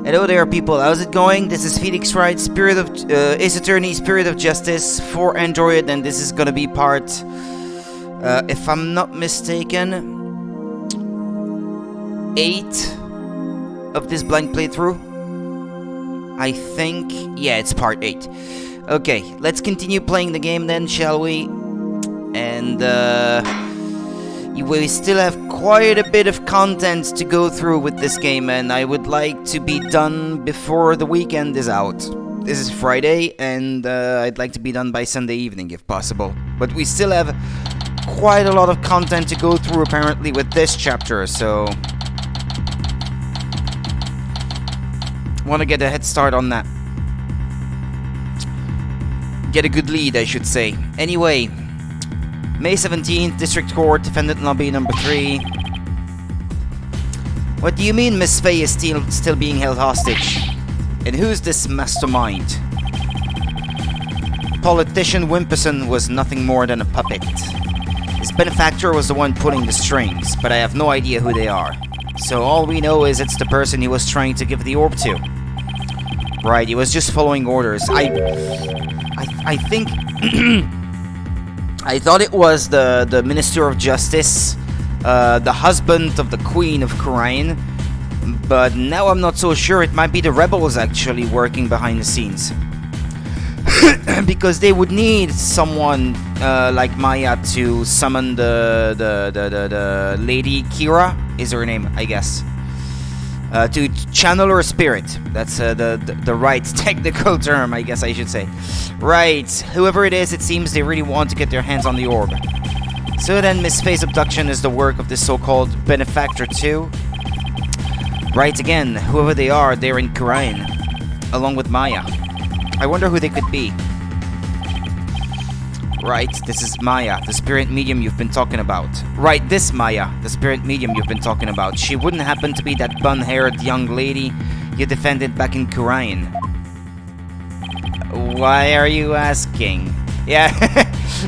Hello there, people. How's it going? This is Phoenix Wright, Ace Attorney, Spirit of Justice for Android, and this is gonna be part, if I'm not mistaken, 8 of this blank playthrough. I think, yeah, it's part 8. Okay, let's continue playing the game then, shall we? And we still have quite a bit of content to go through with this game, and I would like to be done before the weekend is out. This is Friday, and I'd like to be done by Sunday evening if possible. But we still have quite a lot of content to go through apparently with this chapter, so want to get a head start on that. Get a good lead, I should say. Anyway, May 17th, District Court, Defendant Lobby number 3. What do you mean Miss Faye is still being held hostage? And who's this mastermind? Politician Wimperson was nothing more than a puppet. His benefactor was the one pulling the strings, but I have no idea who they are. So all we know is it's the person he was trying to give the orb to. Right, he was just following orders. I think I thought it was the Minister of Justice, the husband of the Queen of Khurain, but now I'm not so sure. It might be the rebels actually working behind the scenes. Because they would need someone like Maya to summon the Lady Kira, is her name, I guess. To channel her spirit. That's the right technical term, I guess I should say. Right, whoever it is, it seems they really want to get their hands on the orb. So then Miss Faye's abduction is the work of this so-called benefactor too? Right, again, whoever they are, they're in Khurain, along with Maya. I wonder who they could be. Right, this is Maya, the spirit medium you've been talking about. Right, this Maya, the spirit medium you've been talking about. She wouldn't happen to be that bun-haired young lady you defended back in Khurain. Why are you asking? Yeah,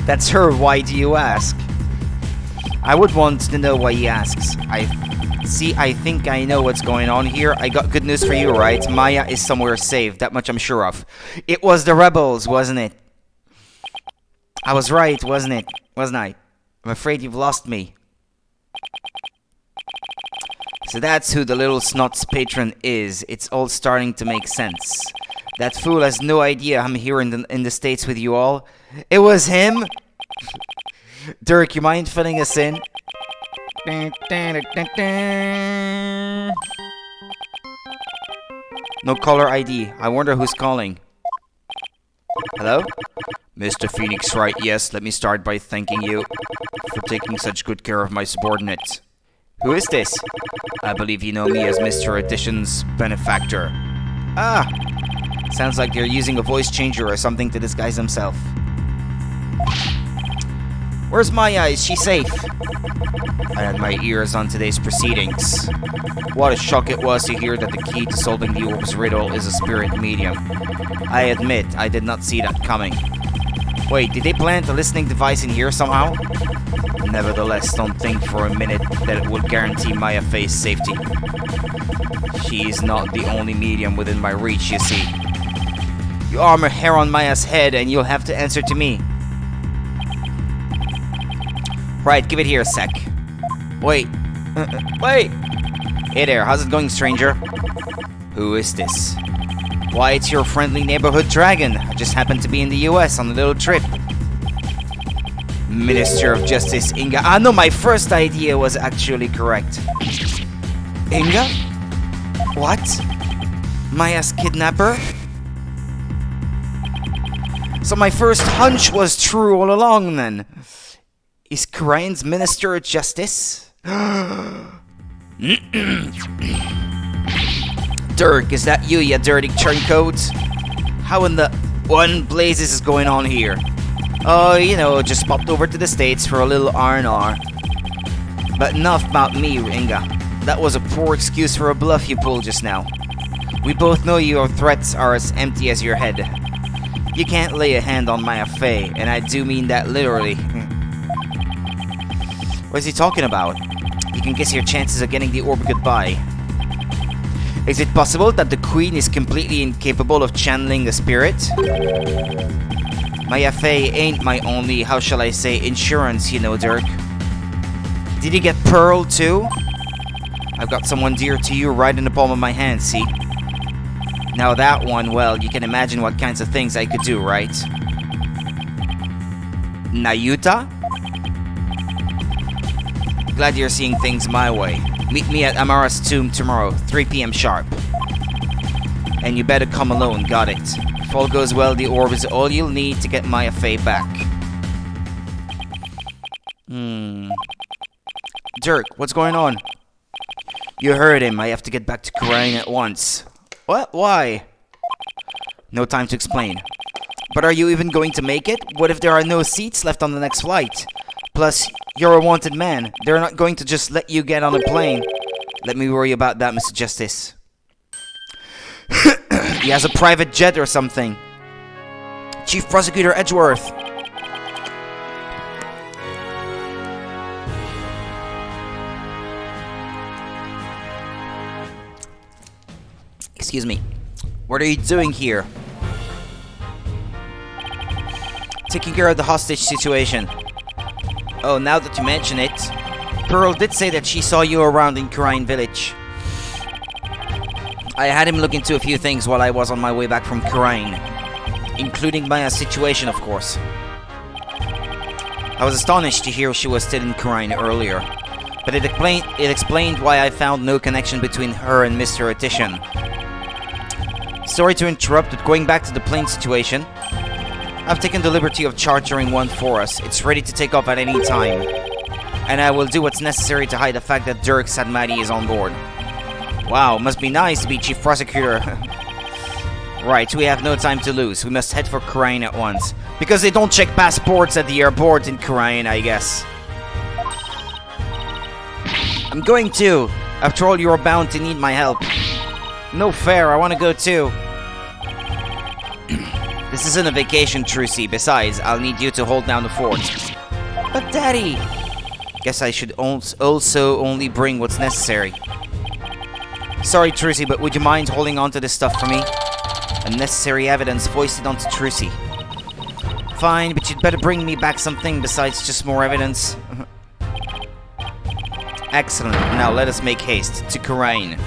that's her. Why do you ask? I would want to know why he asks. I think I know what's going on here. I got good news for you, right? Maya is somewhere safe, that much I'm sure of. It was the rebels, wasn't it? I was right, wasn't it? Wasn't I? I'm afraid you've lost me. So that's who the little snot's patron is. It's all starting to make sense. That fool has no idea I'm here in the States with you all. It was him? Dirk, you mind filling us in? No caller ID. I wonder who's calling. Hello? Mr. Phoenix Wright, yes, let me start by thanking you for taking such good care of my subordinates. Who is this? I believe you know me as Mr. Addition's benefactor. Ah! Sounds like they're using a voice changer or something to disguise himself. Where's Maya? Is she safe? I had my ears on today's proceedings. What a shock it was to hear that the key to solving the orb's riddle is a spirit medium. I admit, I did not see that coming. Wait, did they plant a listening device in here somehow? Nevertheless, don't think for a minute that it will guarantee Maya Faye's safety. She is not the only medium within my reach, you see. You arm a hair on Maya's head and you'll have to answer to me. Right, give it here a sec. Wait. Wait! Hey there, how's it going, stranger? Who is this? Why, it's your friendly neighborhood dragon. I just happened to be in the US on a little trip. Minister of Justice Inga. Ah, no, my first idea was actually correct. Inga? What? Maya's kidnapper? So my first hunch was true all along, then. Is Khurain's Minister of Justice? Dirk, is that you dirty turncoat? How in the one blazes is going on here? Oh, you know, just popped over to the States for a little R&R. But enough about me, Inga. That was a poor excuse for a bluff you pulled just now. We both know your threats are as empty as your head. You can't lay a hand on Maya Faye, and I do mean that literally. What is he talking about? You can guess your chances of getting the orb goodbye. Is it possible that the Queen is completely incapable of channeling a spirit? My FA ain't my only, how shall I say, insurance, you know, Dirk. Did you get Pearl too? I've got someone dear to you right in the palm of my hand, see? Now that one, well, you can imagine what kinds of things I could do, right? Nayuta? Glad you're seeing things my way. Meet me at Amara's tomb tomorrow, 3 p.m. sharp. And you better come alone, got it. If all goes well, the orb is all you'll need to get Maya Fey back. Dirk, what's going on? You heard him. I have to get back to Khura'in at once. What? Why? No time to explain. But are you even going to make it? What if there are no seats left on the next flight? Plus, you're a wanted man. They're not going to just let you get on a plane. Let me worry about that, Mr. Justice. He has a private jet or something. Chief Prosecutor Edgeworth. Excuse me. What are you doing here? Taking care of the hostage situation. Oh, now that you mention it, Pearl did say that she saw you around in Khura'in village. I had him look into a few things while I was on my way back from Khura'in, including Maya's situation, of course. I was astonished to hear she was still in Khura'in earlier, but it explained why I found no connection between her and Mr. Atishan. Sorry to interrupt, but going back to the plane situation, I've taken the liberty of chartering one for us. It's ready to take off at any time. And I will do what's necessary to hide the fact that Dirk Sadmadi is on board. Wow, must be nice to be Chief Prosecutor. Right, we have no time to lose. We must head for Khura'in at once. Because they don't check passports at the airport in Khura'in, I guess. I'm going too. After all, you're bound to need my help. No fair, I want to go too. This isn't a vacation, Trucy. Besides, I'll need you to hold down the fort. But Daddy! Guess I should also only bring what's necessary. Sorry, Trucy, but would you mind holding on to this stuff for me? Unnecessary evidence foisted onto Trucy. Fine, but you'd better bring me back something besides just more evidence. Excellent. Now let us make haste to Khura'in.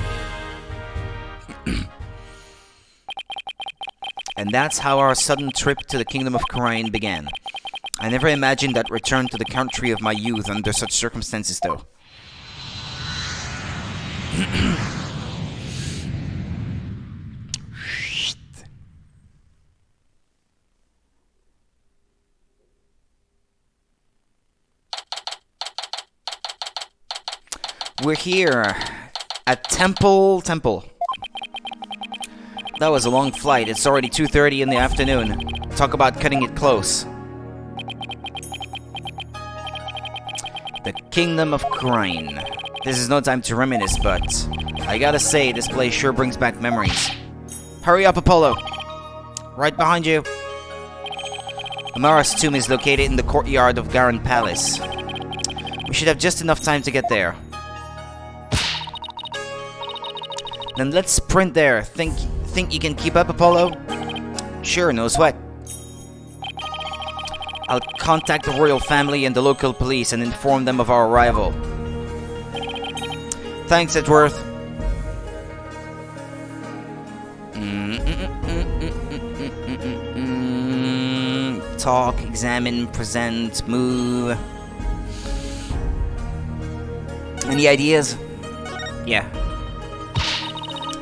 And that's how our sudden trip to the kingdom of Khura'in began. I never imagined that return to the country of my youth under such circumstances, though. We're here at Temple. That was a long flight. It's already 2:30 in the afternoon. Talk about cutting it close. The Kingdom of Khura'in. This is no time to reminisce, but I gotta say, this place sure brings back memories. Hurry up, Apollo. Right behind you. Amara's tomb is located in the courtyard of Garan Palace. We should have just enough time to get there. Then let's sprint there. Think you can keep up, Apollo? Sure, no sweat. I'll contact the royal family and the local police and inform them of our arrival. Thanks, Edgeworth. Talk, examine, present, move. Any ideas? Yeah.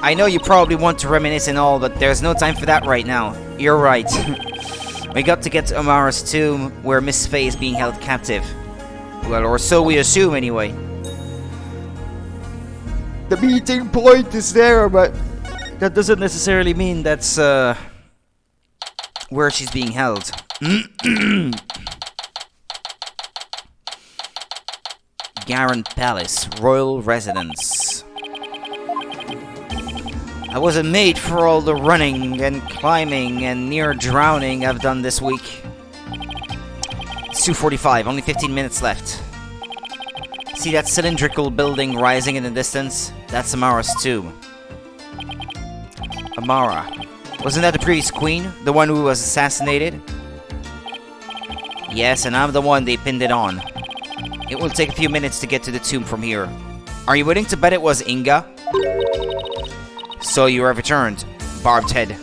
I know you probably want to reminisce and all, but there's no time for that right now. You're right. We got to get to Amara's tomb, where Miss Faye is being held captive. Well, or so we assume, anyway. The meeting point is there, but that doesn't necessarily mean that's, where she's being held. Garan Palace, royal residence. I wasn't made for all the running and climbing and near drowning I've done this week. It's 2:45, only 15 minutes left. See that cylindrical building rising in the distance? That's Amara's tomb. Mara. Wasn't that the previous queen? The one who was assassinated? Yes, and I'm the one they pinned it on. It will take a few minutes to get to the tomb from here. Are you willing to bet it was Inga? So you have returned, Barbed Head.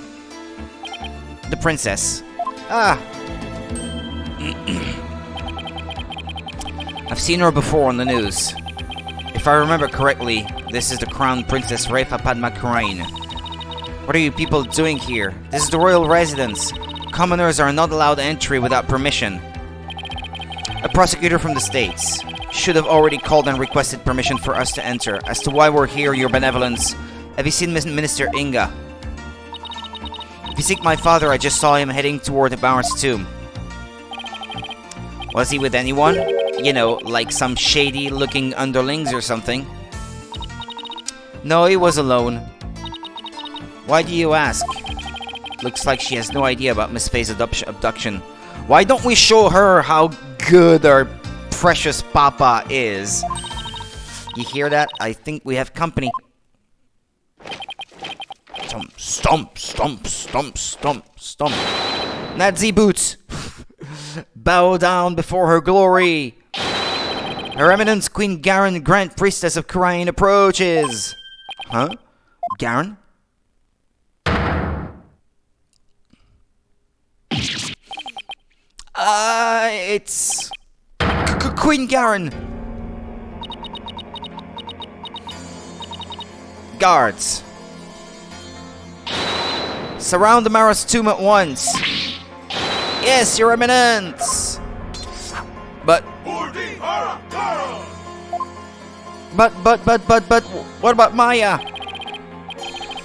The princess. Ah. I've seen her before on the news. If I remember correctly, this is the Crown Princess Refa Padma Kurain. What are you people doing here? This is the royal residence. Commoners are not allowed entry without permission. A prosecutor from the States should have already called and requested permission for us to enter. As to why we're here, your benevolence. Have you seen Minister Inga? If you seek my father, I just saw him heading toward the Baron's tomb. Was he with anyone? You know, like some shady-looking underlings or something? No, he was alone. Why do you ask? Looks like she has no idea about Miss Faye's abduction. Why don't we show her how good our precious papa is? You hear that? I think we have company. Stomp, stomp, stomp, stomp, stomp. Nazi boots. Bow down before her glory. Her Eminence Queen Garen, Grand Priestess of Kurain, approaches. Huh? Garen? It's Queen Garen. Guards. Surround the Mara's tomb at once. Yes, Your Eminence. But what about Maya?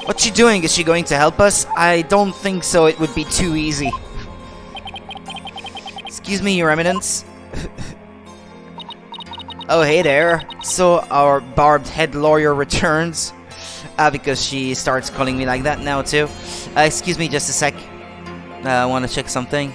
What's she doing? Is she going to help us? I don't think so. It would be too easy. Excuse me, Your Eminence. Oh, hey there. So, our barbed head lawyer returns. Because she starts calling me like that now, too. Excuse me, just a sec. I want to check something.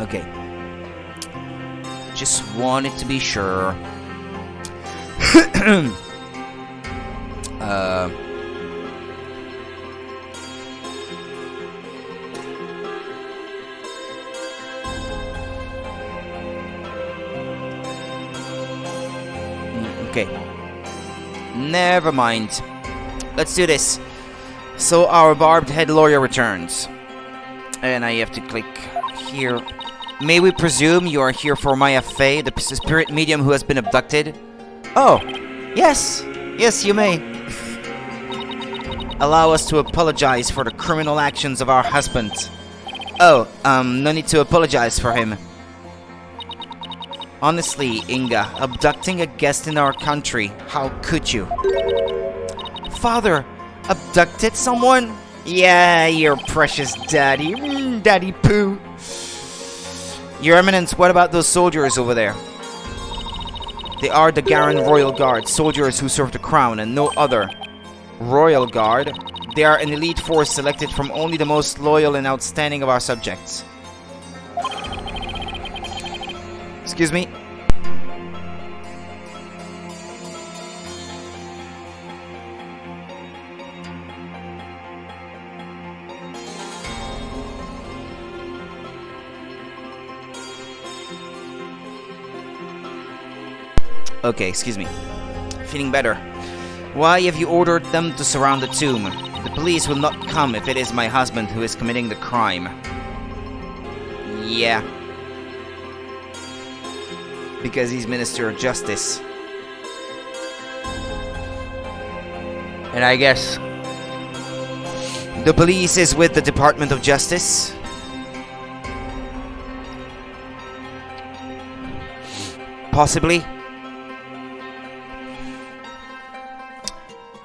Okay. Just wanted to be sure. Okay. Never mind. Let's do this. So our barbed head lawyer returns. And I have to click here. May we presume you are here for Maya Fey, the spirit medium who has been abducted? Oh, yes. Yes, you may. Allow us to apologize for the criminal actions of our husband. Oh, no need to apologize for him. Honestly, Inga, abducting a guest in our country, how could you? Father, abducted someone? Yeah, your precious daddy. Daddy Pooh. Your Eminence, what about those soldiers over there? They are the Garen Royal Guard, soldiers who serve the crown and no other. Royal Guard? They are an elite force selected from only the most loyal and outstanding of our subjects. Excuse me? Okay, excuse me. Feeling better. Why have you ordered them to surround the tomb? The police will not come if it is my husband who is committing the crime. Yeah. Because he's Minister of Justice. And I guess the police is with the Department of Justice. Possibly.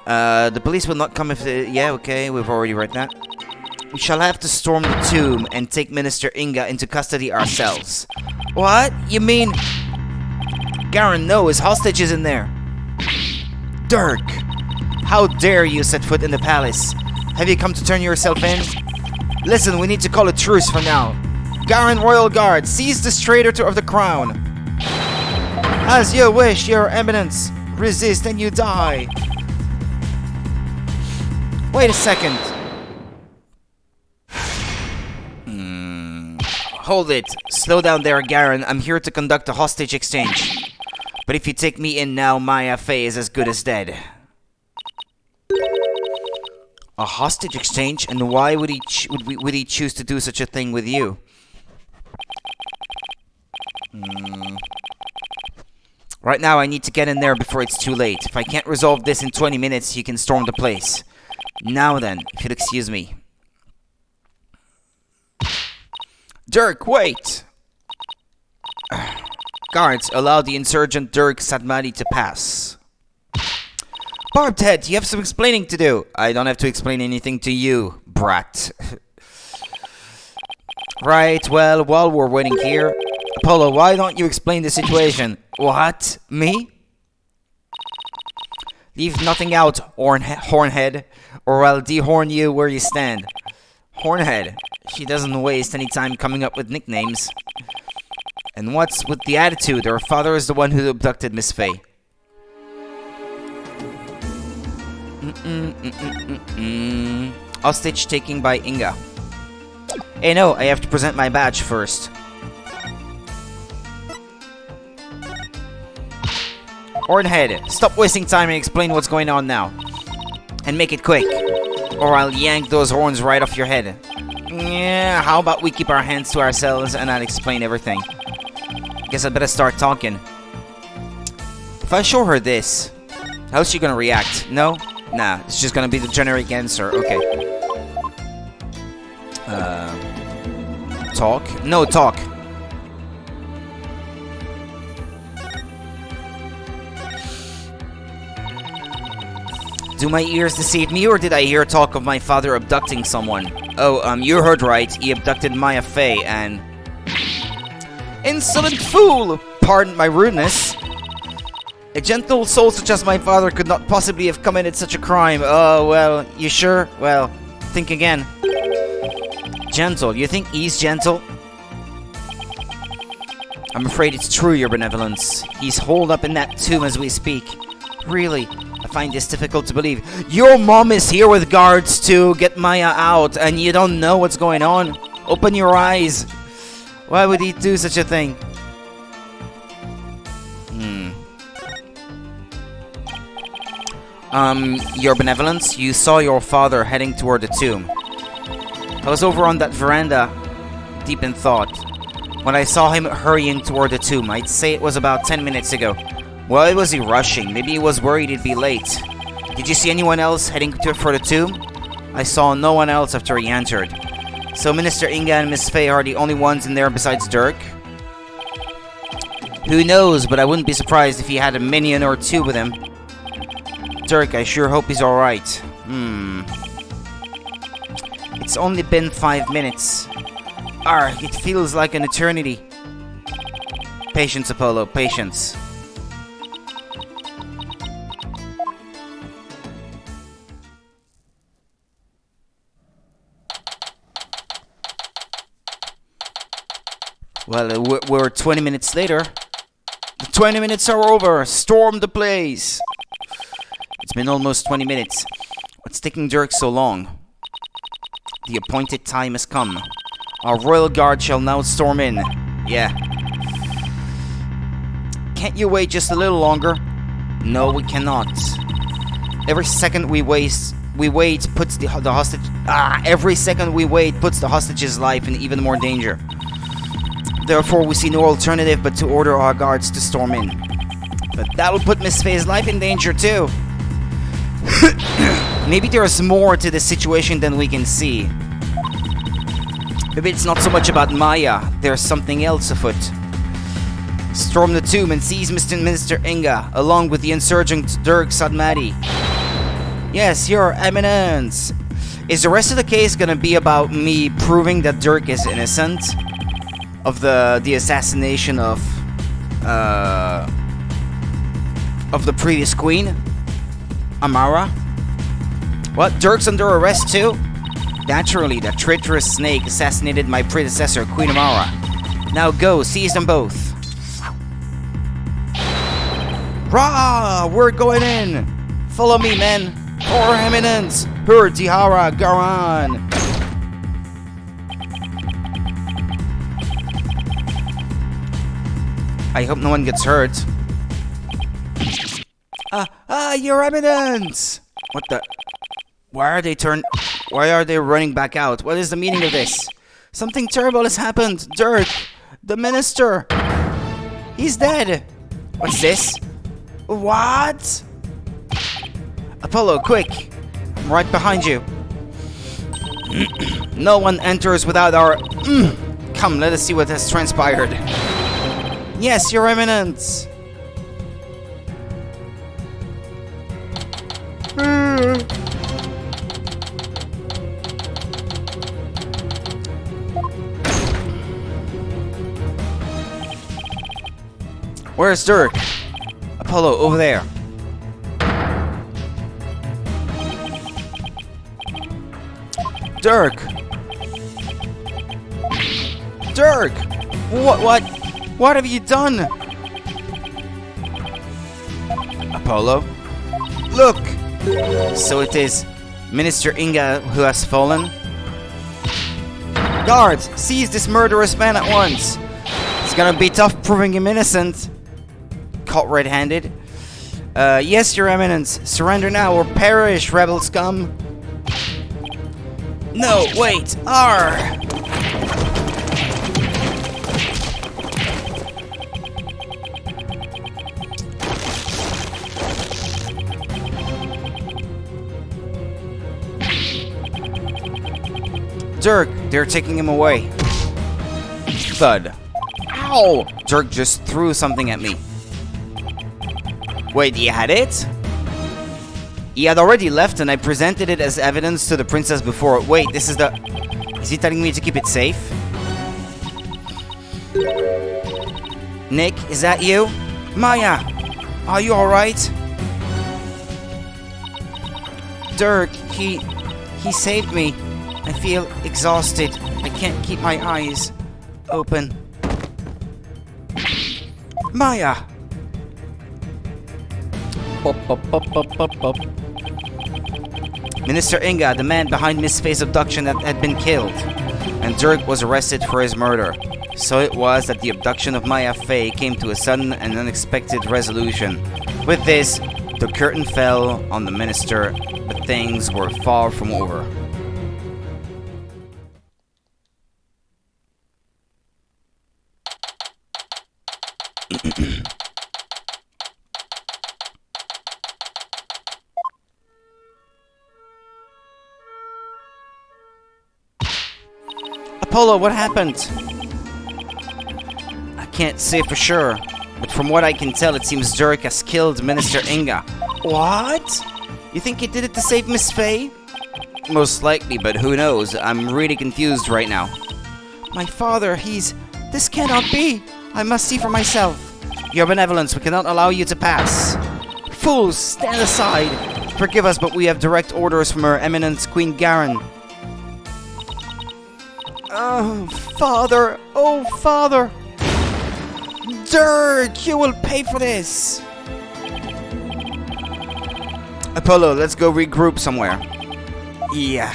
The police will not come if they... Yeah, okay, we've already read that. We shall have to storm the tomb and take Minister Inga into custody ourselves. What? You mean... Garen, no, his hostage is in there. Dirk! How dare you set foot in the palace? Have you come to turn yourself in? Listen, we need to call a truce for now. Garen Royal Guard, seize this traitor of the crown. As you wish, your eminence. Resist and you die. Wait a second. Hold it. Slow down there, Garen. I'm here to conduct a hostage exchange. But if you take me in now, Maya Fey is as good as dead. A hostage exchange? And why would he choose to do such a thing with you? Right now, I need to get in there before it's too late. If I can't resolve this in 20 minutes, you can storm the place. Now then, if you'll excuse me. Dirk, wait! Guards, allow the insurgent Dirk Sadmadi to pass. Barbed Head, you have some explaining to do. I don't have to explain anything to you, brat. Right, well, while we're waiting here... Apollo, why don't you explain the situation? What? Me? Leave nothing out, Hornhead, or I'll dehorn you where you stand. Hornhead, she doesn't waste any time coming up with nicknames. And what's with the attitude? Her father is the one who abducted Miss Fey. Hostage taking by Inga. Hey, no, I have to present my badge first. Hornhead, stop wasting time and explain what's going on now. And make it quick, or I'll yank those horns right off your head. Yeah, how about we keep our hands to ourselves and I'll explain everything. Guess I'd better start talking. If I show her this, how's she gonna react? No? Nah, it's just gonna be the generic answer. Okay. Talk? No, talk. Do my ears deceive me, or did I hear talk of my father abducting someone? Oh, you heard right. He abducted Maya Fey and... Insolent fool! Pardon my rudeness. A gentle soul such as my father could not possibly have committed such a crime. Oh, well, you sure? Well, think again. Gentle? You think he's gentle? I'm afraid it's true, your benevolence. He's holed up in that tomb as we speak. Really? I find this difficult to believe. Your mom is here with guards to get Maya out, and you don't know what's going on? Open your eyes. Why would he do such a thing? Your benevolence, you saw your father heading toward the tomb. I was over on that veranda, deep in thought, when I saw him hurrying toward the tomb. I'd say it was about 10 minutes ago. Why was he rushing? Maybe he was worried he'd be late. Did you see anyone else heading for the tomb? I saw no one else after he entered. So Minister Inga and Miss Fey are the only ones in there besides Dirk? Who knows, but I wouldn't be surprised if he had a minion or two with him. Dirk, I sure hope he's alright. It's only been 5 minutes. It feels like an eternity. Patience, Apollo, patience. Well, we're 20 minutes later. The 20 minutes are over. Storm the place. It's been almost 20 minutes. What's taking Dirk so long? The appointed time has come. Our royal guard shall now storm in. Yeah. Can't you wait just a little longer? No, we cannot. Every second we wait puts the hostage. Every second we wait puts the hostage's life in even more danger. Therefore, we see no alternative but to order our guards to storm in. But that'll put Miss Fey's life in danger too. Maybe there's more to this situation than we can see. Maybe it's not so much about Maya. There's something else afoot. Storm the tomb and seize Minister Inga, along with the insurgent Dirk Sadmadi. Yes, your eminence. Is the rest of the case gonna be about me proving that Dirk is innocent of the assassination of the previous queen, Amara? What? Dirk's under arrest too? Naturally, that traitorous snake assassinated my predecessor, Queen Amara. Now go, seize them both. Rah! We're going in! Follow me, men! Or Eminence! Hur Tihara Garan! I hope no one gets hurt. Your Eminence! What the? Why are they running back out? What is the meaning of this? Something terrible has happened! Dirk! The minister! He's dead! What's this? What? Apollo, quick! I'm right behind you. No one enters without our... Come, let us see what has transpired. Yes, Your Eminence! Where's Dirk? Apollo, over there. Dirk! Dirk! What have you done? Apollo? Look! So it is Minister Inga who has fallen? Guards, seize this murderous man at once! It's gonna be tough proving him innocent. Caught red-handed. Yes, Your Eminence. Surrender now or perish, rebel scum. No, wait. Arr! Dirk, they're taking him away. Thud. Ow! Dirk just threw something at me. Wait, he had it? He had already left and I presented it as evidence to the princess before. Wait, this is the... Is he telling me to keep it safe? Nick, is that you? Maya, are you alright? Dirk, he saved me. I feel exhausted. I can't keep my eyes open. Maya! Minister Inga, the man behind Miss Faye's abduction, had been killed, and Dirk was arrested for his murder. So it was that the abduction of Maya Faye came to a sudden and unexpected resolution. With this, the curtain fell on the minister, but things were far from over. Apollo, what happened? I can't say for sure, but from what I can tell, it seems Dirk has killed Minister Inga. What? You think he did it to save Miss Faye? Most likely, but who knows? I'm really confused right now. My father, this cannot be! I must see for myself. Your benevolence, we cannot allow you to pass. Fools, stand aside! Forgive us, but we have direct orders from Her Eminence Queen Garen. Oh, Father! Oh, Father! Dirk, you will pay for this! Apollo, let's go regroup somewhere. Yeah.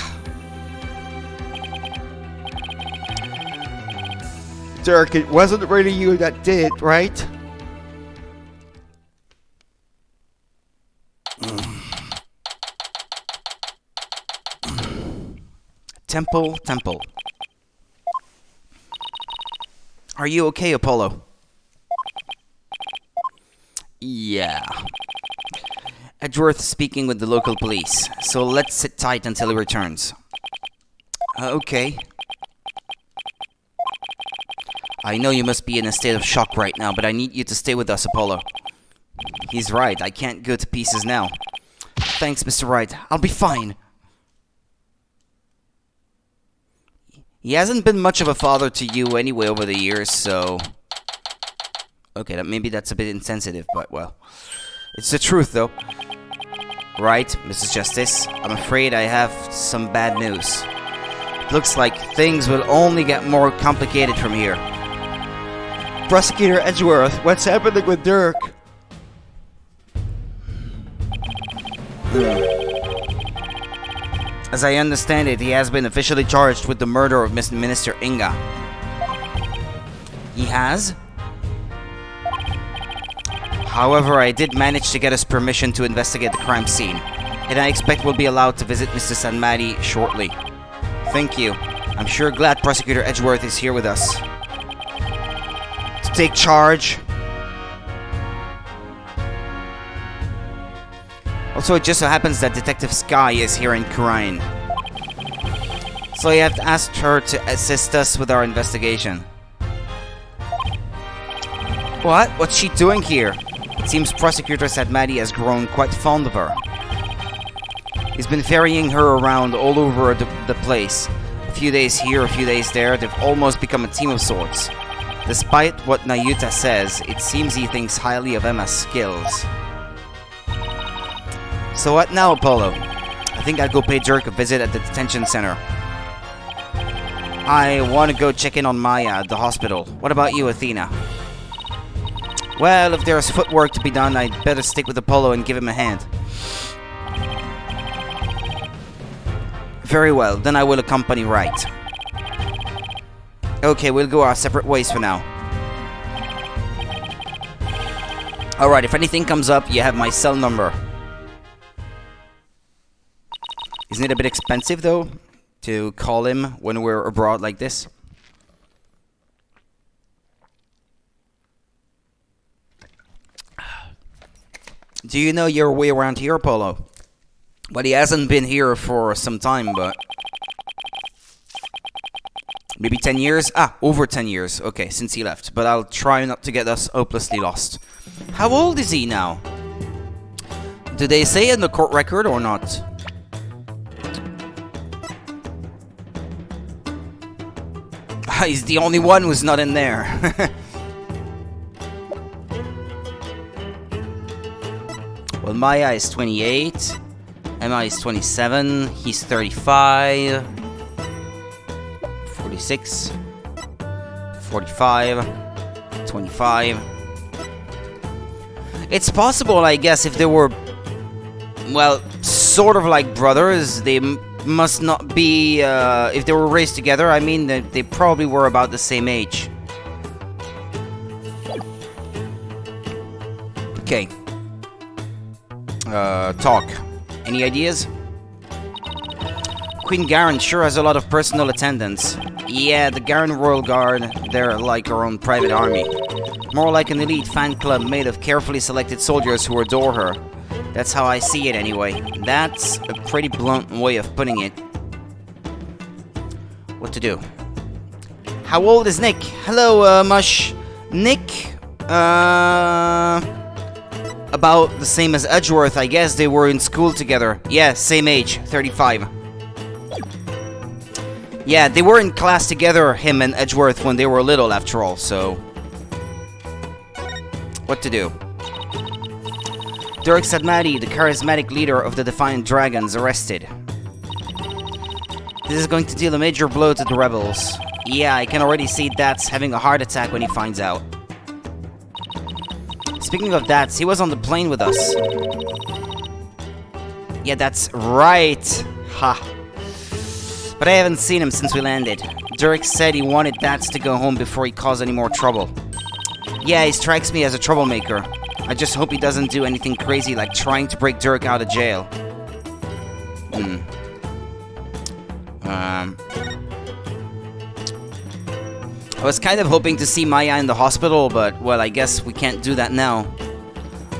Dirk, it wasn't really you that did it, right? Temple. Are you okay, Apollo? Yeah. Edgeworth speaking with the local police, so let's sit tight until he returns. Okay. I know you must be in a state of shock right now, but I need you to stay with us, Apollo. He's right, I can't go to pieces now. Thanks, Mr. Wright. I'll be fine. He hasn't been much of a father to you anyway over the years, so... Okay, maybe that's a bit insensitive, but well... It's the truth, though. Right, Mrs. Justice? I'm afraid I have some bad news. It looks like things will only get more complicated from here. Prosecutor Edgeworth, what's happening with Dirk? As I understand it, he has been officially charged with the murder of Miss Minister Inga. He has? However, I did manage to get us permission to investigate the crime scene, and I expect we'll be allowed to visit Mr. Sanmati shortly. Thank you. I'm sure glad Prosecutor Edgeworth is here with us. To take charge. Also, it just so happens that Detective Sky is here in Kurain. So I have asked her to assist us with our investigation. What? What's she doing here? It seems Prosecutor Sadmati has grown quite fond of her. He's been ferrying her around all over the place. A few days here, a few days there, they've almost become a team of sorts. Despite what Nayuta says, it seems he thinks highly of Emma's skills. So what now, Apollo? I think I'll go pay Dirk a visit at the detention center. I want to go check in on Maya at the hospital. What about you, Athena? Well, if there's footwork to be done, I'd better stick with Apollo and give him a hand. Very well, then I will accompany Wright. Okay, we'll go our separate ways for now. Alright, if anything comes up, you have my cell number. Isn't it a bit expensive, though, to call him when we're abroad like this? Do you know your way around here, Apollo? Well, he hasn't been here for some time, but... maybe 10 years? Ah, over 10 years. Okay, since he left. But I'll try not to get us hopelessly lost. How old is he now? Do they say in the court record or not? He's the only one who's not in there. Well, Maya is 28. Emma is 27. He's 35. 46. 45. 25. It's possible, I guess, if they were, well, sort of like brothers, they must not be, if they were raised together, I mean, they probably were about the same age. Okay. Talk. Any ideas? Queen Garen sure has a lot of personal attendants. Yeah, the Garen Royal Guard, they're like our own private army. More like an elite fan club made of carefully selected soldiers who adore her. That's how I see it anyway. That's a pretty blunt way of putting it. What to do? How old is Nick? Hello, Mush. Nick, about the same as Edgeworth, I guess. They were in school together. Yeah, same age, 35. Yeah, they were in class together, him and Edgeworth, when they were little, after all, so... what to do? Dirk Sadmati, the charismatic leader of the Defiant Dragons, arrested. This is going to deal a major blow to the rebels. Yeah, I can already see Dats having a heart attack when he finds out. Speaking of Dats, he was on the plane with us. Yeah, that's right. Ha. But I haven't seen him since we landed. Dirk said he wanted Dats to go home before he caused any more trouble. Yeah, he strikes me as a troublemaker. I just hope he doesn't do anything crazy like trying to break Dirk out of jail. I was kind of hoping to see Maya in the hospital, but, well, I guess we can't do that now.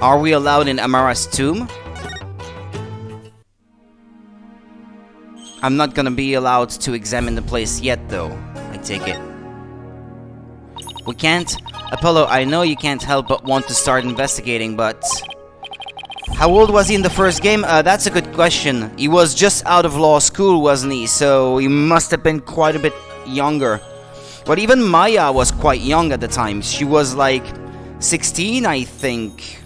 Are we allowed in Amara's tomb? I'm not gonna be allowed to examine the place yet, though, I take it. We can't? Apollo, I know you can't help but want to start investigating, but... How old was he in the first game? That's a good question. He was just out of law school, wasn't he? So he must have been quite a bit younger. But even Maya was quite young at the time. She was like 16, I think.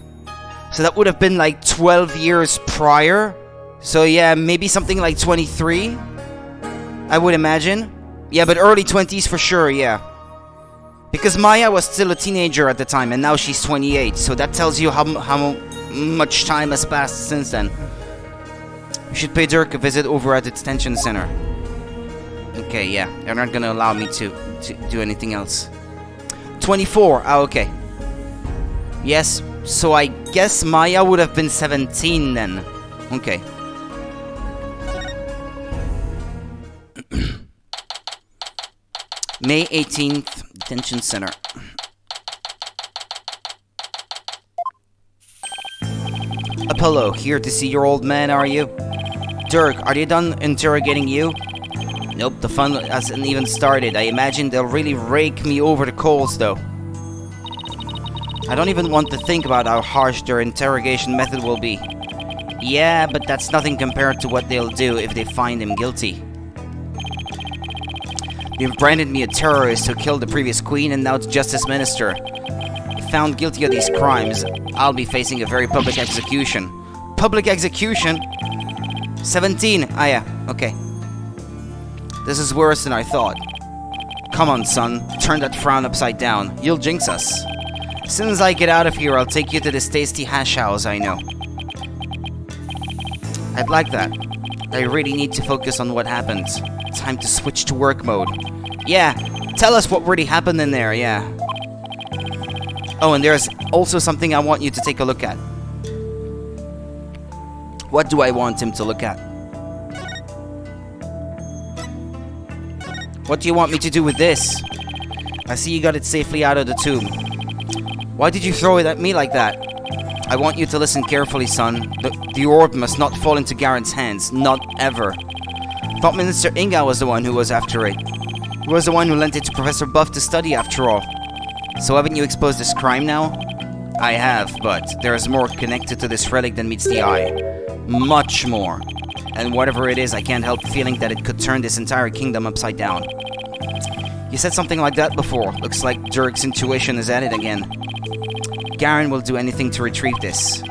So that would have been like 12 years prior. So yeah, maybe something like 23, I would imagine. Yeah, but early 20s for sure, yeah. Because Maya was still a teenager at the time, and now she's 28. So that tells you how much time has passed since then. You should pay Dirk a visit over at the detention center. Okay, yeah. They're not gonna allow me to do anything else. 24. Oh, okay. Yes, so I guess Maya would have been 17 then. Okay. May 18th, detention center. Apollo, here to see your old man, are you? Dirk, are they done interrogating you? Nope, the fun hasn't even started. I imagine they'll really rake me over the coals, though. I don't even want to think about how harsh their interrogation method will be. Yeah, but that's nothing compared to what they'll do if they find him guilty. They've branded me a terrorist who killed the previous queen and now the justice minister. If found guilty of these crimes, I'll be facing a very public execution. Public execution? 17. Ah, yeah. Okay. This is worse than I thought. Come on, son. Turn that frown upside down. You'll jinx us. As soon as I get out of here, I'll take you to this tasty hash house I know. I'd like that. I really need to focus on what happened. Time to switch to work mode. Yeah, tell us what really happened in there, yeah. Oh, and there's also something I want you to take a look at. What do I want him to look at? What do you want me to do with this? I see you got it safely out of the tomb. Why did you throw it at me like that? I want you to listen carefully, son. The orb must not fall into Garen's hands. Not ever. Thought Minister Inga was the one who was after it. He was the one who lent it to Professor Buff to study, after all. So haven't you exposed this crime now? I have, but there is more connected to this relic than meets the eye. Much more. And whatever it is, I can't help feeling that it could turn this entire kingdom upside down. You said something like that before. Looks like Dirk's intuition is at it again. Garen will do anything to retrieve this.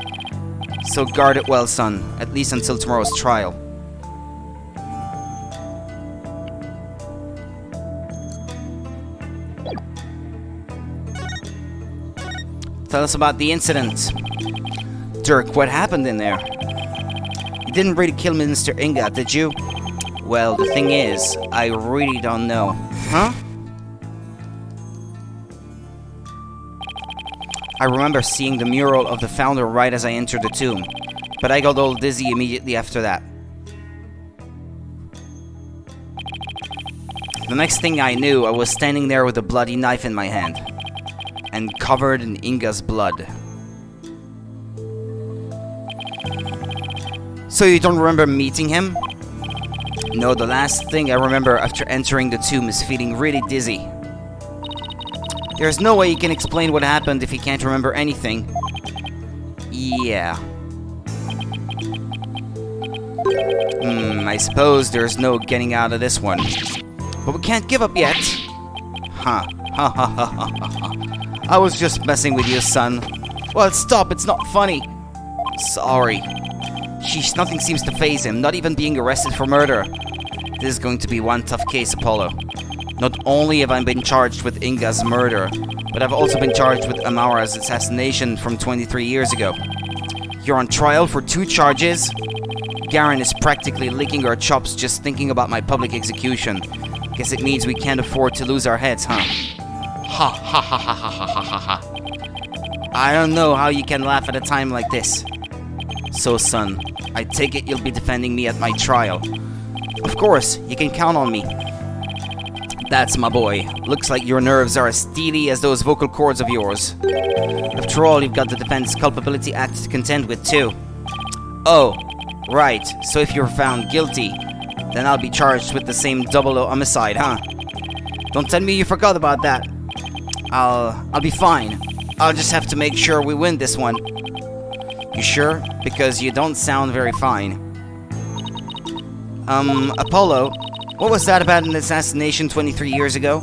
So guard it well, son. At least until tomorrow's trial. Tell us about the incident. Dirk, what happened in there? You didn't really kill Minister Inga, did you? Well, the thing is, I really don't know. Huh? I remember seeing the mural of the founder right as I entered the tomb, but I got all dizzy immediately after that. The next thing I knew, I was standing there with a bloody knife in my hand, and covered in Inga's blood. So you don't remember meeting him? No, the last thing I remember after entering the tomb is feeling really dizzy. There's no way you can explain what happened if you can't remember anything. Yeah. I suppose there's no getting out of this one. But we can't give up yet. Huh. Ha ha ha ha ha. I was just messing with you, son. Well, stop, it's not funny. Sorry. Sheesh, nothing seems to faze him, not even being arrested for murder. This is going to be one tough case, Apollo. Not only have I been charged with Inga's murder, but I've also been charged with Amara's assassination from 23 years ago. You're on trial for 2 charges? Garen is practically licking her chops just thinking about my public execution. Guess it means we can't afford to lose our heads, huh? Ha ha ha ha ha ha ha ha. I don't know how you can laugh at a time like this. So, son, I take it you'll be defending me at my trial. Of course, you can count on me. That's my boy. Looks like your nerves are as steely as those vocal cords of yours. After all, you've got the Defense Culpability Act to contend with, too. Oh, right. So if you're found guilty, then I'll be charged with the same double homicide, huh? Don't tell me you forgot about that. I'll be fine. I'll just have to make sure we win this one. You sure? Because you don't sound very fine. Apollo, what was that about an assassination 23 years ago?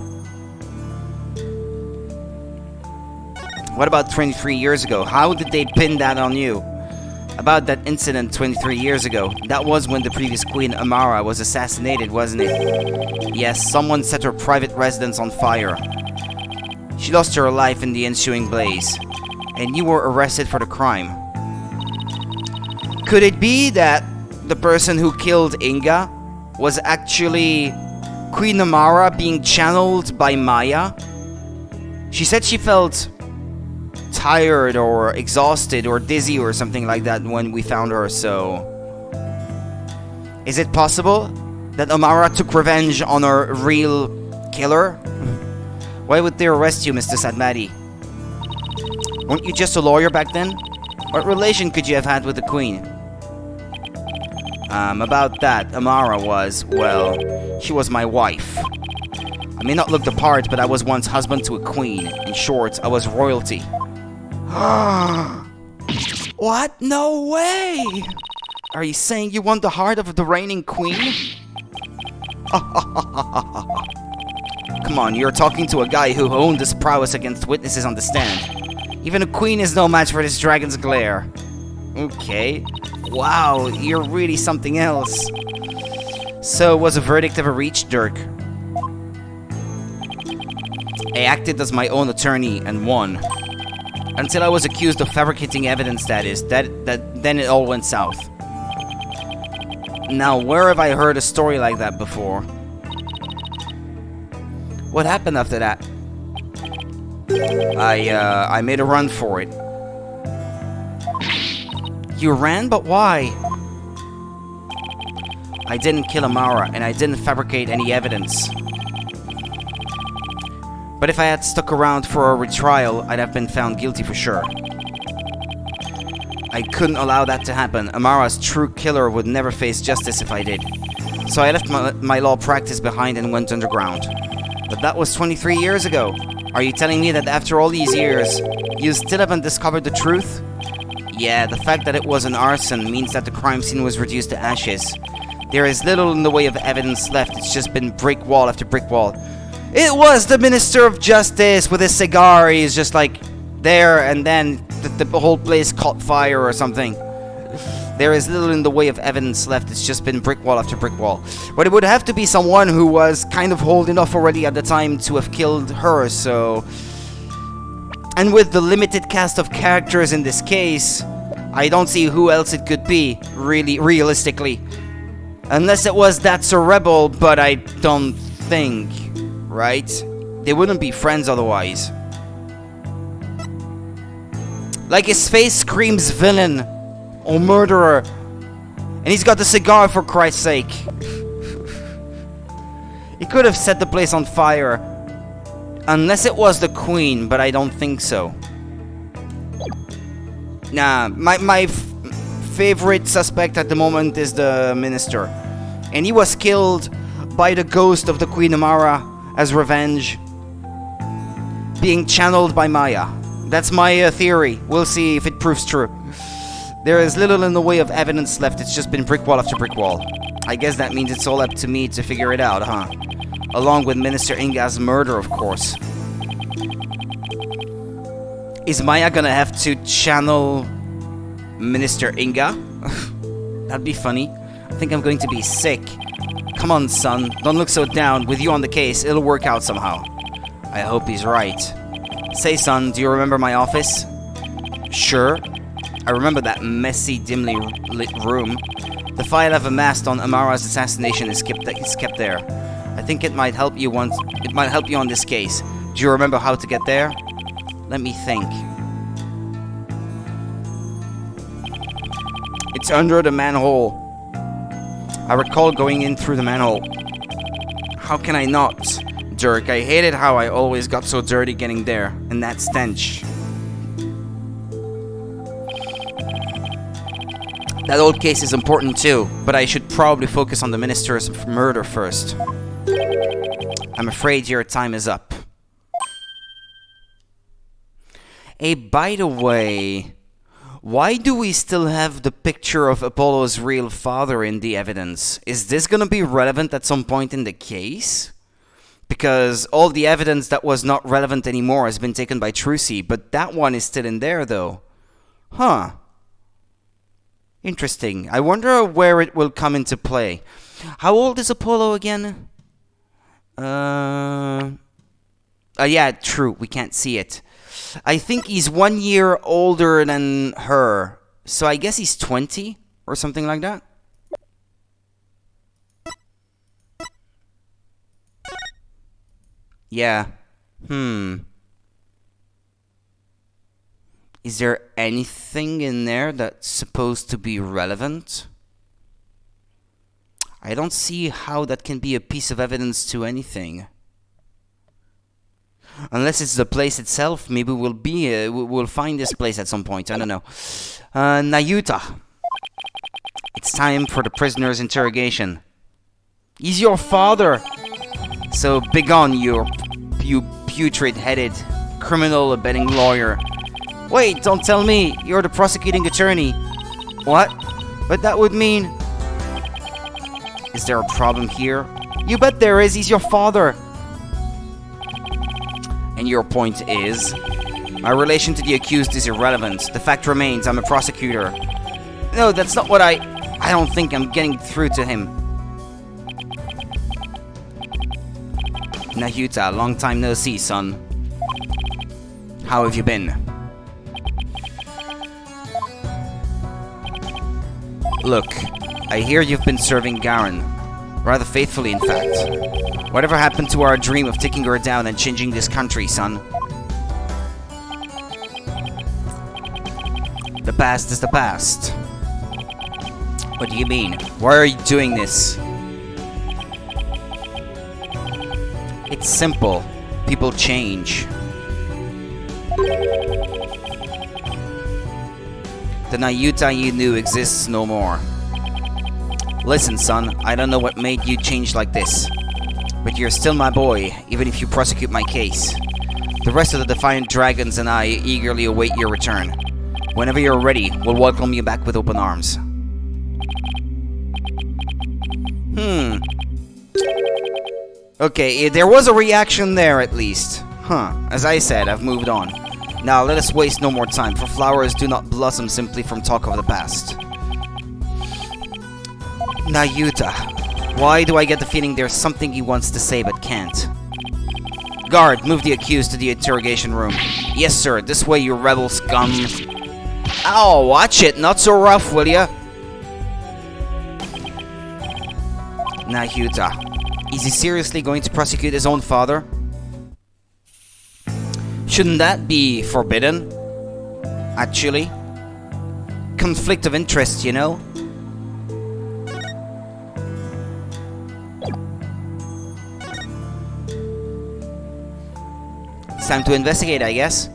What about 23 years ago? How did they pin that on you? About that incident 23 years ago. That was when the previous queen, Amara, was assassinated, wasn't it? Yes, someone set her private residence on fire. She lost her life in the ensuing blaze. And you were arrested for the crime. Could it be that the person who killed Inga was actually Queen Amara being channeled by Maya? She said she felt tired or exhausted or dizzy or something like that when we found her, so... Is it possible that Amara took revenge on her real killer? Why would they arrest you, Mr. Sadmati? Weren't you just a lawyer back then? What relation could you have had with the queen? About that, Amara was, well, she was my wife. I may not look the part, but I was once husband to a queen. In short, I was royalty. What? No way! Are you saying you want the heart of the reigning queen? Come on, you're talking to a guy who honed his prowess against witnesses on the stand. Even a queen is no match for this dragon's glare. Okay. Wow, you're really something else. So, was a verdict ever reached, Dirk? I acted as my own attorney and won. Until I was accused of fabricating evidence, that is. Then it all went south. Now, where have I heard a story like that before? What happened after that? I made a run for it. You ran? But why? I didn't kill Amara, and I didn't fabricate any evidence. But if I had stuck around for a retrial, I'd have been found guilty for sure. I couldn't allow that to happen. Amara's true killer would never face justice if I did. So I left my law practice behind and went underground. But that was 23 years ago. Are you telling me that after all these years, you still haven't discovered the truth? Yeah, the fact that it was an arson means that the crime scene was reduced to ashes. There is little in the way of evidence left. It's just been brick wall after brick wall. It was the Minister of Justice with his cigar. He's just like there, and then the whole place caught fire or something. There is little in the way of evidence left. It's just been brick wall after brick wall. But it would have to be someone who was kind of holding off already at the time to have killed her, so... And with the limited cast of characters in this case, I don't see who else it could be, really, realistically. Unless it was That's a Rebel, but I don't think, right? They wouldn't be friends otherwise. Like, his face screams villain or murderer. And he's got the cigar, for Christ's sake. He could have set the place on fire. Unless it was the Queen, but I don't think so. Nah, my favorite suspect at the moment is the Minister. And he was killed by the ghost of the Queen Amara as revenge. Being channeled by Maya. That's my theory. We'll see if it proves true. There is little in the way of evidence left. It's just been brick wall after brick wall. I guess that means it's all up to me to figure it out, huh? Along with Minister Inga's murder, of course. Is Maya gonna have to channel Minister Inga? That'd be funny. I think I'm going to be sick. Come on, son. Don't look so down. With you on the case, it'll work out somehow. I hope he's right. Say, son, do you remember my office? Sure. I remember that messy, dimly lit room. The file I've amassed on Amara's assassination is kept there. I think it might help you on this case. Do you remember how to get there? Let me think. It's under the manhole. I recall going in through the manhole. How can I not? Dirk, I hated how I always got so dirty getting there. And that stench. That old case is important too, but I should probably focus on the minister's murder first. I'm afraid your time is up. Hey, by the way, why do we still have the picture of Apollo's real father in the evidence? Is this gonna be relevant at some point in the case? Because all the evidence that was not relevant anymore has been taken by Trucy, but that one is still in there, though. Huh. Interesting. I wonder where it will come into play. How old is Apollo again? Yeah, true. We can't see it. I think he's 1 year older than her. So I guess he's 20 or something like that. Yeah. Is there anything in there that's supposed to be relevant? I don't see how that can be a piece of evidence to anything. Unless it's the place itself. Maybe we'll find this place at some point. I don't know. Nayuta. It's time for the prisoner's interrogation. He's your father. So begone, you putrid-headed criminal abetting lawyer. Wait, don't tell me. You're the prosecuting attorney. What? But that would mean... Is there a problem here? You bet there is. He's your father. And your point is? My relation to the accused is irrelevant. The fact remains, I'm a prosecutor. No, that's not what I don't think I'm getting through to him. Nahyuta, long time no see, son. How have you been? Look, I hear you've been serving Garen. Rather faithfully, in fact. Whatever happened to our dream of taking her down and changing this country, son? The past is the past. What do you mean? Why are you doing this? It's simple. People change. The Nayuta you knew exists no more. Listen, son, I don't know what made you change like this. But you're still my boy, even if you prosecute my case. The rest of the Defiant Dragons and I eagerly await your return. Whenever you're ready, we'll welcome you back with open arms. Okay, there was a reaction there at least. As I said, I've moved on. Now let us waste no more time, for flowers do not blossom simply from talk of the past. Nayuta, why do I get the feeling there's something he wants to say but can't? Guard, move the accused to the interrogation room. Yes, sir, this way, you rebel scum. Ow, watch it, not so rough, will ya? Nayuta, is he seriously going to prosecute his own father? Shouldn't that be forbidden? Actually? Conflict of interest, you know? It's time to investigate, I guess.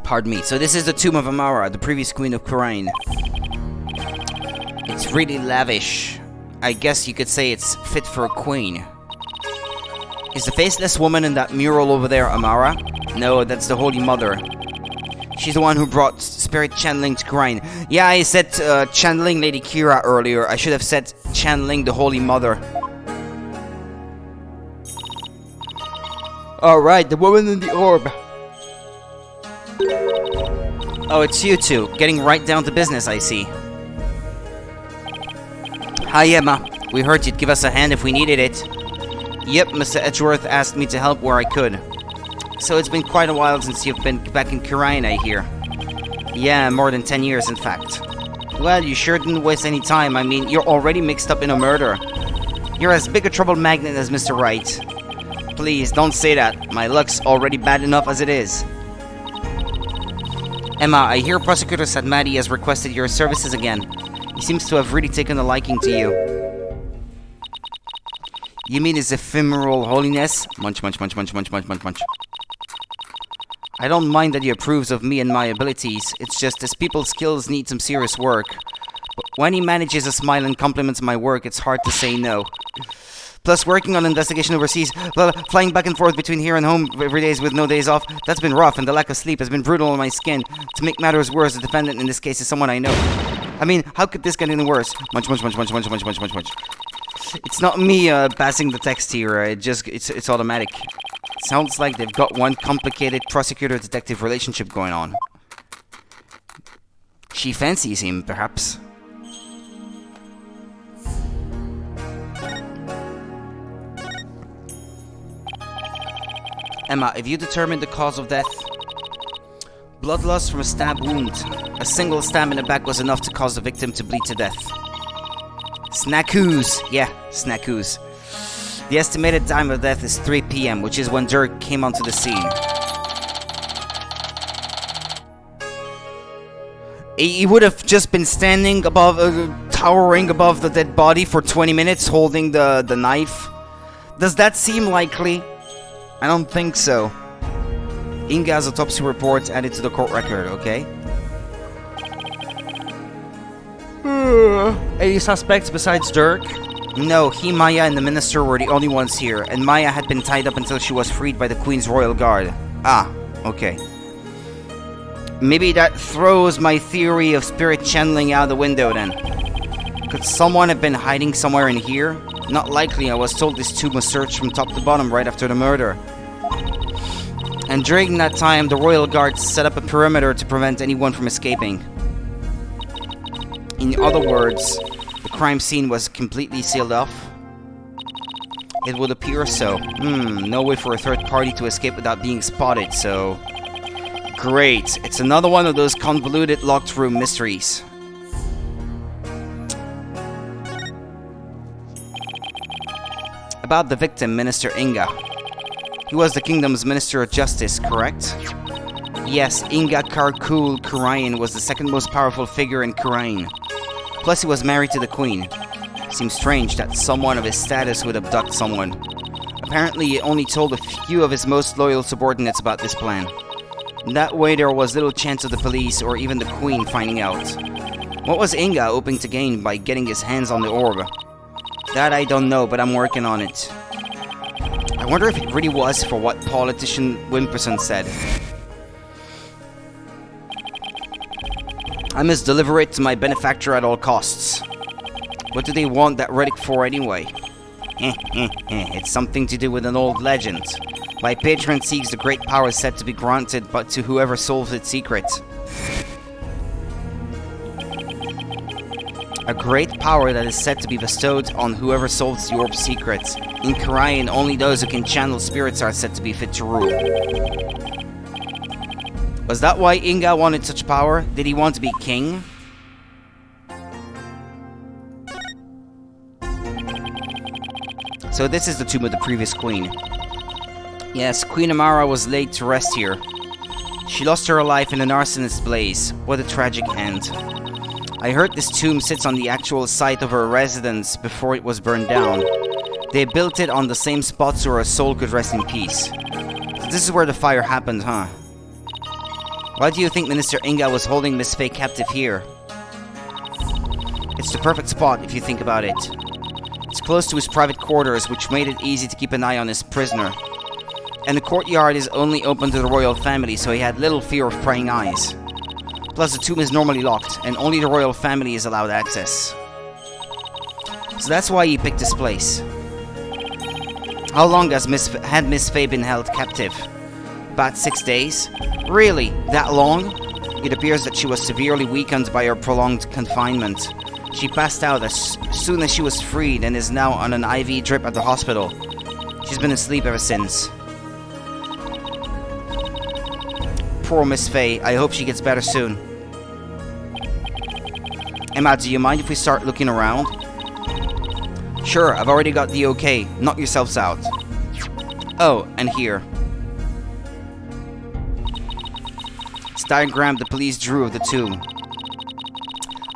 Pardon me. So this is the tomb of Amara, the previous queen of Khura'in. It's really lavish. I guess you could say it's fit for a queen. Is the faceless woman in that mural over there Amara? No, that's the Holy Mother. She's the one who brought spirit channeling to Khura'in. Yeah, I said channeling Lady Kira earlier. I should have said channeling the Holy Mother. Alright, the woman in the orb. Oh, it's you two. Getting right down to business, I see. Hi, Emma. We heard you'd give us a hand if we needed it. Yep, Mr. Edgeworth asked me to help where I could. So it's been quite a while since you've been back in Khura'in, I hear. Yeah, more than 10 years, in fact. Well, you sure didn't waste any time. I mean, you're already mixed up in a murder. You're as big a trouble magnet as Mr. Wright. Please, don't say that. My luck's already bad enough as it is. Emma, I hear Prosecutor Sadmati has requested your services again. He seems to have really taken a liking to you. You mean his ephemeral holiness? Munch, munch, munch, munch, munch, munch, munch, munch. I don't mind that he approves of me and my abilities. It's just his people's skills need some serious work. But when he manages a smile and compliments my work, it's hard to say no. Plus working on investigation overseas, flying back and forth between here and home every day with no days off. That's been rough, and the lack of sleep has been brutal on my skin. To make matters worse, the defendant in this case is someone I know. I mean, how could this get any worse? Munch. It's not me passing the text here. It's automatic. Sounds like they've got one complicated prosecutor-detective relationship going on. She fancies him, perhaps. Emma, have you determined the cause of death? Blood loss from a stab wound. A single stab in the back was enough to cause the victim to bleed to death. Snackoos! Yeah, snackoos. The estimated time of death is 3 p.m., which is when Dirk came onto the scene. He would have just been standing above, towering above the dead body for 20 minutes holding the knife. Does that seem likely? I don't think so. Inga's autopsy report added to the court record, okay? Any suspects besides Dirk? No, he, Maya, and the minister were the only ones here, and Maya had been tied up until she was freed by the Queen's Royal Guard. Ah, okay. Maybe that throws my theory of spirit channeling out the window then. Could someone have been hiding somewhere in here? Not likely. I was told this tomb was searched from top to bottom right after the murder. And during that time, the Royal Guard set up a perimeter to prevent anyone from escaping. In other words, the crime scene was completely sealed off. It would appear so. No way for a third party to escape without being spotted, so... Great. It's another one of those convoluted locked room mysteries. About the victim, Minister Inga. He was the kingdom's Minister of Justice, correct? Yes, Inga Karkul Kurain was the second most powerful figure in Kurain. Plus he was married to the Queen. Seems strange that someone of his status would abduct someone. Apparently he only told a few of his most loyal subordinates about this plan. That way there was little chance of the police or even the Queen finding out. What was Inga hoping to gain by getting his hands on the orb? That I don't know, but I'm working on it. I wonder if it really was for what politician Wimperson said. I must deliver it to my benefactor at all costs. What do they want that relic for anyway? It's something to do with an old legend. My patron seeks the great power said to be granted but to whoever solves its secret. A great power that is said to be bestowed on whoever solves the orb's secret. In Karayan, only those who can channel spirits are said to be fit to rule. Was that why Inga wanted such power? Did he want to be king? So this is the tomb of the previous queen. Yes, Queen Amara was laid to rest here. She lost her life in an arsonist's blaze. What a tragic end. I heard this tomb sits on the actual site of her residence before it was burned down. They built it on the same spot so her soul could rest in peace. So this is where the fire happened, huh? Why do you think Minister Inga was holding Miss Faye captive here? It's the perfect spot if you think about it. It's close to his private quarters, which made it easy to keep an eye on his prisoner. And the courtyard is only open to the royal family, so he had little fear of prying eyes. Plus, the tomb is normally locked, and only the royal family is allowed access. So that's why he picked this place. How long has had Miss Faye been held captive? About 6 days? Really? That long? It appears that she was severely weakened by her prolonged confinement. She passed out as soon as she was freed and is now on an IV drip at the hospital. She's been asleep ever since. Poor Miss Faye. I hope she gets better soon. Emma, do you mind if we start looking around? Sure, I've already got the okay. Knock yourselves out. Oh, and here. It's diagram the police drew of the tomb.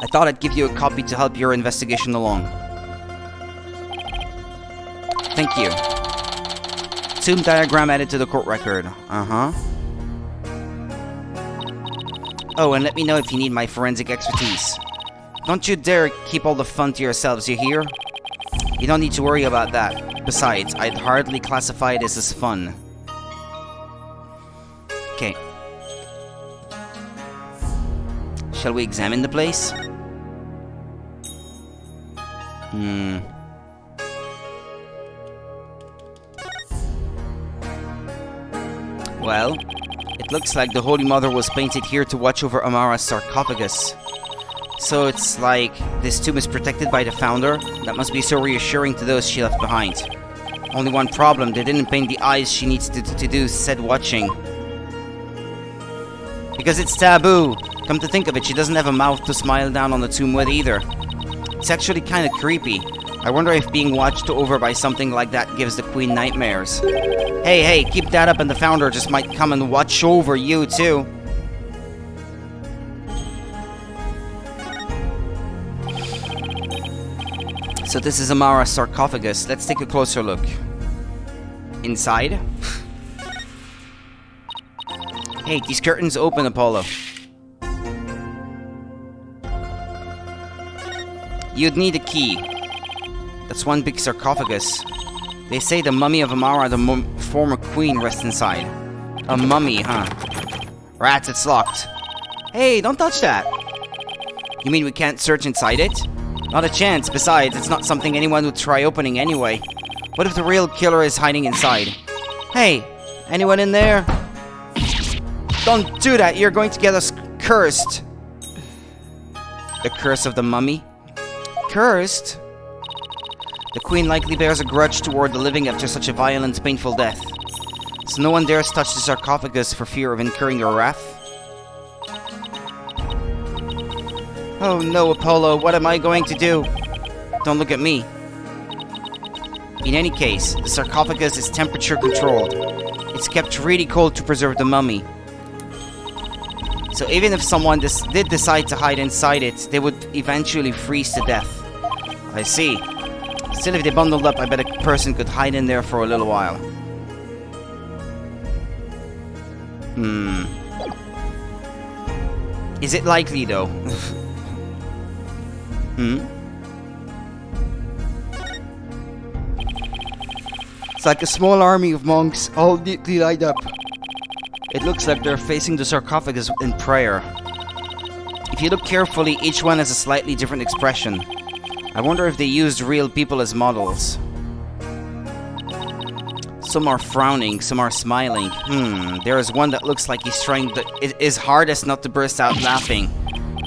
I thought I'd give you a copy to help your investigation along. Thank you. Tomb diagram added to the court record. Uh-huh. Oh, and let me know if you need my forensic expertise. Don't you dare keep all the fun to yourselves, you hear? You don't need to worry about that. Besides, I'd hardly classify this as fun. Okay. Shall we examine the place? Well, it looks like the Holy Mother was painted here to watch over Amara's sarcophagus. So it's like this tomb is protected by the founder? That must be so reassuring to those she left behind. Only one problem, they didn't paint the eyes she needs to do said watching. Because it's taboo. Come to think of it, she doesn't have a mouth to smile down on the tomb with either. It's actually kind of creepy. I wonder if being watched over by something like that gives the Queen nightmares. Hey, keep that up and the founder just might come and watch over you too. So this is Amara's sarcophagus. Let's take a closer look. Inside? Hey, these curtains open, Apollo. You'd need a key. That's one big sarcophagus. They say the mummy of Amara, the former queen, rests inside. A mummy, huh? Rats, it's locked. Hey, don't touch that. You mean we can't search inside it? Not a chance. Besides, it's not something anyone would try opening anyway. What if the real killer is hiding inside? Hey, anyone in there? Don't do that. You're going to get us cursed. The curse of the mummy? Cursed? The queen likely bears a grudge toward the living after such a violent, painful death. So no one dares touch the sarcophagus for fear of incurring her wrath? Oh no, Apollo, what am I going to do? Don't look at me. In any case, the sarcophagus is temperature controlled. It's kept really cold to preserve the mummy. So even if someone did decide to hide inside it, they would eventually freeze to death. I see. Still, if they bundled up, I bet a person could hide in there for a little while. Is it likely, though? It's like a small army of monks, all neatly lined up. It looks like they're facing the sarcophagus in prayer. If you look carefully, each one has a slightly different expression. I wonder if they used real people as models. Some are frowning, some are smiling. There is one that looks like he's trying his hardest not to burst out laughing.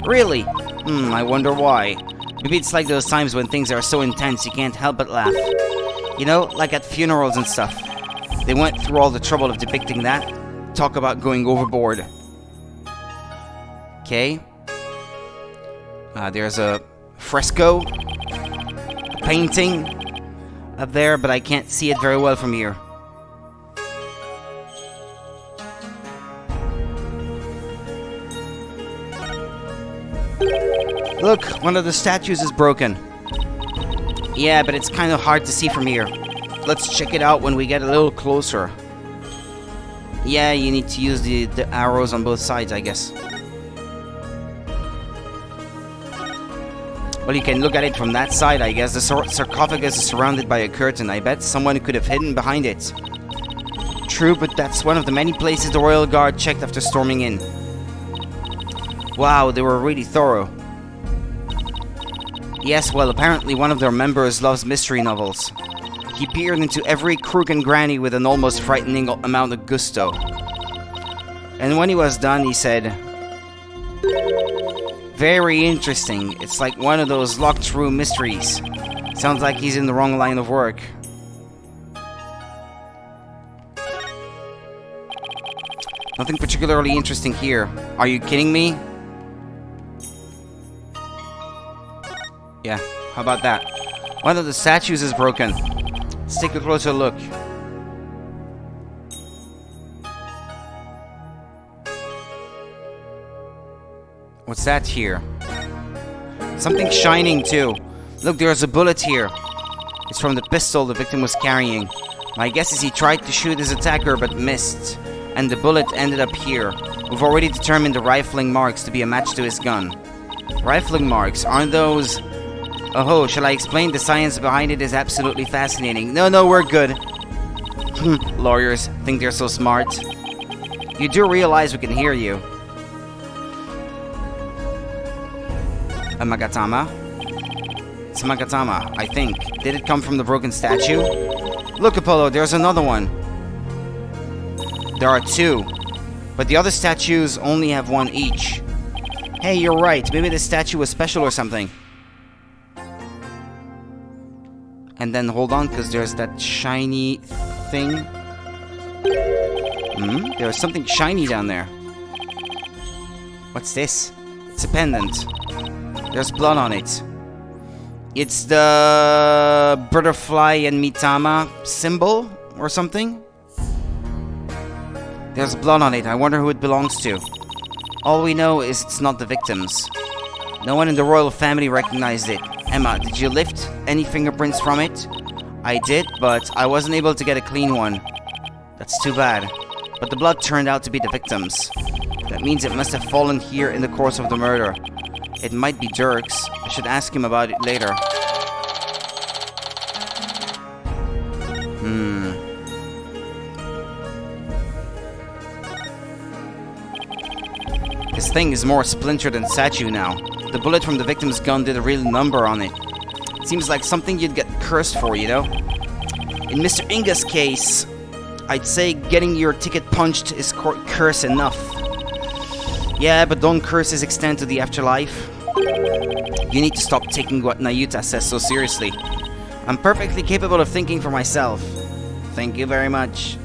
Really? I wonder why. Maybe it's like those times when things are so intense you can't help but laugh. You know, like at funerals and stuff. They went through all the trouble of depicting that. Talk about going overboard. Okay. There's a fresco. A painting up there, but I can't see it very well from here. Look, one of the statues is broken. Yeah, but it's kind of hard to see from here. Let's check it out when we get a little closer. Yeah, you need to use the arrows on both sides, I guess. Well, you can look at it from that side, I guess. The sarcophagus is surrounded by a curtain. I bet someone could have hidden behind it. True, but that's one of the many places the Royal Guard checked after storming in. Wow, they were really thorough. Yes, well, apparently one of their members loves mystery novels. He peered into every crook and granny with an almost frightening amount of gusto. And when he was done, he said, "Very interesting. It's like one of those locked room mysteries. Sounds like he's in the wrong line of work." Nothing particularly interesting here. Are you kidding me? Yeah, how about that? One of the statues is broken. Let's take a closer look. What's that here? Something shining too. Look, there's a bullet here. It's from the pistol the victim was carrying. My guess is he tried to shoot his attacker but missed, and the bullet ended up here. We've already determined the rifling marks to be a match to his gun. Rifling marks, aren't those... Oh, shall I explain? The science behind it is absolutely fascinating. No, we're good. Lawyers think they're so smart. You do realize we can hear you. A Magatama? It's a Magatama, I think. Did it come from the broken statue? Look, Apollo, there's another one. There are two. But the other statues only have one each. Hey, you're right. Maybe this statue was special or something. And then hold on, because there's that shiny thing. There's something shiny down there. What's this? It's a pendant. There's blood on it. It's the butterfly and Mitama symbol or something. There's blood on it. I wonder who it belongs to. All we know is it's not the victims. No one in the royal family recognized it. Emma, did you lift any fingerprints from it? I did, but I wasn't able to get a clean one. That's too bad. But the blood turned out to be the victims. That means it must have fallen here in the course of the murder. It might be Dirk's. I should ask him about it later. This thing is more splintered than statue now. The bullet from the victim's gun did a real number on it. It seems like something you'd get cursed for, you know? In Mr. Inga's case, I'd say getting your ticket punched is curse enough. Yeah, but don't curses extend to the afterlife? You need to stop taking what Nayuta says so seriously. I'm perfectly capable of thinking for myself. Thank you very much.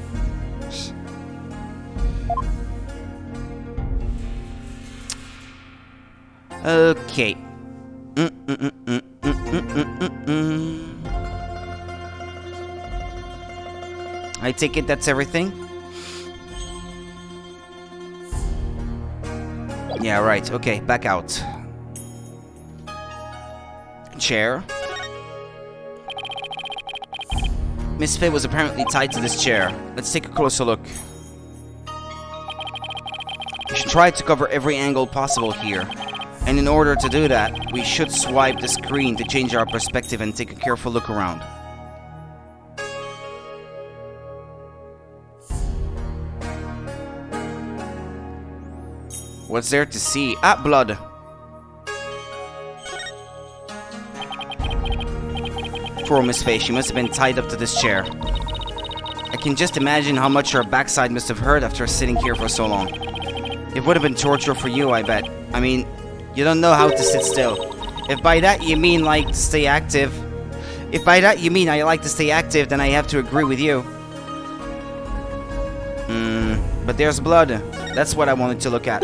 Okay. I take it that's everything? Yeah, right. Okay, back out. Chair. Miss Fay was apparently tied to this chair. Let's take a closer look. We should try to cover every angle possible here. And in order to do that, we should swipe the screen to change our perspective and take a careful look around. What's there to see? Ah, blood. Poor Miss Fay, she must have been tied up to this chair. I can just imagine how much her backside must have hurt after sitting here for so long. It would have been torture for you, I bet. I mean, you don't know how to sit still. If by that you mean like to stay active... If by that you mean I like to stay active, then I have to agree with you. But there's blood. That's what I wanted to look at.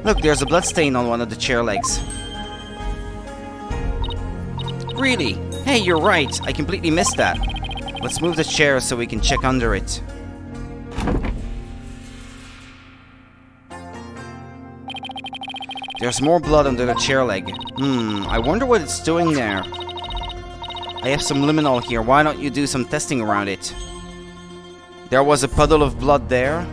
Look, there's a blood stain on one of the chair legs. Really? Hey, you're right. I completely missed that. Let's move the chair so we can check under it. There's more blood under the chair leg. I wonder what it's doing there. I have some liminal here. Why don't you do some testing around it? There was a puddle of blood there.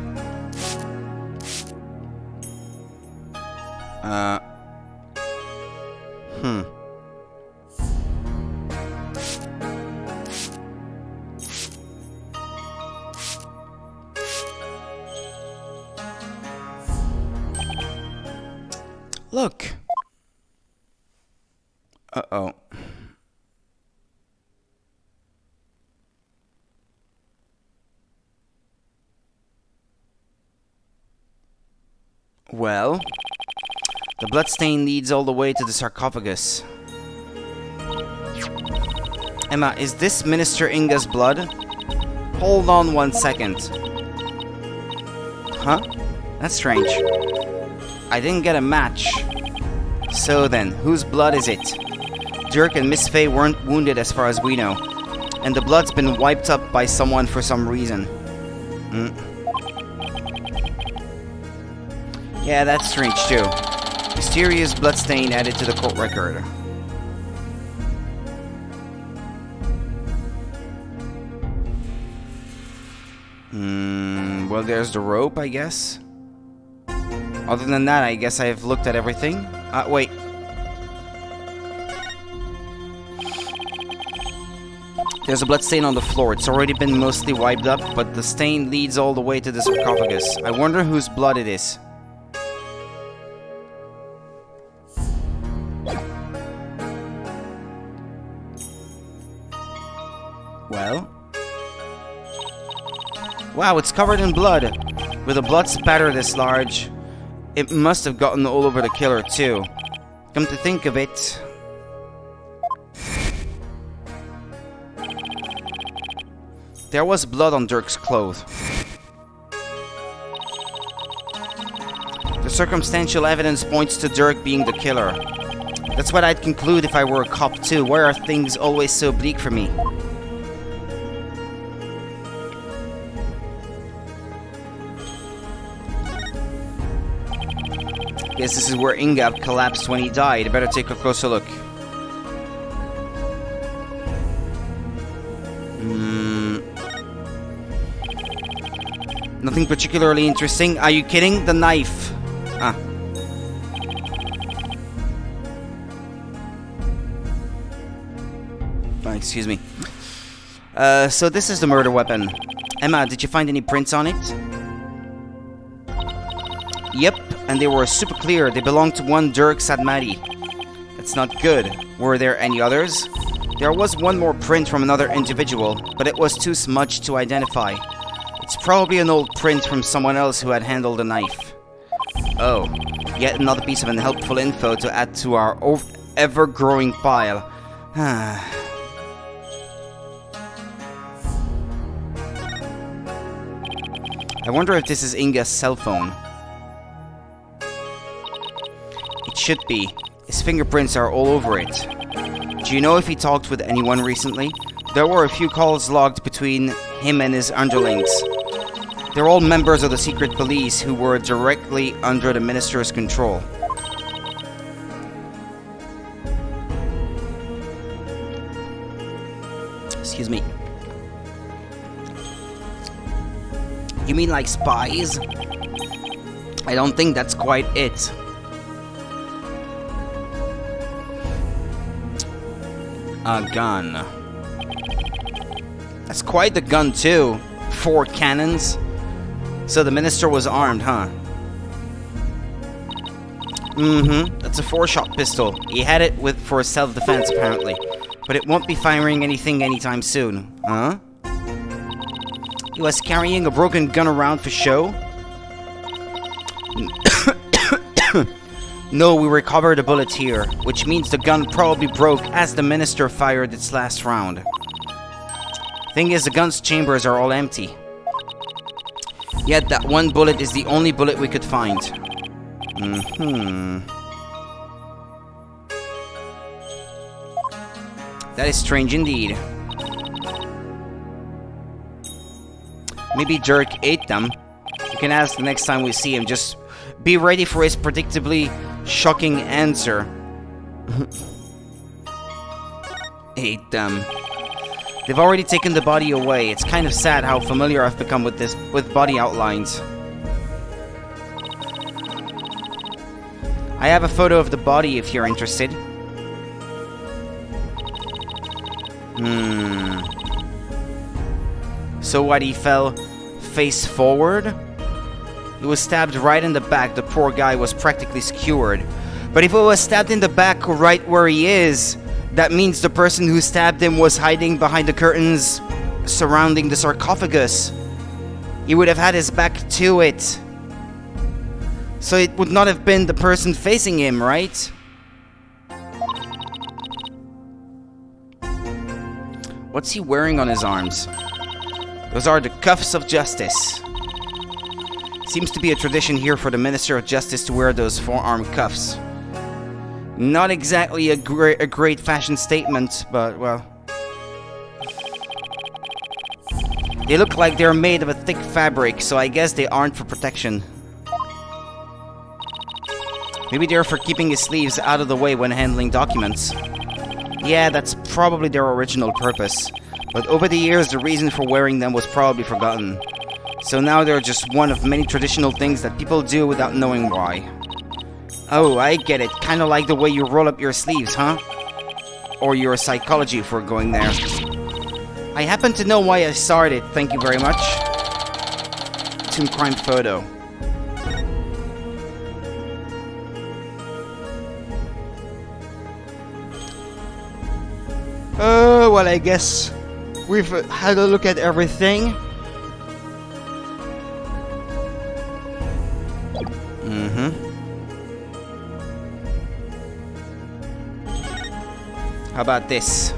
Look. Uh-oh. Well, the bloodstain leads all the way to the sarcophagus. Emma, is this Minister Inga's blood? Hold on 1 second. Huh? That's strange. I didn't get a match. So then, whose blood is it? Dirk and Miss Fay weren't wounded as far as we know. And the blood's been wiped up by someone for some reason. Yeah, that's strange too. Mysterious bloodstain added to the court record. Well, there's the rope, I guess. Other than that, I guess I've looked at everything. Wait. There's a blood stain on the floor. It's already been mostly wiped up, but the stain leads all the way to the sarcophagus. I wonder whose blood it is. Well... Wow, it's covered in blood. With a blood spatter this large, it must have gotten all over the killer too. Come to think of it... There was blood on Dirk's clothes. The circumstantial evidence points to Dirk being the killer. That's what I'd conclude if I were a cop too. Why are things always so bleak for me? Guess this is where Ingab collapsed when he died. Better take a closer look. Nothing particularly interesting. Are you kidding? The knife. Ah. Oh, excuse me. So this is the murder weapon. Emma, did you find any prints on it? Yep, and they were super clear. They belonged to one Dirk Sadmati. That's not good. Were there any others? There was one more print from another individual, but it was too smudged to identify. It's probably an old print from someone else who had handled the knife. Oh, yet another piece of unhelpful info to add to our ever-growing pile. I wonder if this is Inga's cell phone. It should be. His fingerprints are all over it. Do you know if he talked with anyone recently? There were a few calls logged between him and his underlings. They're all members of the secret police who were directly under the minister's control. Excuse me. You mean like spies? I don't think that's quite it. A gun. That's quite the gun too. 4 cannons. So the minister was armed, huh? That's a 4-shot pistol. He had it for self-defense apparently. But it won't be firing anything anytime soon. Huh? He was carrying a broken gun around for show? No, we recovered a bullet here, which means the gun probably broke as the minister fired its last round. Thing is, the gun's chambers are all empty. Yet that one bullet is the only bullet we could find. That is strange indeed. Maybe Dirk ate them. We can ask the next time we see him. Just be ready for his predictably shocking answer. Ate them. They've already taken the body away. It's kind of sad how familiar I've become with body outlines. I have a photo of the body if you're interested. So what, he fell face forward? He was stabbed right in the back. The poor guy was practically skewered. But if he was stabbed in the back right where he is, that means the person who stabbed him was hiding behind the curtains surrounding the sarcophagus. He would have had his back to it. So it would not have been the person facing him, right? What's he wearing on his arms? Those are the cuffs of justice. Seems to be a tradition here for the Minister of Justice to wear those forearm cuffs. Not exactly a great fashion statement, but, well... They look like they're made of a thick fabric, so I guess they aren't for protection. Maybe they're for keeping his sleeves out of the way when handling documents. Yeah, that's probably their original purpose. But over the years, the reason for wearing them was probably forgotten. So now they're just one of many traditional things that people do without knowing why. Oh, I get it. Kinda like the way you roll up your sleeves, huh? Or your psychology if we're going there. I happen to know why I started. Thank you very much. Tomb crime photo. Well, I guess we've had a look at everything. How about this?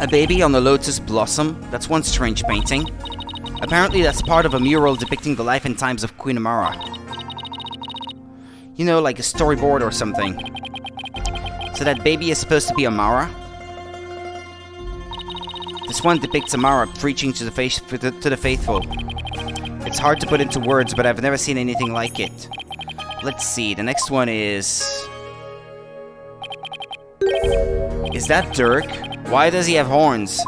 A baby on a lotus blossom? That's one strange painting. Apparently that's part of a mural depicting the life and times of Queen Amara. You know, like a storyboard or something. So that baby is supposed to be Amara? This one depicts Amara preaching to the faithful. It's hard to put into words, but I've never seen anything like it. Let's see, the next one is... Is that Dirk? Why does he have horns?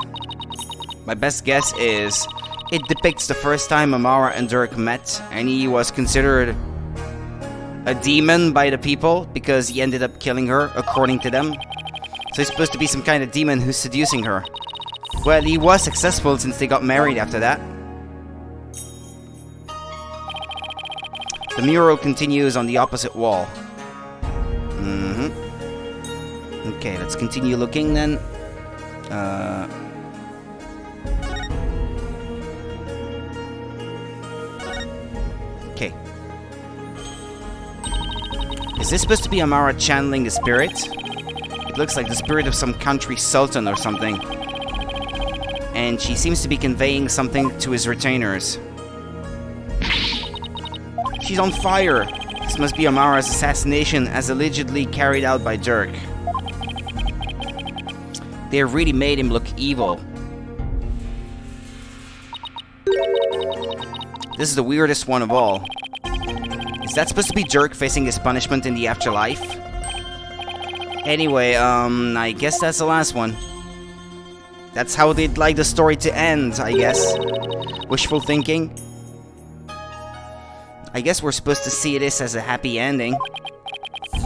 My best guess is it depicts the first time Amara and Dirk met, and he was considered a demon by the people because he ended up killing her, according to them. So he's supposed to be some kind of demon who's seducing her. Well, he was successful since they got married after that. The mural continues on the opposite wall. Okay, let's continue looking then. Okay. Is this supposed to be Amara channeling a spirit? It looks like the spirit of some country sultan or something. And she seems to be conveying something to his retainers. She's on fire! This must be Amara's assassination as allegedly carried out by Dirk. They really made him look evil. This is the weirdest one of all. Is that supposed to be Dirk facing his punishment in the afterlife? Anyway, I guess that's the last one. That's how they'd like the story to end, I guess. Wishful thinking. I guess we're supposed to see this as a happy ending.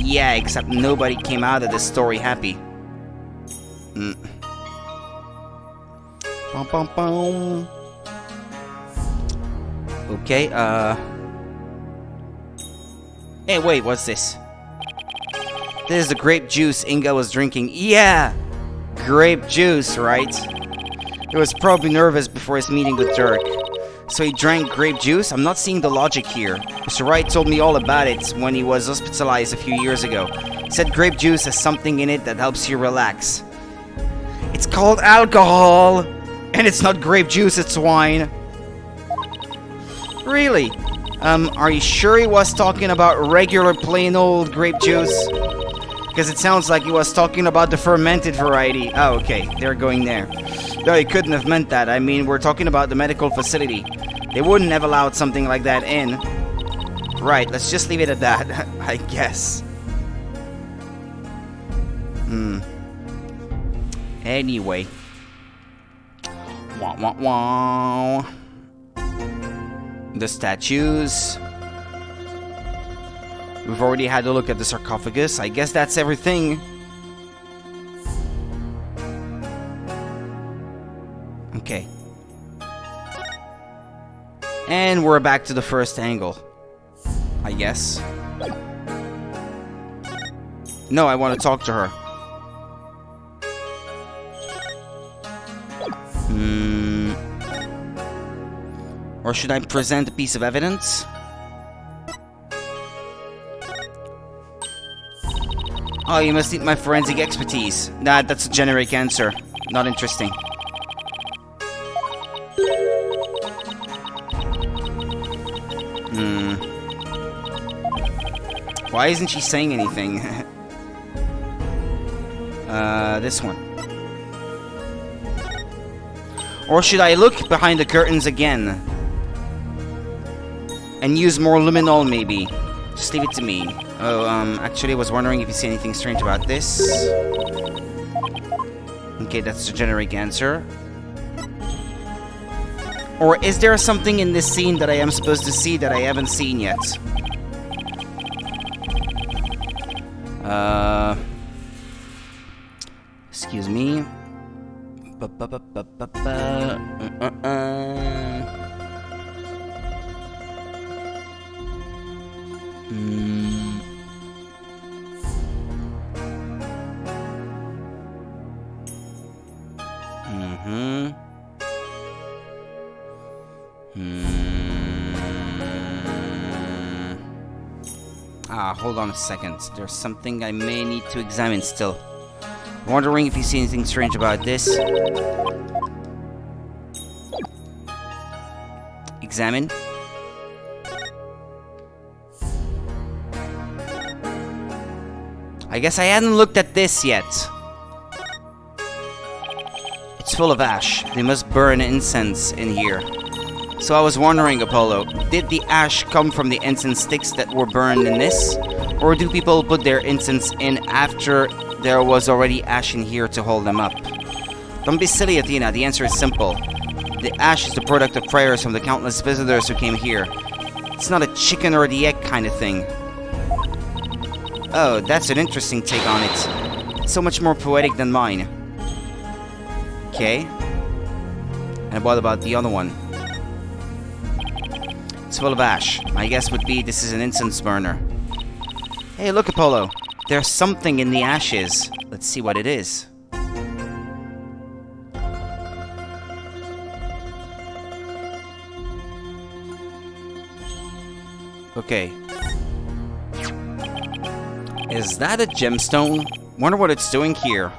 Yeah, except nobody came out of this story happy. Bum, bum, bum. Okay, Hey, wait, what's this? This is the grape juice Inga was drinking. Yeah! Grape juice, right? He was probably nervous before his meeting with Dirk. So he drank grape juice? I'm not seeing the logic here. Mr. Wright told me all about it when he was hospitalized a few years ago. He said grape juice has something in it that helps you relax. It's called alcohol! And it's not grape juice, it's wine. Really? Are you sure he was talking about regular plain old grape juice? Because it sounds like he was talking about the fermented variety. Oh, okay, they're going there. No, he couldn't have meant that. I mean, we're talking about the medical facility. They wouldn't have allowed something like that in. Right, let's just leave it at that, I guess. Anyway. Wah, wah, wah. The statues. We've already had a look at the sarcophagus. I guess that's everything. Okay. And we're back to the first angle. I guess. No, I want to talk to her. Or should I present a piece of evidence? Oh, you must need my forensic expertise. Nah, that's a generic answer. Not interesting. Why isn't she saying anything? This one. Or should I look behind the curtains again? And use more luminol, maybe? Just leave it to me. Oh, actually I was wondering if you see anything strange about this. Okay, that's the generic answer. Or is there something in this scene that I am supposed to see that I haven't seen yet? Excuse me. Hold on a second. There's something I may need to examine still. Wondering if you see anything strange about this. Examine. I guess I hadn't looked at this yet. It's full of ash. They must burn incense in here. So I was wondering, Apollo, did the ash come from the incense sticks that were burned in this? Or do people put their incense in after there was already ash in here to hold them up? Don't be silly, Athena. The answer is simple. The ash is the product of prayers from the countless visitors who came here. It's not a chicken or the egg kind of thing. Oh, that's an interesting take on it. It's so much more poetic than mine. Okay. And what about the other one? It's full of ash. My guess would be this is an incense burner. Hey, look, Apollo. There's something in the ashes. Let's see what it is. Okay. Is that a gemstone? Wonder what it's doing here.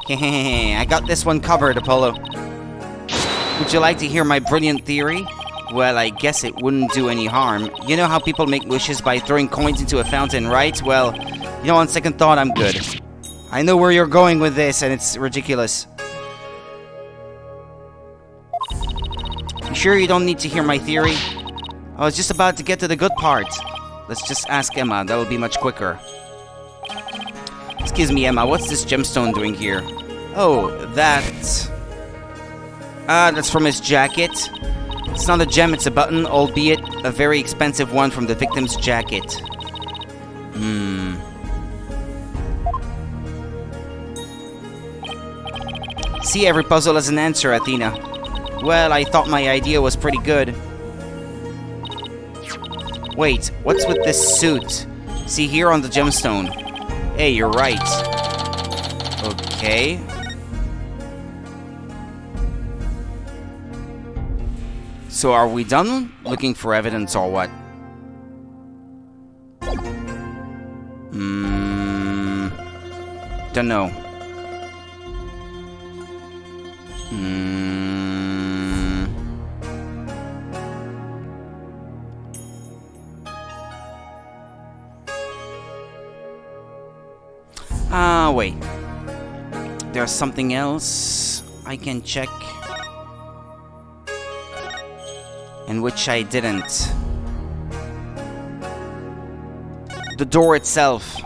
I got this one covered, Apollo. Would you like to hear my brilliant theory? Well, I guess it wouldn't do any harm. You know how people make wishes by throwing coins into a fountain, right? Well, you know, on second thought, I'm good. I know where you're going with this, and it's ridiculous. You sure you don't need to hear my theory? I was just about to get to the good part. Let's just ask Emma. That'll be much quicker. Excuse me, Emma. What's this gemstone doing here? Oh, that's from his jacket. It's not a gem, it's a button, albeit a very expensive one from the victim's jacket. See, every puzzle has an answer, Athena. Well, I thought my idea was pretty good. Wait, what's with this suit? See here on the gemstone. Hey, you're right. Okay. So are we done looking for evidence or what? Don't know. Wait. There's something else I can check. In which I didn't. The door itself.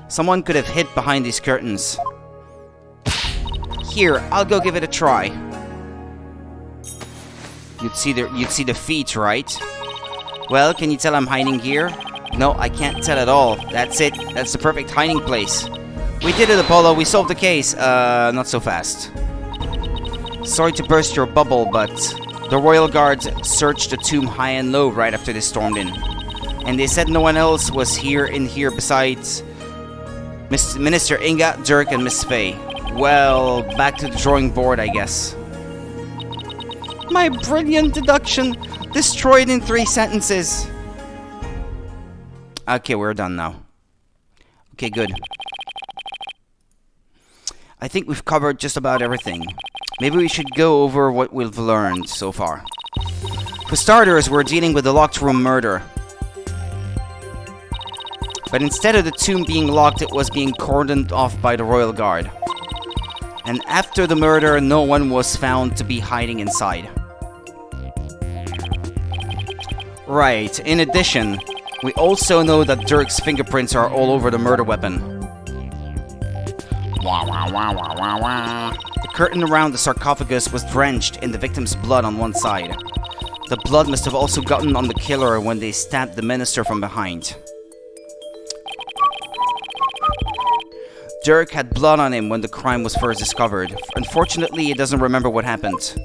Someone could have hid behind these curtains. Here, I'll go give it a try. You'd see the feet, right? Well, can you tell I'm hiding here? No, I can't tell at all. That's it. That's the perfect hiding place. We did it, Apollo. We solved the case. Not so fast. Sorry to burst your bubble, but the royal guards searched the tomb high and low right after they stormed in. And they said no one else was in here besides Minister Inga, Dirk, and Miss Faye. Well, back to the drawing board, I guess. My brilliant deduction destroyed in 3 sentences. Okay, we're done now. Okay, good. I think we've covered just about everything. Maybe we should go over what we've learned so far. For starters, we're dealing with a locked room murder. But instead of the tomb being locked, it was being cordoned off by the royal guard. And after the murder, no one was found to be hiding inside. Right, in addition, we also know that Dirk's fingerprints are all over the murder weapon. Wah, wah, wah, wah, wah, wah. The curtain around the sarcophagus was drenched in the victim's blood on one side. The blood must have also gotten on the killer when they stabbed the minister from behind. Dirk had blood on him when the crime was first discovered. Unfortunately, he doesn't remember what happened.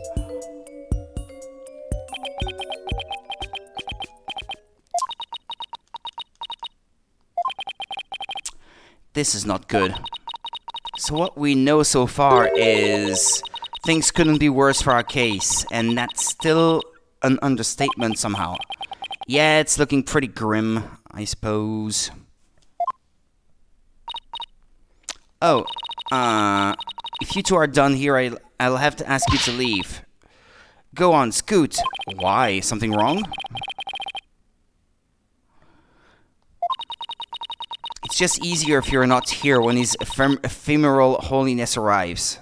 This is not good. So what we know so far is things couldn't be worse for our case, and that's still an understatement somehow. Yeah, it's looking pretty grim, I suppose. Oh, if you two are done here, I'll have to ask you to leave. Go on, scoot. Why? Something wrong? It's just easier if you're not here when his ephemeral holiness arrives.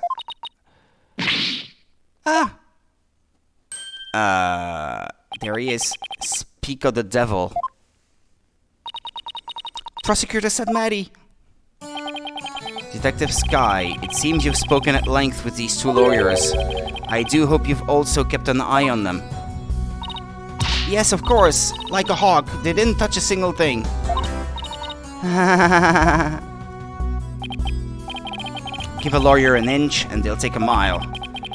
There he is. Speak of the devil. Prosecutor said Maddie. Detective Sky, it seems you've spoken at length with these two lawyers. I do hope you've also kept an eye on them. Yes, of course. Like a hawk. They didn't touch a single thing. Give a lawyer an inch and they'll take a mile.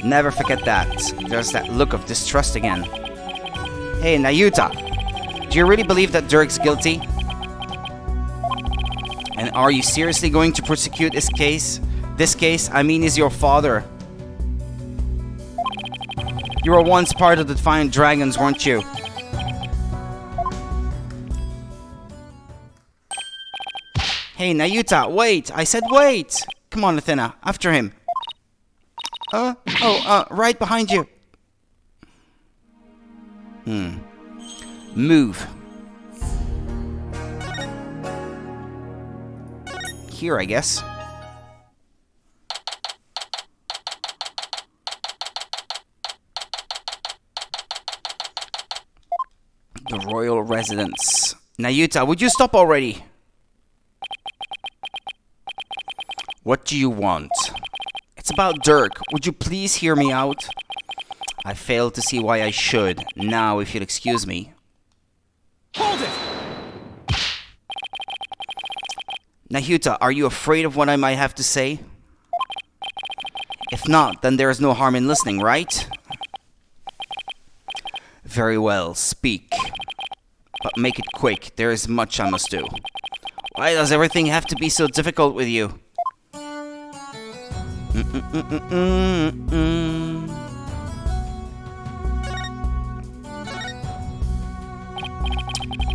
Never forget that. There's that look of distrust again. Hey, Nayuta. Do you really believe that Dirk's guilty? And are you seriously going to prosecute this case? This case, I mean, is your father. You were once part of the Defiant Dragons, weren't you? Hey, Nayuta, wait! I said wait! Come on, Athena, after him. Right behind you. Move. Here, I guess. The royal residence. Nayuta, would you stop already? What do you want? It's about Dirk. Would you please hear me out? I fail to see why I should. Now, if you'll excuse me. Hold it! Nayuta, are you afraid of what I might have to say? If not, then there is no harm in listening, right? Very well, speak. But make it quick. There is much I must do. Why does everything have to be so difficult with you?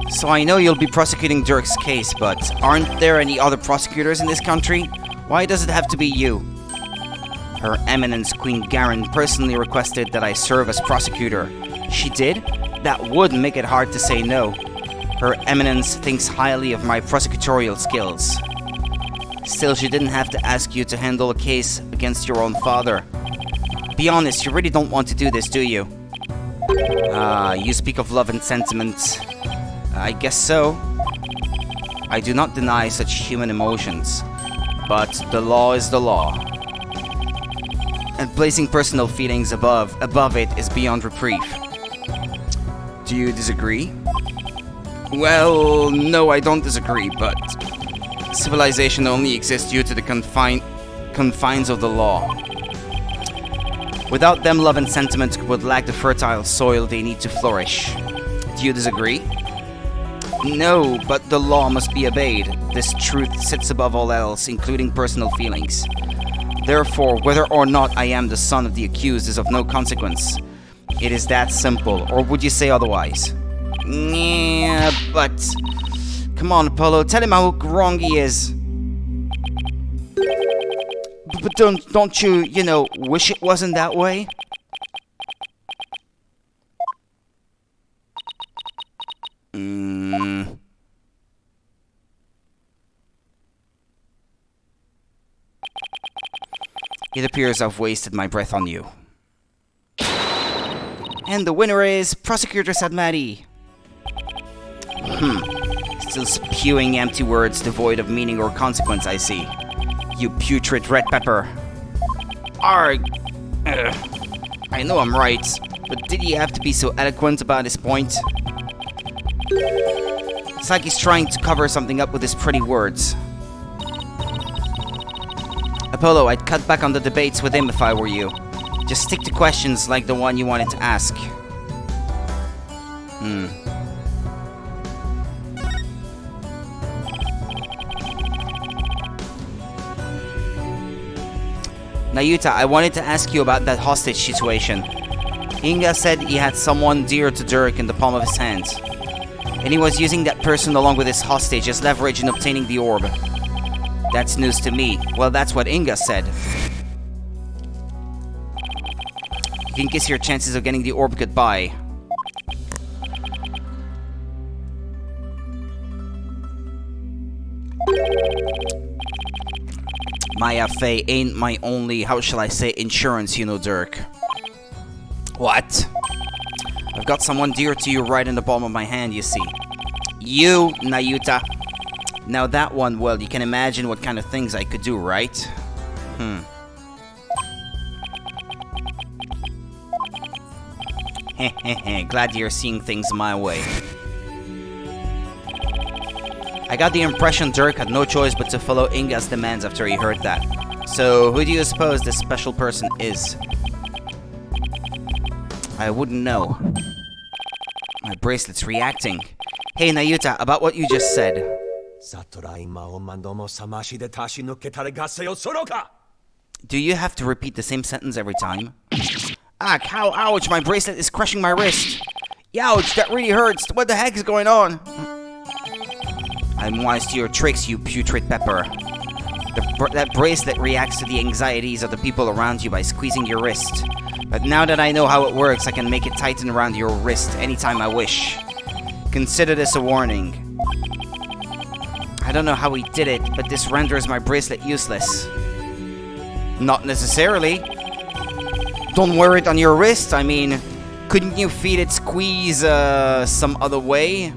So I know you'll be prosecuting Dirk's case, but aren't there any other prosecutors in this country? Why does it have to be you? Her Eminence Queen Garen personally requested that I serve as prosecutor. She did? That would make it hard to say no. Her Eminence thinks highly of my prosecutorial skills. Still, she didn't have to ask you to handle a case against your own father. Be honest, you really don't want to do this, do you? You speak of love and sentiment. I guess so. I do not deny such human emotions, but the law is the law. And placing personal feelings above it is beyond reprieve. Do you disagree? Well, no, I don't disagree, but civilization only exists due to the confines of the law. Without them, love and sentiment would lack the fertile soil they need to flourish. Do you disagree? No, but the law must be obeyed. This truth sits above all else, including personal feelings. Therefore, whether or not I am the son of the accused is of no consequence. It is that simple, or would you say otherwise? Yeah, but... Come on, Apollo, tell him how wrong he is. But don't you, wish it wasn't that way? It appears I've wasted my breath on you. And the winner is Prosecutor Sadmati. Still spewing empty words devoid of meaning or consequence, I see. You putrid red pepper. Arg! I know I'm right, but did he have to be so eloquent about his point? It's like he's trying to cover something up with his pretty words. Apollo, I'd cut back on the debates with him if I were you. Just stick to questions like the one you wanted to ask. Nayuta, I wanted to ask you about that hostage situation. Inga said he had someone dear to Dirk in the palm of his hand. And he was using that person along with his hostage as leverage in obtaining the orb. That's news to me. Well, that's what Inga said. You can kiss your chances of getting the orb goodbye. Maya Fey ain't my only, how shall I say, insurance, you know, Dirk. What? I've got someone dear to you right in the palm of my hand, you see. You, Nayuta. Now that one, well, you can imagine what kind of things I could do, right? Heh, glad you're seeing things my way. I got the impression Dirk had no choice but to follow Inga's demands after he heard that. So, who do you suppose this special person is? I wouldn't know. My bracelet's reacting. Hey, Nayuta, about what you just said. Do you have to repeat the same sentence every time? Ah, cow, ouch, my bracelet is crushing my wrist. Youch, that really hurts. What the heck is going on? I'm wise to your tricks, you putrid pepper. That bracelet reacts to the anxieties of the people around you by squeezing your wrist. But now that I know how it works, I can make it tighten around your wrist anytime I wish. Consider this a warning. I don't know how he did it, but this renders my bracelet useless. Not necessarily. Don't wear it on your wrist, I mean, couldn't you feel it squeeze some other way?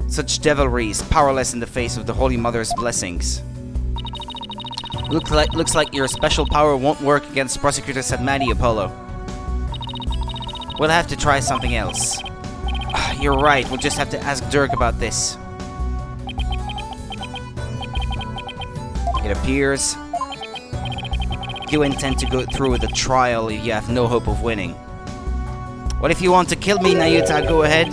Such devilry is powerless in the face of the Holy Mother's blessings. Looks like your special power won't work against Prosecutor Sadmati, Apollo. We'll have to try something else. You're right, we'll just have to ask Dirk about this. It appears you intend to go through with the trial if you have no hope of winning. What if you want to kill me, Nayuta? Go ahead.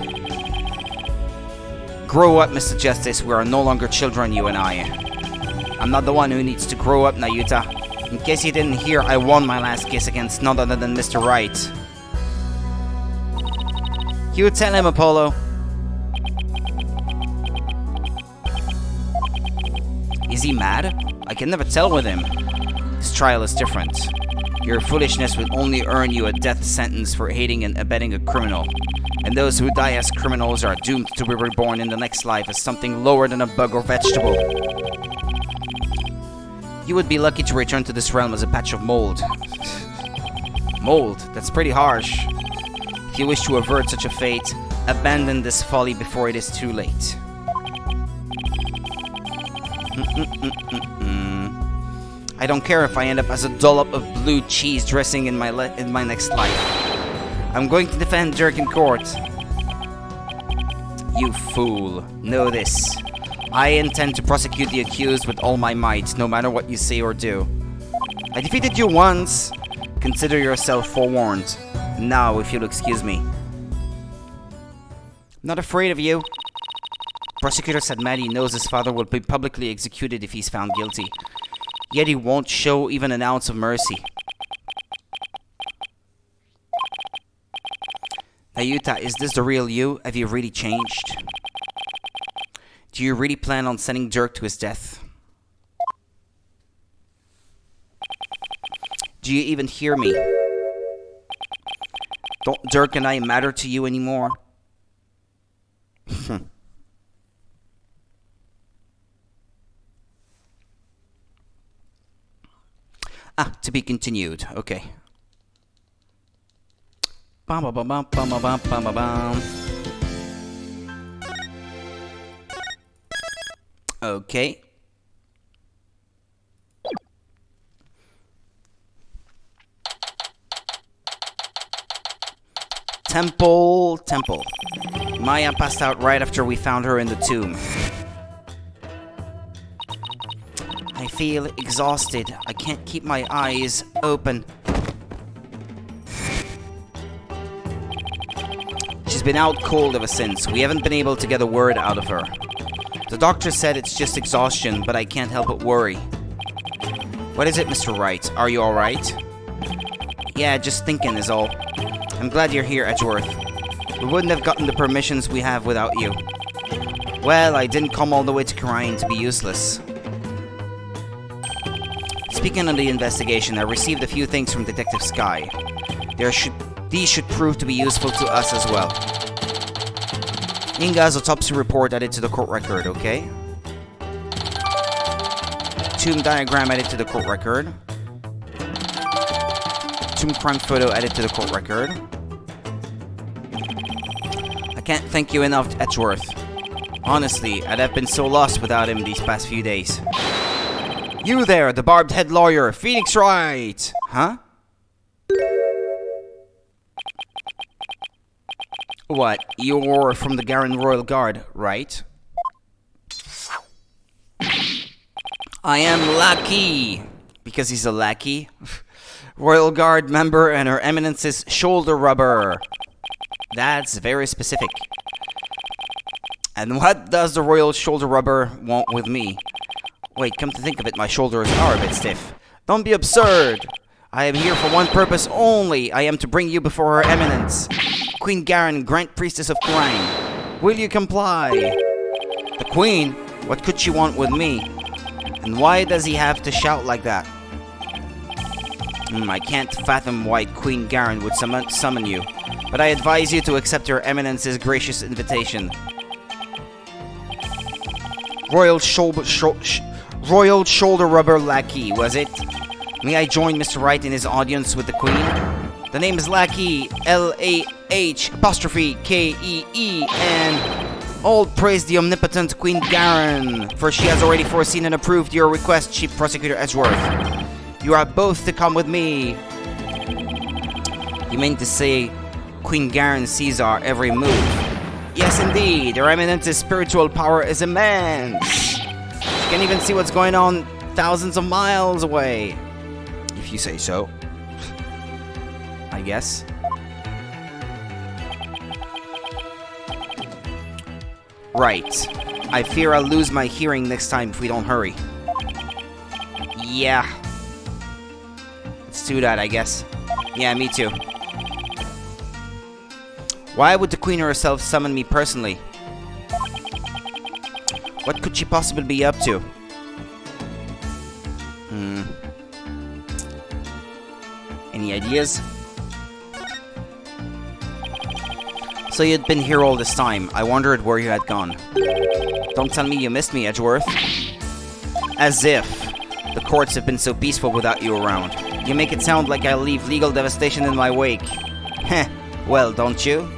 Grow up, Mr. Justice. We are no longer children, you and I. I'm not the one who needs to grow up, Nayuta. In case you didn't hear, I won my last case against none other than Mr. Right. You tell him, Apollo. Is he mad? I can never tell with him. This trial is different. Your foolishness will only earn you a death sentence for aiding and abetting a criminal. And those who die as criminals are doomed to be reborn in the next life as something lower than a bug or vegetable. You would be lucky to return to this realm as a patch of mold. Mold? That's pretty harsh. If you wish to avert such a fate, abandon this folly before it is too late. I don't care if I end up as a dollop of blue cheese dressing in my next life. I'm going to defend Dirk in court. You fool. Know this. I intend to prosecute the accused with all my might, no matter what you say or do. I defeated you once. Consider yourself forewarned. Now, if you'll excuse me. Not afraid of you. Prosecutor Sadmati knows his father will be publicly executed if he's found guilty. Yet he won't show even an ounce of mercy. Nayuta, is this the real you? Have you really changed? Do you really plan on sending Dirk to his death? Do you even hear me? Don't Dirk and I matter to you anymore? To be continued. Okay. Bum, bum, bum, bum, bum, bum, bum, bum, bum. Okay. Temple. Maya passed out right after we found her in the tomb. I feel exhausted. I can't keep my eyes open. She's been out cold ever since. We haven't been able to get a word out of her. The doctor said it's just exhaustion, but I can't help but worry. What is it, Mr. Wright? Are you alright? Yeah, just thinking is all. I'm glad you're here, Edgeworth. We wouldn't have gotten the permissions we have without you. Well, I didn't come all the way to Karain to be useless. Speaking of the investigation, I received a few things from Detective Sky. These should prove to be useful to us as well. Inga's autopsy report added to the court record, okay? Tomb diagram added to the court record. Tomb crime photo added to the court record. I can't thank you enough, Edgeworth. Honestly, I'd have been so lost without him these past few days. You there, the barbed head lawyer, Phoenix Wright! Huh? What, you're from the Garen Royal Guard, right? I am lucky! Because he's a lackey. Royal Guard member and Her Eminence's shoulder rubber. That's very specific. And what does the Royal Shoulder Rubber want with me? Wait, come to think of it, my shoulders are a bit stiff. Don't be absurd! I am here for one purpose only. I am to bring you before Her Eminence, Queen Garen, Grand Priestess of Karain. Will you comply? The Queen? What could she want with me? And why does he have to shout like that? I can't fathom why Queen Garen would summon you, but I advise you to accept Her Eminence's gracious invitation. Royal Shoulder Rubber Lackey, was it? May I join Mr. Wright in his audience with the Queen? The name is Lackey, L-A-H-K-E-E, and all praise the omnipotent Queen Garen, for she has already foreseen and approved your request, Chief Prosecutor Edgeworth. You are both to come with me. You mean to say Queen Garen sees our every move? Yes, indeed. Her Eminence's spiritual power is immense. She can even see what's going on thousands of miles away. If you say so. I guess. Right. I fear I'll lose my hearing next time if we don't hurry. Yeah. Let's do that, I guess. Yeah, me too. Why would the Queen herself summon me personally? What could she possibly be up to? Any ideas? So you'd been here all this time. I wondered where you had gone. Don't tell me you missed me, Edgeworth. As if. The courts have been so peaceful without you around. You make it sound like I'll leave legal devastation in my wake. Heh. Well, don't you?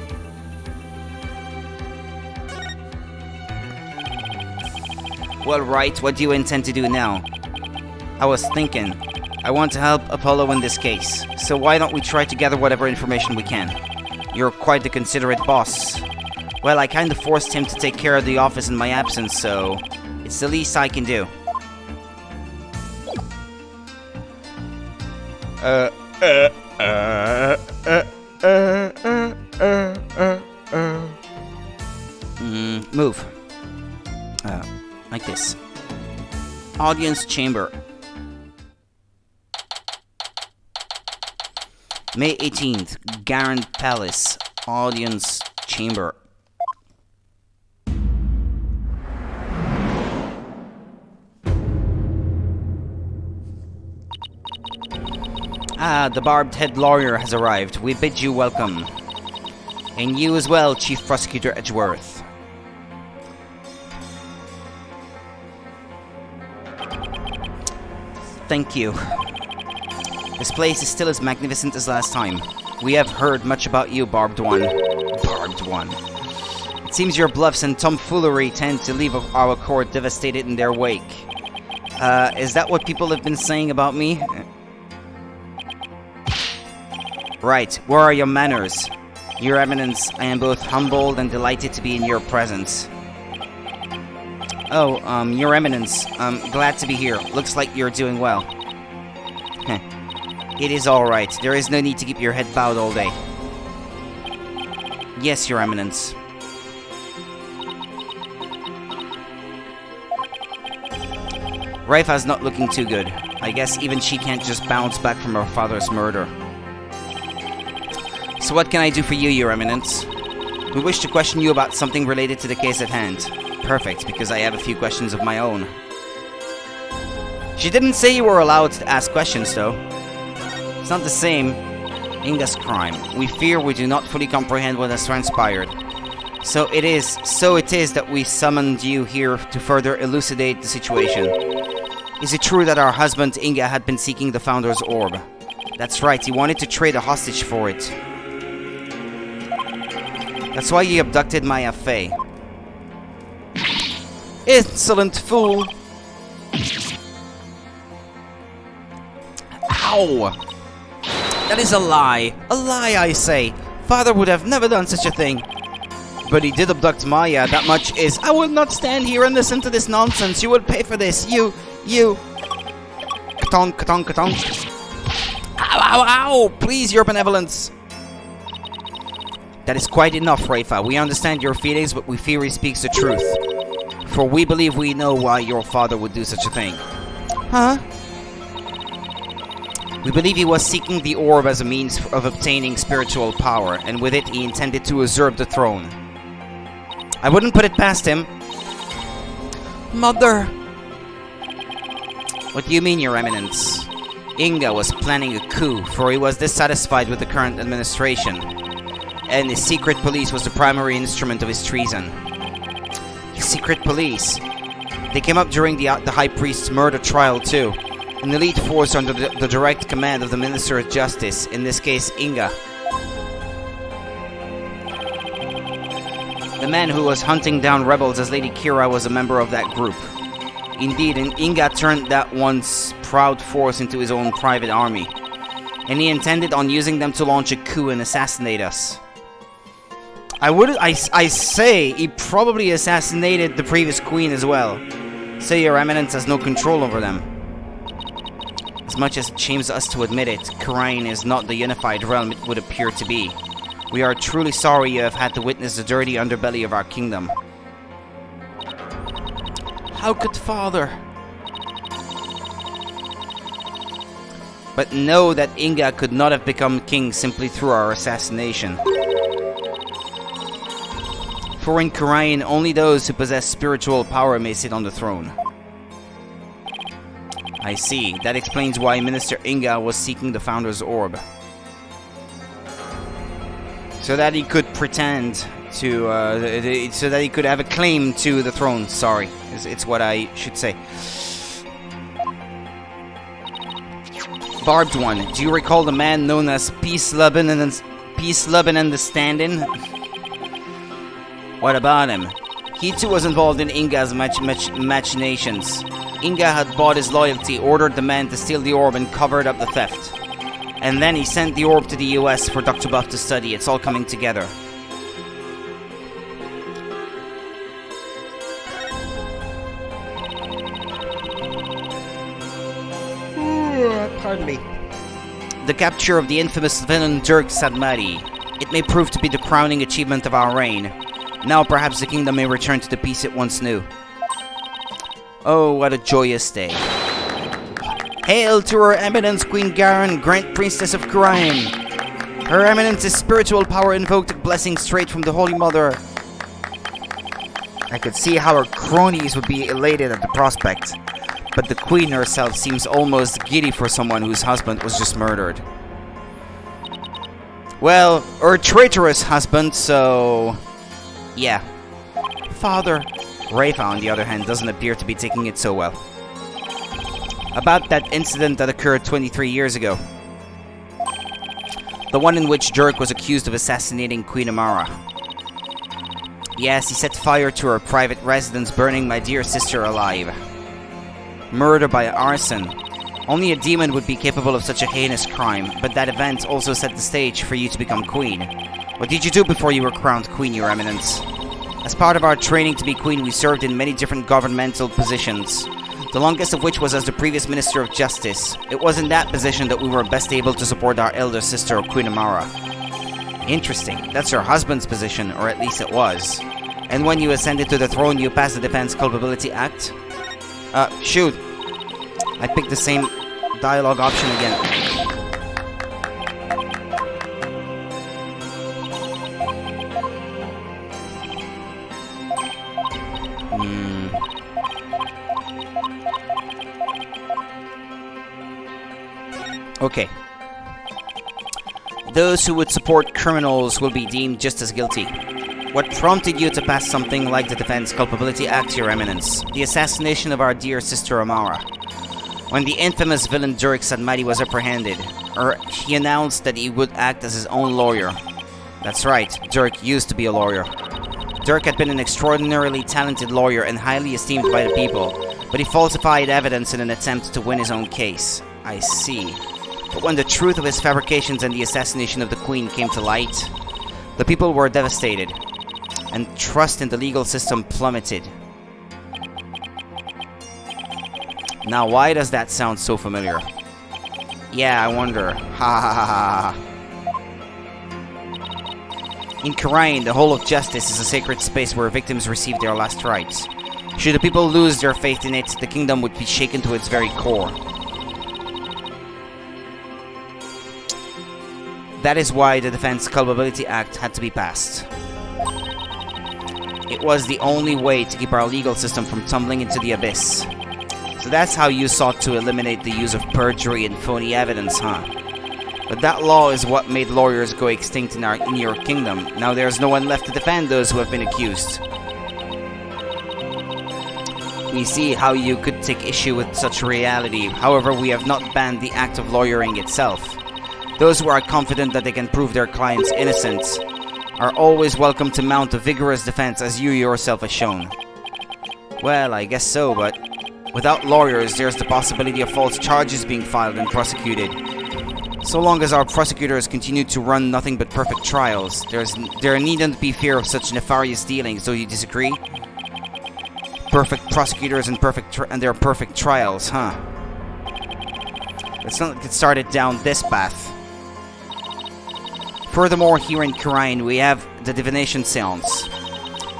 Well, right, what do you intend to do now? I was thinking, I want to help Apollo in this case, so why don't we try to gather whatever information we can? You're quite the considerate boss. Well, I kind of forced him to take care of the office in my absence, so it's the least I can do. Move. Like this. Audience chamber. May 18th, Garen Palace. Audience chamber. Ah, the barbed head lawyer has arrived. We bid you welcome. And you as well, Chief Prosecutor Edgeworth. Thank you. This place is still as magnificent as last time. We have heard much about you, Barbed One. Barbed One. It seems your bluffs and tomfoolery tend to leave our court devastated in their wake. Is that what people have been saying about me? Right, where are your manners? Your Eminence, I am both humbled and delighted to be in your presence. Oh, Your Eminence, glad to be here. Looks like you're doing well. Heh. It is alright. There is no need to keep your head bowed all day. Yes, Your Eminence. Raifa's not looking too good. I guess even she can't just bounce back from her father's murder. So what can I do for you, Your Eminence? We wish to question you about something related to the case at hand. Perfect, because I have a few questions of my own. She didn't say you were allowed to ask questions, though. It's not the same. Inga's crime. We fear we do not fully comprehend what has transpired. So it is that we summoned you here to further elucidate the situation. Is it true that our husband Inga had been seeking the Founder's Orb? That's right, he wanted to trade a hostage for it. That's why he abducted Maya Fey. Insolent fool! Ow! That is a lie! A lie, I say! Father would have never done such a thing! But he did abduct Maya, that much is... I will not stand here and listen to this nonsense! You will pay for this! You... Katon, katon, katon. Ow, ow, ow! Please, your benevolence! That is quite enough, Raifa. We understand your feelings, but we fear he speaks the truth. For we believe we know why your father would do such a thing. Huh? We believe he was seeking the orb as a means of obtaining spiritual power, and with it he intended to usurp the throne. I wouldn't put it past him. Mother! What do you mean, Your Eminence? Inga was planning a coup, for he was dissatisfied with the current administration, and the secret police was the primary instrument of his treason. The secret police? They came up during the High Priest's murder trial too. An elite force under the direct command of the Minister of Justice, in this case Inga. The man who was hunting down rebels as Lady Kira was a member of that group. Indeed, Inga turned that once proud force into his own private army, and he intended on using them to launch a coup and assassinate us. I say he probably assassinated the previous queen as well. So Your Eminence has no control over them. As much as it shames us to admit it, Khura'in is not the unified realm it would appear to be. We are truly sorry you have had to witness the dirty underbelly of our kingdom. How could Father? But know that Inga could not have become king simply through our assassination. For in Khura'in, only those who possess spiritual power may sit on the throne. I see. That explains why Minister Inga was seeking the Founder's Orb. So that he could pretend to... so that he could have a claim to the throne. Sorry. It's what I should say. Barbed one. Do you recall the man known as Peace Lovin' and the Stand-In? What about him? He too was involved in Inga's machinations. Inga had bought his loyalty, ordered the man to steal the orb and covered up the theft. And then he sent the orb to the US for Dr. Buff to study. It's all coming together. Pardon me. The capture of the infamous villain Dirk Sadmati. It may prove to be the crowning achievement of our reign. Now perhaps the kingdom may return to the peace it once knew. Oh, what a joyous day. Hail to Her Eminence Queen Garen, Grand Priestess of Khura'in. Her Eminence's spiritual power invoked a blessing straight from the Holy Mother. I could see how her cronies would be elated at the prospect. But the Queen herself seems almost giddy for someone whose husband was just murdered. Well, her traitorous husband, so... yeah. Father... Raifa, on the other hand, doesn't appear to be taking it so well. About that incident that occurred 23 years ago. The one in which Dirk was accused of assassinating Queen Amara. Yes, he set fire to her private residence, burning my dear sister alive. Murder by arson. Only a demon would be capable of such a heinous crime, but that event also set the stage for you to become queen. What did you do before you were crowned queen, Your Eminence? As part of our training to be queen, we served in many different governmental positions, the longest of which was as the previous Minister of Justice. It was in that position that we were best able to support our elder sister, Queen Amara. Interesting. That's her husband's position, or at least it was. And when you ascended to the throne, you passed the Defense Culpability Act? Shoot. I picked the same dialogue option again. Okay. Those who would support criminals will be deemed just as guilty. What prompted you to pass something like the Defense Culpability Act, Your Eminence? The assassination of our dear sister Amara. When the infamous villain Dirk Sadmati was apprehended, he announced that he would act as his own lawyer. That's right, Dirk used to be a lawyer. Dirk had been an extraordinarily talented lawyer and highly esteemed by the people, but he falsified evidence in an attempt to win his own case. I see. But when the truth of his fabrications and the assassination of the Queen came to light, the people were devastated, and trust in the legal system plummeted. Now, why does that sound so familiar? Yeah, I wonder. Ha ha ha ha. In Karain, the whole of justice is a sacred space where victims receive their last rites. Should the people lose their faith in it, the kingdom would be shaken to its very core. That is why the Defense Culpability Act had to be passed. It was the only way to keep our legal system from tumbling into the abyss. So that's how you sought to eliminate the use of perjury and phony evidence, huh? But that law is what made lawyers go extinct in your kingdom. Now there's no one left to defend those who have been accused. We see how you could take issue with such reality. However, we have not banned the act of lawyering itself. Those who are confident that they can prove their client's innocence are always welcome to mount a vigorous defense, as you yourself have shown. Well, I guess so, but without lawyers, there's the possibility of false charges being filed and prosecuted. So long as our prosecutors continue to run nothing but perfect trials, there needn't be fear of such nefarious dealings, don't you disagree? Perfect prosecutors and their perfect trials, huh? Let's not get started down this path. Furthermore, here in Karain, we have the divination seance.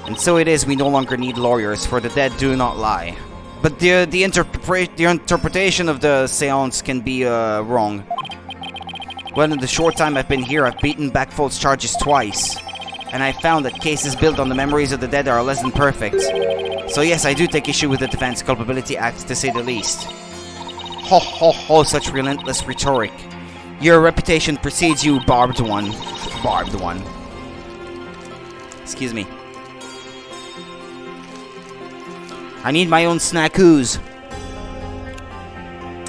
And so it is we no longer need lawyers, for the dead do not lie. But the interpretation of the seance can be wrong. Well, in the short time I've been here, I've beaten back false charges twice. And I found that cases built on the memories of the dead are less than perfect. So yes, I do take issue with the Defense Culpability Act, to say the least. Ho ho ho, such relentless rhetoric. Your reputation precedes you, barbed one. Barbed one. Excuse me. I need my own snackoos.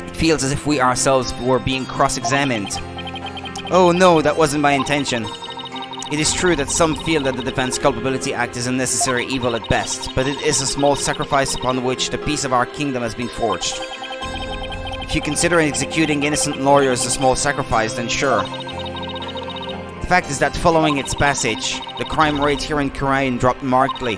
It feels as if we ourselves were being cross-examined. Oh no, that wasn't my intention. It is true that some feel that the Defense Culpability Act is a necessary evil at best, but it is a small sacrifice upon which the peace of our kingdom has been forged. If you consider executing innocent lawyers a small sacrifice, then sure. The fact is that following its passage, the crime rate here in Karain dropped markedly.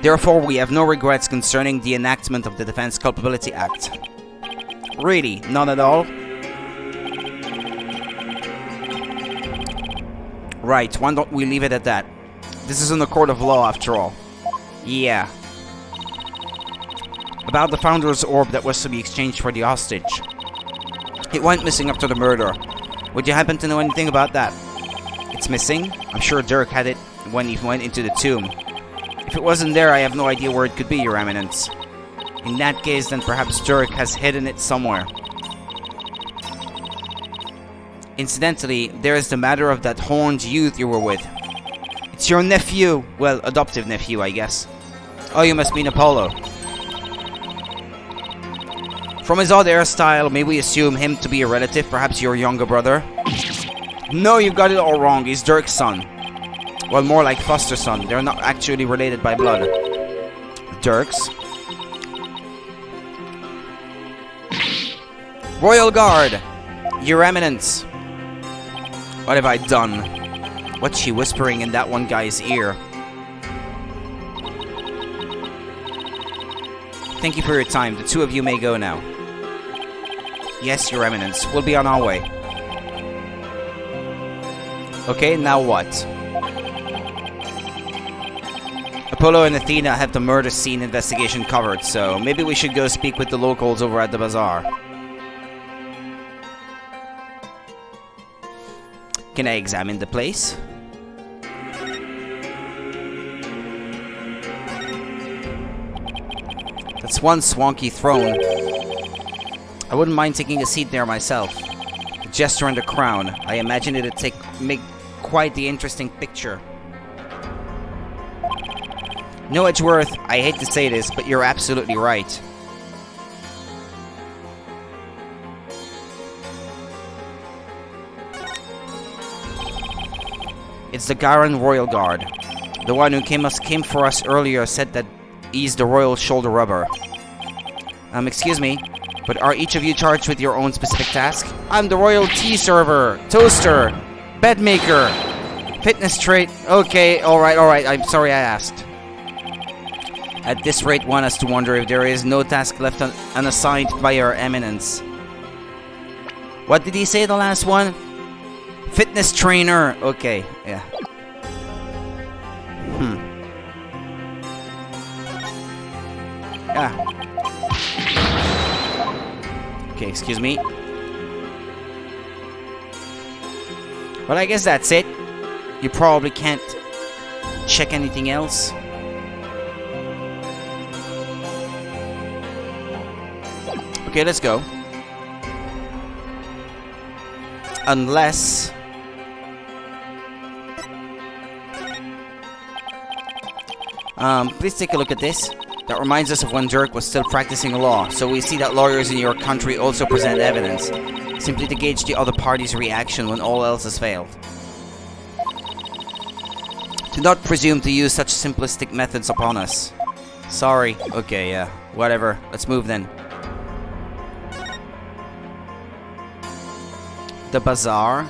Therefore, we have no regrets concerning the enactment of the Defense Culpability Act. Really, none at all? Right, why don't we leave it at that? This isn't a court of law, after all. Yeah. About the Founder's Orb that was to be exchanged for the hostage. It went missing after the murder. Would you happen to know anything about that? It's missing? I'm sure Dirk had it when he went into the tomb. If it wasn't there, I have no idea where it could be, Your Eminence. In that case, then perhaps Dirk has hidden it somewhere. Incidentally, there is the matter of that horned youth you were with. It's your nephew. Well, adoptive nephew, I guess. Oh, you must mean Apollo. From his odd hairstyle, may we assume him to be a relative, perhaps your younger brother? No, you've got it all wrong. He's Dirk's son. Well, more like foster son. They're not actually related by blood. Dirk's? Royal Guard! Your Eminence! What have I done? What's she whispering in that one guy's ear? Thank you for your time. The two of you may go now. Yes, Your Eminence. We'll be on our way. Okay, now what? Apollo and Athena have the murder scene investigation covered, so maybe we should go speak with the locals over at the bazaar. Can I examine the place? That's one swanky throne. I wouldn't mind taking a seat there myself. The jester and the crown. I imagine it'd make quite the interesting picture. No, Edgeworth, I hate to say this, but you're absolutely right. It's the Garan Royal Guard. The one who came for us earlier said that he's the royal shoulder rubber. Excuse me, but are each of you charged with your own specific task? I'm the royal tea server, toaster, bed maker, fitness trait. Okay, alright, I'm sorry I asked. At this rate, one has to wonder if there is no task left unassigned by Your Eminence. What did he say, the last one? Fitness trainer. Okay, yeah. Yeah. Okay, excuse me. Well, I guess that's it. You probably can't check anything else. Okay, let's go. Unless... please take a look at this. That reminds us of when Dirk was still practicing law, so we see that lawyers in your country also present evidence, simply to gauge the other party's reaction when all else has failed. Do not presume to use such simplistic methods upon us. Sorry. Okay, yeah. Whatever. Let's move then. The bazaar.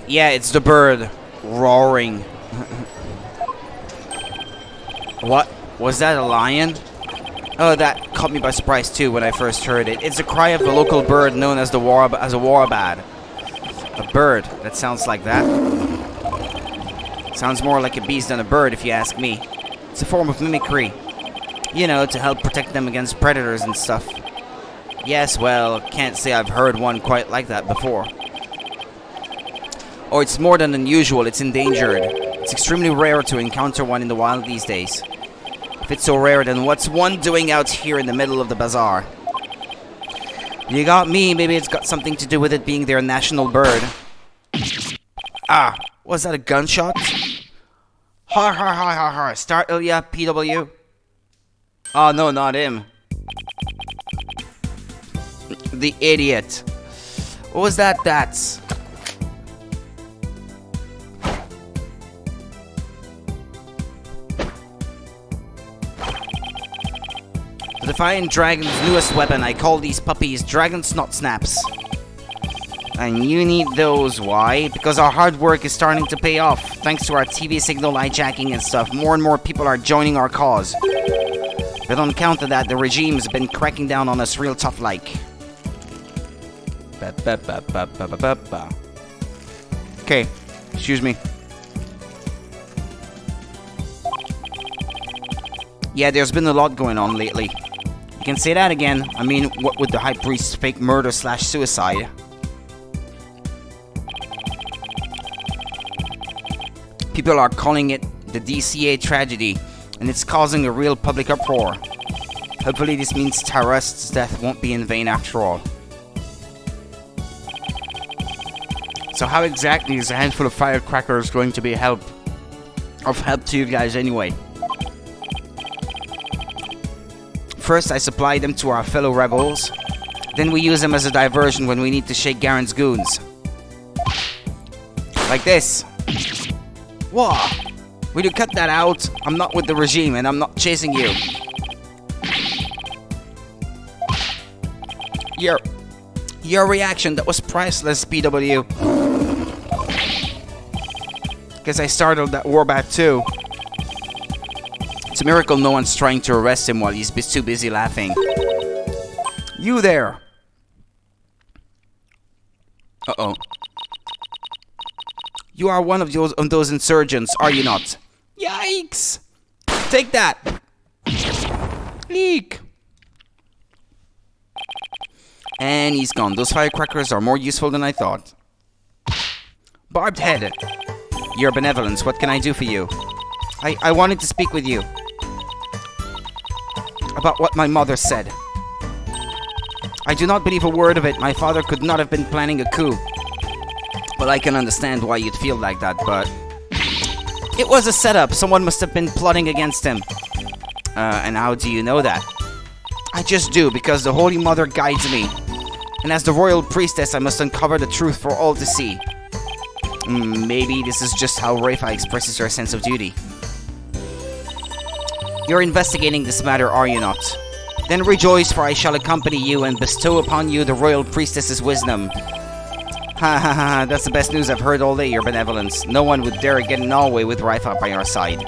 Yeah, it's the bird roaring. What? Was that a lion? Oh, that caught me by surprise too when I first heard it. It's a cry of the local bird known as a warabad. A bird that sounds like that. Sounds more like a beast than a bird if you ask me. It's a form of mimicry. You know, to help protect them against predators and stuff. Yes, well, can't say I've heard one quite like that before. Or it's more than unusual, it's endangered. It's extremely rare to encounter one in the wild these days. If it's so rare, then what's one doing out here in the middle of the bazaar? You got me, maybe it's got something to do with it being their national bird. Ah, was that a gunshot? Har har har har har, start Ilya, PW. Oh no, not him. The idiot. What was that? That's... The Defiant Dragon's newest weapon. I call these puppies Dragon Snot Snaps. And you need those. Why? Because our hard work is starting to pay off. Thanks to our TV signal hijacking and stuff, more and more people are joining our cause. But on account of that, the regime's been cracking down on us real tough like. Okay, excuse me. Yeah, there's been a lot going on lately. You can say that again. I mean, what with the High Priest's fake murder / suicide. People are calling it the DCA tragedy, and it's causing a real public uproar. Hopefully this means Tarrust's death won't be in vain after all. So how exactly is a handful of firecrackers going to be of help to you guys anyway? First, I supply them to our fellow rebels. Then we use them as a diversion when we need to shake Garen's goons. Like this. Whoa! Will you cut that out? I'm not with the regime and I'm not chasing you. Your reaction, that was priceless, PW. Guess I started that war back too. It's a miracle no one's trying to arrest him while he's too busy laughing. You there! Uh-oh. You are one of those insurgents, are you not? Yikes! Take that! Eek! And he's gone. Those firecrackers are more useful than I thought. Barbed head! Your benevolence, what can I do for you? I wanted to speak with you about what my mother said. I do not believe a word of it. My father could not have been planning a coup. Well, I can understand why you'd feel like that, but it was a setup. Someone must have been plotting against him. And how do you know that? I just do, because the Holy Mother guides me. And as the royal priestess, I must uncover the truth for all to see. Maybe this is just how Rafa expresses her sense of duty. You're investigating this matter, are you not? Then rejoice, for I shall accompany you and bestow upon you the royal priestess's wisdom. Ha ha ha, that's the best news I've heard all day, your benevolence. No one would dare get in our way with Rafa by our side.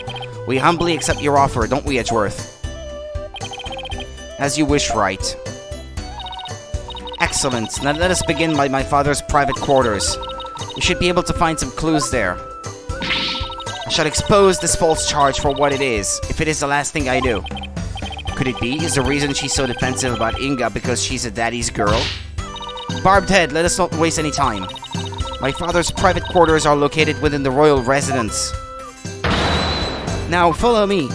We humbly accept your offer, don't we, Edgeworth? As you wish, right. Excellent. Now let us begin by my father's private quarters. We should be able to find some clues there. I shall expose this false charge for what it is, if it is the last thing I do. Could it be? Is the reason she's so defensive about Inga because she's a daddy's girl? Barbed head, let us not waste any time. My father's private quarters are located within the royal residence. Now, follow me.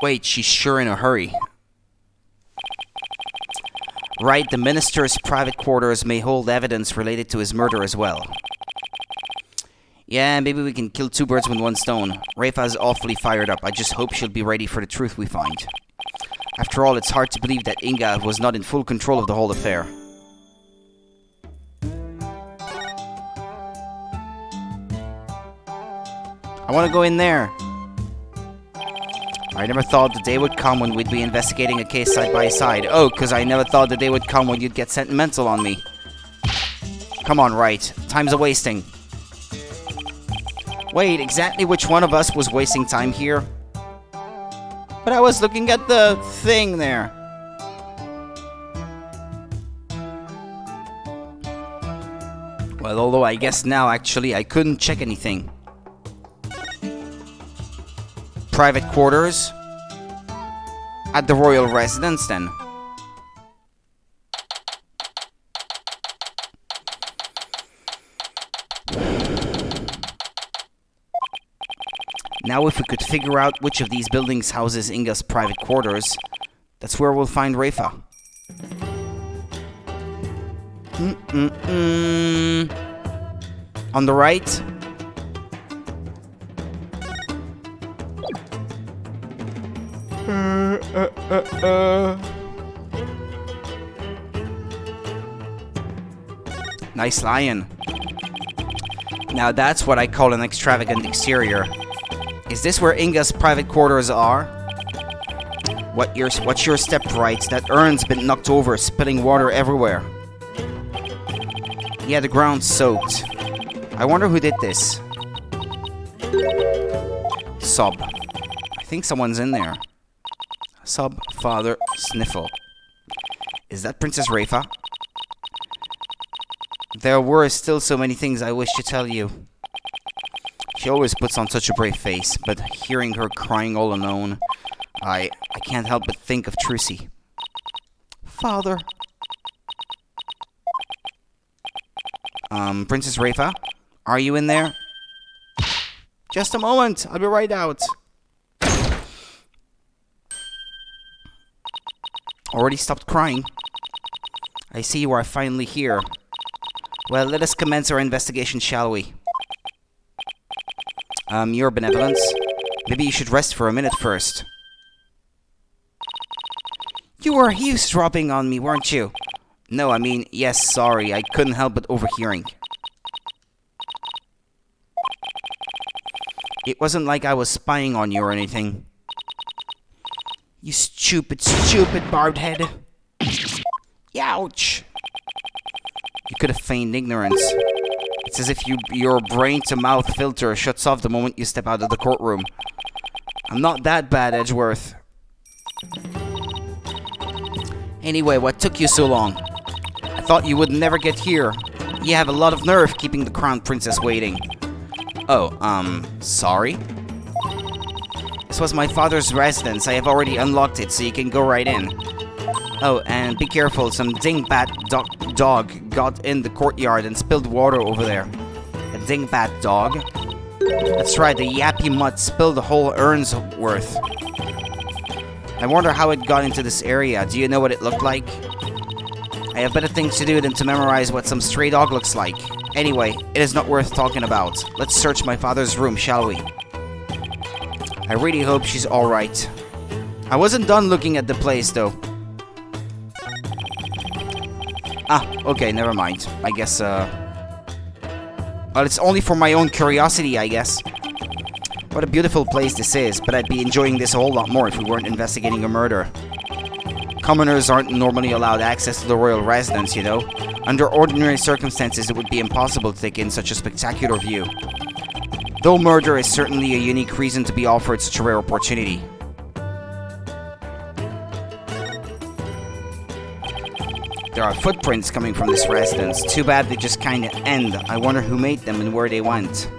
Wait, she's sure in a hurry. Right, the minister's private quarters may hold evidence related to his murder as well. Yeah, maybe we can kill two birds with one stone. Rafa's awfully fired up. I just hope she'll be ready for the truth we find. After all, it's hard to believe that Inga was not in full control of the whole affair. I want to go in there. I never thought the day would come when we'd be investigating a case side by side. Oh, because I never thought the day would come when you'd get sentimental on me. Come on, right. Time's a-wasting. Wait, exactly which one of us was wasting time here? But I was looking at the thing there. Well, although I guess now, actually, I couldn't check anything. Private quarters? At the royal residence, then. Now if we could figure out which of these buildings houses Inga's private quarters, that's where we'll find Rafa. On the right? Nice lion. Now that's what I call an extravagant exterior. Is this where Inga's private quarters are? What's your step right? That urn's been knocked over, spilling water everywhere. Yeah, the ground's soaked. I wonder who did this. Sob. I think someone's in there. Sob, father, sniffle. Is that Princess Rafa? There were still so many things I wish to tell you. She always puts on such a brave face, but hearing her crying all alone, I can't help but think of Trucy. Father. Princess Rafa? Are you in there? Just a moment, I'll be right out. Already stopped crying. I see you are finally here. Well, let us commence our investigation, shall we? Your benevolence. Maybe you should rest for a minute first. You were eavesdropping on me, weren't you? No, I mean, yes, sorry. I couldn't help but overhearing. It wasn't like I was spying on you or anything. You stupid, stupid barbed head. Ouch! You could have feigned ignorance. It's as if your brain-to-mouth filter shuts off the moment you step out of the courtroom. I'm not that bad, Edgeworth. Anyway, what took you so long? I thought you would never get here. You have a lot of nerve keeping the Crown Princess waiting. Oh, sorry? This was my father's residence. I have already unlocked it, so you can go right in. Oh, and be careful. Some dingbat dog got in the courtyard and spilled water over there. A dingbat dog? That's right, the yappy mutt spilled the whole urn's worth. I wonder how it got into this area. Do you know what it looked like? I have better things to do than to memorize what some stray dog looks like. Anyway, it is not worth talking about. Let's search my father's room, shall we? I really hope she's alright. I wasn't done looking at the place, though. Ah, okay, never mind. I guess, well, it's only for my own curiosity, I guess. What a beautiful place this is, but I'd be enjoying this a whole lot more if we weren't investigating a murder. Commoners aren't normally allowed access to the royal residence, you know. Under ordinary circumstances, it would be impossible to take in such a spectacular view. Though murder is certainly a unique reason to be offered such a rare opportunity. There are footprints coming from this residence. Too bad they just kinda end. I wonder who made them and where they went.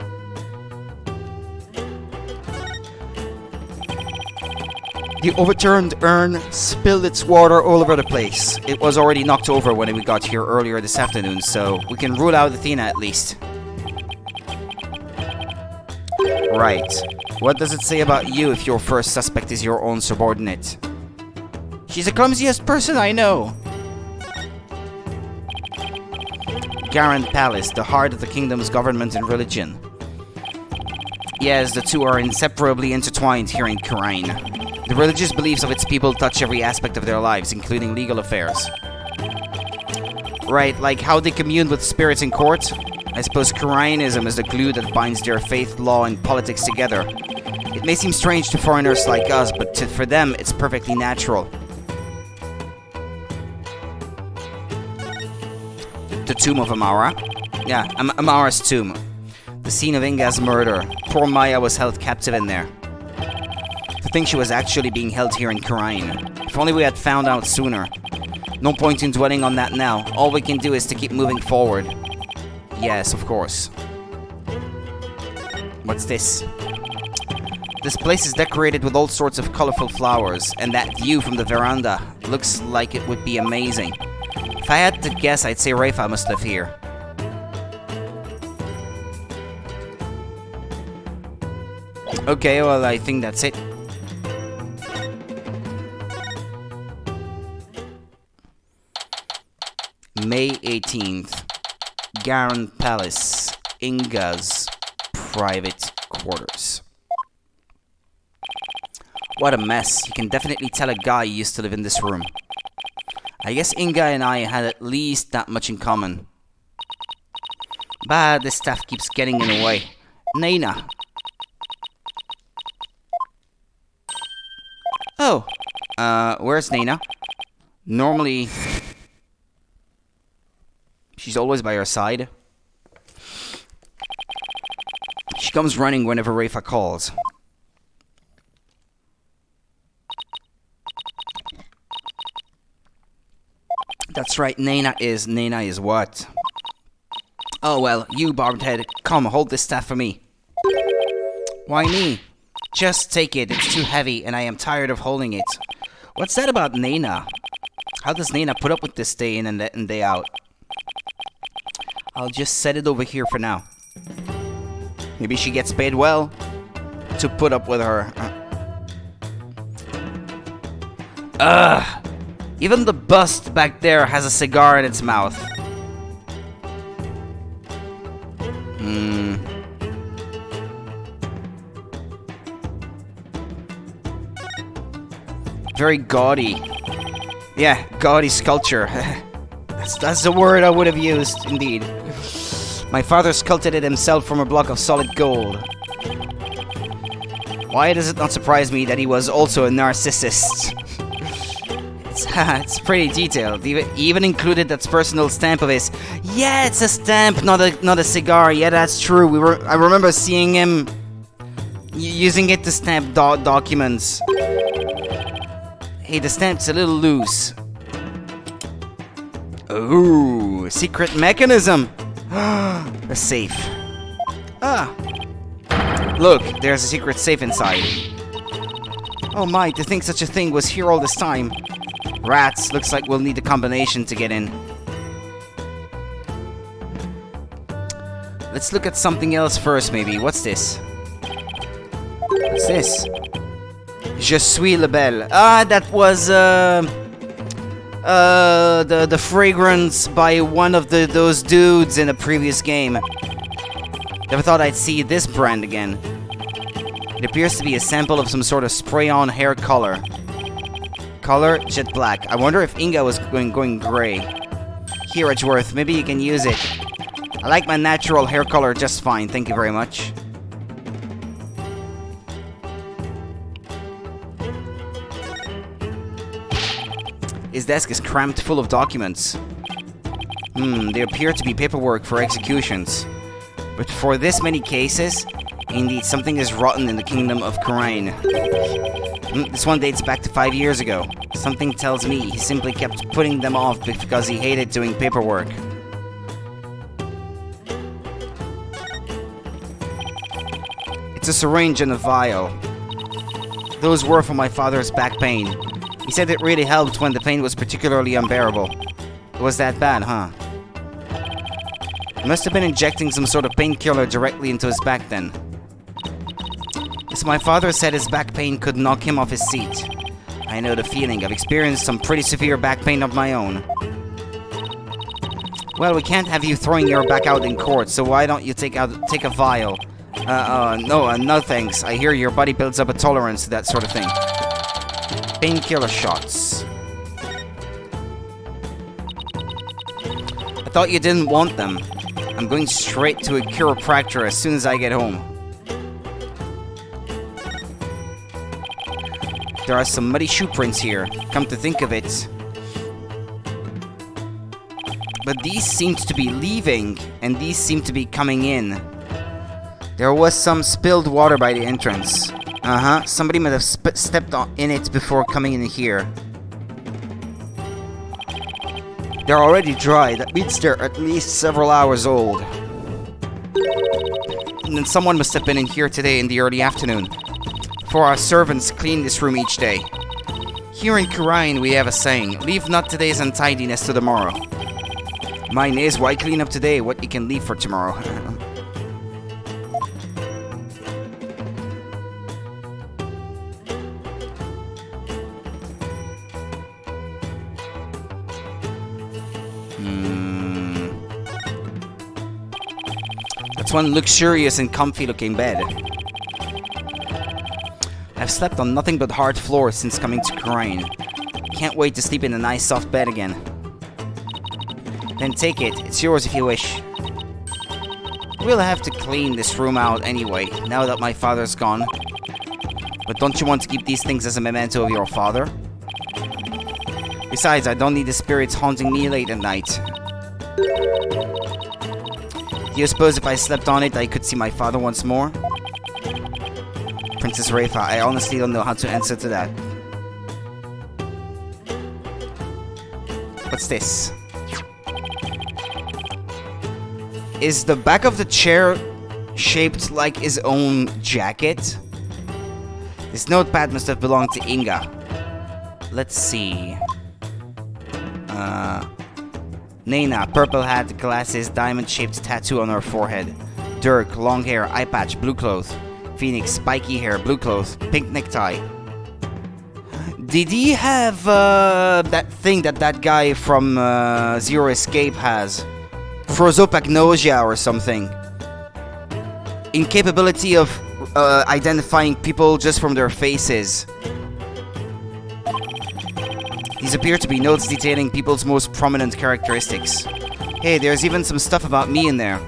The overturned urn spilled its water all over the place. It was already knocked over when we got here earlier this afternoon, so we can rule out Athena at least. Right. What does it say about you if your first suspect is your own subordinate? She's the clumsiest person I know. Garand Palace, the heart of the kingdom's government and religion. Yes, the two are inseparably intertwined here in Khura'in. The religious beliefs of its people touch every aspect of their lives, including legal affairs. Right, like how they commune with spirits in court? I suppose Khura'anism is the glue that binds their faith, law, and politics together. It may seem strange to foreigners like us, but for them, it's perfectly natural. The tomb of Amara? Yeah, Amara's tomb. The scene of Inga's murder. Poor Maya was held captive in there. To think she was actually being held here in Khura'in. If only we had found out sooner. No point in dwelling on that now. All we can do is to keep moving forward. Yes, of course. What's this? This place is decorated with all sorts of colorful flowers, and that view from the veranda looks like it would be amazing. If I had to guess, I'd say Rafa must live here. Okay, well, I think that's it. May 18th. Garand Palace. Inga's private quarters. What a mess. You can definitely tell a guy used to live in this room. I guess Inga and I had at least that much in common. But this stuff keeps getting in the way. Naina. Oh. Where's Naina? Normally, she's always by her side. She comes running whenever Rafa calls. That's right, Naina is what? Oh well, you barbed head, come, hold this staff for me. Why me? Just take it, it's too heavy and I am tired of holding it. What's that about Naina? How does Naina put up with this day in and day out? I'll just set it over here for now. Maybe she gets paid well to put up with her. Ugh! Even the bust back there has a cigar in its mouth. Very gaudy. Yeah, gaudy sculpture. That's the word I would have used, indeed. My father sculpted it himself from a block of solid gold. Why does it not surprise me that he was also a narcissist? It's pretty detailed. He even included that personal stamp of his. Yeah, it's a stamp, not a cigar. Yeah, that's true. I remember seeing him using it to stamp documents. Hey, the stamp's a little loose. Ooh, secret mechanism. A safe. Ah. Look, there's a secret safe inside. Oh my, to think such a thing was here all this time. Rats, looks like we'll need a combination to get in. Let's look at something else first, maybe. What's this? What's this? Je suis la belle. Ah, that was the fragrance by one of those dudes in a previous game. Never thought I'd see this brand again. It appears to be a sample of some sort of spray-on hair color. Color, jet black. I wonder if Inga was going gray. Here, Edgeworth, maybe you can use it. I like my natural hair color just fine, thank you very much. His desk is crammed full of documents. They appear to be paperwork for executions. But for this many cases, indeed something is rotten in the kingdom of Kurain. This one dates back to 5 years ago. Something tells me he simply kept putting them off because he hated doing paperwork. It's a syringe and a vial. Those were for my father's back pain. He said it really helped when the pain was particularly unbearable. It was that bad, huh? He must have been injecting some sort of painkiller directly into his back then. Yes, my father said his back pain could knock him off his seat. I know the feeling. I've experienced some pretty severe back pain of my own. Well, we can't have you throwing your back out in court, so why don't you take a vial? No thanks. I hear your body builds up a tolerance to that sort of thing. Painkiller shots. I thought you didn't want them. I'm going straight to a chiropractor as soon as I get home. There are some muddy shoe prints here, come to think of it. But these seem to be leaving, and these seem to be coming in. There was some spilled water by the entrance. Somebody might have stepped in it before coming in here. They're already dry, that means they're at least several hours old. And then someone must have been in here today in the early afternoon. For our servants clean this room each day. Here in Kurain we have a saying, leave not today's untidiness to tomorrow. Mine is, why clean up today what you can leave for tomorrow? That's one luxurious and comfy looking bed. I've slept on nothing but hard floors since coming to Kurain. Can't wait to sleep in a nice soft bed again. Then take it, it's yours if you wish. We'll have to clean this room out anyway, now that my father's gone. But don't you want to keep these things as a memento of your father? Besides, I don't need the spirits haunting me late at night. Do you suppose if I slept on it, I could see my father once more? Princess Rafa, I honestly don't know how to answer to that. What's this? Is the back of the chair shaped like his own jacket? This notepad must have belonged to Inga. Let's see. Nena, purple hat, glasses, diamond-shaped tattoo on her forehead. Dirk, long hair, eye patch, blue clothes. Phoenix, spiky hair, blue clothes, pink necktie. Did he have that thing that guy from Zero Escape has? Prosopagnosia or something. Incapability of identifying people just from their faces. These appear to be notes detailing people's most prominent characteristics. Hey, there's even some stuff about me in there.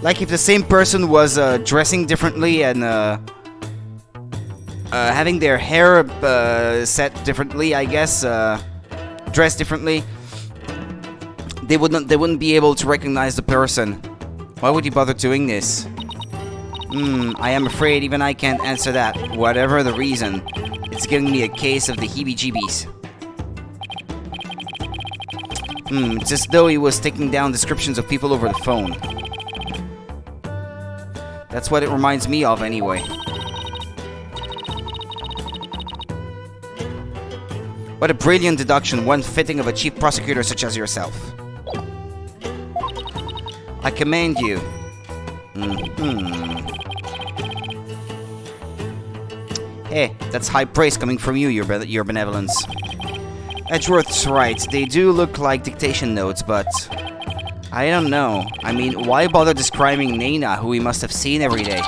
Like if the same person was dressing differently and having their hair set differently, I guess, dressed differently, they wouldn't be able to recognize the person. Why would you bother doing this? I am afraid even I can't answer that. Whatever the reason, it's giving me a case of the heebie-jeebies. It's as though he was taking down descriptions of people over the phone. That's what it reminds me of, anyway. What a brilliant deduction, one fitting of a chief prosecutor such as yourself. I commend you. Hey, that's high praise coming from you, your benevolence. Edgeworth's right, they do look like dictation notes, but... I don't know. I mean, why bother describing Nena, who we must have seen every day?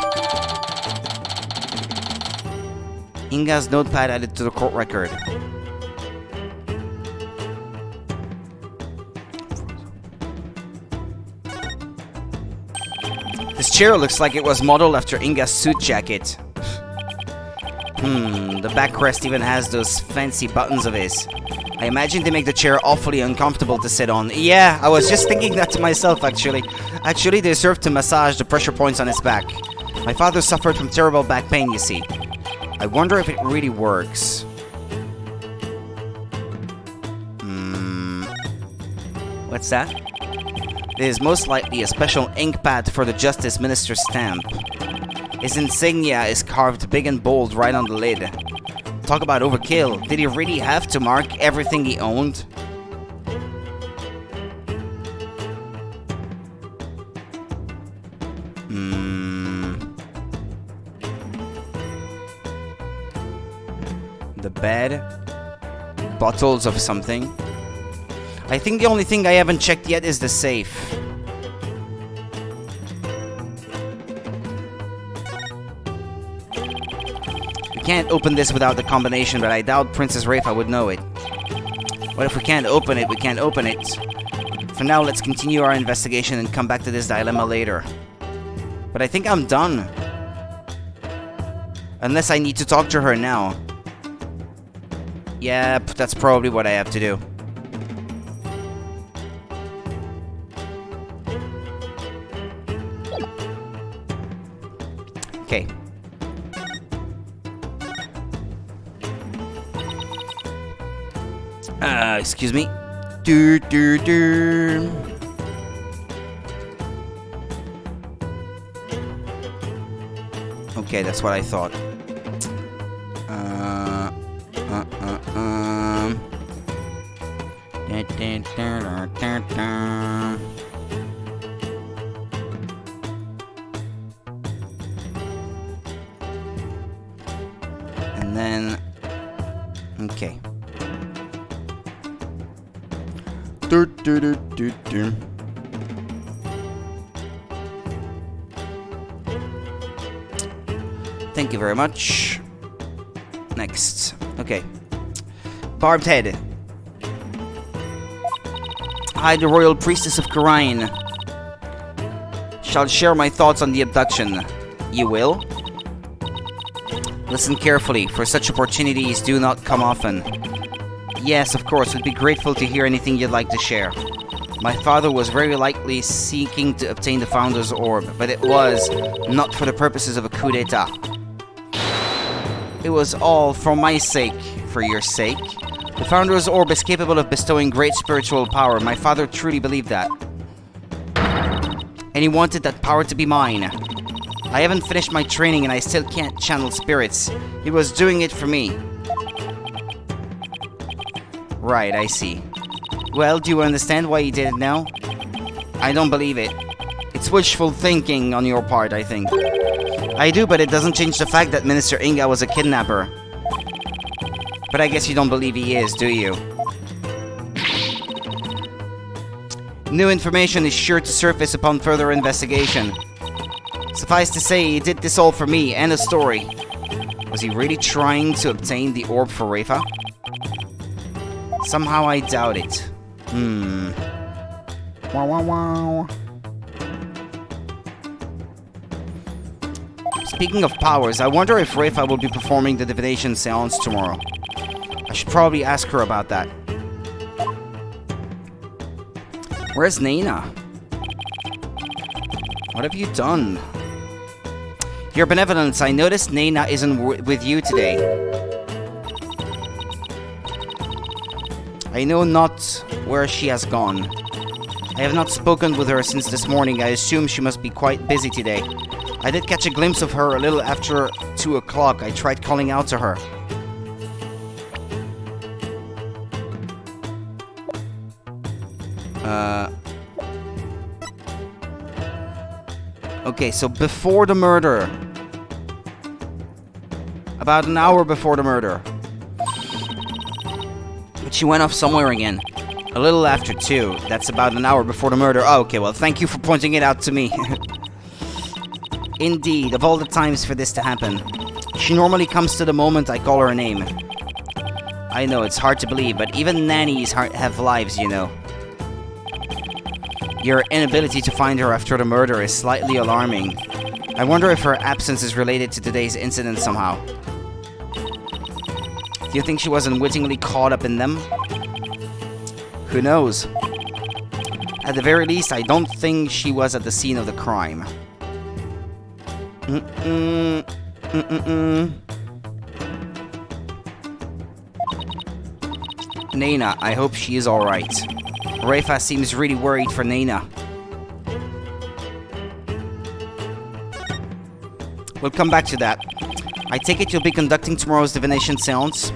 Inga's notepad added to the court record. This chair looks like it was modeled after Inga's suit jacket. The backrest even has those fancy buttons of his. I imagine they make the chair awfully uncomfortable to sit on. Yeah, I was just thinking that to myself, actually. Actually, they serve to massage the pressure points on his back. My father suffered from terrible back pain, you see. I wonder if it really works. What's that? It is most likely a special ink pad for the Justice Minister's stamp. His insignia is carved big and bold right on the lid. Talk about overkill. Did he really have to mark everything he owned? The bed. Bottles of something. I think the only thing I haven't checked yet is the safe. We can't open this without the combination, but I doubt Princess Rafa would know it. But if we can't open it, we can't open it. For now, let's continue our investigation and come back to this dilemma later. But I think I'm done. Unless I need to talk to her now. Yep, that's probably what I have to do. Okay. Excuse me. Okay, that's what I thought. And then... Okay. Thank you very much. Next. Okay. Barbed head. I, the royal priestess of Karain, shall share my thoughts on the abduction. You will? Listen carefully, for such opportunities do not come often. Yes, of course, we'd be grateful to hear anything you'd like to share. My father was very likely seeking to obtain the Founder's Orb, but it was not for the purposes of a coup d'etat. It was all for my sake, for your sake. The Founder's Orb is capable of bestowing great spiritual power. My father truly believed that. And he wanted that power to be mine. I haven't finished my training and I still can't channel spirits. He was doing it for me. Right, I see. Well, do you understand why he did it now? I don't believe it. It's wishful thinking on your part, I think. I do, but it doesn't change the fact that Minister Inga was a kidnapper. But I guess you don't believe he is, do you? New information is sure to surface upon further investigation. Suffice to say, he did this all for me, and a story. Was he really trying to obtain the orb for Rafa? Somehow I doubt it. Wow, wow, wow. Speaking of powers, I wonder if Rafa will be performing the divination seance tomorrow. I should probably ask her about that. Where's Naina? What have you done? Your Benevolence, I noticed Naina isn't with you today. I know not where she has gone. I have not spoken with her since this morning. I assume she must be quite busy today. I did catch a glimpse of her a little after 2 o'clock. I tried calling out to her. Okay, so before the murder. About an hour before the murder. But she went off somewhere again. A little after 2. That's about an hour before the murder. Oh, okay, well, thank you for pointing it out to me. Indeed, of all the times for this to happen. She normally comes to the moment I call her name. I know, it's hard to believe, but even nannies have lives, you know. Your inability to find her after the murder is slightly alarming. I wonder if her absence is related to today's incident somehow. Do you think she was unwittingly caught up in them? Who knows? At the very least, I don't think she was at the scene of the crime. Naina, I hope she is alright. Rafa seems really worried for Naina. We'll come back to that. I take it you'll be conducting tomorrow's divination seance?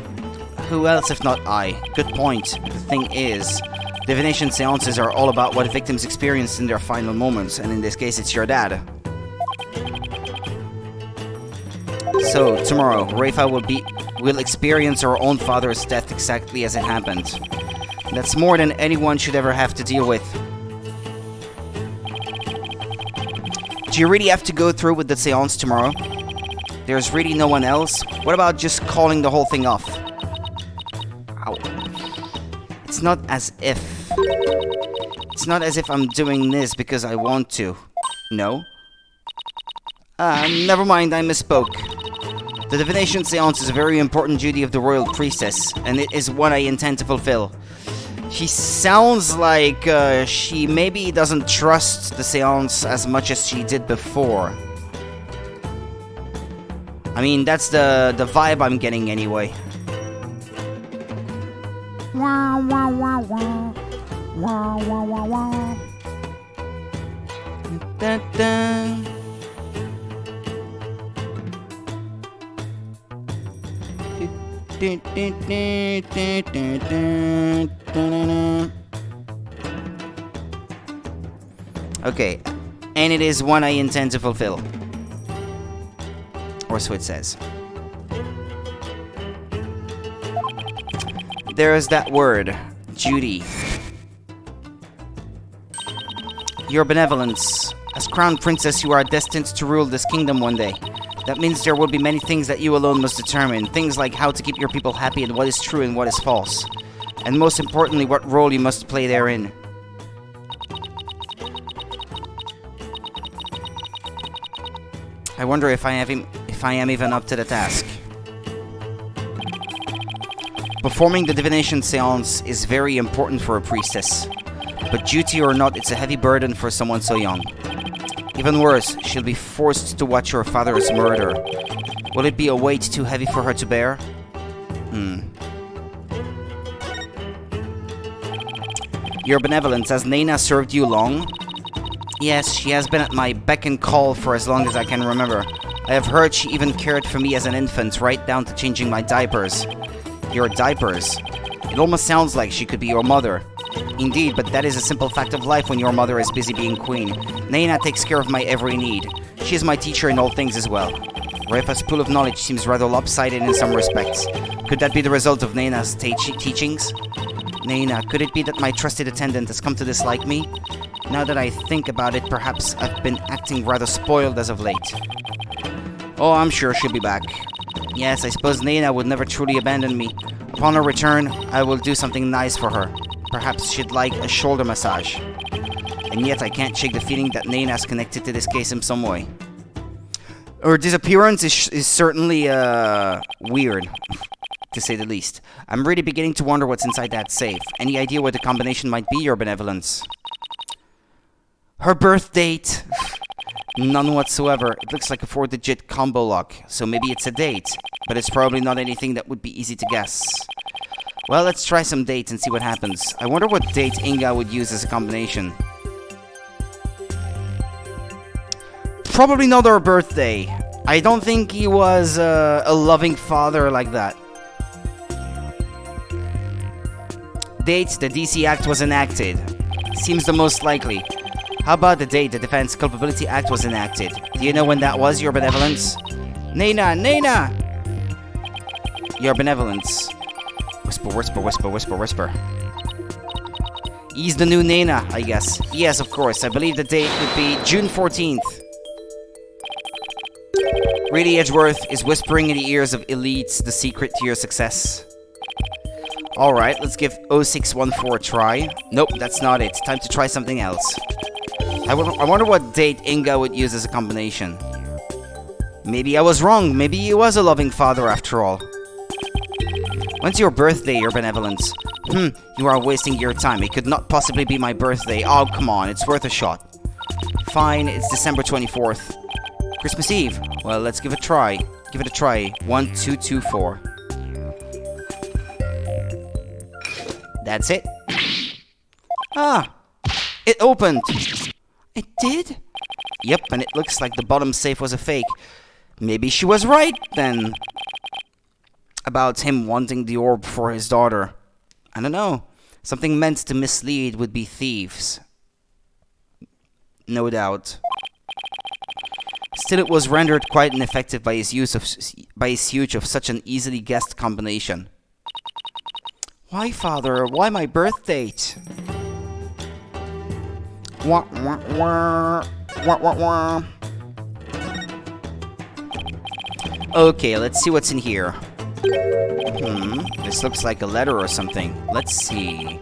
Who else if not I? Good point. The thing is, divination seances are all about what victims experienced in their final moments, and in this case it's your dad. So, tomorrow, Rafa will experience her own father's death exactly as it happened. That's more than anyone should ever have to deal with. Do you really have to go through with the seance tomorrow? There's really no one else? What about just calling the whole thing off? Ow. It's not as if I'm doing this because I want to. No? Never mind, I misspoke. The divination seance is a very important duty of the royal priestess, and it is one I intend to fulfill. She sounds like she maybe doesn't trust the seance as much as she did before. I mean, that's the vibe I'm getting anyway. Wah, wah, wah, wah. Wah, wah, wah, wah. Da, da. Okay, and it is one I intend to fulfill. Or so it says. There is that word, duty. Your Benevolence. As Crown Princess, you are destined to rule this kingdom one day. That means there will be many things that you alone must determine. Things like how to keep your people happy and what is true and what is false. And most importantly, what role you must play therein. I wonder if I am even up to the task. Performing the divination seance is very important for a priestess. But duty or not, it's a heavy burden for someone so young. Even worse, she'll be forced to watch her father's murder. Will it be a weight too heavy for her to bear? Your Benevolence, has Naina served you long? Yes, she has been at my beck and call for as long as I can remember. I have heard she even cared for me as an infant, right down to changing my diapers. Your diapers? It almost sounds like she could be your mother. Indeed, but that is a simple fact of life when your mother is busy being queen. Naina takes care of my every need. She is my teacher in all things as well. Rafa's pool of knowledge seems rather lopsided in some respects. Could that be the result of Naina's teachings? Naina, could it be that my trusted attendant has come to dislike me? Now that I think about it, perhaps I've been acting rather spoiled as of late. Oh, I'm sure she'll be back. Yes, I suppose Naina would never truly abandon me. Upon her return, I will do something nice for her. Perhaps she'd like a shoulder massage. And yet I can't shake the feeling that Naina's connected to this case in some way. Her disappearance is certainly weird, to say the least. I'm really beginning to wonder what's inside that safe. Any idea what the combination might be, Your Benevolence? Her birth date? None whatsoever. It looks like a 4-digit combo lock, so maybe it's a date. But it's probably not anything that would be easy to guess. Well, let's try some dates and see what happens. I wonder what date Inga would use as a combination. Probably not her birthday. I don't think he was a loving father like that. Date the DC Act was enacted. Seems the most likely. How about the date the Defense Culpability Act was enacted? Do you know when that was, Your Benevolence? Nena! Nena! Your Benevolence. Whisper, whisper, whisper, whisper, whisper. He's the new Nena, I guess. Yes, of course. I believe the date would be June 14th. Really, Edgeworth is whispering in the ears of elites the secret to your success. Alright, let's give 0614 a try. Nope, that's not it. Time to try something else. I wonder what date Inga would use as a combination. Maybe I was wrong. Maybe he was a loving father after all. When's your birthday, Your Benevolence? You are wasting your time. It could not possibly be my birthday. Oh, come on. It's worth a shot. Fine, it's December 24th. Christmas Eve. Well, let's give it a try. Give it a try. 1, 2, 2, 4. That's it. Ah! It opened! It did? Yep, and it looks like the bottom safe was a fake. Maybe she was right, then. About him wanting the orb for his daughter. I don't know. Something meant to mislead would be thieves. No doubt. Still, it was rendered quite ineffective by his use of such an easily guessed combination. Why, Father? Why my birth date? Wah, wah, wah. Wah, wah, wah. Okay, let's see what's in here. This looks like a letter or something. Let's see.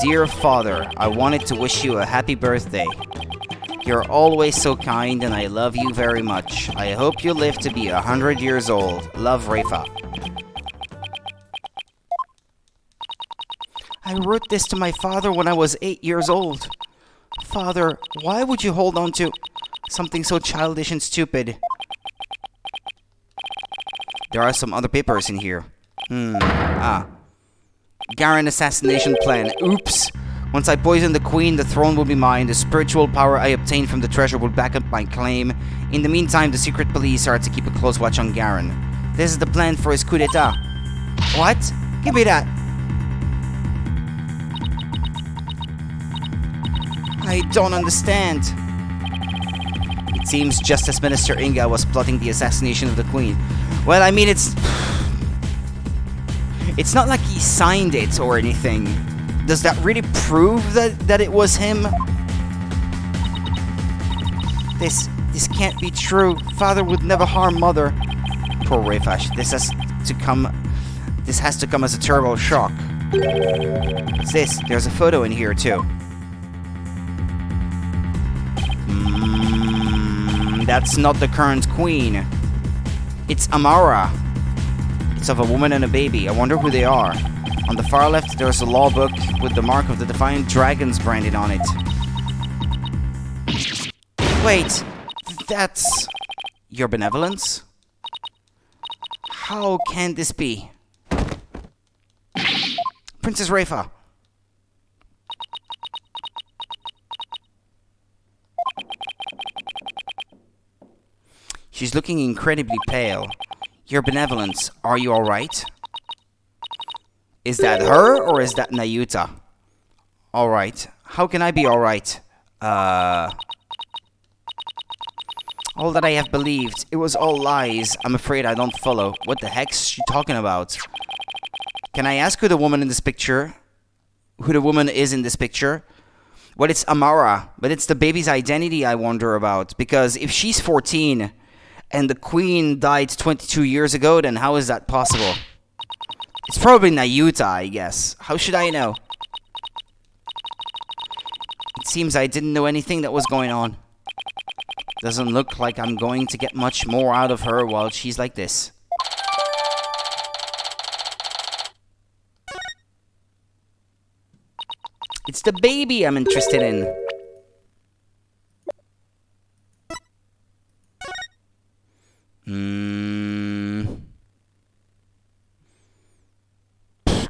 Dear Father, I wanted to wish you a happy birthday. You're always so kind and I love you very much. I hope you live to be 100 years old. Love, Rafa. I wrote this to my father when I was 8 years old. Father, why would you hold on to something so childish and stupid? There are some other papers in here. Garen assassination plan. Oops. Once I poison the queen, the throne will be mine. The spiritual power I obtain from the treasure will back up my claim. In the meantime, the secret police are to keep a close watch on Garen. This is the plan for his coup d'etat. What? Give me that. I don't understand. It seems Justice Minister Inga was plotting the assassination of the queen. Well, I mean, it's not like he signed it or anything. Does that really prove that it was him? This can't be true. Father would never harm Mother. Poor Rafash. This has to come as a terrible shock. What's this? There's a photo in here too. That's not the current queen. It's Amara. It's of a woman and a baby. I wonder who they are. On the far left, there's a law book with the mark of the Defiant Dragons branded on it. Wait, that's Your Benevolence? How can this be? Princess Rafa. She's looking incredibly pale. Your Benevolence, are you alright? Is that her or is that Nayuta? Alright. How can I be alright? All that I have believed, it was all lies. I'm afraid I don't follow. What the heck's she talking about? Can I ask who the woman in this picture? Who the woman is in this picture? Well, it's Amara, but it's the baby's identity I wonder about. Because if she's 14 and the queen died 22 years ago, then how is that possible? It's probably Nayuta, I guess. How should I know? It seems I didn't know anything that was going on. Doesn't look like I'm going to get much more out of her while she's like this. It's the baby I'm interested in.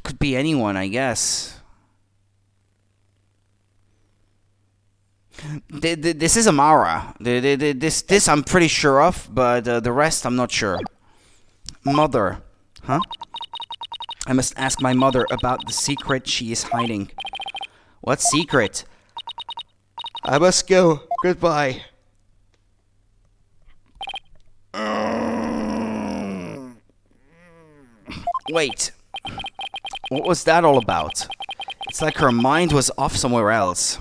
Could be anyone, I guess. This is Amara. This I'm pretty sure of, but the rest I'm not sure. Mother. Huh? I must ask my mother about the secret she is hiding. What secret? I must go. Goodbye. Wait. What was that all about? It's like her mind was off somewhere else.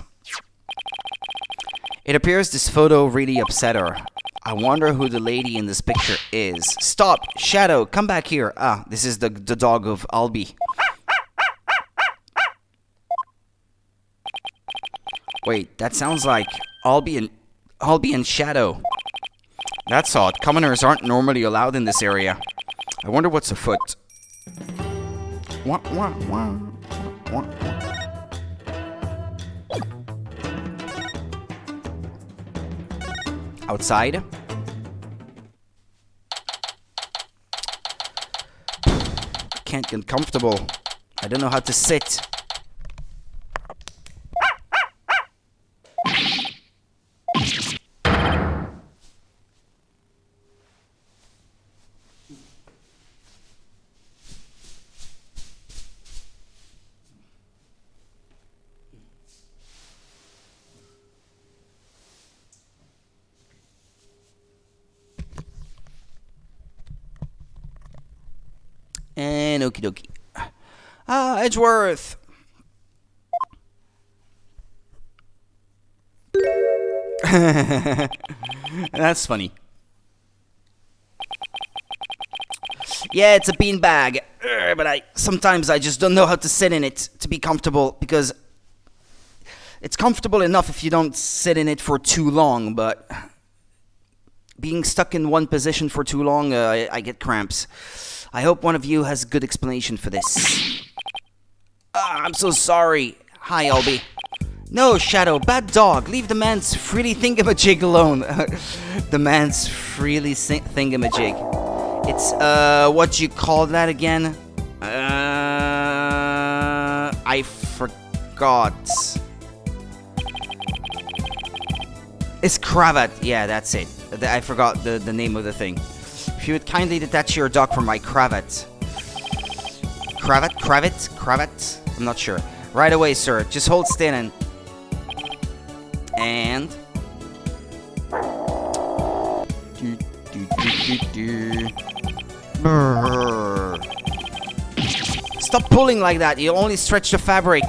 It appears this photo really upset her. I wonder who the lady in this picture is. Stop! Shadow, come back here. Ah, this is the dog of Albie. Wait, that sounds like Albie and Shadow. That's odd. Commoners aren't normally allowed in this area. I wonder what's afoot. Wah, wah, wah. Wah, wah. Outside. Can't get comfortable. I don't know how to sit. And okie dokie. Ah, Edgeworth. That's funny. Yeah, it's a beanbag, but sometimes I just don't know how to sit in it to be comfortable, because it's comfortable enough if you don't sit in it for too long, but being stuck in one position for too long, I get cramps. I hope one of you has a good explanation for this. I'm so sorry. Hi, Albie. No, Shadow, bad dog. Leave the man's freely thingamajig alone. The man's freely thingamajig. It's, what you call that again? I forgot. It's cravat. Yeah, that's it. I forgot the name of the thing. If you would kindly detach your dog from my cravat. Cravat? I'm not sure. Right away, sir. Just hold still and... Stop pulling like that. You'll only stretch the fabric.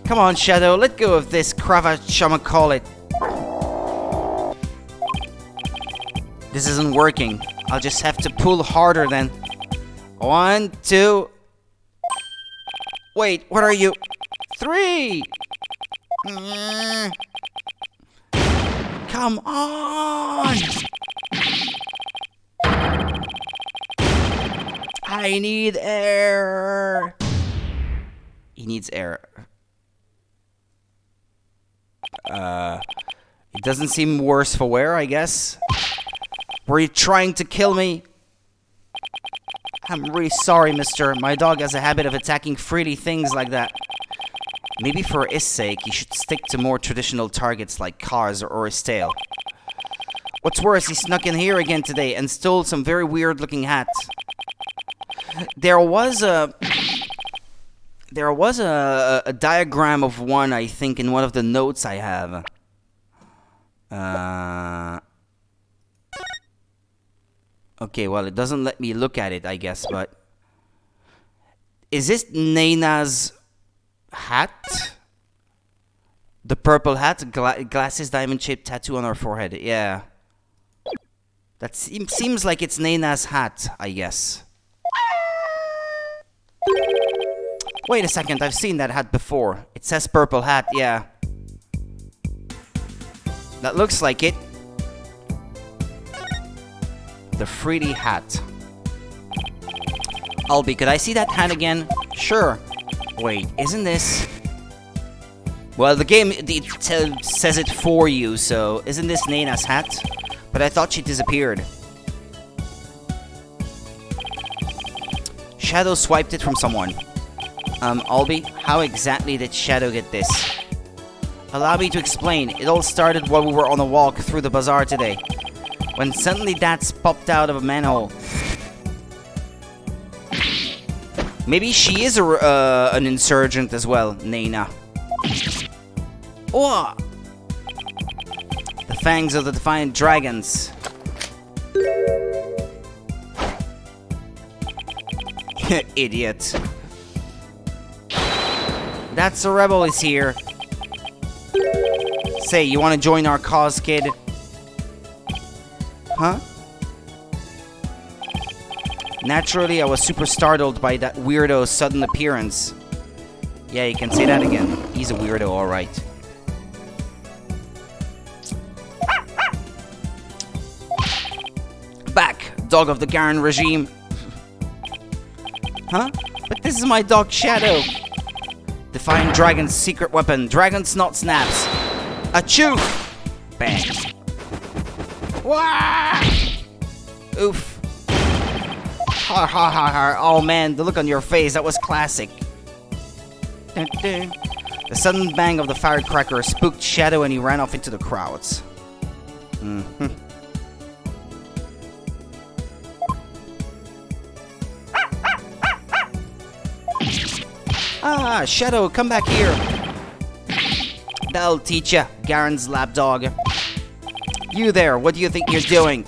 Come on, Shadow. Let go of this cravat, shamacall it. This isn't working. I'll just have to pull harder then. 1, 2... Wait, what are you? 3! Come on! I need air! He needs air. It doesn't seem worse for wear, I guess. Were you trying to kill me? I'm really sorry, mister. My dog has a habit of attacking freely things like that. Maybe for his sake, he should stick to more traditional targets like cars or his tail. What's worse, he snuck in here again today and stole some very weird-looking hat. There was a diagram of one, I think, in one of the notes I have. Okay, well, it doesn't let me look at it, I guess, but... Is this Naina's hat? The purple hat? Glasses, diamond-shaped tattoo on her forehead. Yeah. That seems like it's Naina's hat, I guess. Wait a second, I've seen that hat before. It says purple hat, yeah. That looks like it. The Fruity hat. Albie, could I see that hat again? Sure. Wait, isn't this... Well, the game says it for you, so... Isn't this Naina's hat? But I thought she disappeared. Shadow swiped it from someone. Albie, how exactly did Shadow get this? Allow me to explain. It all started while we were on a walk through the bazaar today, when suddenly Dats popped out of a manhole. Maybe she is an insurgent as well, Naina. Oh! The fangs of the defiant dragons. Idiot. That's a rebel is here. Say, you want to join our cause, kid? Huh? Naturally, I was super startled by that weirdo's sudden appearance. Yeah, you can say that again. He's a weirdo, alright. Back, dog of the Garen regime. Huh? But this is my dog Shadow. Defiant Dragon's secret weapon. Dragon Snot Snaps. Achoo! Bang. Wah! Oof. Ha ha ha ha. Oh man, the look on your face, that was classic. Dun, dun. The sudden bang of the firecracker spooked Shadow and he ran off into the crowds. Mm-hmm. Ah, Shadow, come back here. That'll teach ya, Garen's lapdog. You there, what do you think you're doing?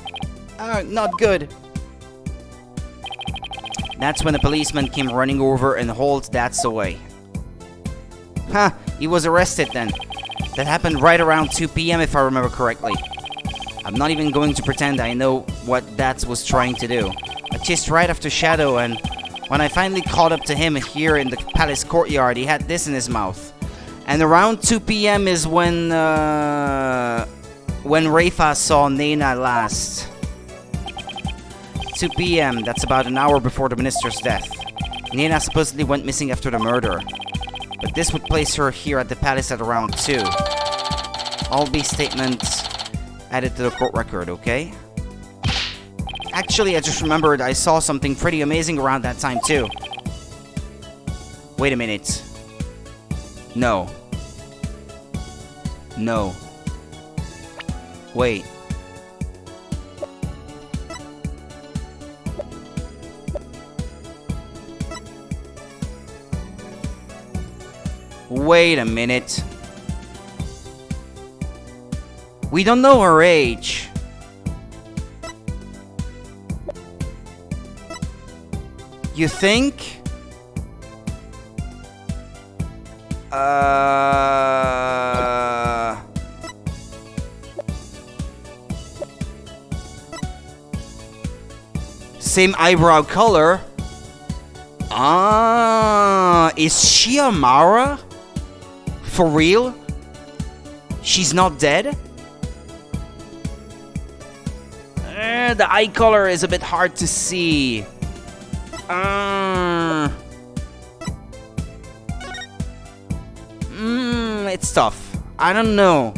Not good. That's when a policeman came running over and hauled Dats away. Huh, he was arrested then. That happened right around 2 PM if I remember correctly. I'm not even going to pretend I know what Dats was trying to do. I chased right after Shadow and when I finally caught up to him here in the palace courtyard, he had this in his mouth. And around 2 PM is when Rafa saw Naina last. 2 PM, that's about an hour before the minister's death. Naina supposedly went missing after the murder. But this would place her here at the palace at around 2. All these statements added to the court record, okay? Actually, I just remembered I saw something pretty amazing around that time too. Wait a minute. No. No. Wait. Wait a minute. We don't know her age. You think? Same eyebrow color. Is she Amara? For real? She's not dead? The eye color is a bit hard to see. It's tough. I don't know.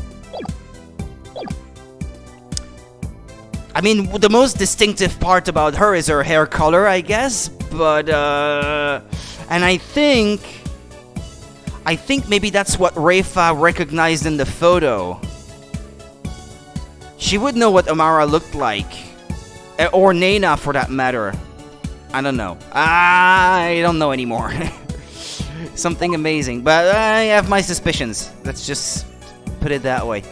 I mean, the most distinctive part about her is her hair color, I guess. But, and I think maybe that's what Rafa recognized in the photo. She would know what Amara looked like. Or Naina, for that matter. I don't know. I don't know anymore. Something amazing. But I have my suspicions. Let's just put it that way.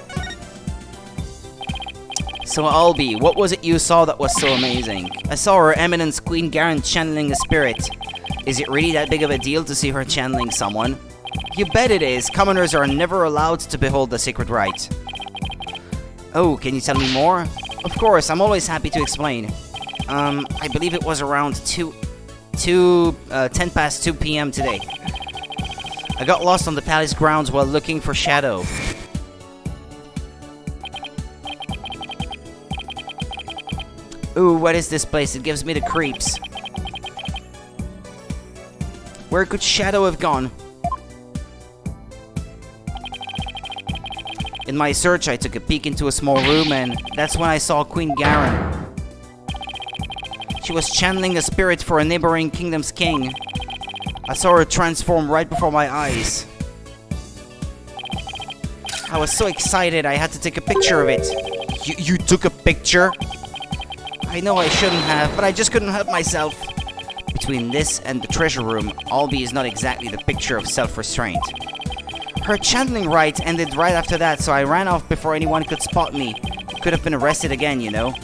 So, Albie, what was it you saw that was so amazing? I saw Her Eminence Queen Garen channeling a spirit. Is it really that big of a deal to see her channeling someone? You bet it is. Commoners are never allowed to behold the sacred rite. Oh, can you tell me more? Of course, I'm always happy to explain. I believe it was around 10 past 2 PM today. I got lost on the palace grounds while looking for Shadow. Ooh, what is this place? It gives me the creeps. Where could Shadow have gone? In my search, I took a peek into a small room, and that's when I saw Queen Garen. She was channeling a spirit for a neighboring kingdom's king. I saw her transform right before my eyes. I was so excited, I had to take a picture of it. You took a picture? I know I shouldn't have, but I just couldn't help myself. Between this and the treasure room, Albie is not exactly the picture of self-restraint. Her channeling rite ended right after that, so I ran off before anyone could spot me. Could have been arrested again, you know.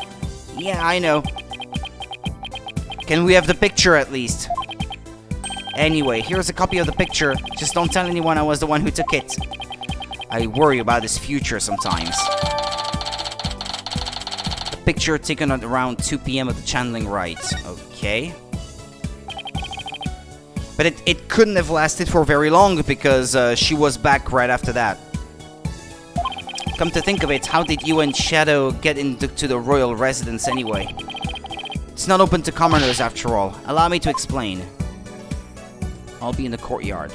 Yeah, I know. Can we have the picture at least? Anyway, here's a copy of the picture. Just don't tell anyone I was the one who took it. I worry about his future sometimes. The picture taken at around 2 PM of the channeling rite. Okay. But it couldn't have lasted for very long because she was back right after that. Come to think of it, how did you and Shadow get into the royal residence anyway? It's not open to commoners after all. Allow me to explain. I'll be in the courtyard.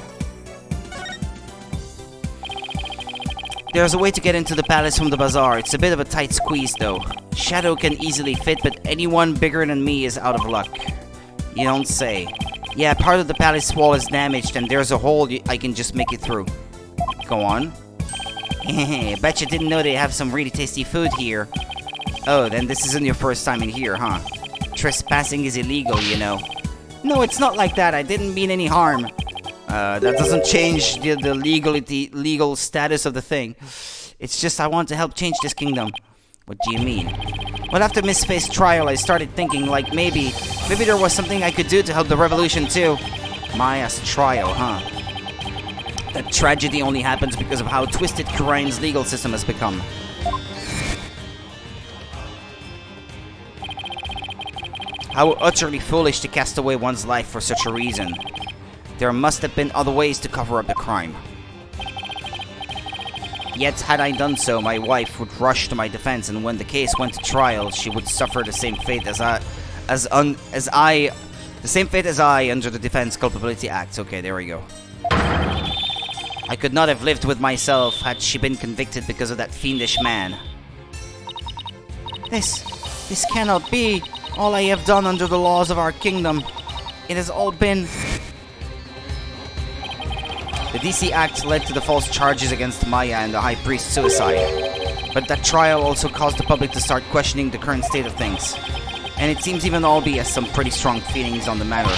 There's a way to get into the palace from the bazaar. It's a bit of a tight squeeze though. Shadow can easily fit, but anyone bigger than me is out of luck. You don't say. Yeah, part of the palace wall is damaged and there's a hole I can just make it through. Go on. Bet you didn't know they have some really tasty food here. Oh, then this isn't your first time in here, huh? Trespassing is illegal, you know. No, it's not like that. I didn't mean any harm. That doesn't change the legal status of the thing. It's just I want to help change this kingdom. What do you mean? Well, after Miss Faye's trial, I started thinking, like, maybe there was something I could do to help the revolution too. Maya's trial, huh? That tragedy only happens because of how twisted Khura'in's legal system has become. How utterly foolish to cast away one's life for such a reason. There must have been other ways to cover up the crime. Yet, had I done so, my wife would rush to my defense, and when the case went to trial, she would suffer the same fate as I under the Defense Culpability Act. Okay, there we go. I could not have lived with myself had she been convicted because of that fiendish man. This cannot be. All I have done under the laws of our kingdom. It has all been... The DC Act led to the false charges against Maya and the High Priest's suicide. But that trial also caused the public to start questioning the current state of things. And it seems even Albie has some pretty strong feelings on the matter.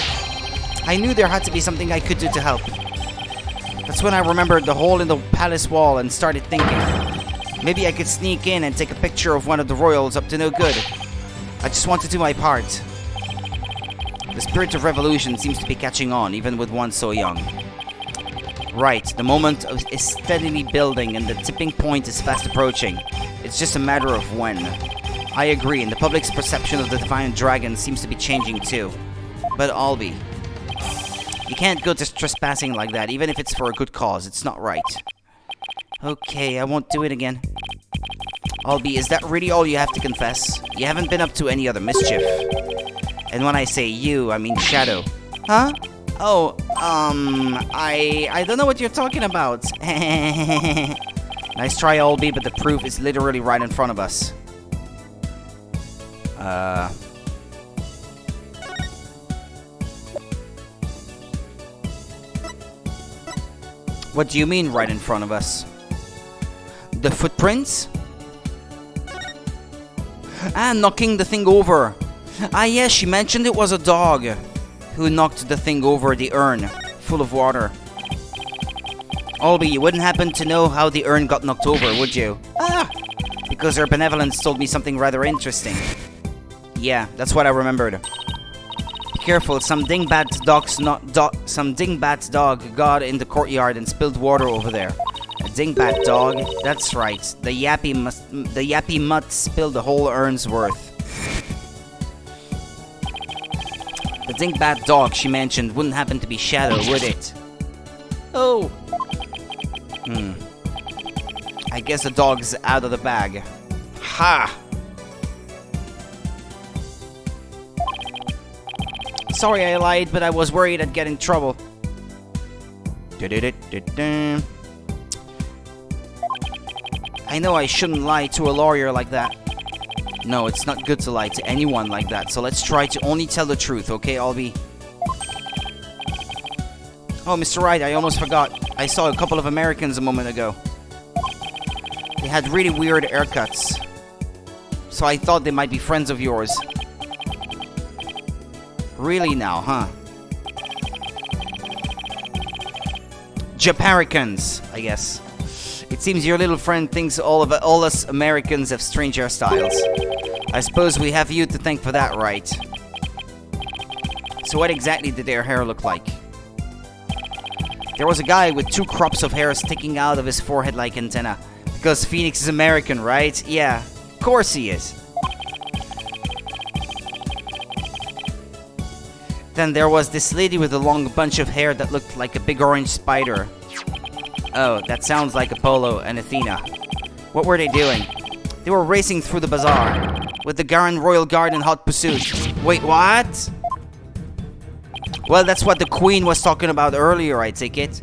I knew there had to be something I could do to help. That's when I remembered the hole in the palace wall and started thinking. Maybe I could sneak in and take a picture of one of the royals up to no good. I just want to do my part. The spirit of revolution seems to be catching on, even with one so young. Right, the moment is steadily building and the tipping point is fast approaching. It's just a matter of when. I agree, and the public's perception of the Divine Dragon seems to be changing too. But Albie, you can't go just trespassing like that, even if it's for a good cause. It's not right. Okay, I won't do it again. Albie, is that really all you have to confess? You haven't been up to any other mischief. And when I say you, I mean Shadow. Huh? Oh, I don't know what you're talking about. Nice try, Albie, but the proof is literally right in front of us. What do you mean right in front of us? The footprints? Ah, knocking the thing over. Ah, yes, she mentioned it was a dog who knocked the thing over, the urn, full of water. Albie, you wouldn't happen to know how the urn got knocked over, would you? Ah! Because her benevolence told me something rather interesting. Yeah, that's what I remembered. Be careful, some dingbat dog got in the courtyard and spilled water over there. A dingbat dog? That's right. The yappy mutt spilled the whole urn's worth. The dingbat dog she mentioned wouldn't happen to be Shadow, would it? Oh. I guess the dog's out of the bag. Ha! Sorry I lied, but I was worried I'd get in trouble. I know I shouldn't lie to a lawyer like that. No, it's not good to lie to anyone like that, so let's try to only tell the truth, okay, Albie? Oh, Mr. Wright, I almost forgot. I saw a couple of Americans a moment ago. They had really weird haircuts. So I thought they might be friends of yours. Really now, huh? Japaricans, I guess. It seems your little friend thinks all us Americans have strange hairstyles. I suppose we have you to thank for that, right? So what exactly did their hair look like? There was a guy with 2 crops of hair sticking out of his forehead like antenna. Because Phoenix is American, right? Yeah, of course he is. Then there was this lady with a long bunch of hair that looked like a big orange spider. Oh, that sounds like Apollo and Athena. What were they doing? They were racing through the bazaar with the Garan Royal Guard in hot pursuit. Wait, what? Well, that's what the Queen was talking about earlier, I take it.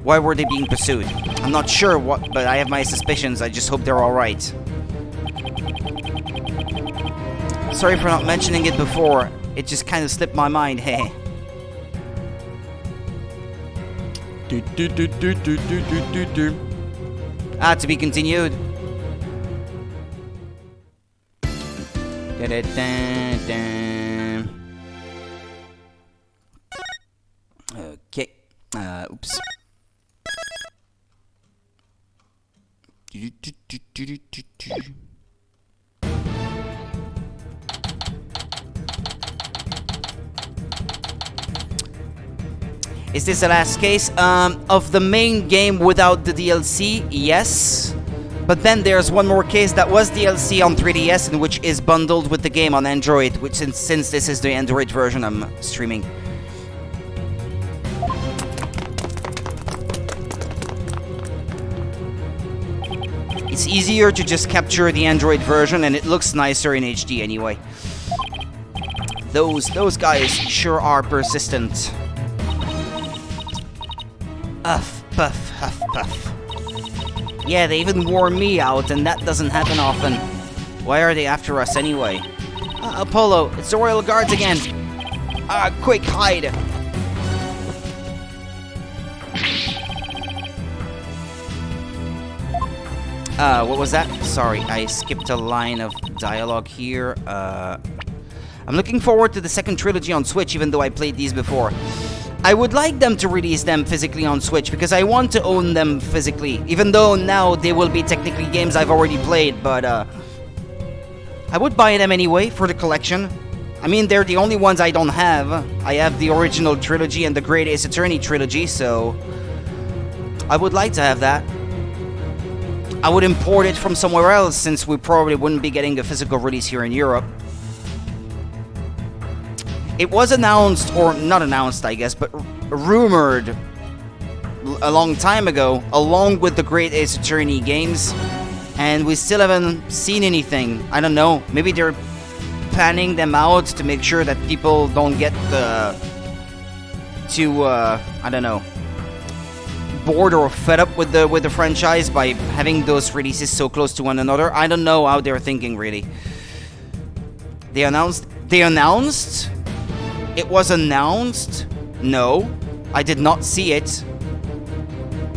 Why were they being pursued? I'm not sure what, but I have my suspicions. I just hope they're alright. Sorry for not mentioning it before. It just kind of slipped my mind, hey. Ah, to be continued. Okay. Oops. Is this the last case? Of the main game without the DLC? Yes. But then there's one more case that was DLC on 3DS and which is bundled with the game on Android, which since this is the Android version I'm streaming. It's easier to just capture the Android version and it looks nicer in HD anyway. Those guys sure are persistent. Uff, puff, huff, puff. Yeah, they even wore me out, and that doesn't happen often. Why are they after us anyway? Apollo, it's the Royal Guards again. Quick, hide. What was that? Sorry, I skipped a line of dialogue here. I'm looking forward to the second trilogy on Switch, even though I played these before. I would like them to release them physically on Switch because I want to own them physically, even though now they will be technically games I've already played, but I would buy them anyway for the collection. I mean, they're the only ones I don't have. I have the original trilogy and the Great Ace Attorney trilogy, so I would like to have that. I would import it from somewhere else since we probably wouldn't be getting a physical release here in Europe. It was announced, or not announced, I guess, but rumored a long time ago, along with the Great Ace Attorney games, and we still haven't seen anything. I don't know, maybe they're planning them out to make sure that people don't get I don't know, bored or fed up with the franchise by having those releases so close to one another. I don't know how they're thinking, really. They announced? It was announced? No, I did not see it.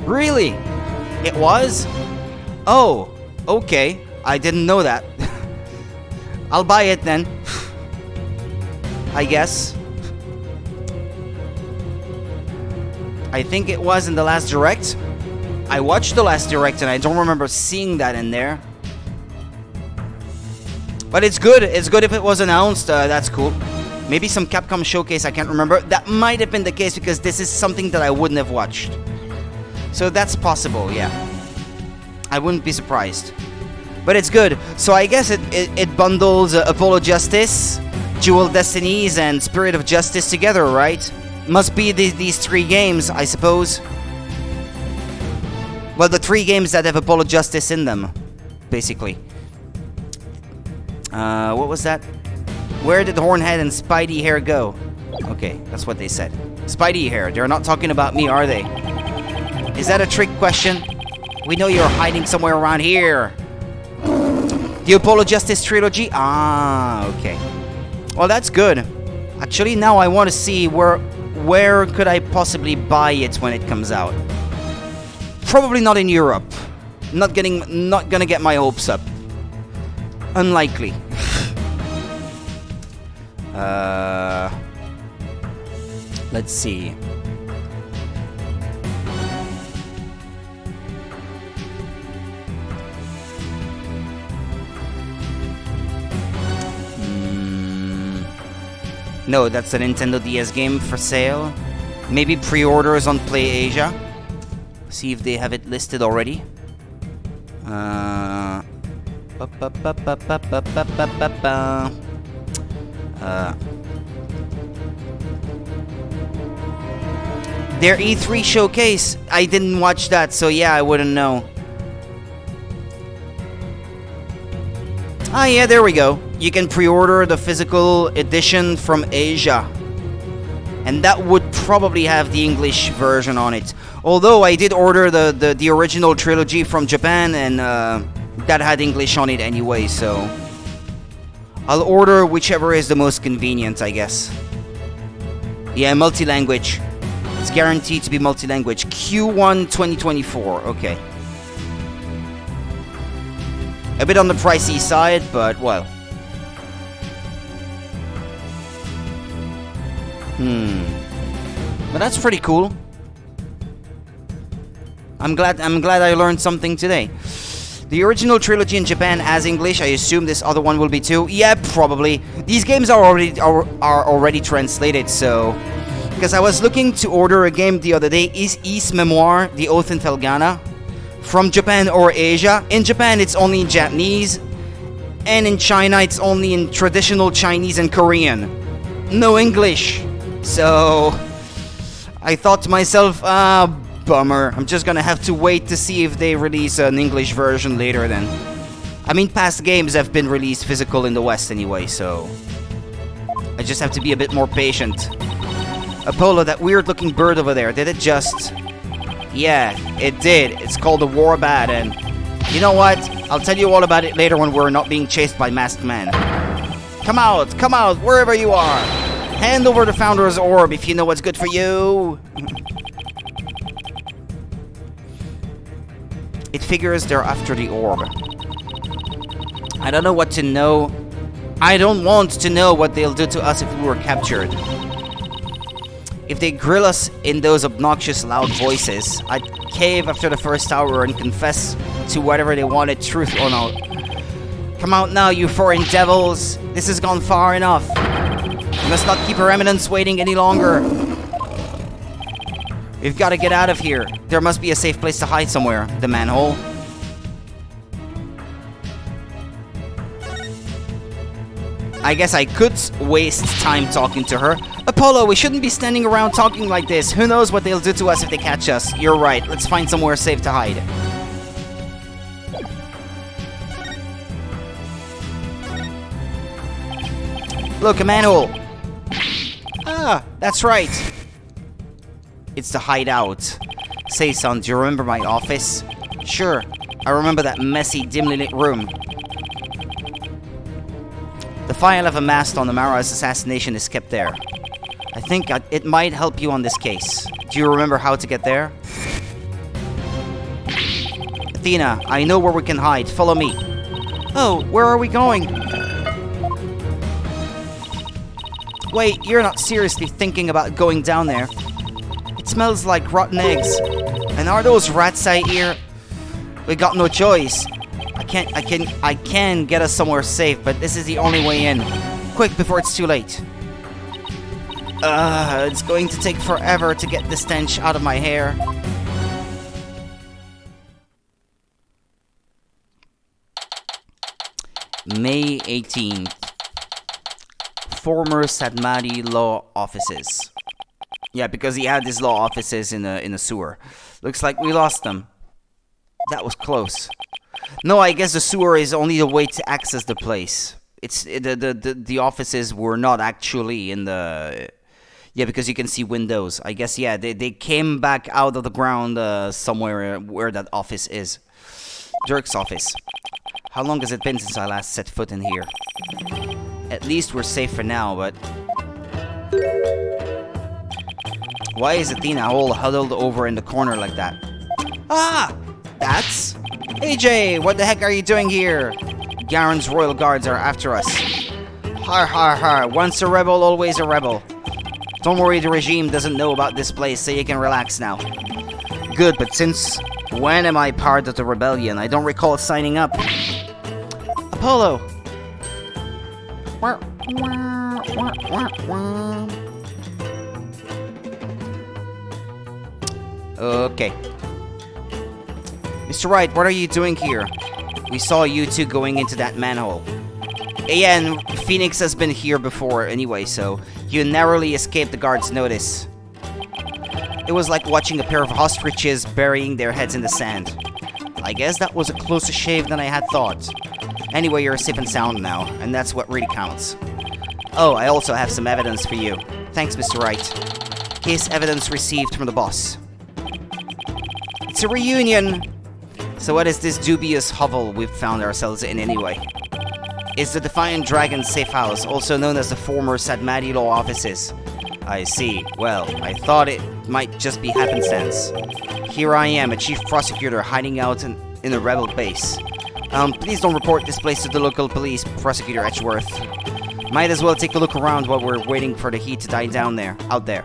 Really? It was? Oh, okay. I didn't know that. I'll buy it then. I guess. I think it was in the last Direct. I watched the last Direct and I don't remember seeing that in there. But it's good. It's good if it was announced. That's cool. Maybe some Capcom showcase, I can't remember. That might have been the case because this is something that I wouldn't have watched. So that's possible, yeah. I wouldn't be surprised. But it's good. So I guess it bundles Apollo Justice, Dual Destinies, and Spirit of Justice together, right? Must be these 3 games, I suppose. Well, the 3 games that have Apollo Justice in them, basically. What was that? Where did Hornhead and Spidey hair go? Okay, that's what they said. Spidey here. They're not talking about me, are they? Is that a trick question? We know you're hiding somewhere around here. The Apollo Justice Trilogy? Ah, okay. Well, that's good. Actually, now I want to see where could I possibly buy it when it comes out. Probably not in Europe. Not gonna get my hopes up. Unlikely. Let's see. No, that's a Nintendo DS game for sale. Maybe pre-orders on PlayAsia. See if they have it listed already. Their E3 showcase. I didn't watch that, so yeah, I wouldn't know. Ah, yeah, there we go. You can pre-order the physical edition from Asia. And that would probably have the English version on it. Although I did order the original trilogy from Japan, and that had English on it anyway, so I'll order whichever is the most convenient, I guess. Yeah, multi-language. It's guaranteed to be multi-language. Q1 2024, okay. A bit on the pricey side, but well. But that's pretty cool. I'm glad I learned something today. The original trilogy in Japan has English. I assume this other one will be too. Yeah, probably. These games are already translated, so because I was looking to order a game the other day, is East Memoir, The Oath in Felghana, from Japan or Asia. In Japan, it's only in Japanese, and in China, it's only in traditional Chinese and Korean. No English. So I thought to myself, bummer. I'm just gonna have to wait to see if they release an English version later then. I mean, past games have been released physical in the West anyway, so I just have to be a bit more patient. Apollo, that weird looking bird over there, did it just... Yeah, it did. It's called a Warbat, and you know what? I'll tell you all about it later when we're not being chased by masked men. Come out, wherever you are. Hand over the Founder's Orb if you know what's good for you. It figures they're after the orb. I don't know what to know. I don't want to know what they'll do to us if we were captured. If they grill us in those obnoxious loud voices, I'd cave after the first hour and confess to whatever they wanted, truth or not. Come out now, you foreign devils. This has gone far enough. We must not keep Her Eminence waiting any longer. We've got to get out of here. There must be a safe place to hide somewhere. The manhole. I guess I could waste time talking to her. Apollo, we shouldn't be standing around talking like this. Who knows what they'll do to us if they catch us. You're right. Let's find somewhere safe to hide. Look, a manhole. Ah, that's right. It's the hideout. Say, son, do you remember my office? Sure. I remember that messy, dimly lit room. The file I've amassed on Amara's assassination is kept there. I think it might help you on this case. Do you remember how to get there? Athena, I know where we can hide. Follow me. Oh, where are we going? Wait, you're not seriously thinking about going down there. It smells like rotten eggs. And are those rats I hear? We got no choice. I can get us somewhere safe, but this is the only way in. Quick, before it's too late. It's going to take forever to get the stench out of my hair. May 18th. Former Sadmadi law offices. Yeah, because he had his law offices in a sewer. Looks like we lost them. That was close. No, I guess the sewer is only the way to access the place. It's the offices were not actually in the Yeah, because you can see windows. I guess, yeah, they came back out of the ground somewhere where that office is. Dirk's office. How long has it been since I last set foot in here? At least we're safe for now, but... Why is Athena all huddled over in the corner like that? Ah! That's... AJ, what the heck are you doing here? Garen's royal guards are after us. Har har har, once a rebel, always a rebel. Don't worry, the regime doesn't know about this place, so you can relax now. Good, but since when am I part of the rebellion? I don't recall signing up. Apollo! Okay. Mr. Wright, what are you doing here? We saw you two going into that manhole. Yeah, and Phoenix has been here before anyway, so you narrowly escaped the guards' notice. It was like watching a pair of ostriches burying their heads in the sand. I guess that was a closer shave than I had thought. Anyway, you're safe and sound now, and that's what really counts. Oh, I also have some evidence for you. Thanks, Mr. Wright. Case evidence received from the boss. It's a reunion! So what is this dubious hovel we've found ourselves in anyway? It's the Defiant Dragon safe house, also known as the former Sadmati Law offices. I see. Well, I thought it might just be happenstance. Here I am, a chief prosecutor hiding out in a rebel base. Please don't report this place to the local police, Prosecutor Edgeworth. Might as well take a look around while we're waiting for the heat to die down out there.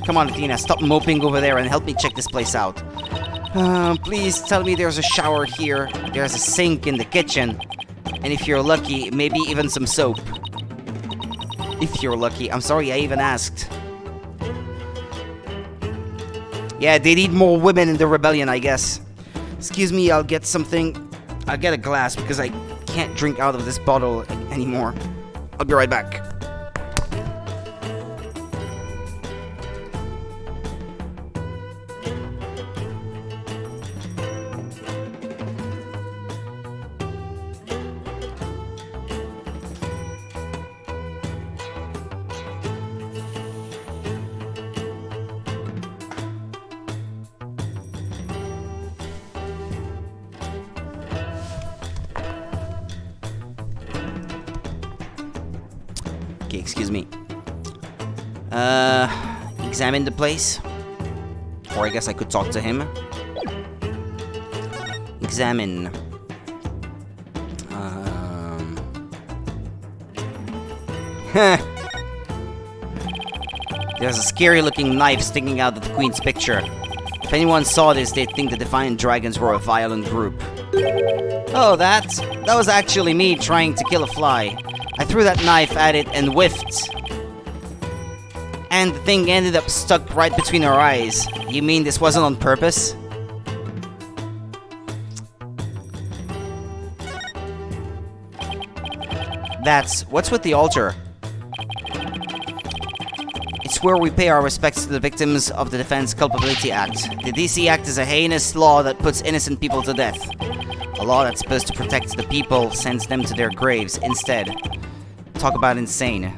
Come on, Athena, stop moping over there and help me check this place out. Please tell me there's a shower here, there's a sink in the kitchen, and if you're lucky, maybe even some soap. If you're lucky. I'm sorry I even asked. Yeah, they need more women in the rebellion, I guess. Excuse me, I'll get something. I'll get a glass because I can't drink out of this bottle anymore. I'll be right back. Okay, excuse me. Examine the place. Or I guess I could talk to him. Examine. There's a scary looking knife sticking out of the Queen's picture. If anyone saw this, they'd think the Defiant Dragons were a violent group. Oh, that was actually me trying to kill a fly. I threw that knife at it and whiffed. And the thing ended up stuck right between our eyes. You mean this wasn't on purpose? What's with the altar? It's where we pay our respects to the victims of the Defense Culpability Act. The DC Act is a heinous law that puts innocent people to death. A law that's supposed to protect the people sends them to their graves instead. Talk about insane.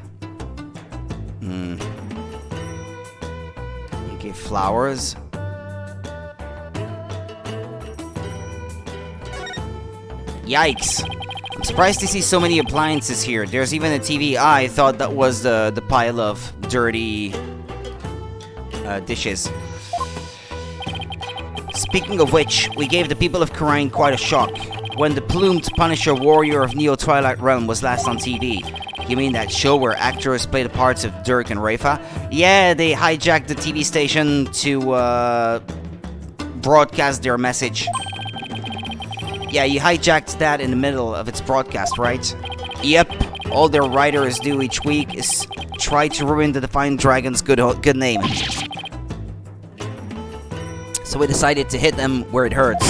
Okay, flowers. Yikes. I'm surprised to see so many appliances here. There's even a TV. I thought that was the pile of dirty dishes. Speaking of which, we gave the people of Khura'in quite a shock when the plumed Punisher warrior of Neo Twilight Realm was last on TV. You mean that show where actors play the parts of Dirk and Rafa? Yeah, they hijacked the TV station to broadcast their message. Yeah, you hijacked that in the middle of its broadcast, right? Yep, all their writers do each week is try to ruin the Defiant Dragon's good name. So we decided to hit them where it hurts.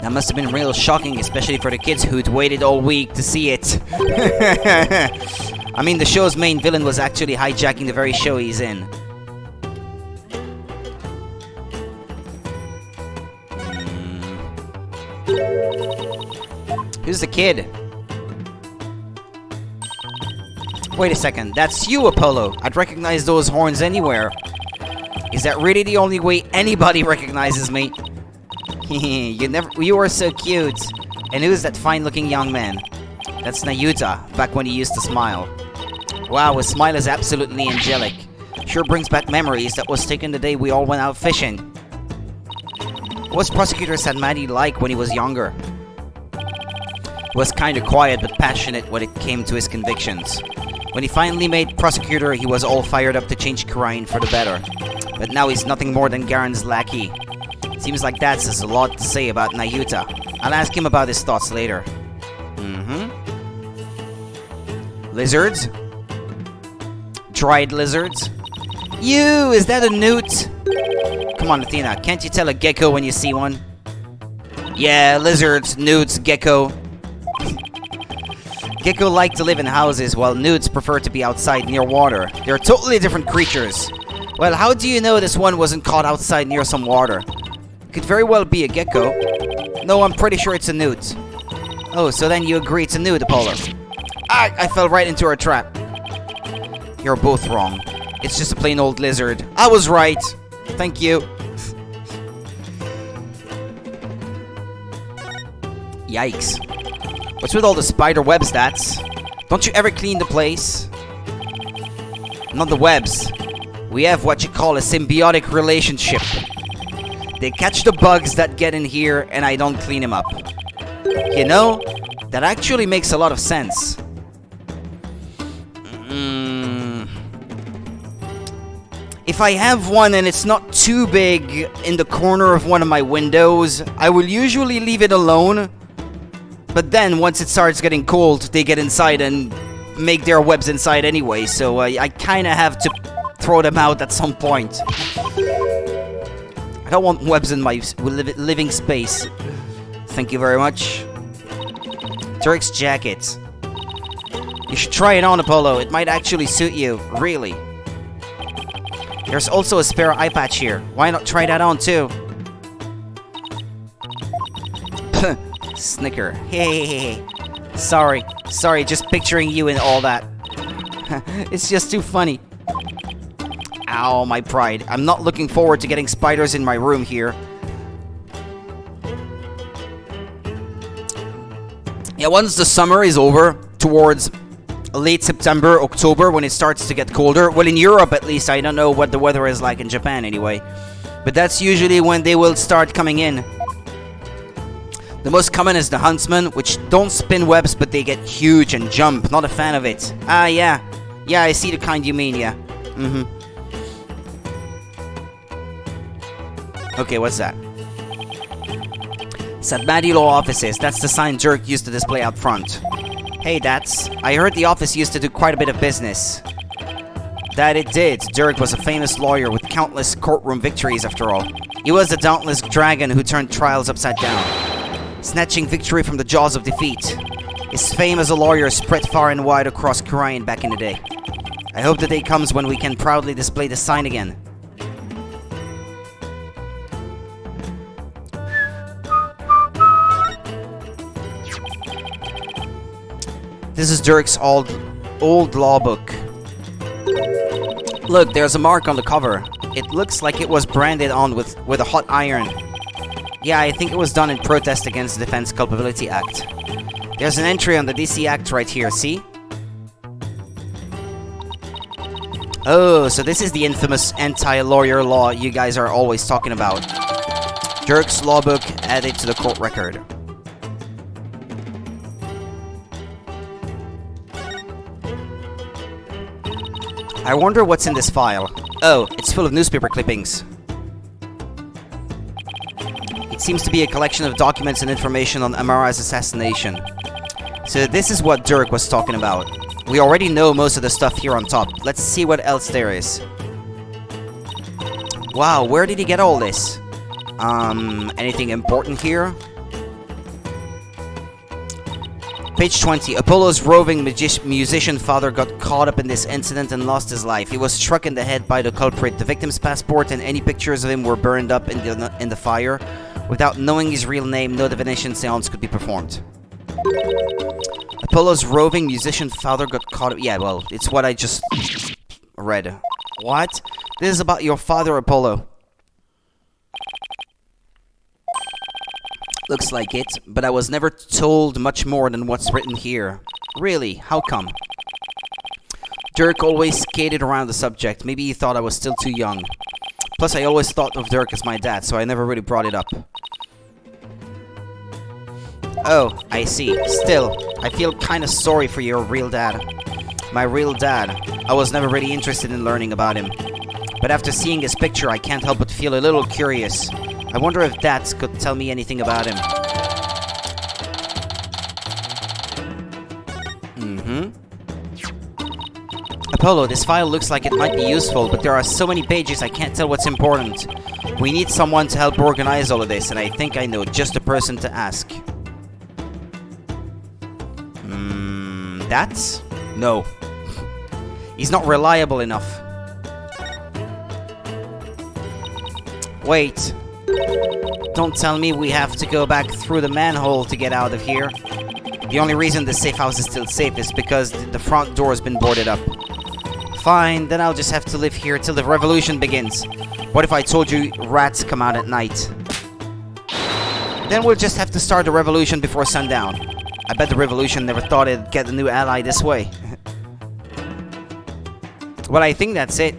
That must have been real shocking, especially for the kids who'd waited all week to see it. I mean, the show's main villain was actually hijacking the very show he's in. Who's the kid? Wait a second, that's you, Apollo. I'd recognize those horns anywhere. Is that really the only way anybody recognizes me? You are so cute. And who's that fine-looking young man? That's Nayuta, back when he used to smile. Wow, his smile is absolutely angelic. Sure brings back memories that was taken the day we all went out fishing. What's Prosecutor Sadmadi like when he was younger? He was kinda quiet but passionate when it came to his convictions. When he finally made prosecutor, he was all fired up to change Karain for the better. But now he's nothing more than Garen's lackey. Seems like that says a lot to say about Nayuta. I'll ask him about his thoughts later. Lizards? Dried lizards? You! Is that a newt? Come on, Athena. Can't you tell a gecko when you see one? Yeah, lizards, newts, gecko. Gecko like to live in houses, while newts prefer to be outside near water. They're totally different creatures. Well, how do you know this one wasn't caught outside near some water? Could very well be a gecko. No, I'm pretty sure it's a newt. Oh, so then you agree it's a newt, Apollo. Ah, I fell right into our trap. You're both wrong. It's just a plain old lizard. I was right. Thank you. Yikes. What's with all the spider web stats? Don't you ever clean the place? Not the webs. We have what you call a symbiotic relationship. They catch the bugs that get in here and I don't clean them up. You know, that actually makes a lot of sense. If I have one and it's not too big in the corner of one of my windows, I will usually leave it alone. But then, once it starts getting cold, they get inside and make their webs inside anyway, so I kinda have to throw them out at some point. I don't want webs in my living space. Thank you very much. Turk's jacket. You should try it on, Apollo. It might actually suit you. Really. There's also a spare eye patch here. Why not try that on, too? Snicker. Hey. Sorry, just picturing you in all that. It's just too funny. Ow, my pride. I'm not looking forward to getting spiders in my room here. Yeah, once the summer is over, towards late September, October, when it starts to get colder. Well, in Europe at least. I don't know what the weather is like in Japan anyway. But that's usually when they will start coming in. The most common is the huntsman, which don't spin webs, but they get huge and jump. Not a fan of it. Ah, yeah. Yeah, I see the kind you mean, yeah. Okay, what's that? Sadmadi Law Offices. That's the sign Dirk used to display out front. Hey, I heard the office used to do quite a bit of business. That it did. Dirk was a famous lawyer with countless courtroom victories, after all. He was the dauntless dragon who turned trials upside down, snatching victory from the jaws of defeat. His fame as a lawyer spread far and wide across Karain back in the day. I hope the day comes when we can proudly display the sign again. This is Dirk's old law book. Look, there's a mark on the cover. It looks like it was branded on with a hot iron. Yeah, I think it was done in protest against the Defense Culpability Act. There's an entry on the DC Act right here, see? Oh, so this is the infamous anti-lawyer law you guys are always talking about. Dirk's law book added to the court record. I wonder what's in this file. Oh, it's full of newspaper clippings. It seems to be a collection of documents and information on Amara's assassination. So this is what Dirk was talking about. We already know most of the stuff here on top. Let's see what else there is. Wow, where did he get all this? Anything important here? Page 20. Apollo's roving musician father got caught up in this incident and lost his life. He was struck in the head by the culprit. The victim's passport and any pictures of him were burned up in the fire. Without knowing his real name, no divination seance could be performed. Apollo's roving musician father got caught up. Yeah, well, it's what I just read. What? This is about your father, Apollo. Looks like it, but I was never told much more than what's written here. Really? How come? Dirk always skated around the subject. Maybe he thought I was still too young. Plus, I always thought of Dirk as my dad, so I never really brought it up. Oh, I see. Still, I feel kinda sorry for your real dad. My real dad. I was never really interested in learning about him. But after seeing his picture, I can't help but feel a little curious. I wonder if Dad could tell me anything about him. Apollo, this file looks like it might be useful, but there are so many pages I can't tell what's important. We need someone to help organize all of this, and I think I know just the person to ask. That's? No. He's not reliable enough. Wait. Don't tell me we have to go back through the manhole to get out of here. The only reason the safe house is still safe is because the front door has been boarded up. Fine, then I'll just have to live here till the revolution begins. What if I told you rats come out at night? Then we'll just have to start the revolution before sundown. I bet the revolution never thought it'd get a new ally this way. Well, I think that's it.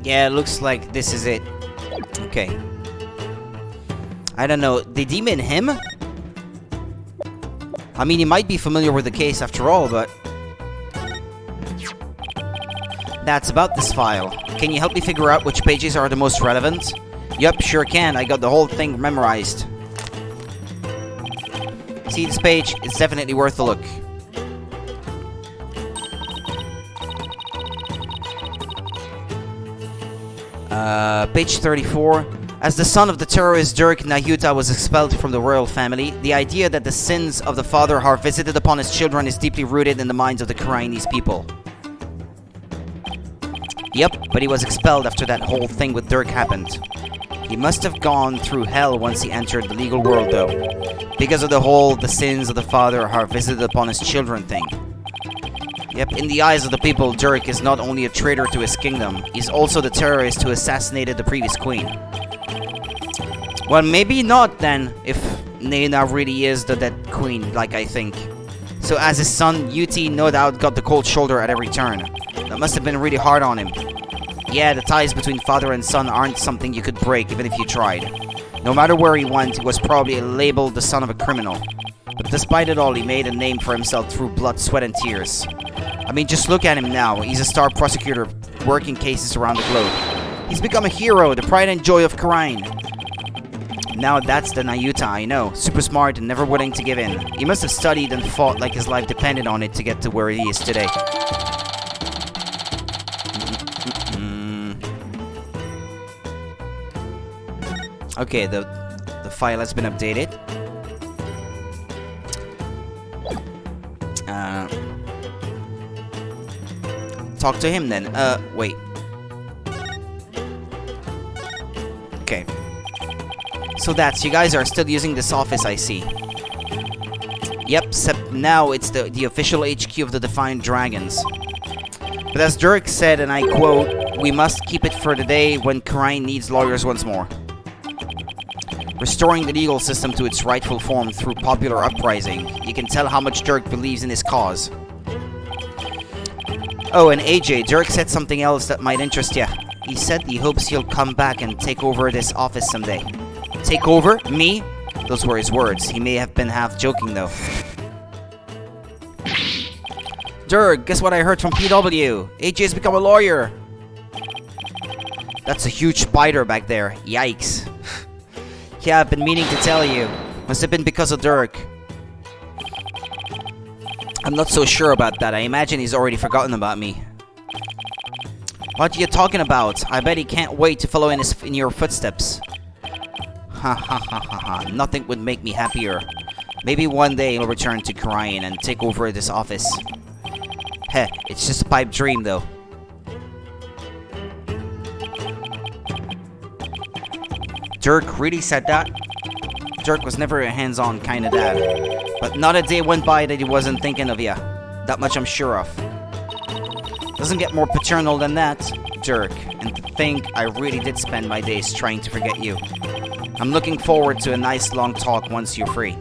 Yeah, looks like this is it. Okay. I don't know. Did he mean him? I mean, he might be familiar with the case after all, but... That's about this file. Can you help me figure out which pages are the most relevant? Yup, sure can. I got the whole thing memorized. See this page? It's definitely worth a look. Page 34. As the son of the terrorist Dirk, Nayuta was expelled from the royal family. The idea that the sins of the father are visited upon his children is deeply rooted in the minds of the Karainese people. Yep, but he was expelled after that whole thing with Dirk happened. He must have gone through hell once he entered the legal world, though. Because of the whole the sins of the father are visited upon his children thing. Yep, in the eyes of the people, Dirk is not only a traitor to his kingdom, he's also the terrorist who assassinated the previous queen. Well, maybe not then, if Nena really is the dead queen, like I think. So as his son, Yuti no doubt got the cold shoulder at every turn. That must have been really hard on him. Yeah, the ties between father and son aren't something you could break, even if you tried. No matter where he went, he was probably labeled the son of a criminal. But despite it all, he made a name for himself through blood, sweat, and tears. I mean, just look at him now. He's a star prosecutor working cases around the globe. He's become a hero, the pride and joy of Karain. Now that's the Nayuta I know. Super smart and never willing to give in. He must have studied and fought like his life depended on it to get to where he is today. Okay, the file has been updated. Talk to him then. Wait. Okay. So that's, you guys are still using this office, I see. Yep, except now it's the official HQ of the Defiant Dragons. But as Dirk said, and I quote, we must keep it for the day when Karain needs lawyers once more. Restoring the legal system to its rightful form through popular uprising. You can tell how much Dirk believes in his cause. Oh, and AJ, Dirk said something else that might interest you. He said he hopes you'll come back and take over this office someday. Take over? Me? Those were his words. He may have been half joking, though. Dirk, guess what I heard from PW? AJ's become a lawyer. That's a huge spider back there. Yikes. Yeah, I've been meaning to tell you. Must have been because of Dirk. I'm not so sure about that. I imagine he's already forgotten about me. What are you talking about? I bet he can't wait to follow in your footsteps. Ha ha ha ha ha. Nothing would make me happier. Maybe one day he'll return to Karain and take over this office. Heh, it's just a pipe dream though. Dirk really said that? Dirk was never a hands-on kind of dad. But not a day went by that he wasn't thinking of ya. That much I'm sure of. Doesn't get more paternal than that, Dirk. And to think I really did spend my days trying to forget you. I'm looking forward to a nice long talk once you're free.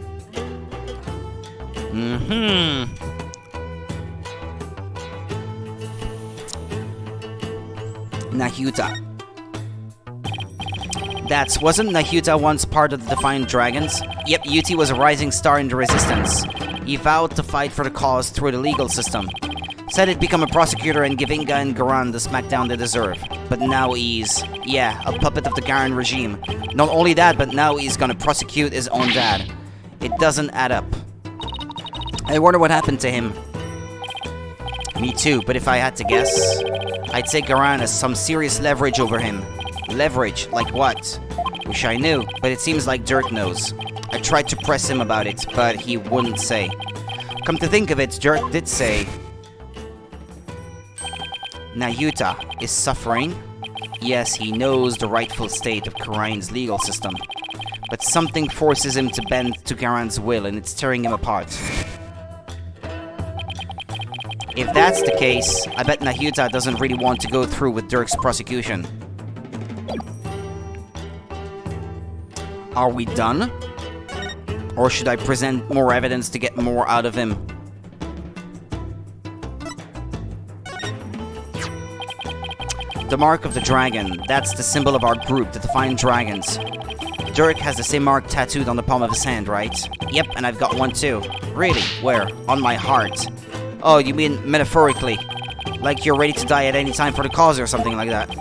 Nahyuta. Wasn't Nahyuta once part of the Defiant Dragons? Yep, Yuti was a rising star in the Resistance. He vowed to fight for the cause through the legal system. Said he'd become a prosecutor and give Inga and Garan the smackdown they deserve. But now he's, a puppet of the Garan regime. Not only that, but now he's gonna prosecute his own dad. It doesn't add up. I wonder what happened to him. Me too, but if I had to guess, I'd say Garan has some serious leverage over him. Leverage? Like what? Wish I knew, but it seems like Dirk knows. I tried to press him about it, but he wouldn't say. Come to think of it, Dirk did say... Nahyuta is suffering. Yes, he knows the rightful state of Karain's legal system. But something forces him to bend to Garan's will, and it's tearing him apart. If that's the case, I bet Nahyuta doesn't really want to go through with Dirk's prosecution. Are we done? Or should I present more evidence to get more out of him? The mark of the dragon. That's the symbol of our group, the Defiant Dragons. Dirk has the same mark tattooed on the palm of his hand, right? Yep, and I've got one too. Really? Where? On my heart. Oh, you mean metaphorically? Like you're ready to die at any time for the cause or something like that?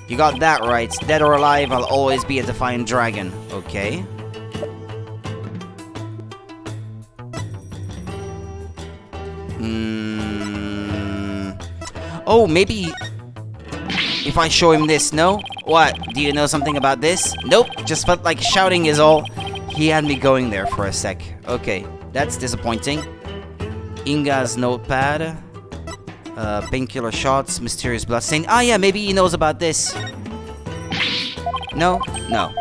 You got that right. Dead or alive, I'll always be a Defiant Dragon. Okay. Oh, maybe... if I show him this, no? What? Do you know something about this? Nope, just felt like shouting is all. He had me going there for a sec. Okay, that's disappointing. Inga's notepad. Painkiller shots, mysterious bloodstain. Ah yeah, maybe he knows about this. No? No.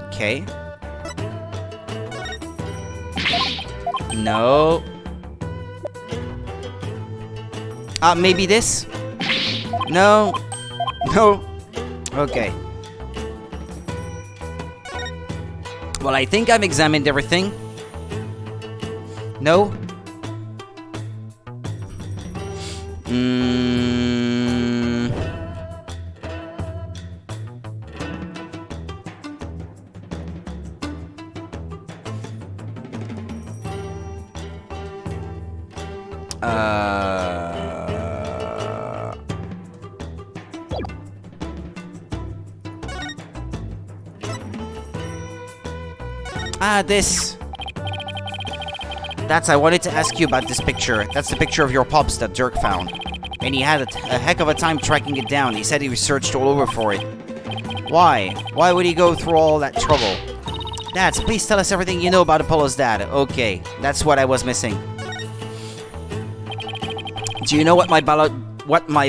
Okay. No. Maybe this? No. No. Okay. Well, I think I've examined everything. No? This. I wanted to ask you about this picture. That's the picture of your pops that Dirk found. And he had a heck of a time tracking it down. He said he researched all over for it. Why? Why would he go through all that trouble? Dads, please tell us everything you know about Apollo's dad. Okay, that's what I was missing. Do you know what my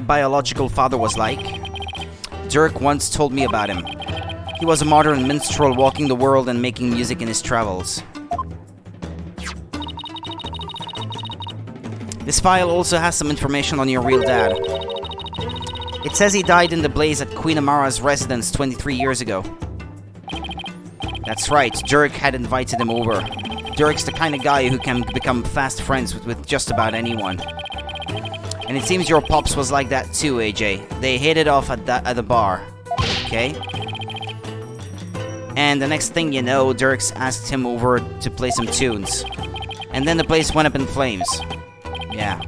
biological father was like? Dirk once told me about him. He was a modern minstrel walking the world and making music in his travels. This file also has some information on your real dad. It says he died in the blaze at Queen Amara's residence 23 years ago. That's right, Dirk had invited him over. Dirk's the kind of guy who can become fast friends with just about anyone. And it seems your pops was like that too, AJ. They hit it off at the bar. Okay? And the next thing you know, Dirk's asked him over to play some tunes. And then the place went up in flames. Yeah.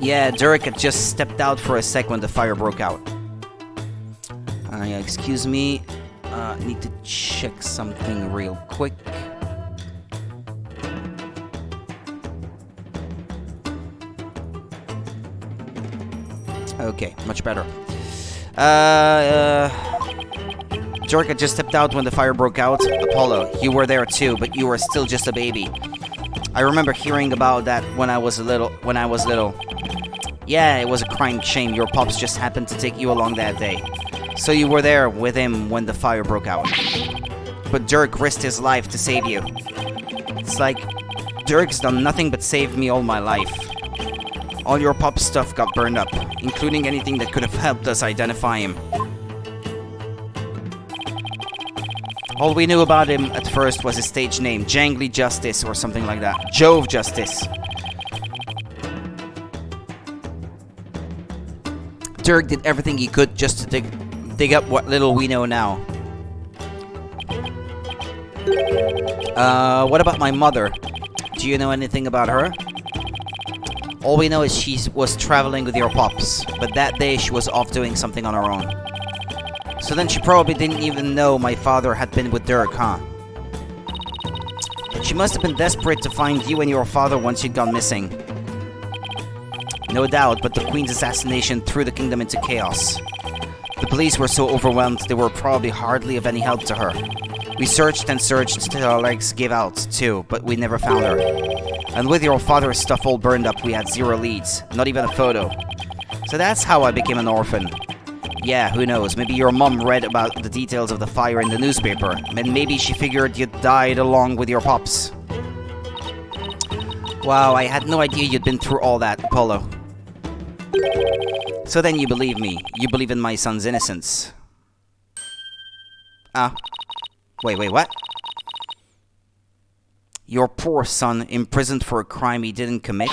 Yeah, Dirk had just stepped out for a sec when the fire broke out. Excuse me. I need to check something real quick. Okay, much better. Dirk had just stepped out when the fire broke out. Apollo, you were there too, but you were still just a baby. I remember hearing about that when I was little. Yeah, it was a crying shame. Your pops just happened to take you along that day. So you were there with him when the fire broke out. but Dirk risked his life to save you. It's like Dirk's done nothing but save me all my life. All your pop stuff got burned up, including anything that could have helped us identify him. All we knew about him at first was his stage name, Jangly Justice or something like that. Jove Justice. Dirk did everything he could just to dig up what little we know now. What about my mother? Do you know anything about her? All we know is she was traveling with your pops, but that day she was off doing something on her own. So then she probably didn't even know my father had been with Dirk, huh? But she must have been desperate to find you and your father once you'd gone missing. No doubt, but the Queen's assassination threw the kingdom into chaos. The police were so overwhelmed they were probably hardly of any help to her. We searched and searched till our legs gave out, too, but we never found her. And with your father's stuff all burned up, we had 0 leads, not even a photo. So that's how I became an orphan. Yeah, who knows, maybe your mom read about the details of the fire in the newspaper, and maybe she figured you'd died along with your pops. Wow, I had no idea you'd been through all that, Apollo. So then you believe me. You believe in my son's innocence. Wait, what? Your poor son, imprisoned for a crime he didn't commit?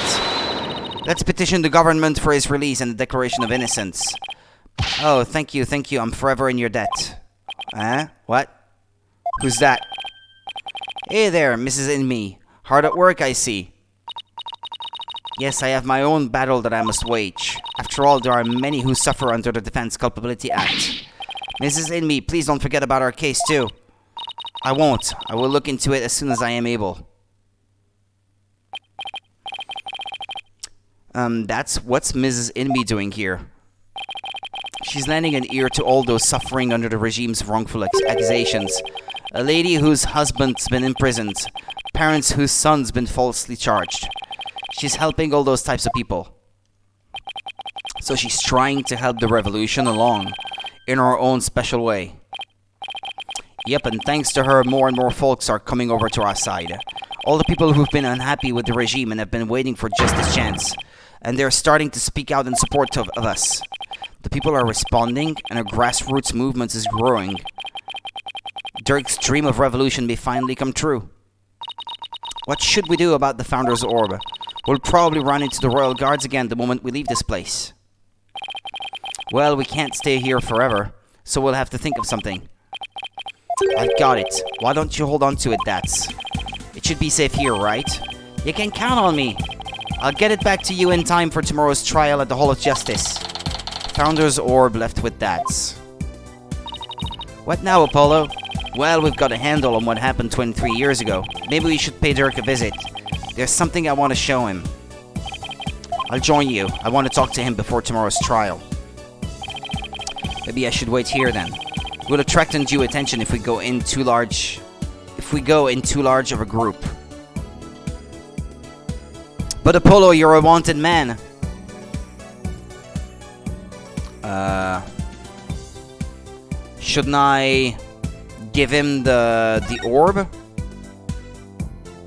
Let's petition the government for his release and the declaration of innocence. Oh, thank you, I'm forever in your debt. What? Who's that? Hey there, Mrs. Inme. Hard at work, I see. Yes, I have my own battle that I must wage. After all, there are many who suffer under the Defense Culpability Act. Mrs. Inme, please don't forget about our case, too. I won't. I will look into it as soon as I am able. What's Mrs. Inme doing here? She's lending an ear to all those suffering under the regime's wrongful accusations. A lady whose husband's been imprisoned. Parents whose son's been falsely charged. She's helping all those types of people. So she's trying to help the revolution along, in her own special way. Yep, and thanks to her, more and more folks are coming over to our side. All the people who've been unhappy with the regime and have been waiting for just this chance. And they're starting to speak out in support of us. The people are responding, and a grassroots movement is growing. Dirk's dream of revolution may finally come true. What should we do about the Founder's Orb? We'll probably run into the Royal Guards again the moment we leave this place. Well, we can't stay here forever, so we'll have to think of something. I've got it. Why don't you hold on to it, Dats? It should be safe here, right? You can count on me. I'll get it back to you in time for tomorrow's trial at the Hall of Justice. Founder's Orb left with Dats. What now, Apollo? Well, we've got a handle on what happened 23 years ago. Maybe we should pay Dirk a visit. There's something I want to show him. I'll join you. I want to talk to him before tomorrow's trial. Maybe I should wait here then. We'll attract undue attention if we go in too large. If we go in too large of a group. But Apollo, you're a wanted man. Shouldn't I give him the orb?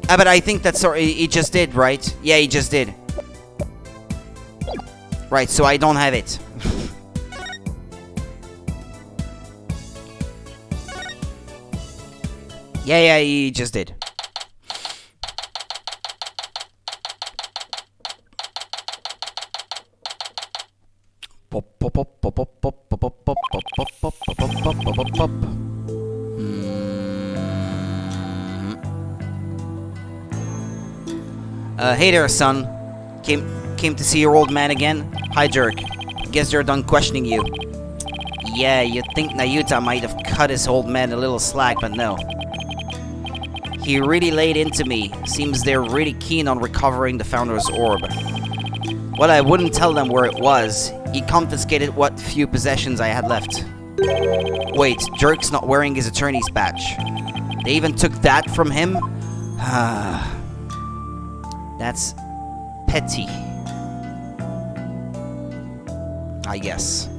But I think that's he just did, right? Yeah, he just did. Right, so I don't have it. Yeah, he just did. Hey there, son. Came to see your old man again? Hi, Dirk. Guess they're done questioning you. Yeah, you'd think Nayuta might have cut his old man a little slack, but no. He really laid into me. Seems they're really keen on recovering the Founder's Orb. Well, I wouldn't tell them where it was. He confiscated what few possessions I had left. Wait, Dirk's not wearing his attorney's badge. They even took that from him? That's petty. I guess.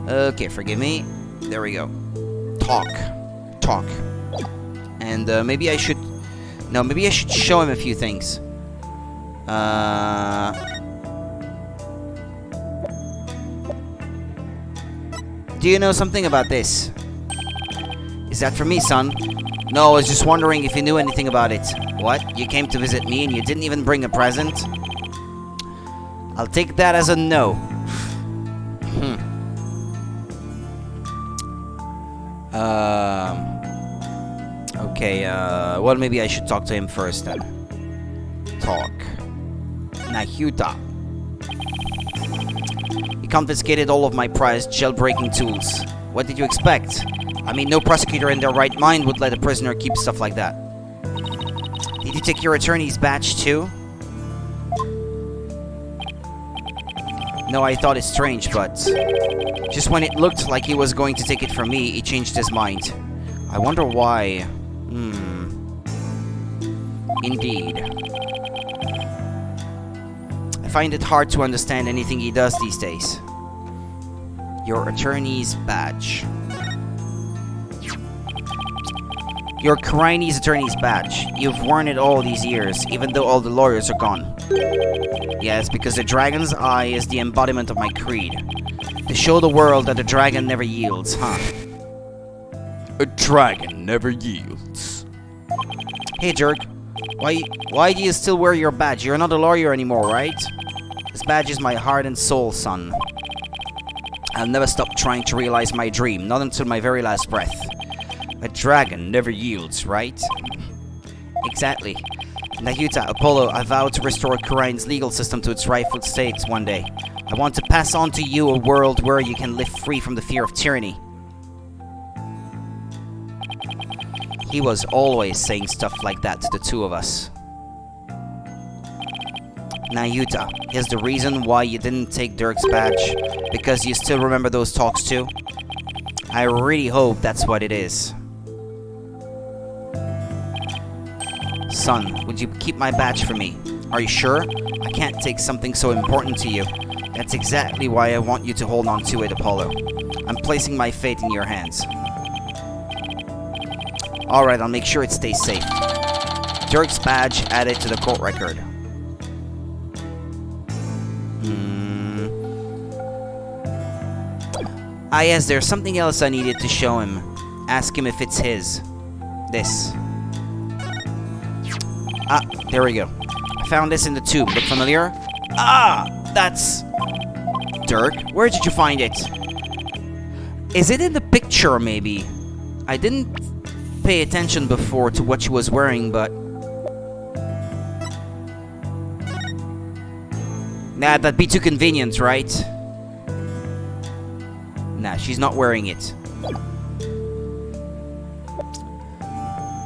Okay, forgive me. There we go. Talk. And maybe I should... No, maybe I should show him a few things. Do you know something about this? Is that for me, son? No, I was just wondering if you knew anything about it. What? You came to visit me and you didn't even bring a present? I'll take that as a no. Okay, well, maybe I should talk to him first then. Talk. Nahyuta. He confiscated all of my prized jailbreaking tools. What did you expect? I mean, no prosecutor in their right mind would let a prisoner keep stuff like that. Did you take your attorney's badge too? No, I thought it strange, but... just when it looked like he was going to take it from me, he changed his mind. I wonder why... Indeed. I find it hard to understand anything he does these days. Your attorney's badge. Your Chinese attorney's badge. You've worn it all these years, even though all the lawyers are gone. Yes, because the dragon's eye is the embodiment of my creed. To show the world that the dragon never yields, huh? A dragon never yields. Hey, jerk. Why do you still wear your badge? You're not a lawyer anymore, right? This badge is my heart and soul, son. I'll never stop trying to realize my dream, not until my very last breath. A dragon never yields, right? Exactly. Nahyuta, Apollo, I vow to restore Kurain's legal system to its rightful state one day. I want to pass on to you a world where you can live free from the fear of tyranny. He was always saying stuff like that to the two of us. Nahyuta, is the reason why you didn't take Dirk's badge because you still remember those talks too? I really hope that's what it is. Son, would you keep my badge for me? Are you sure? I can't take something so important to you. That's exactly why I want you to hold on to it, Apollo. I'm placing my fate in your hands. Alright, I'll make sure it stays safe. Dirk's badge added to the court record. Ah yes, there's something else I needed to show him. Ask him if it's his. This. Ah, there we go. I found this in the tube. Look familiar? Ah, that's... Dirk? Where did you find it? Is it in the picture, maybe? I didn't pay attention before to what she was wearing, but... Nah, that'd be too convenient, right? Nah, she's not wearing it.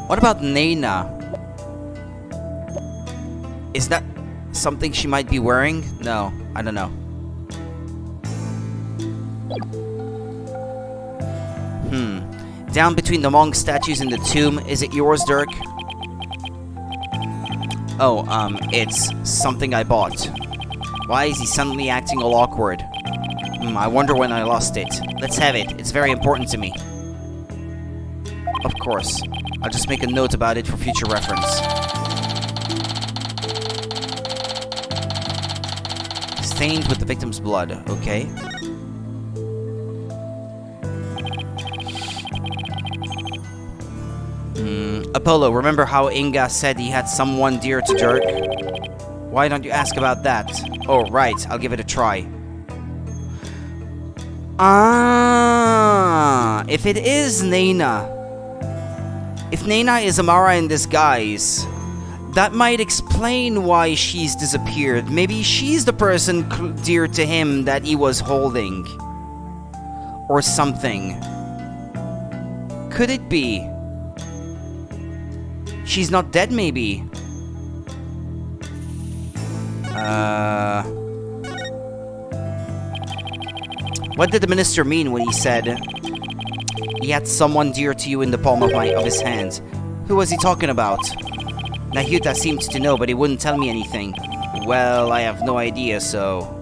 What about Nena? Is that something she might be wearing? No, I don't know. Down between the monk statues in the tomb, is it yours, Dirk? Oh, it's something I bought. Why is he suddenly acting all awkward? I wonder when I lost it. Let's have it. It's very important to me. Of course. I'll just make a note about it for future reference. Stained with the victim's blood. Okay. Apollo, remember how Inga said he had someone dear to Dirk? Why don't you ask about that? Oh, right. I'll give it a try. Ah, if it is Nena. If Nena is Amara in disguise, that might explain why she's disappeared. Maybe she's the person dear to him that he was holding. Or something. Could it be? She's not dead, maybe. What did the minister mean when he said he had someone dear to you in the palm of his hand? Who was he talking about? Nahyuta seemed to know, but he wouldn't tell me anything. Well, I have no idea, so...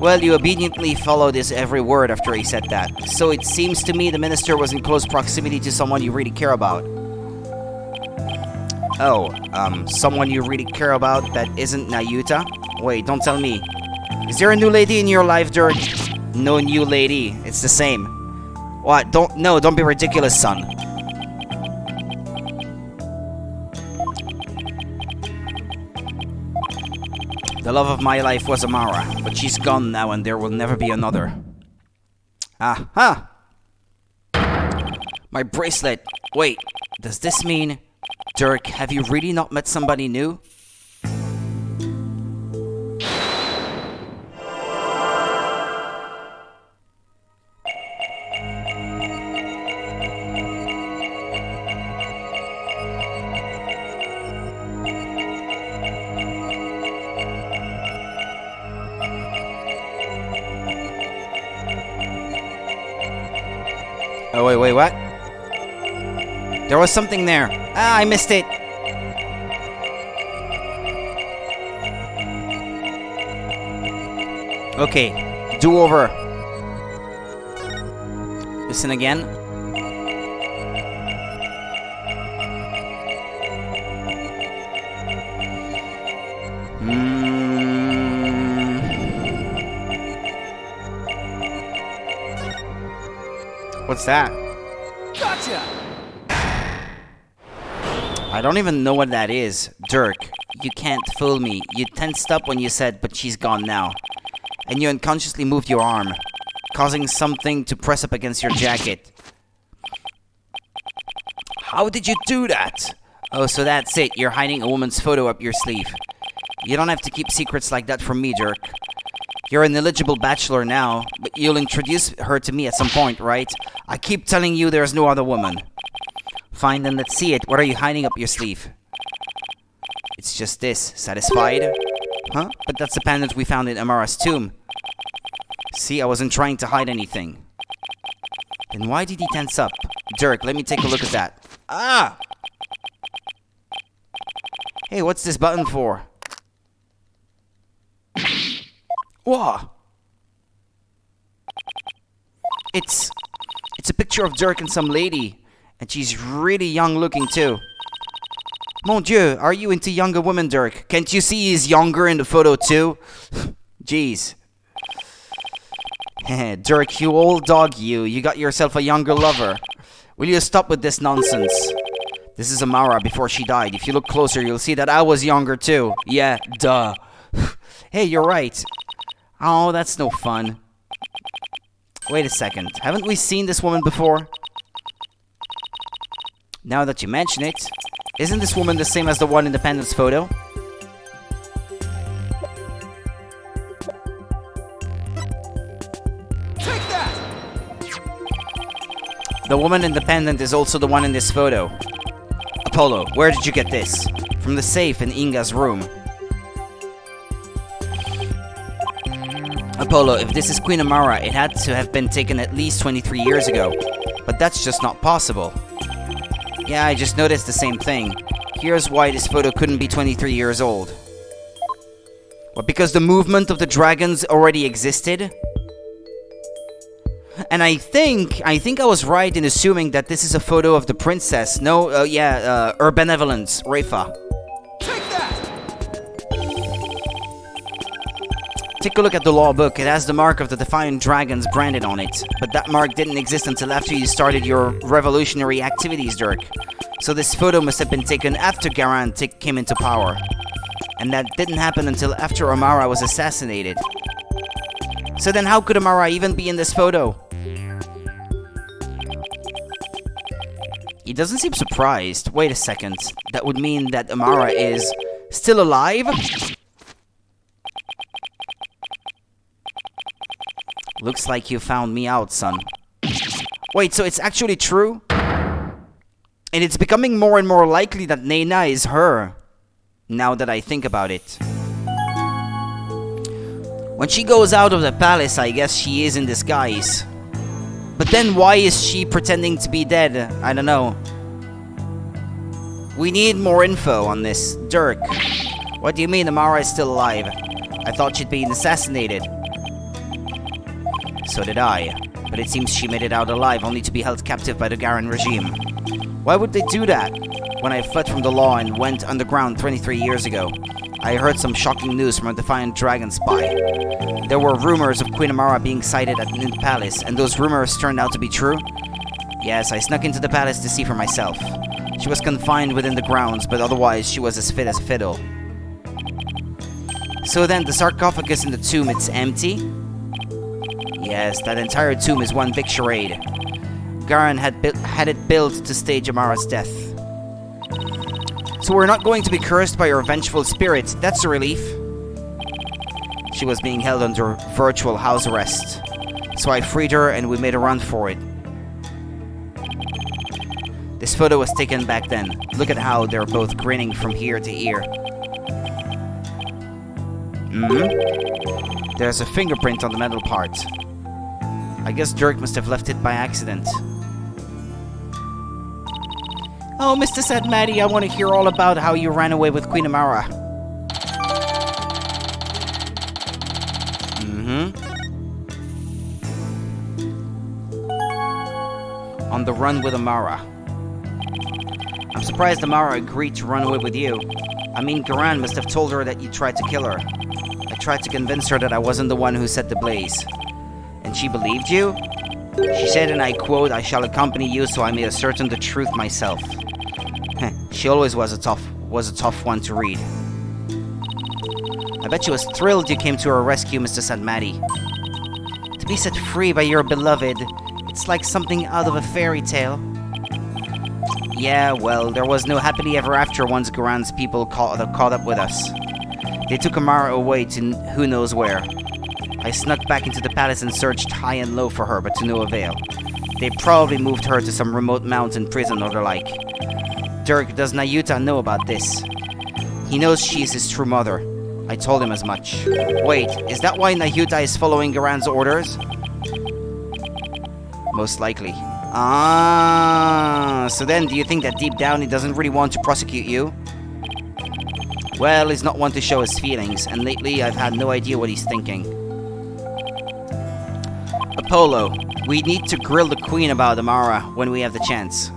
Well, you obediently followed his every word after he said that. So it seems to me the minister was in close proximity to someone you really care about. Oh, someone you really care about that isn't Nahyuta? Wait, don't tell me. Is there a new lady in your life, Dirk? No new lady. It's the same. What? Don't be ridiculous, son. The love of my life was Amara, but she's gone now and there will never be another. Aha! My bracelet. Wait, does this mean... Dirk, have you really not met somebody new? Oh, wait, what? There was something there. Ah, I missed it. Okay, do over. Listen again. What's that? Gotcha! I don't even know what that is. Dirk, you can't fool me. You tensed up when you said, but she's gone now. And you unconsciously moved your arm, causing something to press up against your jacket. How did you do that? Oh, so that's it. You're hiding a woman's photo up your sleeve. You don't have to keep secrets like that from me, Dirk. You're an eligible bachelor now, but you'll introduce her to me at some point, right? I keep telling you there's no other woman. Fine, then let's see it. What are you hiding up your sleeve? It's just this. Satisfied? Huh? But that's the pendant we found in Amara's tomb. See, I wasn't trying to hide anything. Then why did he tense up? Dirk, let me take a look at that. Ah! Hey, what's this button for? Whoa! It's a picture of Dirk and some lady. And she's really young looking too. Mon Dieu, are you into younger women, Dirk? Can't you see he's younger in the photo too? Jeez. Dirk, you old dog you. You got yourself a younger lover. Will you stop with this nonsense? This is Amara before she died. If you look closer, you'll see that I was younger too. Yeah, duh. Hey, you're right. Oh, that's no fun. Wait a second. Haven't we seen this woman before? Now that you mention it, isn't this woman the same as the one in the pendant's photo? Take that! The woman in the pendant is also the one in this photo. Apollo, where did you get this? From the safe in Inga's room. Apollo, if this is Queen Amara, it had to have been taken at least 23 years ago. But that's just not possible. Yeah, I just noticed the same thing. Here's why this photo couldn't be 23 years old. What, because the movement of the dragons already existed? And I think I was right in assuming that this is a photo of the princess. No, her benevolence, Rafa. Take a look at the law book. It has the mark of the Defiant Dragons branded on it. But that mark didn't exist until after you started your revolutionary activities, Dirk. So this photo must have been taken after Garand came into power. And that didn't happen until after Amara was assassinated. So then how could Amara even be in this photo? He doesn't seem surprised. Wait a second. That would mean that Amara is still alive? Looks like you found me out, son. Wait, so it's actually true? And it's becoming more and more likely that Nena is her. Now that I think about it. When she goes out of the palace, I guess she is in disguise. But then why is she pretending to be dead? I don't know. We need more info on this. Dirk, what do you mean Amara is still alive? I thought she'd been assassinated. So did I. But it seems she made it out alive, only to be held captive by the Garan regime. Why would they do that? When I fled from the law and went underground 23 years ago, I heard some shocking news from a Defiant Dragon spy. There were rumors of Queen Amara being sighted at the palace, and those rumors turned out to be true? Yes, I snuck into the palace to see for myself. She was confined within the grounds, but otherwise she was as fit as a fiddle. So then, the sarcophagus in the tomb, it's empty? Yes, that entire tomb is one big charade. Garan had it built to stage Amara's death. So we're not going to be cursed by her vengeful spirit. That's a relief. She was being held under virtual house arrest. So I freed her and we made a run for it. This photo was taken back then. Look at how they're both grinning from ear to ear. There's a fingerprint on the metal part. I guess Dirk must have left it by accident. Oh, Mr. Sadmati, I want to hear all about how you ran away with Queen Amara. On the run with Amara. I'm surprised Amara agreed to run away with you. I mean, Garan must have told her that you tried to kill her. I tried to convince her that I wasn't the one who set the blaze. And she believed you? She said, and I quote, I shall accompany you so I may ascertain the truth myself. She always was a tough one to read. I bet she was thrilled you came to her rescue, Mr. Sadmati. To be set free by your beloved, it's like something out of a fairy tale. Yeah, well, there was no happily ever after once Garan's people caught up with us. They took Amara away to who knows where. I snuck back into the palace and searched high and low for her, but to no avail. They probably moved her to some remote mountain prison or the like. Dirk, does Nayuta know about this? He knows she is his true mother. I told him as much. Wait, is that why Nayuta is following Garan's orders? Most likely. So then do you think that deep down he doesn't really want to prosecute you? Well, he's not one to show his feelings, and lately I've had no idea what he's thinking. Apollo, we need to grill the Queen about Amara when we have the chance.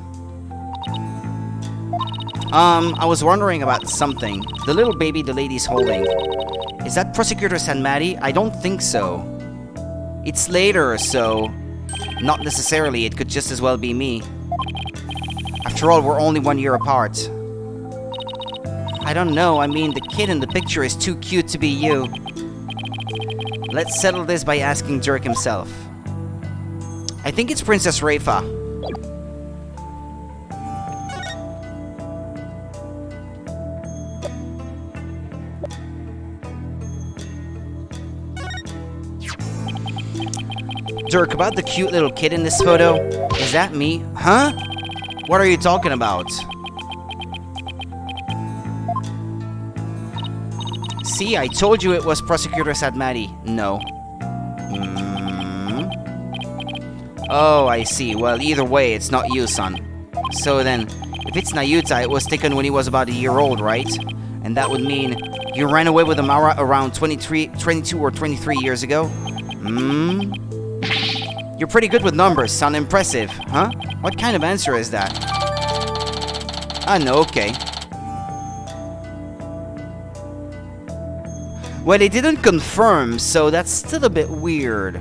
I was wondering about something. The little baby the lady's holding. Is that Prosecutor Sanmati? I don't think so. It's later, so... Not necessarily, it could just as well be me. After all, we're only 1 year apart. I don't know, I mean, the kid in the picture is too cute to be you. Let's settle this by asking Dirk himself. I think it's Princess Rafa. Dirk, about the cute little kid in this photo? Is that me? Huh? What are you talking about? See, I told you it was Prosecutor Sadmati. No. Oh, I see. Well, either way, it's not you, son. So then, if it's Nayuta, it was taken when he was about a year old, right? And that would mean you ran away with Amara around 22 or 23 years ago? You're pretty good with numbers, son. Impressive, huh? What kind of answer is that? No, okay. Well, they didn't confirm, so that's still a bit weird.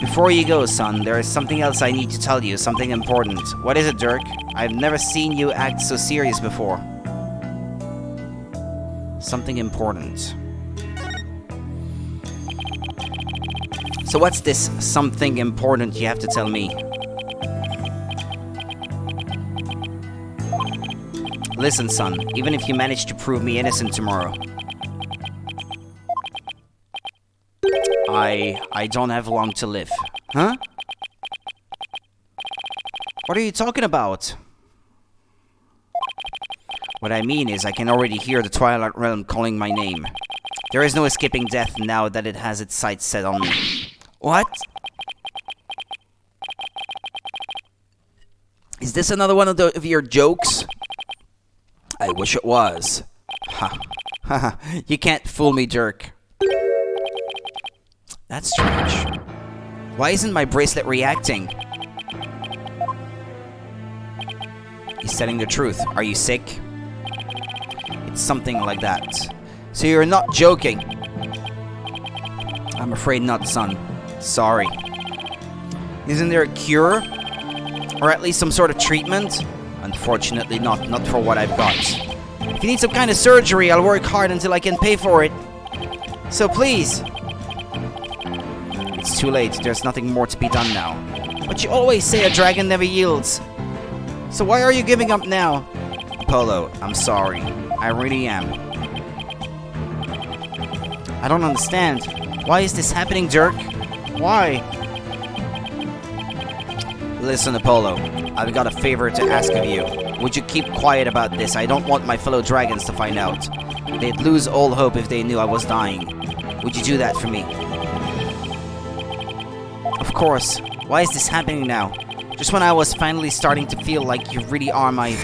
Before you go, son, there is something else I need to tell you, something important. What is it, Dirk? I've never seen you act so serious before. Something important. So what's this something important you have to tell me? Listen, son, even if you manage to prove me innocent tomorrow, I don't have long to live. Huh? What are you talking about? What I mean is I can already hear the Twilight Realm calling my name. There is no escaping death now that it has its sights set on me. What? Is this another one of your jokes? I wish it was. Ha. Ha. You can't fool me, jerk. That's strange. Why isn't my bracelet reacting? He's telling the truth. Are you sick? It's something like that. So you're not joking? I'm afraid not, son. Sorry. Isn't there a cure? Or at least some sort of treatment? Unfortunately not. Not for what I've got. If you need some kind of surgery, I'll work hard until I can pay for it. So please. It's too late. There's nothing more to be done now. But you always say a dragon never yields. So why are you giving up now? Polo, I'm sorry. I really am. I don't understand. Why is this happening, jerk? Why? Listen, Apollo. I've got a favor to ask of you. Would you keep quiet about this? I don't want my fellow dragons to find out. They'd lose all hope if they knew I was dying. Would you do that for me? Of course. Why is this happening now? Just when I was finally starting to feel like you really are my...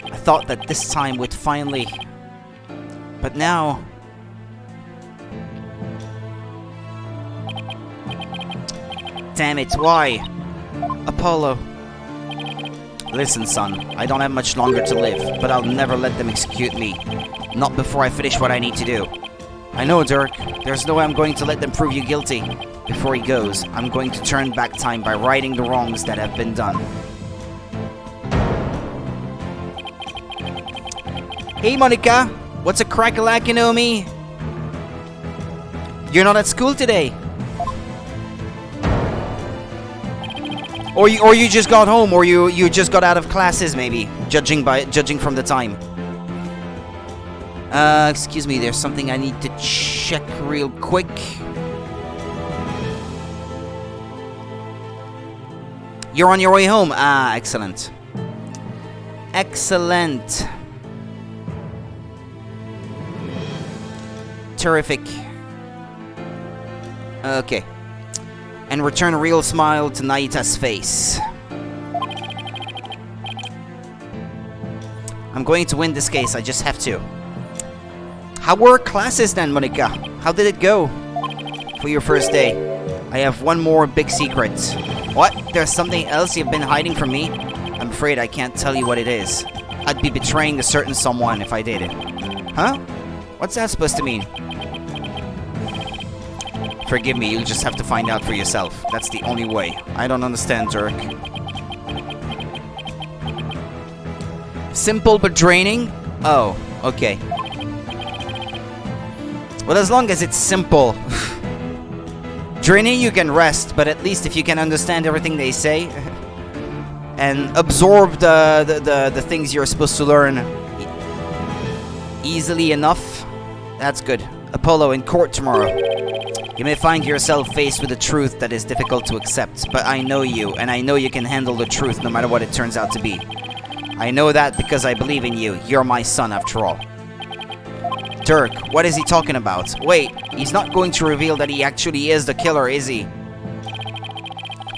I thought that this time would finally... But now... Damn it, why? Apollo. Listen, son, I don't have much longer to live, but I'll never let them execute me. Not before I finish what I need to do. I know, Dirk. There's no way I'm going to let them prove you guilty. Before he goes, I'm going to turn back time by righting the wrongs that have been done. Hey, Monica! What's a crack-a-lack-a-know-me? You're not at school today. Or you just got home, or you just got out of classes, maybe, judging from the time. Excuse me, there's something I need to check real quick. You're on your way home. Ah, excellent. Excellent. Terrific. Okay. And return a real smile to Naita's face. I'm going to win this case, I just have to. How were classes then, Monica? How did it go? For your first day, I have one more big secret. What? There's something else you've been hiding from me? I'm afraid I can't tell you what it is. I'd be betraying a certain someone if I did it. Huh? What's that supposed to mean? Forgive me, you'll just have to find out for yourself. That's the only way. I don't understand, Dirk. Simple but draining? Oh, okay. Well, as long as it's simple. Draining, you can rest, but at least if you can understand everything they say and absorb the things you're supposed to learn easily enough, that's good. Apollo, in court tomorrow. You may find yourself faced with a truth that is difficult to accept, but I know you, and I know you can handle the truth no matter what it turns out to be. I know that because I believe in you. You're my son, after all. Dirk, what is he talking about? Wait, he's not going to reveal that he actually is the killer, is he?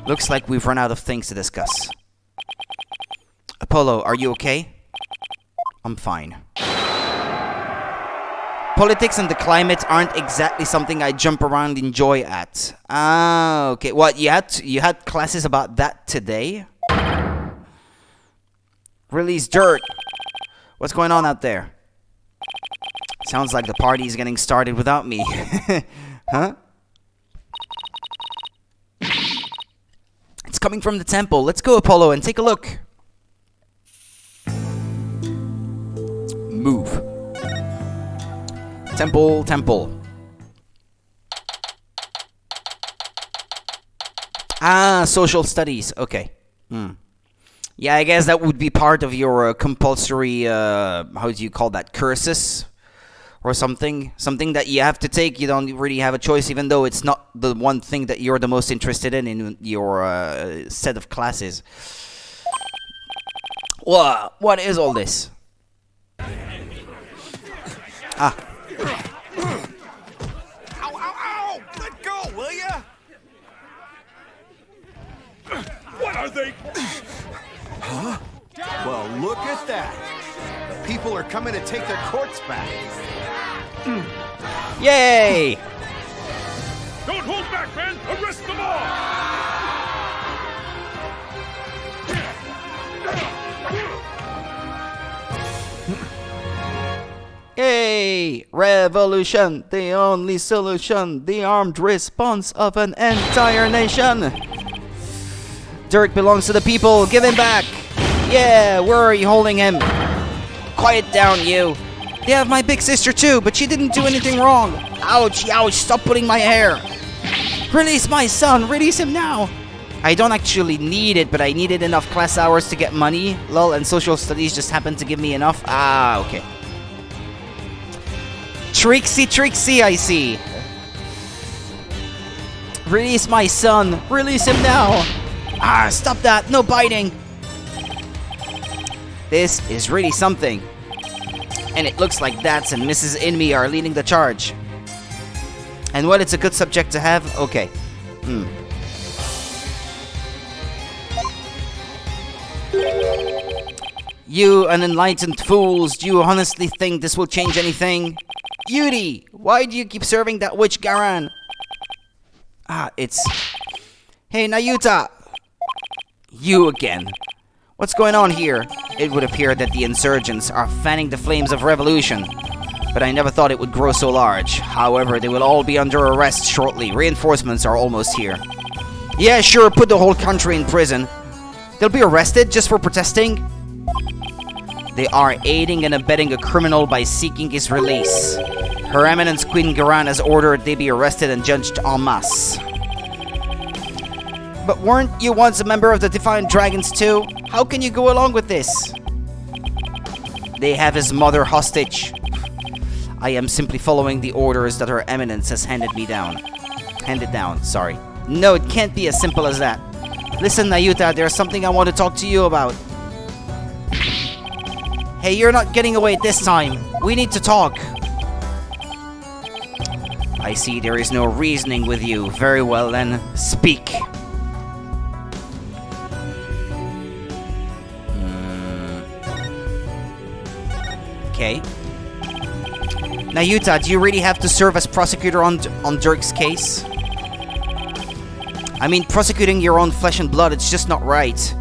Looks like we've run out of things to discuss. Apollo, are you okay? I'm fine. Politics and the climate aren't exactly something I jump around and enjoy at. Ah, okay. What, you had classes about that today? Release Dirk. What's going on out there? Sounds like the party is getting started without me. Huh? It's coming from the temple. Let's go, Apollo, and take a look. Move. Temple, temple. Ah, social studies. Okay. Yeah, I guess that would be part of your compulsory, how do you call that, cursus? or something that you have to take. You don't really have a choice, even though it's not the one thing that you're the most interested in your set of classes. What is all this? Ah. Ow, ow, ow! Let go, will ya? What are they? Huh? Well, look at that. The people are coming to take their courts back. Yay! Don't hold back, men! Arrest them all! Yay! Revolution, the only solution, the armed response of an entire nation. Dirk belongs to the people, give him back. Yeah, where are you holding him? Quiet down, you. They have my big sister too, but she didn't do anything wrong. Ouch, ouch, stop pulling my hair. Release my son, release him now. I don't actually need it, but I needed enough class hours to get money. Lol, and social studies just happened to give me enough. Ah, okay. Trixie, I see. Release my son. Release him now. Ah, stop that. No biting. This is really something. And it looks like Dats and Mrs. Inmi are leading the charge. And what, it's a good subject to have? Okay. You unenlightened fools, do you honestly think this will change anything? Yuri, why do you keep serving that witch Garan? Ah, it's... Hey, Nayuta! You again. What's going on here? It would appear that the insurgents are fanning the flames of revolution. But I never thought it would grow so large. However, they will all be under arrest shortly. Reinforcements are almost here. Yeah, sure, put the whole country in prison. They'll be arrested just for protesting? They are aiding and abetting a criminal by seeking his release. Her Eminence Queen Garan has ordered they be arrested and judged en masse. But weren't you once a member of the Defiant Dragons too? How can you go along with this? They have his mother hostage. I am simply following the orders that Her Eminence has handed down, sorry. No, it can't be as simple as that. Listen, Nayuta, there's something I want to talk to you about. Hey, you're not getting away this time. We need to talk. I see there is no reasoning with you. Very well then, speak. Okay. Nayuta, do you really have to serve as prosecutor on Dirk's case? I mean, prosecuting your own flesh and blood, it's just not right.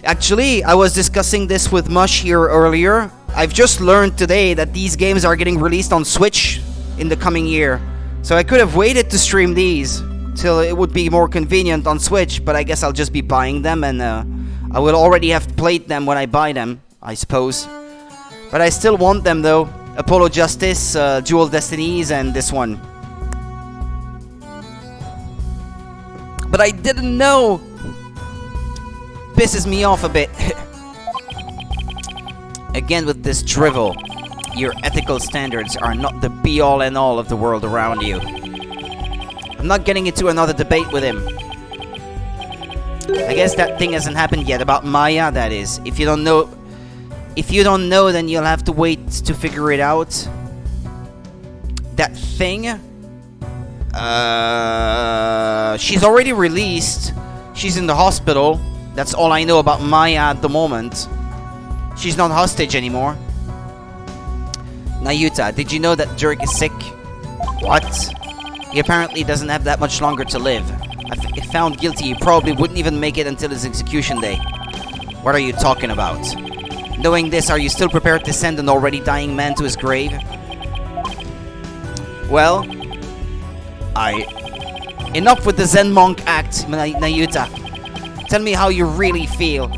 Actually, I was discussing this with Mush here earlier. I've just learned today that these games are getting released on Switch in the coming year. So I could have waited to stream these till it would be more convenient on Switch, but I guess I'll just be buying them, and I will already have played them when I buy them, I suppose. But I still want them though. Apollo Justice, Dual Destinies, and this one. But I didn't know. Pisses me off a bit. Again with this drivel. Your ethical standards are not the be-all and all of the world around you. I'm not getting into another debate with him. I guess that thing hasn't happened yet about Maya, that is. If you don't know, then you'll have to wait to figure it out. That thing? She's already released. She's in the hospital. That's all I know about Maya at the moment. She's not hostage anymore. Nayuta, did you know that Dirk is sick? What? He apparently doesn't have that much longer to live. If found guilty, he probably wouldn't even make it until his execution day. What are you talking about? Knowing this, are you still prepared to send an already dying man to his grave? Well, enough with the Zen monk act, Nayuta. Tell me how you really feel.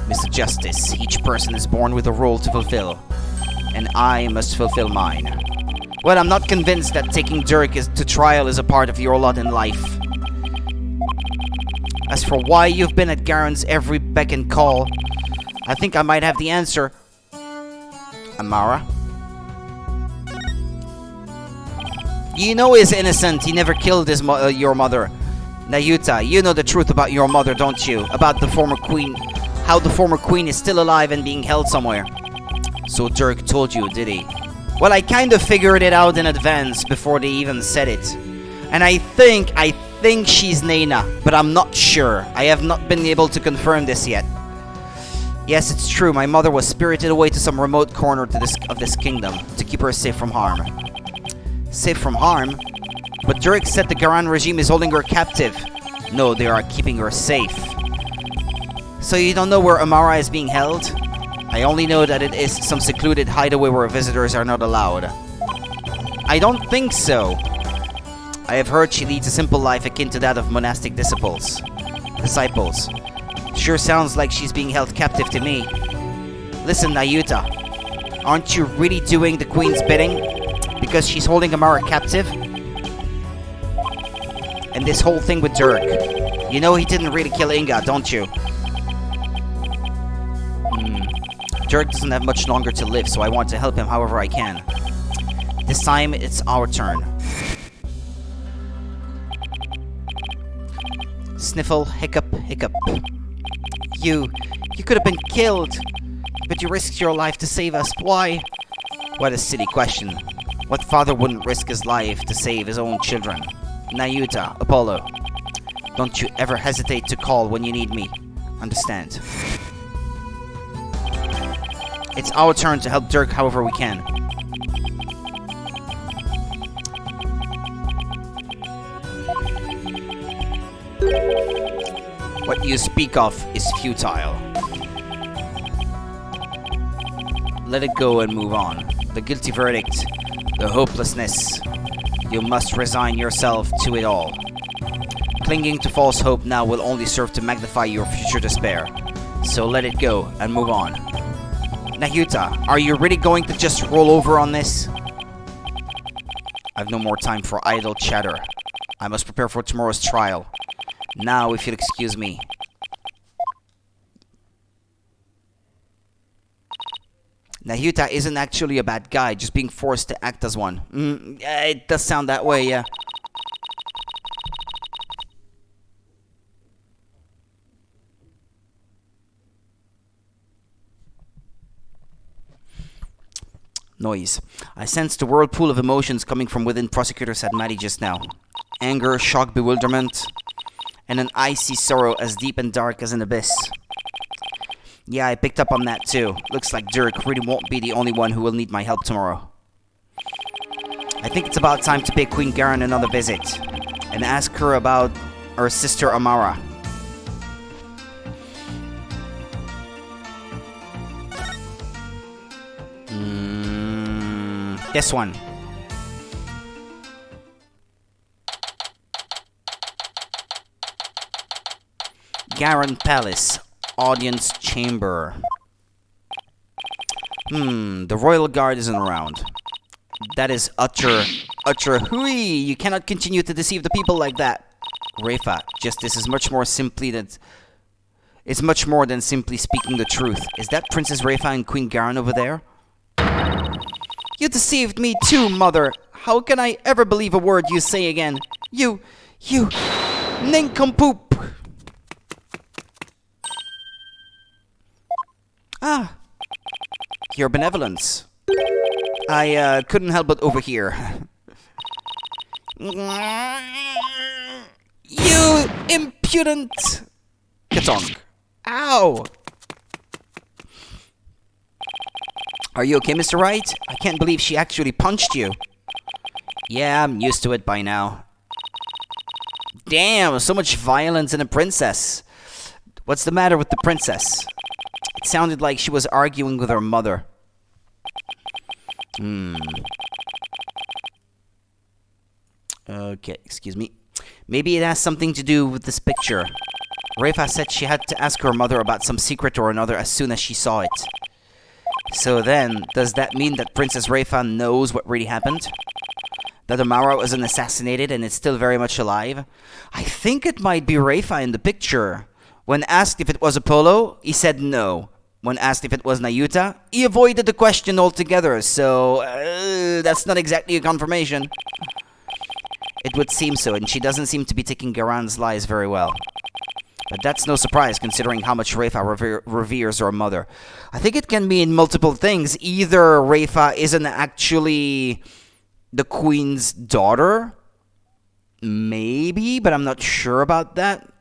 Mr. Justice, each person is born with a role to fulfill, and I must fulfill mine. Well, I'm not convinced that taking Dirk to trial is a part of your lot in life. As for why you've been at Garen's every beck and call, I think I might have the answer. Amara? You know he's innocent. He never killed your mother. Nayuta, you know the truth about your mother, don't you? About the former queen. How the former queen is still alive and being held somewhere. So Dirk told you, did he? Well, I kind of figured it out in advance before they even said it. And I think she's Nena, but I'm not sure. I have not been able to confirm this yet. Yes, it's true. My mother was spirited away to some remote corner of this kingdom to keep her safe from harm. Safe from harm? But Dirk said the Garan regime is holding her captive. No, they are keeping her safe. So you don't know where Amara is being held? I only know that it is some secluded hideaway where visitors are not allowed. I don't think so. I have heard she leads a simple life akin to that of monastic disciples. Sure sounds like she's being held captive to me. Listen, Nayuta. Aren't you really doing the queen's bidding? Because she's holding Amara captive? And this whole thing with Dirk. You know he didn't really kill Inga, don't you? Dirk doesn't have much longer to live, so I want to help him however I can. This time, it's our turn. Sniffle, hiccup, hiccup. You could have been killed, but you risked your life to save us. Why? What a silly question. What father wouldn't risk his life to save his own children? Nayuta, Apollo, don't you ever hesitate to call when you need me. Understand? It's our turn to help Dirk however we can. What you speak of is futile. Let it go and move on. The guilty verdict, the hopelessness. You must resign yourself to it all. Clinging to false hope now will only serve to magnify your future despair. So let it go and move on. Nayuta, are you really going to just roll over on this? I've no more time for idle chatter. I must prepare for tomorrow's trial. Now, if you'll excuse me. Nayuta isn't actually a bad guy, just being forced to act as one. It does sound that way, yeah. Noise. I sensed a whirlpool of emotions coming from within Prosecutor Sadmati just now. Anger, shock, bewilderment, and an icy sorrow as deep and dark as an abyss. Yeah, I picked up on that too. Looks like Dirk really won't be the only one who will need my help tomorrow. I think it's about time to pay Queen Garan another visit and ask her about her sister Amara. This one. Garan Palace, Audience Chamber. The Royal Guard isn't around. That is utter hooey! You cannot continue to deceive the people like that. Refa, justice is much more simply that... It's much more than simply speaking the truth. Is that Princess Refa and Queen Garan over there? You deceived me too, Mother. How can I ever believe a word you say again? You nincompoop. Ah, your benevolence. I couldn't help but overhear. You impudent Katong. Ow! Are you okay, Mr. Wright? I can't believe she actually punched you. Yeah, I'm used to it by now. Damn, so much violence in a princess. What's the matter with the princess? It sounded like she was arguing with her mother. Okay, excuse me. Maybe it has something to do with this picture. Refa said she had to ask her mother about some secret or another as soon as she saw it. So then, does that mean that Princess Refa knows what really happened? That Amara wasn't assassinated and is still very much alive? I think it might be Refa in the picture. When asked if it was Apollo, he said no. When asked if it was Nayuta, he avoided the question altogether, so that's not exactly a confirmation. It would seem so, and she doesn't seem to be taking Garan's lies very well. But that's no surprise, considering how much Rayfa reveres her mother. I think it can mean multiple things. Either Rayfa isn't actually the queen's daughter, maybe, but I'm not sure about that.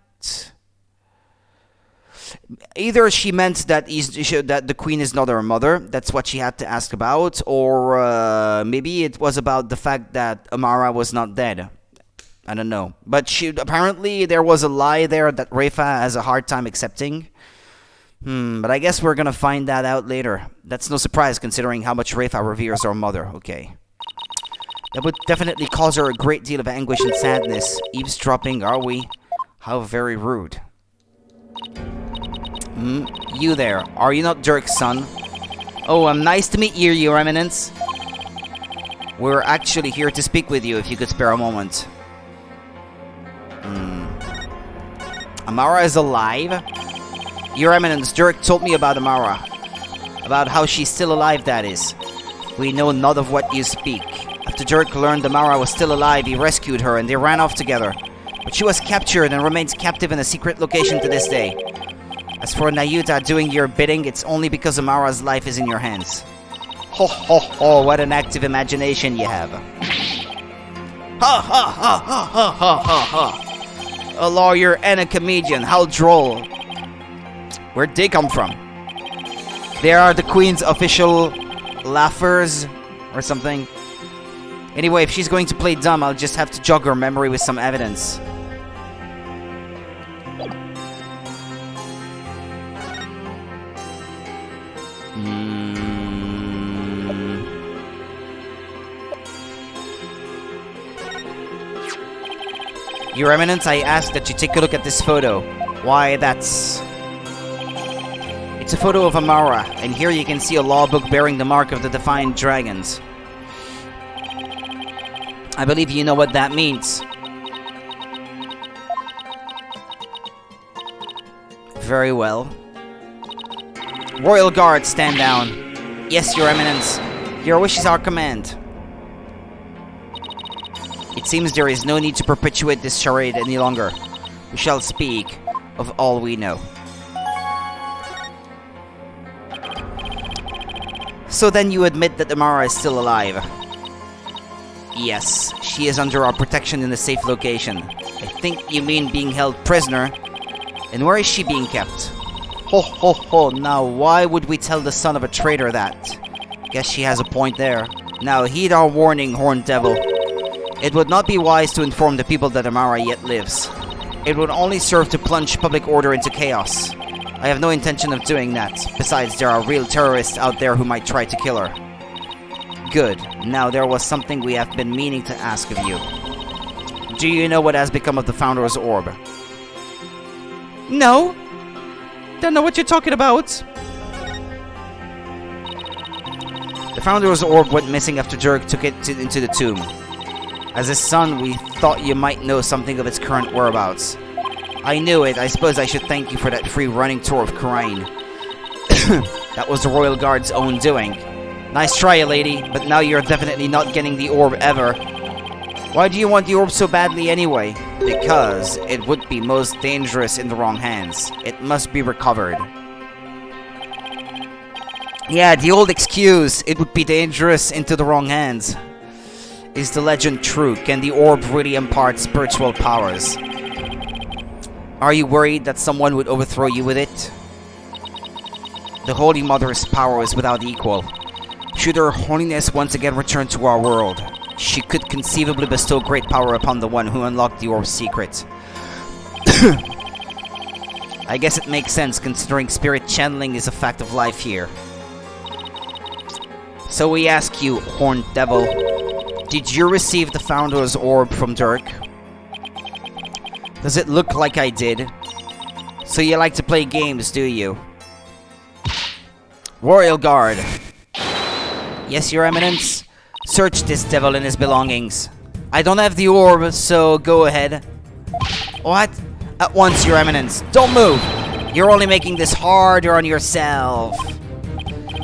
Either she meant that the queen is not her mother, that's what she had to ask about, or maybe it was about the fact that Amara was not dead. I don't know. But apparently there was a lie there that Rayfa has a hard time accepting. But I guess we're gonna find that out later. That's no surprise considering how much Rayfa reveres her mother. Okay. That would definitely cause her a great deal of anguish and sadness. Eavesdropping, are we? How very rude. You there. Are you not Dirk's son? Oh, nice to meet you, Your Eminence. We're actually here to speak with you if you could spare a moment. Amara is alive? Your Eminence, Dirk told me about Amara. About how she's still alive, that is. We know not of what you speak. After Dirk learned Amara was still alive, he rescued her and they ran off together. But she was captured and remains captive in a secret location to this day. As for Nayuta doing your bidding, it's only because Amara's life is in your hands. Ho ho ho, what an active imagination you have. Ha ha ha ha ha ha ha ha. A lawyer and a comedian, how droll. Where'd they come from? They are the Queen's official laughers or something. Anyway, if she's going to play dumb, I'll just have to jog her memory with some evidence. Your Eminence, I ask that you take a look at this photo. Why, that's... It's a photo of Amara, and here you can see a law book bearing the mark of the Defiant Dragons. I believe you know what that means. Very well. Royal Guard, stand down. Yes, Your Eminence. Your wish is our command. It seems there is no need to perpetuate this charade any longer. We shall speak of all we know. So then you admit that Amara is still alive? Yes, she is under our protection in a safe location. I think you mean being held prisoner. And where is she being kept? Ho ho ho, now why would we tell the son of a traitor that? Guess she has a point there. Now heed our warning, Horned Devil. It would not be wise to inform the people that Amara yet lives. It would only serve to plunge public order into chaos. I have no intention of doing that. Besides, there are real terrorists out there who might try to kill her. Good. Now there was something we have been meaning to ask of you. Do you know what has become of the Founder's Orb? No. Don't know what you're talking about. The Founder's Orb went missing after Dirk took it into the tomb. As his son, we thought you might know something of its current whereabouts. I knew it. I suppose I should thank you for that free running tour of Khura'in. That was the Royal Guard's own doing. Nice try, lady, but now you're definitely not getting the orb ever. Why do you want the orb so badly anyway? Because it would be most dangerous in the wrong hands. It must be recovered. Yeah, the old excuse, it would be dangerous into the wrong hands. Is the legend true? Can the orb really impart spiritual powers? Are you worried that someone would overthrow you with it? The Holy Mother's power is without equal. Should her holiness once again return to our world, she could conceivably bestow great power upon the one who unlocked the orb's secret. I guess it makes sense considering spirit channeling is a fact of life here. So we ask you, Horned Devil, did you receive the Founder's Orb from Dirk? Does it look like I did? So you like to play games, do you? Royal Guard. Yes, Your Eminence? Search this devil and his belongings. I don't have the orb, so go ahead. What? At once, Your Eminence. Don't move! You're only making this harder on yourself.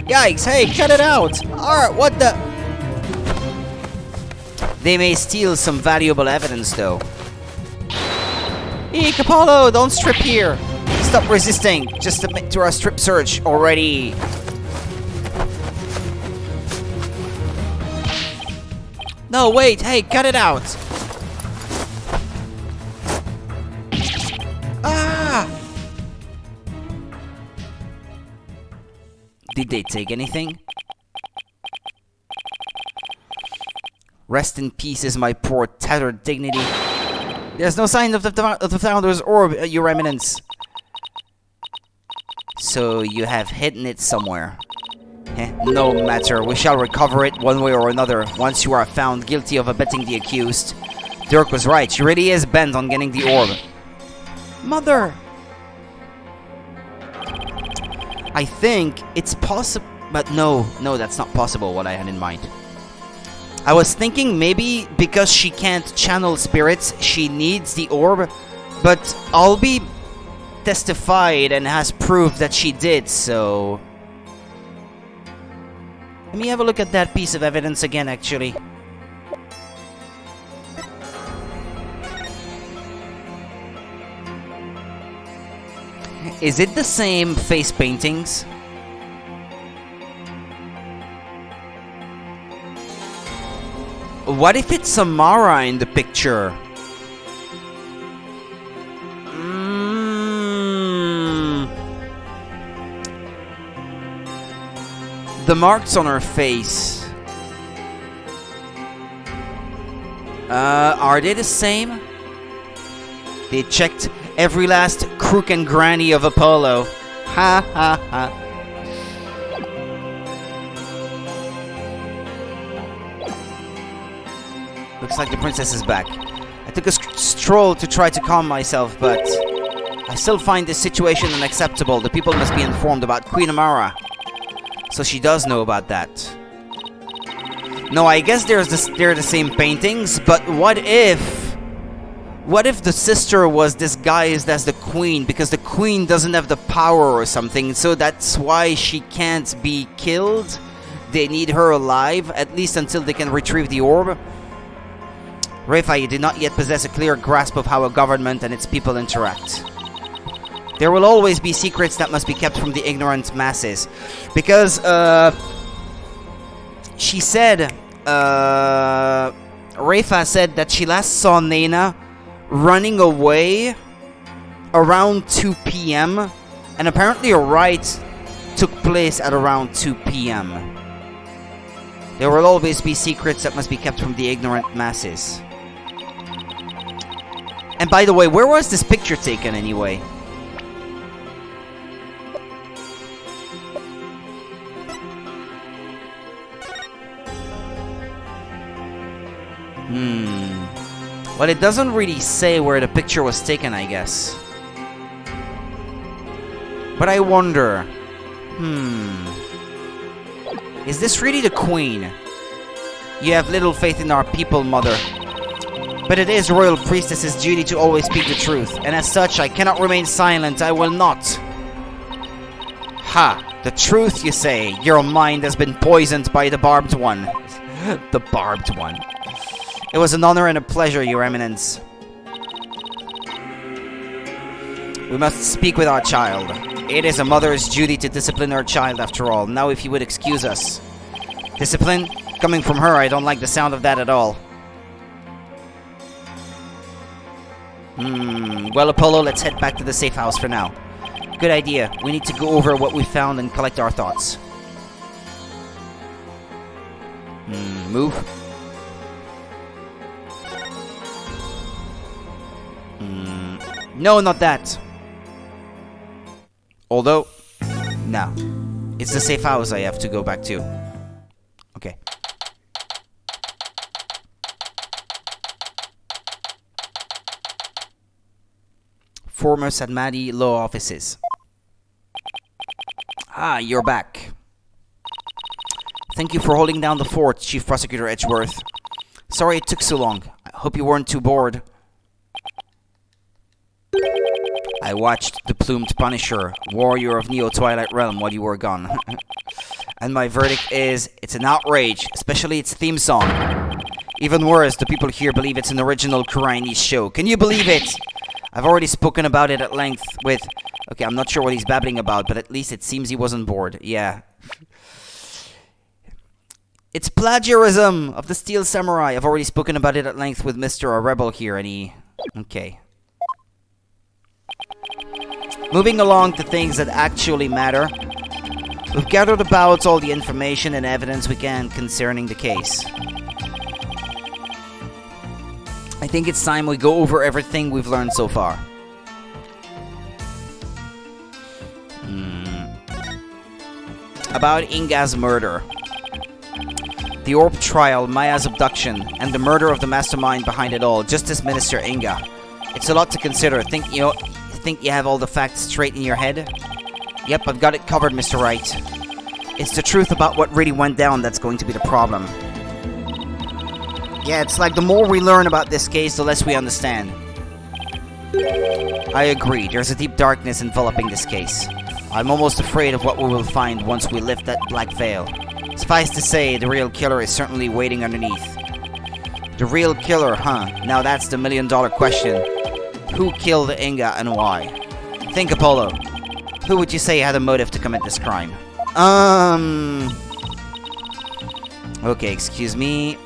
Yikes, hey, cut it out! Alright, what the... They may steal some valuable evidence, though. Hey, Capolo, don't strip here. Stop resisting. Just submit to our strip search already. No, wait. Hey, cut it out. Ah! Did they take anything? Rest in peace is my poor tattered dignity. There's no sign of the Founder's orb, Your Eminence. So you have hidden it somewhere. No matter, we shall recover it one way or another once you are found guilty of abetting the accused. Dirk was right, she really is bent on getting the orb. Mother! I think it's possible, but no, that's not possible, what I had in mind. I was thinking maybe because she can't channel spirits, she needs the orb, but Albie testified and has proof that she did, so... Let me have a look at that piece of evidence again, actually. Is it the same face paintings? What if it's Samara in the picture? The marks on her face. Are they the same? They checked every last crook and granny of Apollo. Ha ha ha. Looks like the princess is back. I took a stroll to try to calm myself, but I still find this situation unacceptable. The people must be informed about Queen Amara. So she does know about that. No, I guess they're the same paintings, but what if the sister was disguised as the queen because the queen doesn't have the power or something, so that's why she can't be killed? They need her alive, at least until they can retrieve the orb? Rafa, you do not yet possess a clear grasp of how a government and its people interact. There will always be secrets that must be kept from the ignorant masses. Because, she said, Rafa said that she last saw Nena running away around 2 p.m. And apparently a riot took place at around 2 p.m. There will always be secrets that must be kept from the ignorant masses. And by the way, where was this picture taken anyway? Well, it doesn't really say where the picture was taken, I guess. But I wonder... Is this really the queen? You have little faith in our people, mother. But it is royal priestess's duty to always speak the truth. And as such, I cannot remain silent. I will not. Ha! The truth, you say? Your mind has been poisoned by the barbed one. The barbed one. It was an honor and a pleasure, Your Eminence. We must speak with our child. It is a mother's duty to discipline her child, after all. Now, if you would excuse us. Discipline? Coming from her, I don't like the sound of that at all. Well, Apollo, let's head back to the safe house for now. Good idea. We need to go over what we found and collect our thoughts. Move. No, not that. Although, no. It's the safe house I have to go back to. Okay. Former Sadmadi law offices. Ah, you're back. Thank you for holding down the fort, Chief Prosecutor Edgeworth. Sorry it took so long. I hope you weren't too bored. I watched The Plumed Punisher, Warrior of Neo-Twilight Realm, while you were gone. And my verdict is, it's an outrage, especially its theme song. Even worse, the people here believe it's an original Kuraini's show. Can you believe it? I've already spoken about it at length with... Okay, I'm not sure what he's babbling about, but at least it seems he wasn't bored. Yeah. It's plagiarism of the Steel Samurai. I've already spoken about it at length with Mr. Rebel here, and he... Okay. Moving along to things that actually matter. We've gathered about all the information and evidence we can concerning the case. I think it's time we go over everything we've learned so far. About Inga's murder. The Orb trial, Maya's abduction, and the murder of the mastermind behind it all, Justice Minister Inga. It's a lot to consider. Think you have all the facts straight in your head? Yep, I've got it covered, Mr. Wright. It's the truth about what really went down that's going to be the problem. Yeah, it's like the more we learn about this case, the less we understand. I agree, there's a deep darkness enveloping this case. I'm almost afraid of what we will find once we lift that black veil. Suffice to say, the real killer is certainly waiting underneath. The real killer, huh? Now that's the million-dollar question. Who killed Inga and why? Think, Apollo. Who would you say had a motive to commit this crime? Okay, excuse me.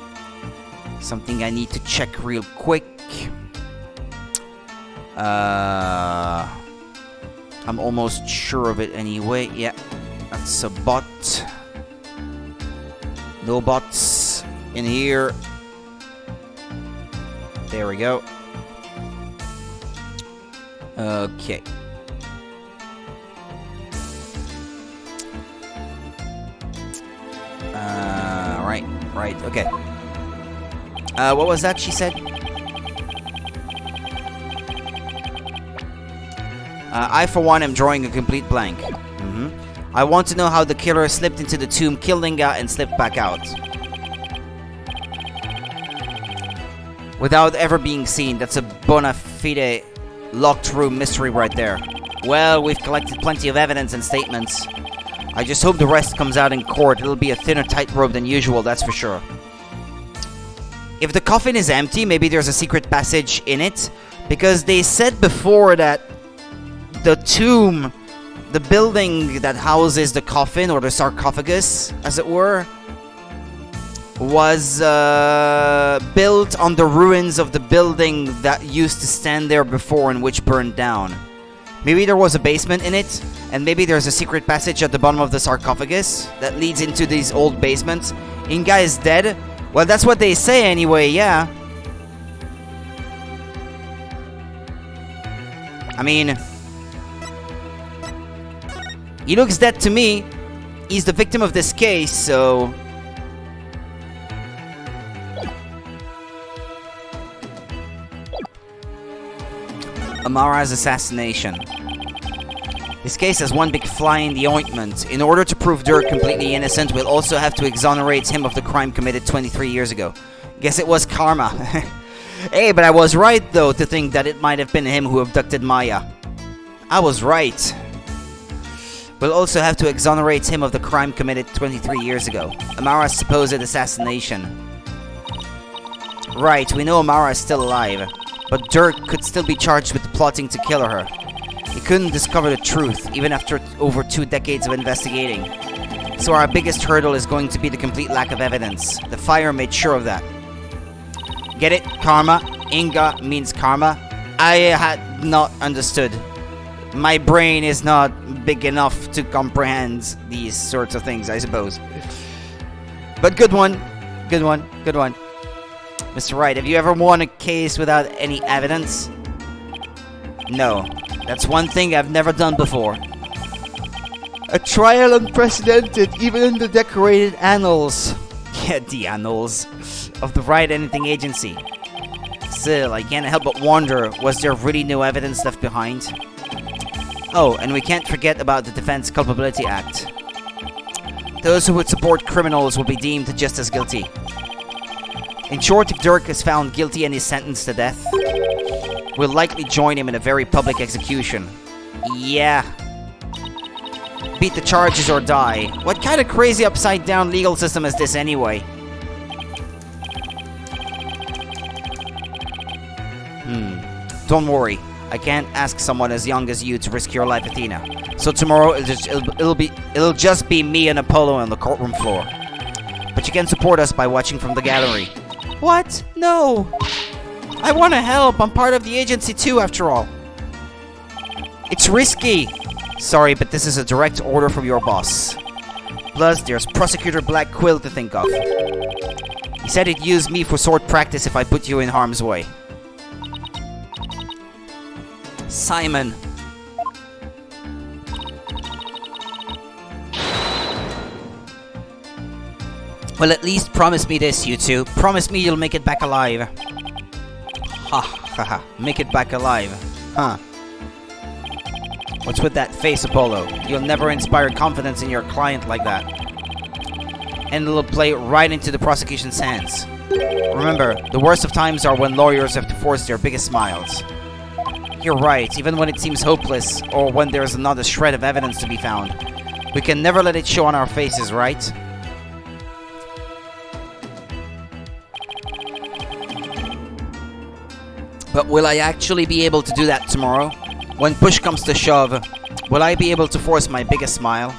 Something I need to check real quick. I'm almost sure of it anyway. Yeah, that's a bot. No bots in here. There we go. Okay. Right, okay. What was that she said? I, for one, am drawing a complete blank. I want to know how the killer slipped into the tomb, killed Inga, and slipped back out. Without ever being seen. That's a bona fide locked room mystery right there. Well, we've collected plenty of evidence and statements. I just hope the rest comes out in court. It'll be a thinner tightrope than usual, that's for sure. If the coffin is empty, maybe there's a secret passage in it. Because they said before that the tomb, the building that houses the coffin, or the sarcophagus, as it were, was built on the ruins of the building that used to stand there before and which burned down. Maybe there was a basement in it, and maybe there's a secret passage at the bottom of the sarcophagus that leads into these old basements. Inga is dead? Well, that's what they say anyway, yeah. I mean, he looks dead to me. He's the victim of this case, so... Amara's assassination. This case has one big fly in the ointment. In order to prove Dirk completely innocent, we'll also have to exonerate him of the crime committed 23 years ago. Guess it was karma. Hey, but I was right, though, to think that it might have been him who abducted Maya. I was right. We'll also have to exonerate him of the crime committed 23 years ago. Amara's supposed assassination. Right, we know Amara is still alive. But Dirk could still be charged with plotting to kill her. He couldn't discover the truth, even after over 2 decades of investigating. So our biggest hurdle is going to be the complete lack of evidence. The fire made sure of that. Get it? Karma. Inga means karma. I had not understood. My brain is not big enough to comprehend these sorts of things, I suppose. But good one. Good one. Good one. Mr. Wright, have you ever won a case without any evidence? No. That's one thing I've never done before. A trial unprecedented, even in the decorated annals. Yeah, the annals of the Right Anything Agency. Still, I can't help but wonder, was there really no evidence left behind? Oh, and we can't forget about the Defense Culpability Act. Those who would support criminals will be deemed just as guilty. In short, if Dirk is found guilty and is sentenced to death, we'll likely join him in a very public execution. Yeah. Beat the charges or die. What kind of crazy upside-down legal system is this anyway? Don't worry. I can't ask someone as young as you to risk your life, Athena. So tomorrow it'll just be me and Apollo on the courtroom floor. But you can support us by watching from the gallery. What? No. I want to help. I'm part of the agency too, after all. It's risky. Sorry, but this is a direct order from your boss. Plus, there's Prosecutor Black Quill to think of. He said he'd use me for sword practice if I put you in harm's way. Simon. Well, at least promise me this, you two. Promise me you'll make it back alive. Ha ha ha. Make it back alive. Huh. What's with that face, Apollo? You'll never inspire confidence in your client like that. And it'll play right into the prosecution's hands. Remember, the worst of times are when lawyers have to force their biggest smiles. You're right, even when it seems hopeless, or when there's not a shred of evidence to be found. We can never let it show on our faces, right? But will I actually be able to do that tomorrow? When push comes to shove, will I be able to force my biggest smile?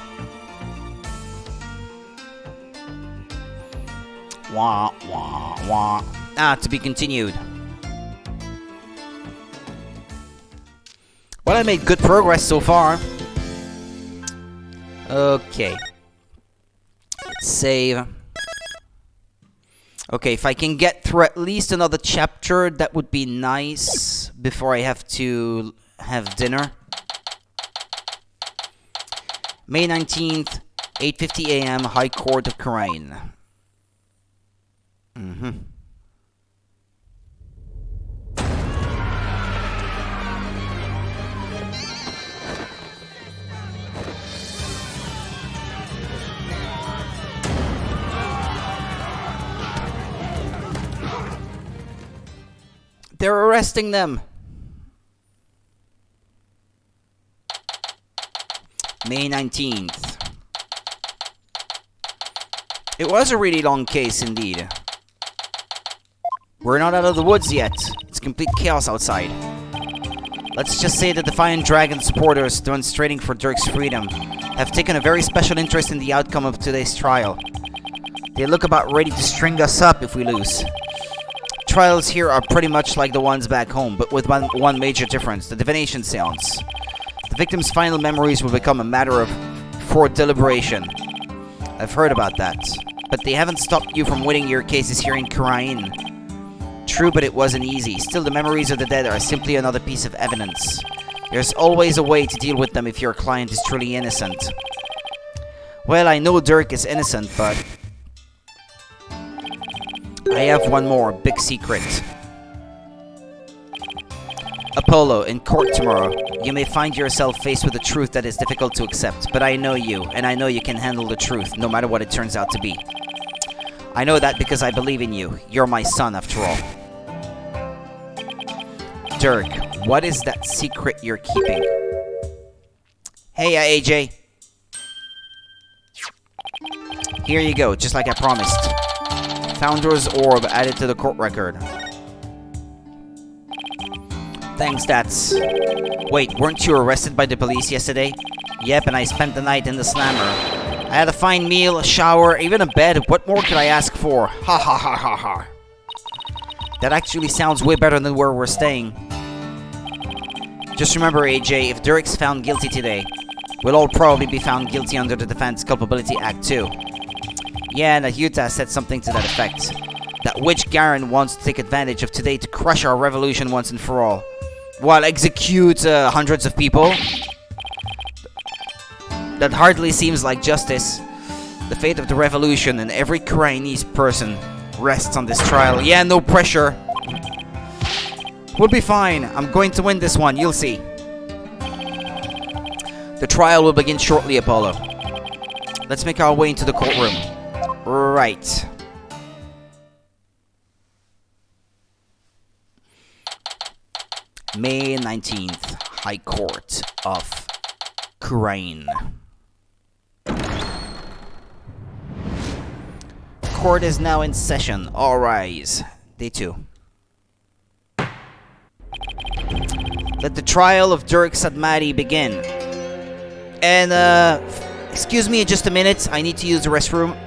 Wah, wah, wah. Ah, to be continued. Well, I made good progress so far. Okay. Let's save. Okay, if I can get through at least another chapter, that would be nice before I have to have dinner. May 19th, 8:50 a.m., High Court of Khura'in. They're arresting them. May 19th. It was a really long case indeed. We're not out of the woods yet. It's complete chaos outside. Let's just say the Defiant Dragon supporters demonstrating for Dirk's freedom have taken a very special interest in the outcome of today's trial. They look about ready to string us up if we lose. Trials here are pretty much like the ones back home, but with one major difference, the divination seance. The victim's final memories will become a matter for deliberation. I've heard about that. But they haven't stopped you from winning your cases here in Khura'in. True, but it wasn't easy. Still, the memories of the dead are simply another piece of evidence. There's always a way to deal with them if your client is truly innocent. Well, I know Dirk is innocent, but I have one more big secret. Apollo, in court tomorrow, you may find yourself faced with a truth that is difficult to accept, but I know you, and I know you can handle the truth, no matter what it turns out to be. I know that because I believe in you. You're my son, after all. Dirk, what is that secret you're keeping? Hey, AJ. Here you go, just like I promised. Founder's Orb added to the court record. Thanks, that's... Wait, weren't you arrested by the police yesterday? Yep, and I spent the night in the slammer. I had a fine meal, a shower, even a bed. What more could I ask for? Ha ha ha ha ha. That actually sounds way better than where we're staying. Just remember, AJ, if Dirk's found guilty today, we'll all probably be found guilty under the Defense Culpability Act too. Yeah, and Utah said something to that effect. That witch Garen wants to take advantage of today to crush our revolution once and for all. While execute hundreds of people? That hardly seems like justice. The fate of the revolution and every Khura'inese person rests on this trial. Yeah, no pressure. We'll be fine. I'm going to win this one, you'll see. The trial will begin shortly, Apollo. Let's make our way into the courtroom. Right. May 19th, High Court of Khura'in. Court is now in session. All rise. Day 2. Let the trial of Dirk Sadmati begin. And, excuse me just a minute. I need to use the restroom.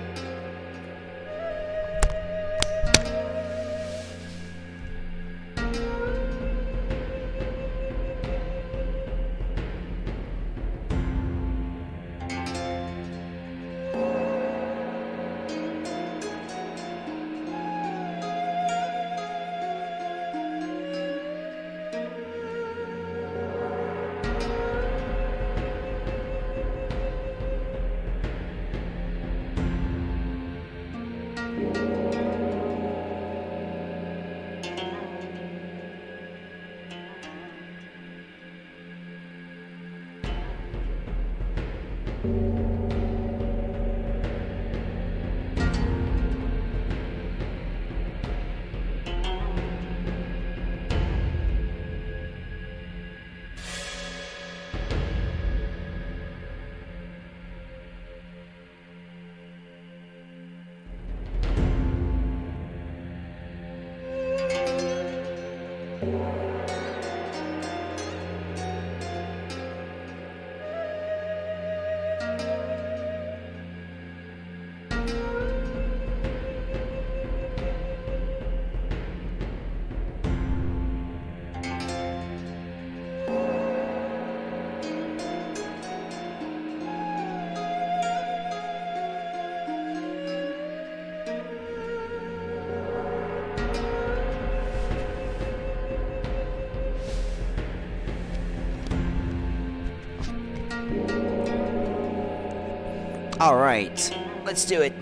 Alright, let's do it.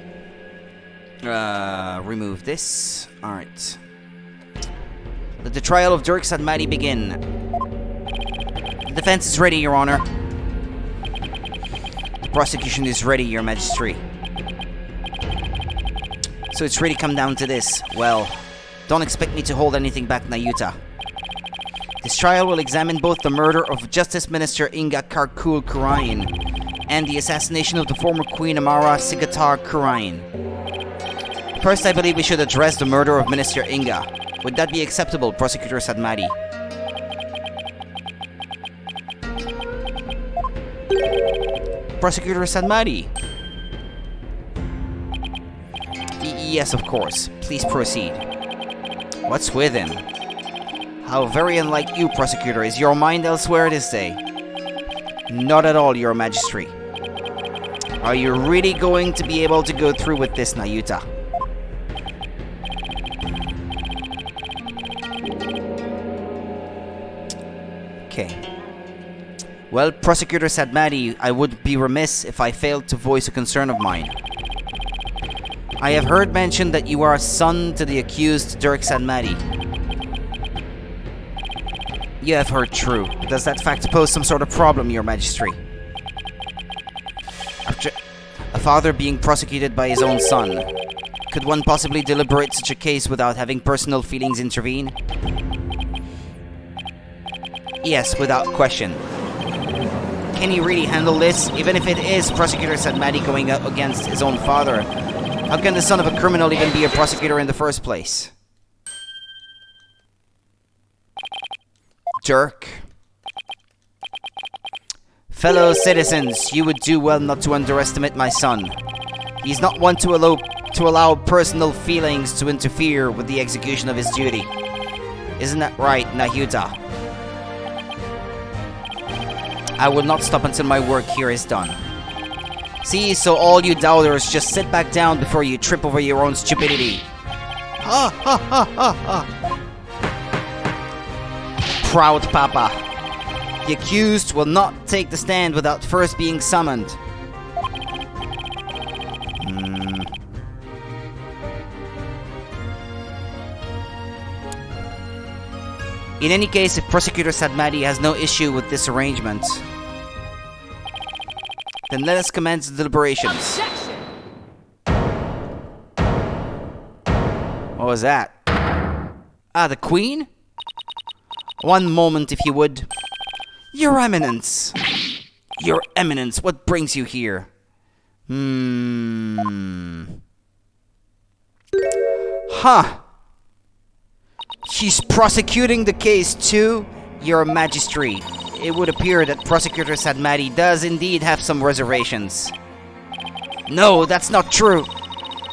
Remove this. Alright. Let the trial of Dirk Sadmati begin. The defense is ready, Your Honor. The prosecution is ready, Your Majesty. So it's really come down to this. Well, don't expect me to hold anything back, Nayuta. This trial will examine both the murder of Justice Minister Inga Karkul Kurain and the assassination of the former Queen Amara Sigatar Kurain. First, I believe we should address the murder of Minister Inga. Would that be acceptable, Prosecutor Sadmati? Prosecutor Sadmati? Yes, of course. Please proceed. What's with him? How very unlike you, Prosecutor. Is your mind elsewhere this day? Not at all, Your Majesty. Are you really going to be able to go through with this, Nayuta? Okay. Well, Prosecutor Sadmati, I would be remiss if I failed to voice a concern of mine. I have heard mentioned that you are a son to the accused Dirk Sadmati. You have heard true. Does that fact pose some sort of problem, Your Majesty? After a father being prosecuted by his own son, could one possibly deliberate such a case without having personal feelings intervene? Yes, without question. Can he really handle this? Even if it is Prosecutor Sadmati going up against his own father, how can the son of a criminal even be a prosecutor in the first place? Dirk. Fellow citizens, you would do well not to underestimate my son. He's not one to allow personal feelings to interfere with the execution of his duty. Isn't that right, Nahyuta? I will not stop until my work here is done. See, so all you doubters, just sit back down before you trip over your own stupidity. Ha ha ha ha ha! Proud Papa. The accused will not take the stand without first being summoned. In any case, if Prosecutor Sadmati has no issue with this arrangement, then let us commence the deliberations. What was that? Ah, the Queen? One moment, if you would. Your Eminence! Your Eminence, what brings you here? Huh. She's prosecuting the case too? Your Majesty, it would appear that Prosecutor Sadmati does indeed have some reservations. No, that's not true.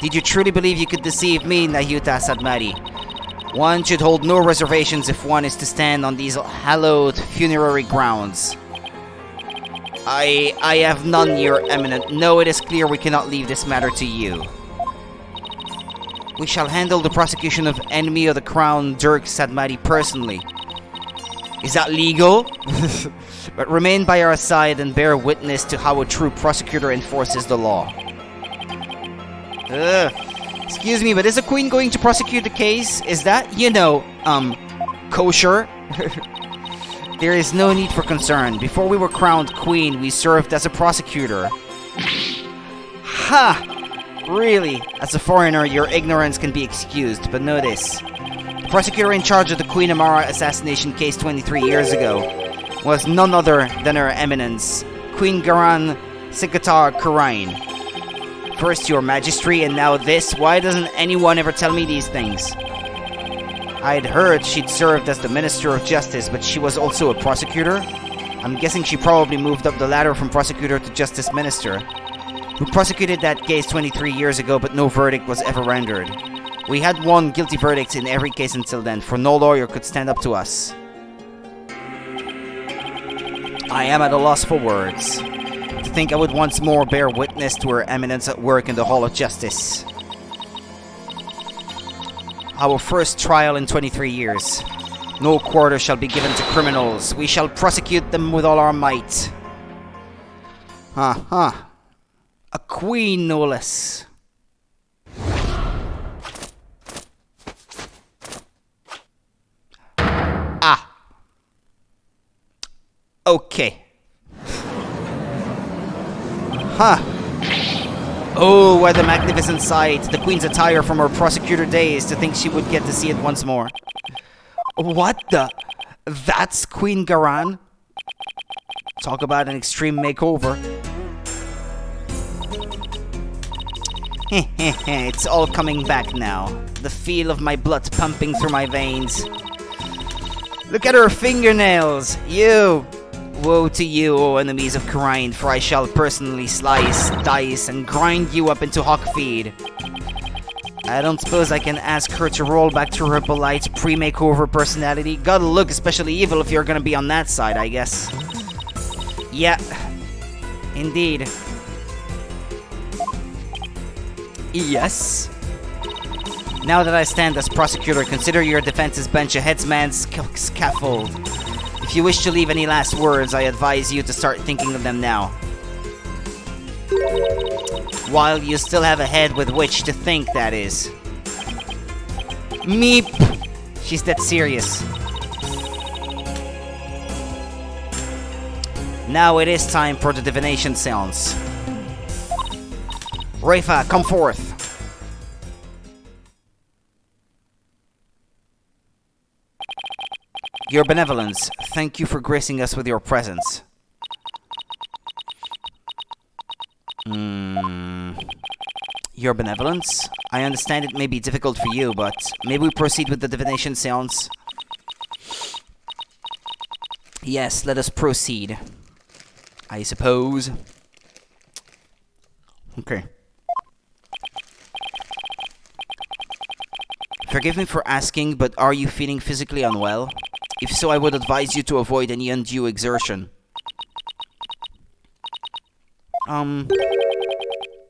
Did you truly believe you could deceive me, Nahyuta Sadmati? One should hold no reservations if one is to stand on these hallowed funerary grounds. I have none, Your Eminence. No, it is clear we cannot leave this matter to you. We shall handle the prosecution of enemy of the crown, Dirk Sadmati, personally. Is that legal? But remain by our side and bear witness to how a true prosecutor enforces the law. Excuse me, but is the Queen going to prosecute the case? Is that, kosher? There is no need for concern. Before we were crowned Queen, we served as a prosecutor. Ha! Really? As a foreigner, your ignorance can be excused, but know this. The prosecutor in charge of the Queen Amara assassination case 23 years ago was none other than Her Eminence, Queen Garan Sikatar Karain. First Your Majesty, and now this. Why doesn't anyone ever tell me these things? I'd heard she'd served as the Minister of Justice, but she was also a prosecutor? I'm guessing she probably moved up the ladder from prosecutor to Justice Minister. We prosecuted that case 23 years ago, but no verdict was ever rendered. We had won guilty verdicts in every case until then, for no lawyer could stand up to us. I am at a loss for words. To think I would once more bear witness to Her Eminence at work in the Hall of Justice. Our first trial in 23 years. No quarter shall be given to criminals. We shall prosecute them with all our might. A queen, no less. Okay. Oh, what a magnificent sight. The Queen's attire from her prosecutor days, to think she would get to see it once more. What the? That's Queen Garan? Talk about an extreme makeover. It's all coming back now. The feel of my blood pumping through my veins. Look at her fingernails! You! Woe to you, O enemies of Karain, for I shall personally slice, dice, and grind you up into hawk feed. I don't suppose I can ask her to roll back to her polite pre-makeover personality. Gotta look especially evil if you're gonna be on that side, I guess. Yeah. Indeed. Yes? Now that I stand as prosecutor, consider your defense's bench a headsman's scaffold. If you wish to leave any last words, I advise you to start thinking of them now. While you still have a head with which to think, that is. Meep! She's that serious. Now it is time for the divination seance. Rafa, come forth. Your benevolence, thank you for gracing us with your presence. Your benevolence? I understand it may be difficult for you, but may we proceed with the divination seance? Yes, let us proceed. I suppose. Okay. Forgive me for asking, but are you feeling physically unwell? If so, I would advise you to avoid any undue exertion.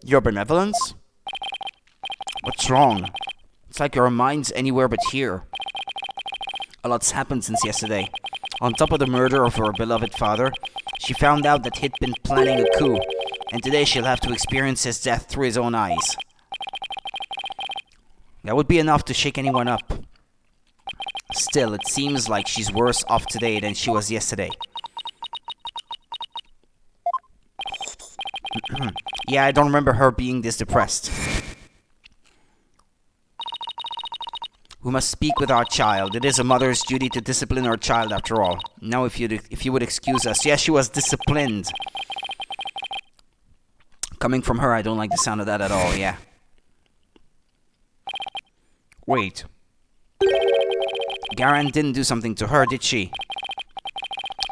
Your benevolence? What's wrong? It's like your mind's anywhere but here. A lot's happened since yesterday. On top of the murder of her beloved father, she found out that he'd been planning a coup, and today she'll have to experience his death through his own eyes. That would be enough to shake anyone up. Still, it seems like she's worse off today than she was yesterday. Yeah, I don't remember her being this depressed. We must speak with our child. It is a mother's duty to discipline her child after all. Now, if you would excuse us. Yes, she was disciplined. Coming from her, I don't like the sound of that at all, yeah. Wait. Garan didn't do something to her, did she?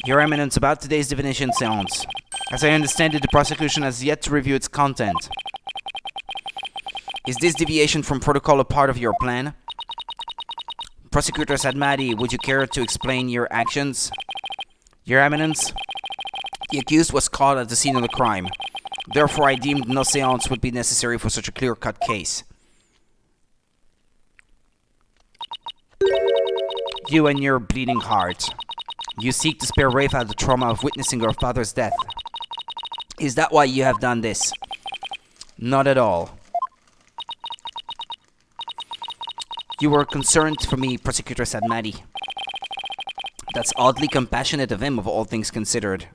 Your Eminence, about today's divination seance. As I understand it, the prosecution has yet to review its content. Is this deviation from protocol a part of your plan? Prosecutor Sadmadi, would you care to explain your actions? Your Eminence, the accused was caught at the scene of the crime. Therefore, I deemed no seance would be necessary for such a clear-cut case. You and your bleeding heart. You seek to spare Rafa the trauma of witnessing her father's death. Is that why you have done this? Not at all. You were concerned for me, Prosecutor Sadmadi. That's oddly compassionate of him, of all things considered.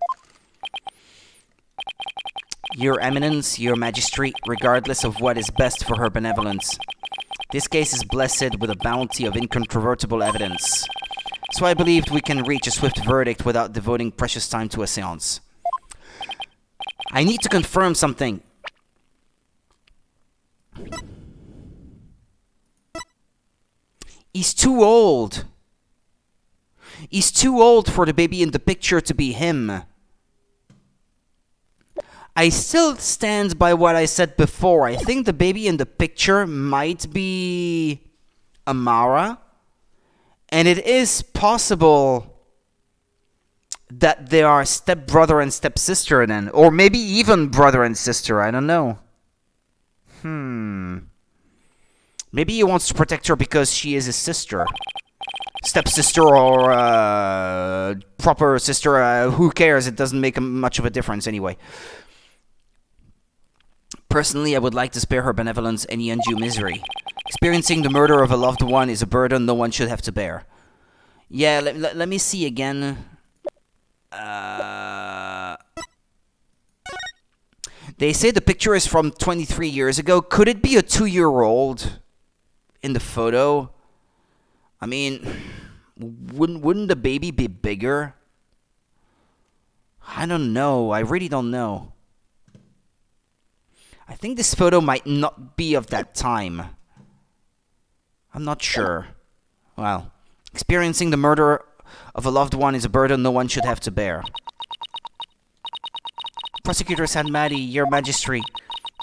Your Eminence, your Majesty, regardless of what is best for her benevolence. This case is blessed with a bounty of incontrovertible evidence. So I believed we can reach a swift verdict without devoting precious time to a seance. I need to confirm something. He's too old. He's too old for the baby in the picture to be him. I still stand by what I said before. I think the baby in the picture might be Amara. And it is possible that they are stepbrother and stepsister then. Or maybe even brother and sister. I don't know. Maybe he wants to protect her because she is his sister. Stepsister or proper sister. Who cares? It doesn't make much of a difference anyway. Personally, I would like to spare her benevolence any undue misery. Experiencing the murder of a loved one is a burden no one should have to bear. Yeah, let me see again. They say the picture is from 23 years ago. Could it be a 2-year-old in the photo? I mean, wouldn't the baby be bigger? I don't know. I really don't know. I think this photo might not be of that time. I'm not sure. Well, experiencing the murder of a loved one is a burden no one should have to bear. Prosecutor Sadmadi, your Majesty,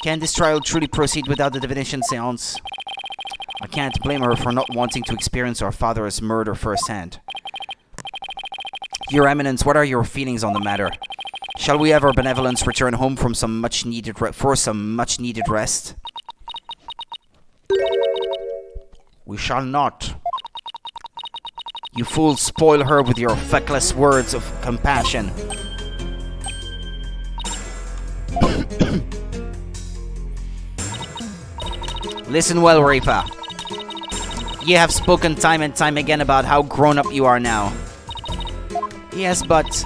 can this trial truly proceed without the divination seance? I can't blame her for not wanting to experience her father's murder firsthand. Your Eminence, what are your feelings on the matter? Shall we have our benevolence return home from some much-needed rest? We shall not. You fools spoil her with your feckless words of compassion. Listen well, Rafa. You have spoken time and time again about how grown-up you are now. Yes, but...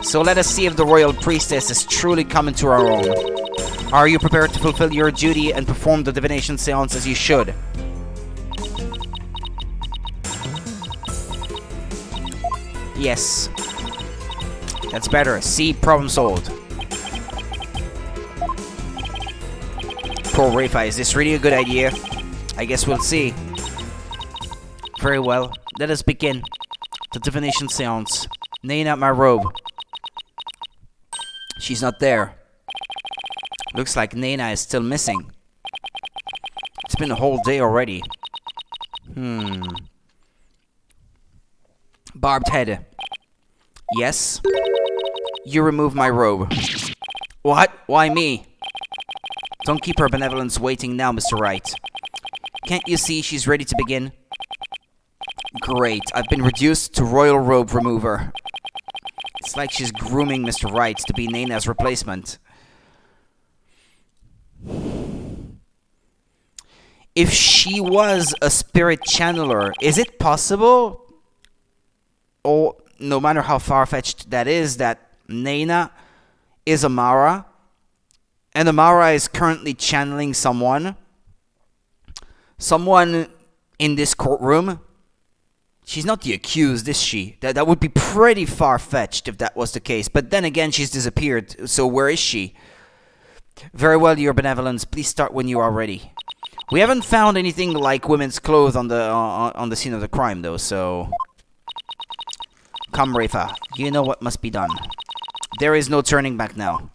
So let us see if the royal priestess is truly come into our own. Are you prepared to fulfill your duty and perform the divination seance as you should? Yes. That's better. See, problem solved. Poor Rafa, is this really a good idea? I guess we'll see. Very well. Let us begin. The divination seance. Naying out my robe. She's not there. Looks like Nena is still missing. It's been a whole day already. Barbed head. Yes? You remove my robe. What? Why me? Don't keep her benevolence waiting now, Mr. Wright. Can't you see she's ready to begin? Great. I've been reduced to royal robe remover. It's like she's grooming Mr. Wright to be Nena's replacement. If she was a spirit channeler, is it possible, or no matter how far-fetched that is, that Nena is Amara, and Amara is currently channeling someone in this courtroom? She's not the accused, is she? That would be pretty far-fetched if that was the case. But then again, she's disappeared, so where is she? Very well, your benevolence. Please start when you are ready. We haven't found anything like women's clothes on the scene of the crime, though, so... Come, Rafa. You know what must be done. There is no turning back now.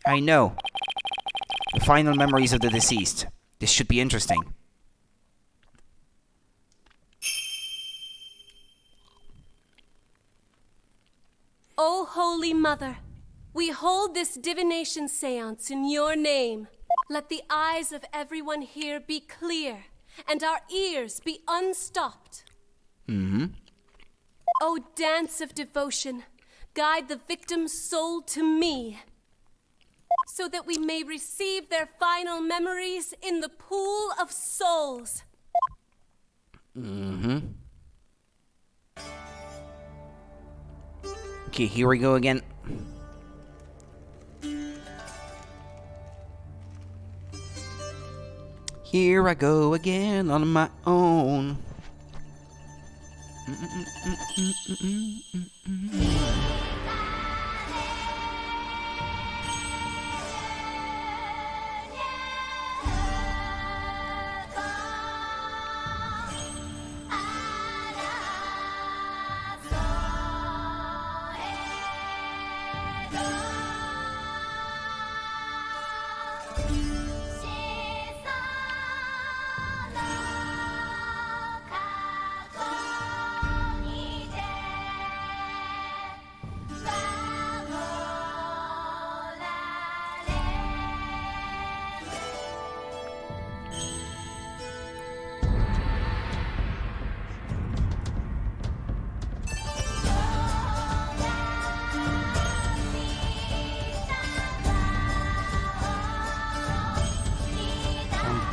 I know. The final memories of the deceased. This should be interesting. O Holy Mother, we hold this divination seance in your name. Let the eyes of everyone here be clear, and our ears be unstopped. O dance of devotion, guide the victim's soul to me, so that we may receive their final memories in the pool of souls. Okay, here we go again. Here I go again on my own.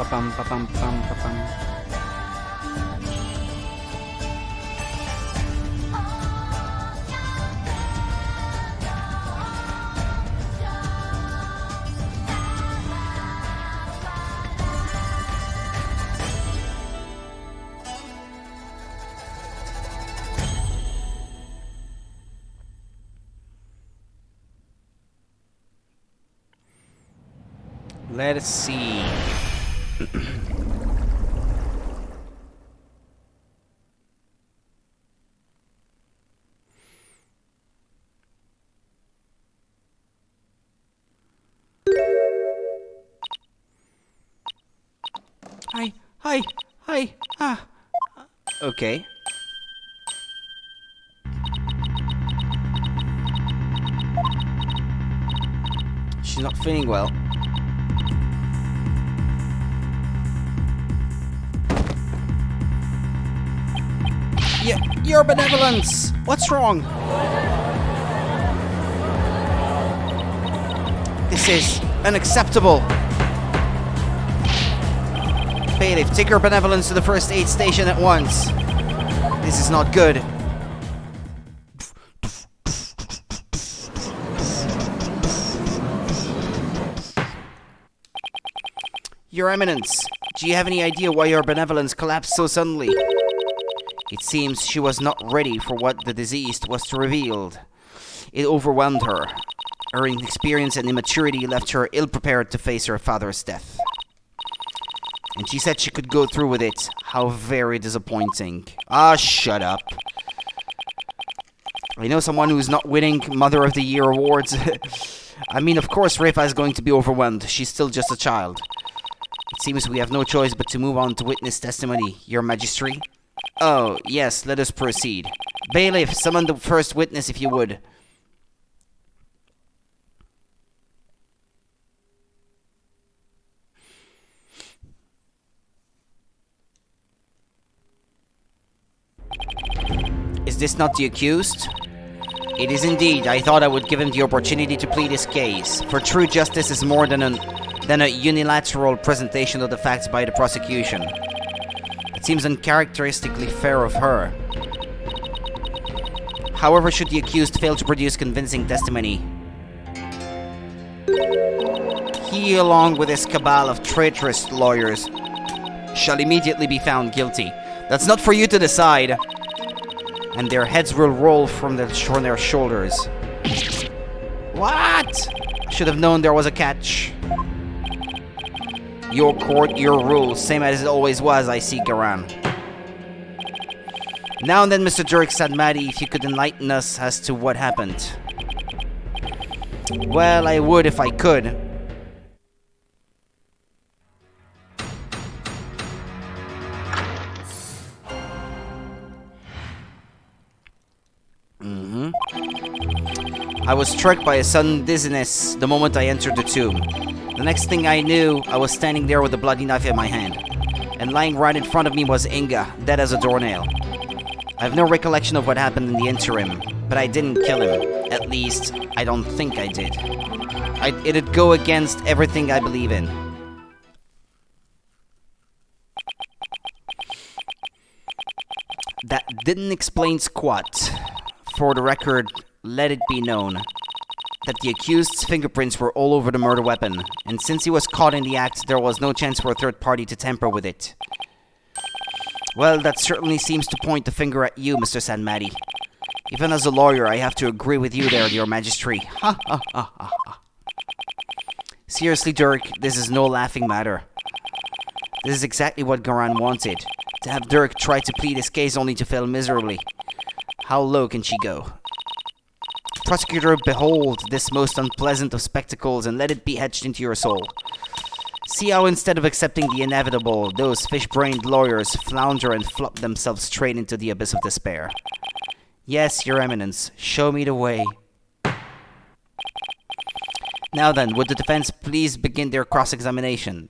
Pam pam pam pam pam. Let us see. Hi. Okay. She's not feeling well. Yeah, your benevolence! What's wrong? This is unacceptable. Bailiff, take your benevolence to the first aid station at once. This is not good. Your Eminence, do you have any idea why your benevolence collapsed so suddenly? It seems she was not ready for what the deceased was revealed. It overwhelmed her. Her inexperience and immaturity left her ill-prepared to face her father's death. And she said she could go through with it. How very disappointing. Ah, shut up. I know someone who's not winning Mother of the Year awards. I mean, of course Rafa is going to be overwhelmed. She's still just a child. It seems we have no choice but to move on to witness testimony, Your Majesty. Oh, yes, let us proceed. Bailiff, summon the first witness if you would. Is this not the accused? It is indeed. I thought I would give him the opportunity to plead his case. For true justice is more than a unilateral presentation of the facts by the prosecution. It seems uncharacteristically fair of her. However, should the accused fail to produce convincing testimony, he, along with his cabal of traitorous lawyers, shall immediately be found guilty. That's not for you to decide. And their heads will roll from their shoulders. What? Should have known there was a catch. Your court, your rules, same as it always was, I see, Garan. Now and then, Mr. Dirk Sadmati, if you could enlighten us as to what happened. Well, I would if I could. I was struck by a sudden dizziness the moment I entered the tomb. The next thing I knew, I was standing there with a bloody knife in my hand. And lying right in front of me was Inga, dead as a doornail. I have no recollection of what happened in the interim, but I didn't kill him. At least, I don't think I did. It'd go against everything I believe in. That didn't explain squat. For the record, let it be known that the accused's fingerprints were all over the murder weapon, and since he was caught in the act, there was no chance for a third party to tamper with it. Well, that certainly seems to point the finger at you, Mr. Sanmati. Even as a lawyer, I have to agree with you there, Your Majesty. Ha ha ha ha ha. Seriously, Dirk, this is no laughing matter. This is exactly what Garan wanted. To have Dirk try to plead his case only to fail miserably. How low can she go? Prosecutor, behold this most unpleasant of spectacles and let it be etched into your soul. See how instead of accepting the inevitable, those fish-brained lawyers flounder and flop themselves straight into the abyss of despair. Yes, Your Eminence, show me the way. Now then, would the defense please begin their cross-examination?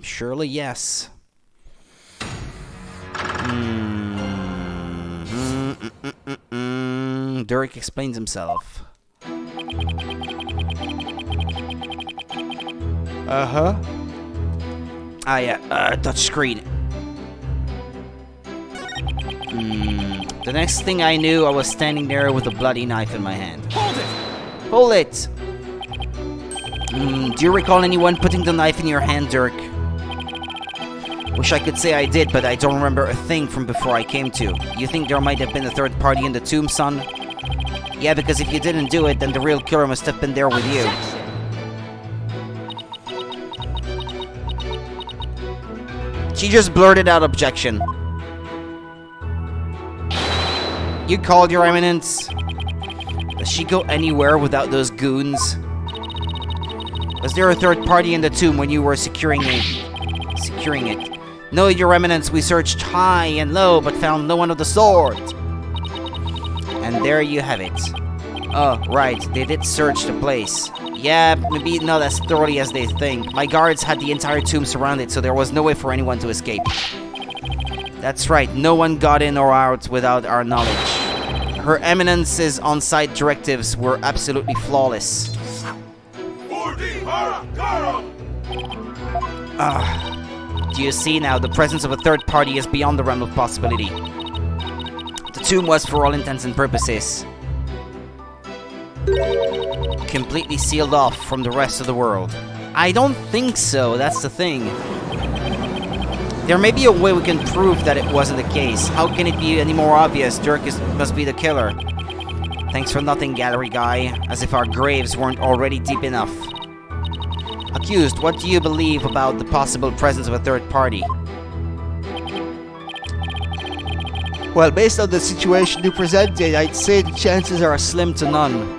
Surely yes. Dirk explains himself. Ah yeah, touch screen. The next thing I knew, I was standing there with a bloody knife in my hand. Hold it! Hold it! Do you recall anyone putting the knife in your hand, Dirk? Wish I could say I did, but I don't remember a thing from before I came to. You think there might have been a third party in the tomb, son? Yeah, because if you didn't do it, then the real killer must have been there with you. She just blurted out objection. You called, Your Eminence. Does she go anywhere without those goons? Was there a third party in the tomb when you were securing it? No, Your Eminence, we searched high and low, but found no one of the sort. And there you have it. Oh, right, they did search the place. Yeah, maybe not as thoroughly as they think. My guards had the entire tomb surrounded, so there was no way for anyone to escape. That's right, no one got in or out without our knowledge. Her Eminence's on-site directives were absolutely flawless. Do you see now, the presence of a third party is beyond the realm of possibility. The tomb was, for all intents and purposes, completely sealed off from the rest of the world. I don't think so, that's the thing. There may be a way we can prove that it wasn't the case. How can it be any more obvious Dirk must be the killer? Thanks for nothing, gallery guy, as if our graves weren't already deep enough. Accused, what do you believe about the possible presence of a third party? Well, based on the situation you presented, I'd say the chances are slim to none.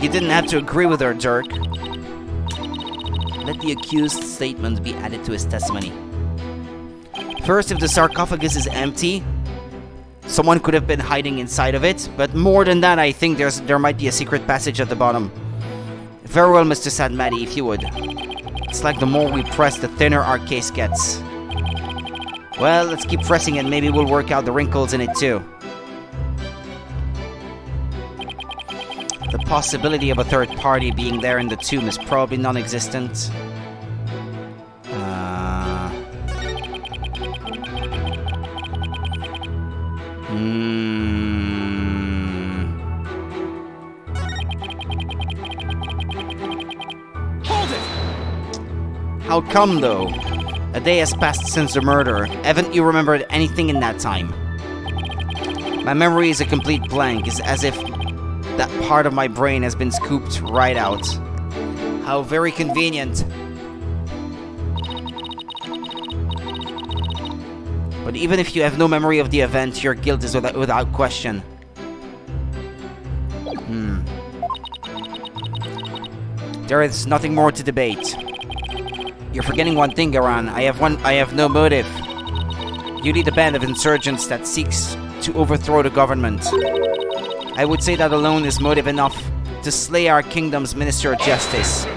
You didn't have to agree with her, Dirk. Let the accused's statement be added to his testimony. First, if the sarcophagus is empty, someone could have been hiding inside of it, but more than that, I think there might be a secret passage at the bottom. Very well, Mr. Sadmati, if you would. It's like the more we press, the thinner our case gets. Well, let's keep pressing it, maybe we'll work out the wrinkles in it too. The possibility of a third party being there in the tomb is probably non-existent. Hold it! How come, though? A day has passed since the murder. Haven't you remembered anything in that time? My memory is a complete blank. It's as if that part of my brain has been scooped right out. How very convenient. But But even if you have no memory of the event, your guilt is without question. There is nothing more to debate. You're forgetting one thing, Garan. I have no motive. You lead a band of insurgents that seeks to overthrow the government. I would say that alone is motive enough to slay our kingdom's Minister of Justice.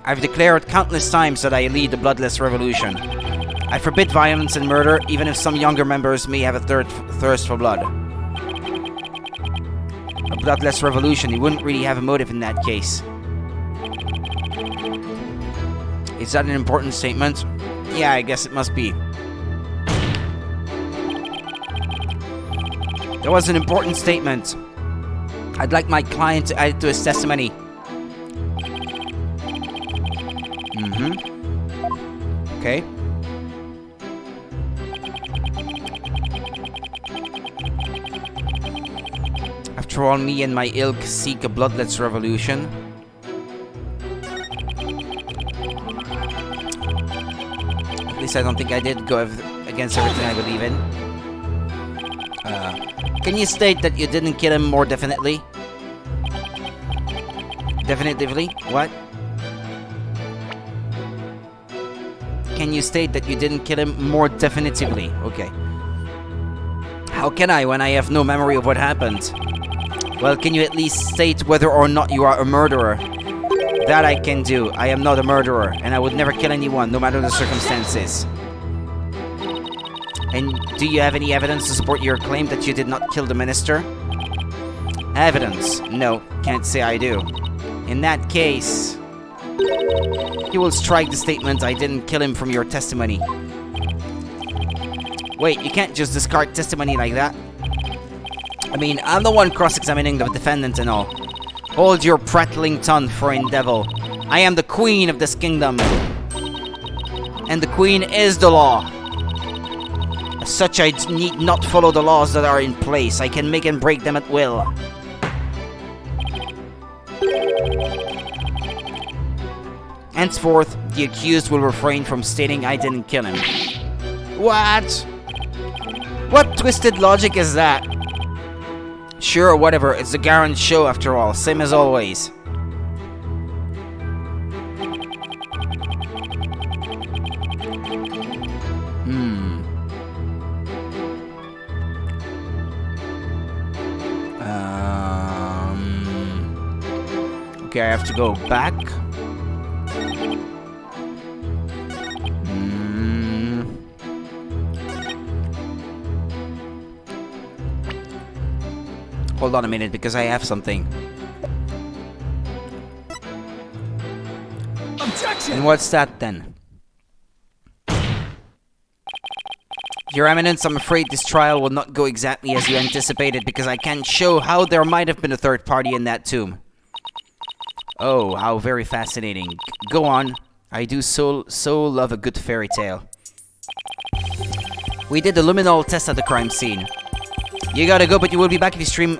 I've declared countless times that I lead the bloodless revolution. I forbid violence and murder, even if some younger members may have a thirst for blood. A bloodless revolution, you wouldn't really have a motive in that case. Is that an important statement? Yeah, I guess it must be. That was an important statement. I'd like my client to add it to his testimony. Okay. After all, me and my ilk seek a bloodless revolution. At least I don't think I did go against everything I believe in. Can you state that you didn't kill him more definitely? Definitively? What? Can you state that you didn't kill him more definitively? Okay. How can I when I have no memory of what happened? Well, can you at least state whether or not you are a murderer? That I can do. I am not a murderer, and I would never kill anyone, no matter the circumstances. And do you have any evidence to support your claim that you did not kill the minister? Evidence? No, can't say I do. In that case, you will strike the statement I didn't kill him from your testimony. Wait, you can't just discard testimony like that. I mean, I'm the one cross-examining the defendant and all. Hold your prattling tongue, foreign devil. I am the queen of this kingdom. And the queen is the law. As such, I need not follow the laws that are in place. I can make and break them at will. Henceforth, the accused will refrain from stating I didn't kill him. What? What twisted logic is that? Sure, whatever, it's the Garen's show after all, same as always. Okay, I have to go back. Hold on a minute, because I have something. Objection! And what's that then? Your Eminence, I'm afraid this trial will not go exactly as you anticipated, because I can't show how there might have been a third party in that tomb. Oh, how very fascinating. Go on. I do so love a good fairy tale. We did the luminol test at the crime scene. You gotta go, but you will be back if you stream.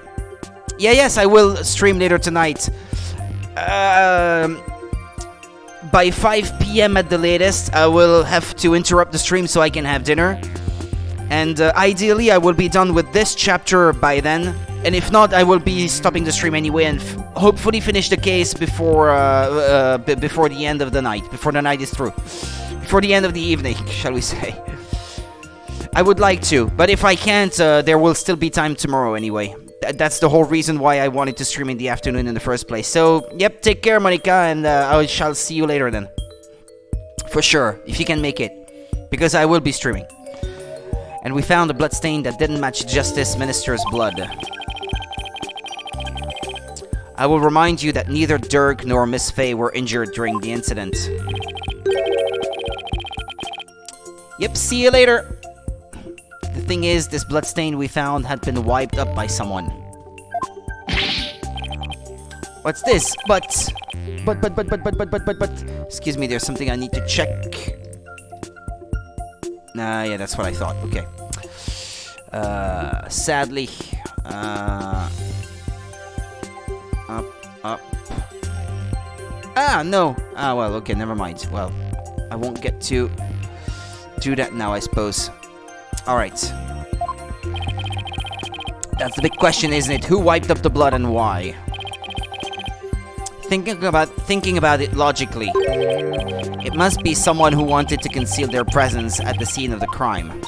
Yes, I will stream later tonight. By 5 p.m. at the latest, I will have to interrupt the stream so I can have dinner. And ideally, I will be done with this chapter by then. And if not, I will be stopping the stream anyway and hopefully finish the case before the end of the night. Before the night is through. Before the end of the evening, shall we say. I would like to, but if I can't, there will still be time tomorrow anyway. That's the whole reason why I wanted to stream in the afternoon in the first place. So, yep, take care, Monica, and I shall see you later then. For sure, if you can make it. Because I will be streaming. And we found a bloodstain that didn't match Justice Minister's blood. I will remind you that neither Dirk nor Miss Faye were injured during the incident. Yep, see you later! The thing is, this bloodstain we found had been wiped up by someone. What's this? But... Excuse me, there's something I need to check. Yeah, that's what I thought. Okay. Sadly... Up. Ah, no. Ah, well, okay, never mind. Well... I won't get to do that now, I suppose. Alright. That's the big question, isn't it? Who wiped up the blood and why? Thinking about it logically, it must be someone who wanted to conceal their presence at the scene of the crime.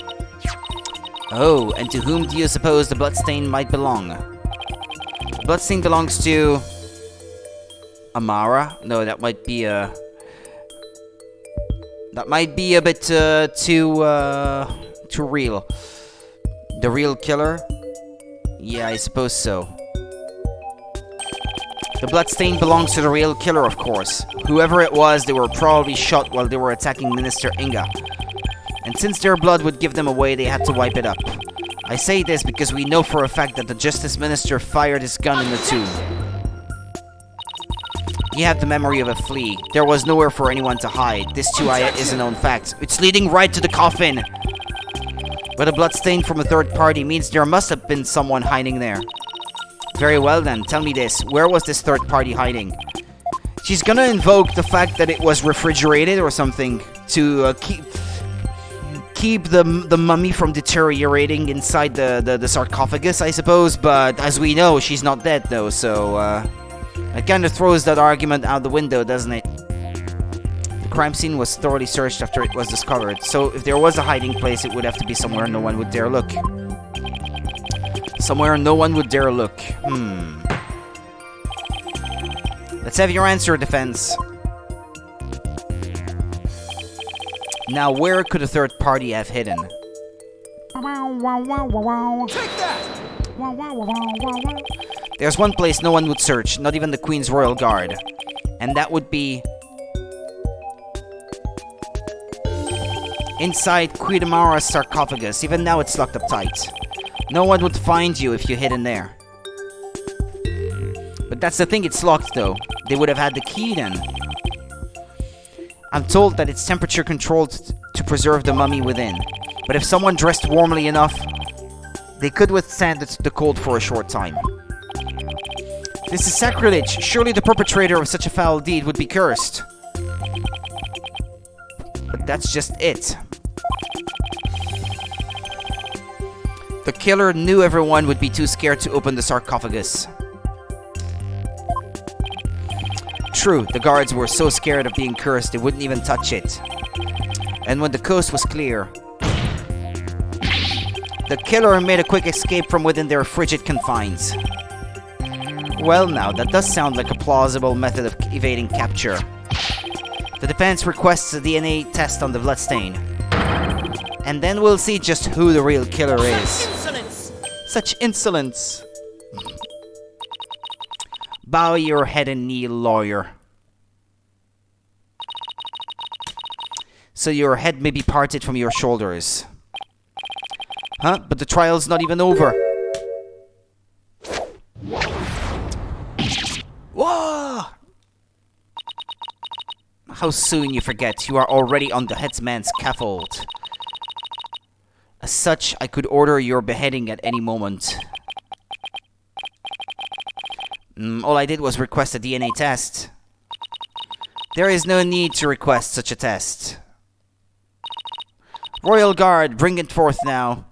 Oh, and to whom do you suppose the bloodstain might belong? The bloodstain belongs to Amara? No, that might be a bit too real. The real killer? Yeah, I suppose so. The bloodstain belongs to the real killer, of course. Whoever it was, they were probably shot while they were attacking Minister Inga. And since their blood would give them away, they had to wipe it up. I say this because we know for a fact that the Justice Minister fired his gun in the tomb. He had the memory of a flea. There was nowhere for anyone to hide. This too is a known fact. It's leading right to the coffin! But a bloodstain from a third party means there must have been someone hiding there. Very well then, tell me this. Where was this third party hiding? She's gonna invoke the fact that it was refrigerated or something to keep the mummy from deteriorating inside the sarcophagus, I suppose. But as we know, she's not dead though, so it kind of throws that argument out the window, doesn't it? The crime scene was thoroughly searched after it was discovered, so if there was a hiding place, it would have to be somewhere no one would dare look. Somewhere no one would dare look. Let's have your answer, defense. Now, where could a third party have hidden? Take that! There's one place no one would search, not even the Queen's Royal Guard. And that would be inside Queen Amara's sarcophagus. Even now it's locked up tight. No one would find you if you hid in there. But that's the thing, it's locked though. They would have had the key then. I'm told that it's temperature controlled to preserve the mummy within. But if someone dressed warmly enough, they could withstand the cold for a short time. This is sacrilege. Surely the perpetrator of such a foul deed would be cursed. But that's just it. The killer knew everyone would be too scared to open the sarcophagus. True, the guards were so scared of being cursed they wouldn't even touch it. And when the coast was clear, the killer made a quick escape from within their frigid confines. Well now, that does sound like a plausible method of evading capture. The defense requests a DNA test on the bloodstain. And then we'll see just who the real killer is. Such insolence! Bow your head and kneel, lawyer. So your head may be parted from your shoulders. Huh? But the trial's not even over. Whoa! How soon you forget you are already on the headsman's scaffold. As such, I could order your beheading at any moment. All I did was request a DNA test. There is no need to request such a test. Royal Guard, bring it forth now.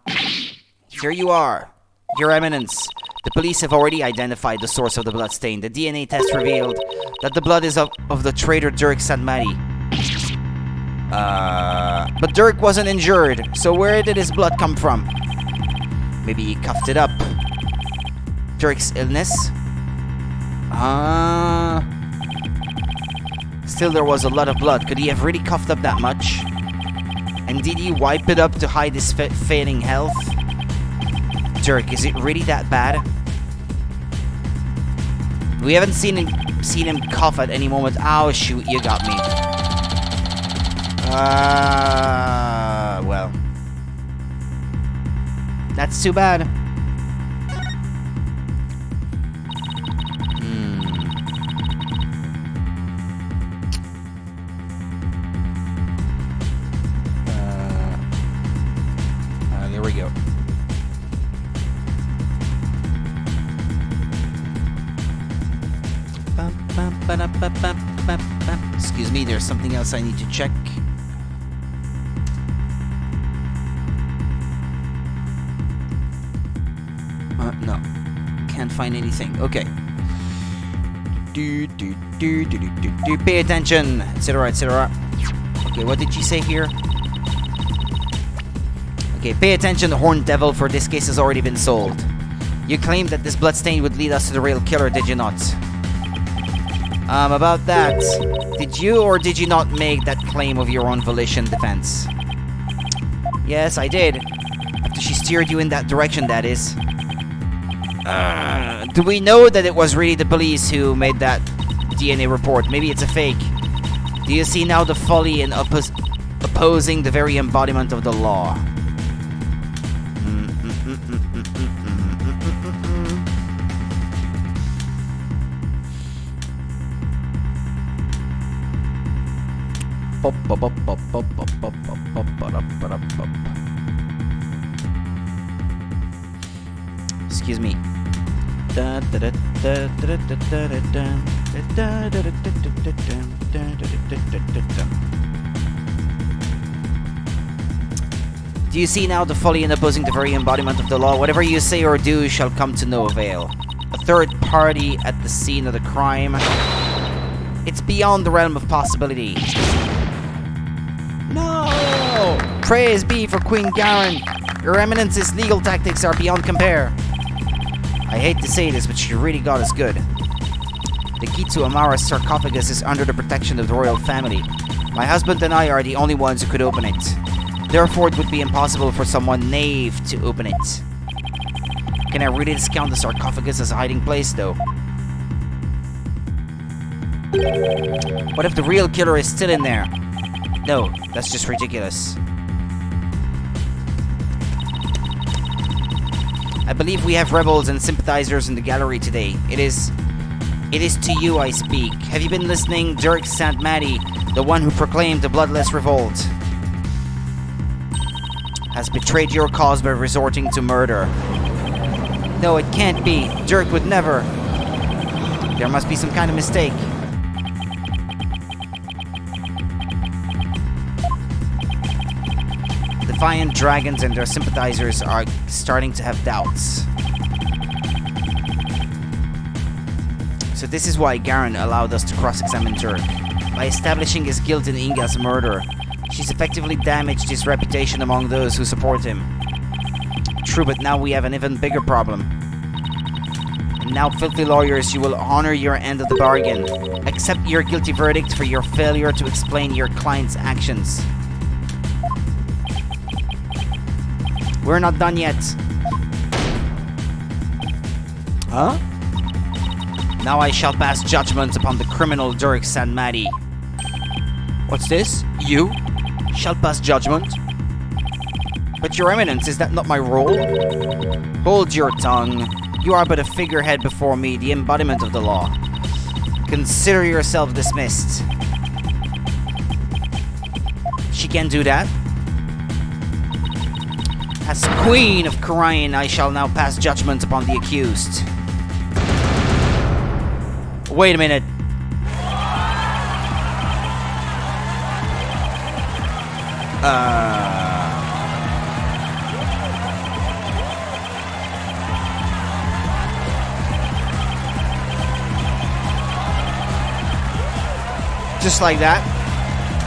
Here you are, Your Eminence. The police have already identified the source of the bloodstain. The DNA test revealed that the blood is of the traitor Dirk Sanmati. But Dirk wasn't injured, so where did his blood come from? Maybe he coughed it up. Dirk's illness? Still, there was a lot of blood. Could he have really coughed up that much? And did he wipe it up to hide his failing health? Dirk, is it really that bad? We haven't seen him cough at any moment. Oh shoot, you got me. Well. That's too bad. There we go. Excuse me, there's something else I need to check. No. Can't find anything. Okay. Pay attention, etc., etc. Okay, what did she say here? Okay, pay attention, Horned Devil, for this case has already been solved. You claimed that this bloodstain would lead us to the real killer, did you not? About that, did you or did you not make that claim of your own volition, defense? Yes, I did. After she steered you in that direction, that is. Do we know that it was really the police who made that DNA report? Maybe it's a fake. Do you see now the folly in opposing the very embodiment of the law? Excuse me. Do you see now the folly in opposing the very embodiment of the law? Whatever you say or do shall come to no avail. A third party at the scene of the crime. It's beyond the realm of possibility. No! Praise be for Queen Garen. Your Eminence's legal tactics are beyond compare. I hate to say this, but she really got us good. The key to Amara's sarcophagus is under the protection of the royal family. My husband and I are the only ones who could open it. Therefore, it would be impossible for someone naive to open it. Can I really discount the sarcophagus as a hiding place, though? What if the real killer is still in there? No, that's just ridiculous. I believe we have rebels and sympathizers in the gallery today. It is to you I speak. Have you been listening? Dirk St. Matty, the one who proclaimed the bloodless revolt, has betrayed your cause by resorting to murder. No, it can't be. Dirk would never. There must be some kind of mistake. Defiant dragons and their sympathizers are starting to have doubts. So this is why Garen allowed us to cross-examine Dirk. By establishing his guilt in Inga's murder, she's effectively damaged his reputation among those who support him. True, but now we have an even bigger problem. And now, filthy lawyers, you will honor your end of the bargain. Accept your guilty verdict for your failure to explain your client's actions. We're not done yet. Huh? Now I shall pass judgment upon the criminal Dirk St. Matty. What's this? You shall pass judgment? But your eminence, is that not my role? Hold your tongue. You are but a figurehead before me, the embodiment of the law. Consider yourself dismissed. She can do that? As Queen of Kharian, I shall now pass judgment upon the accused. Wait a minute. Just like that.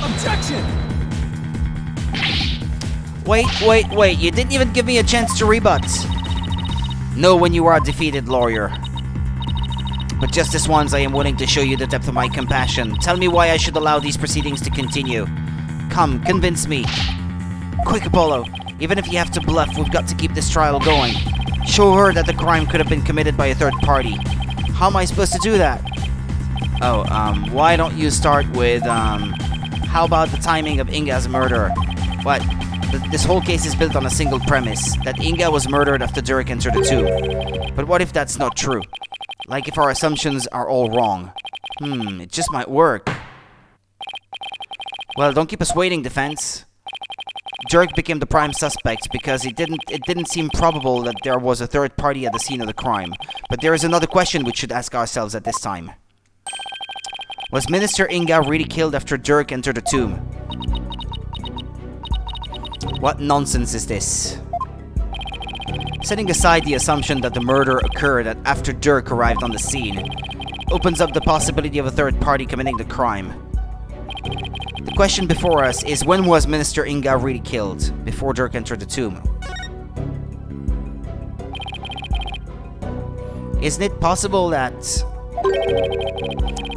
Objection! Wait. You didn't even give me a chance to rebut. Know when you are a defeated lawyer. But just this once, I am willing to show you the depth of my compassion. Tell me why I should allow these proceedings to continue. Come, convince me. Quick, Apollo. Even if you have to bluff, we've got to keep this trial going. Show her that the crime could have been committed by a third party. How am I supposed to do that? Oh, why don't you start with, how about the timing of Inga's murder? What? This whole case is built on a single premise, that Inga was murdered after Dirk entered the tomb. But what if that's not true? Like if our assumptions are all wrong? It just might work. Well, don't keep us waiting, defense. Dirk became the prime suspect because it didn't seem probable that there was a third party at the scene of the crime. But there is another question we should ask ourselves at this time. Was Minister Inga really killed after Dirk entered the tomb? What nonsense is this? Setting aside the assumption that the murder occurred after Dirk arrived on the scene, opens up the possibility of a third party committing the crime. The question before us is, when was Minister Inga really killed? Before Dirk entered the tomb? Isn't it possible that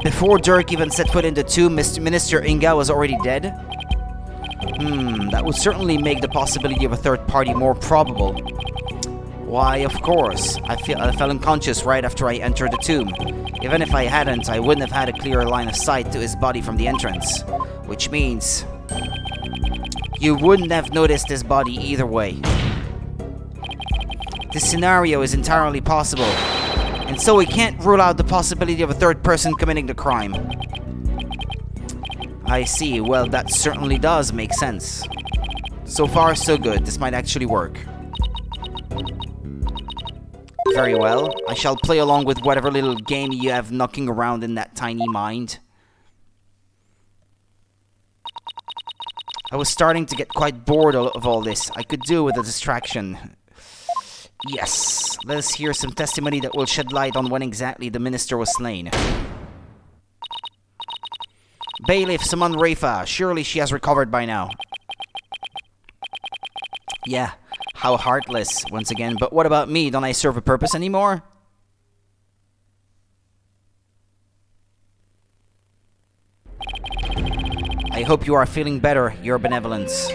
before Dirk even set foot in the tomb, Minister Inga was already dead? That would certainly make the possibility of a third party more probable. Why, of course. I fell unconscious right after I entered the tomb. Even if I hadn't, I wouldn't have had a clear line of sight to his body from the entrance. Which means you wouldn't have noticed his body either way. This scenario is entirely possible, and so we can't rule out the possibility of a third person committing the crime. I see. Well, that certainly does make sense. So far, so good. This might actually work. Very well. I shall play along with whatever little game you have knocking around in that tiny mind. I was starting to get quite bored of all this. I could do with a distraction. Yes. Let us hear some testimony that will shed light on when exactly the minister was slain. Bailiff, summon Rafa. Surely she has recovered by now. Yeah. How heartless, once again. But what about me? Don't I serve a purpose anymore? I hope you are feeling better, Your Benevolence.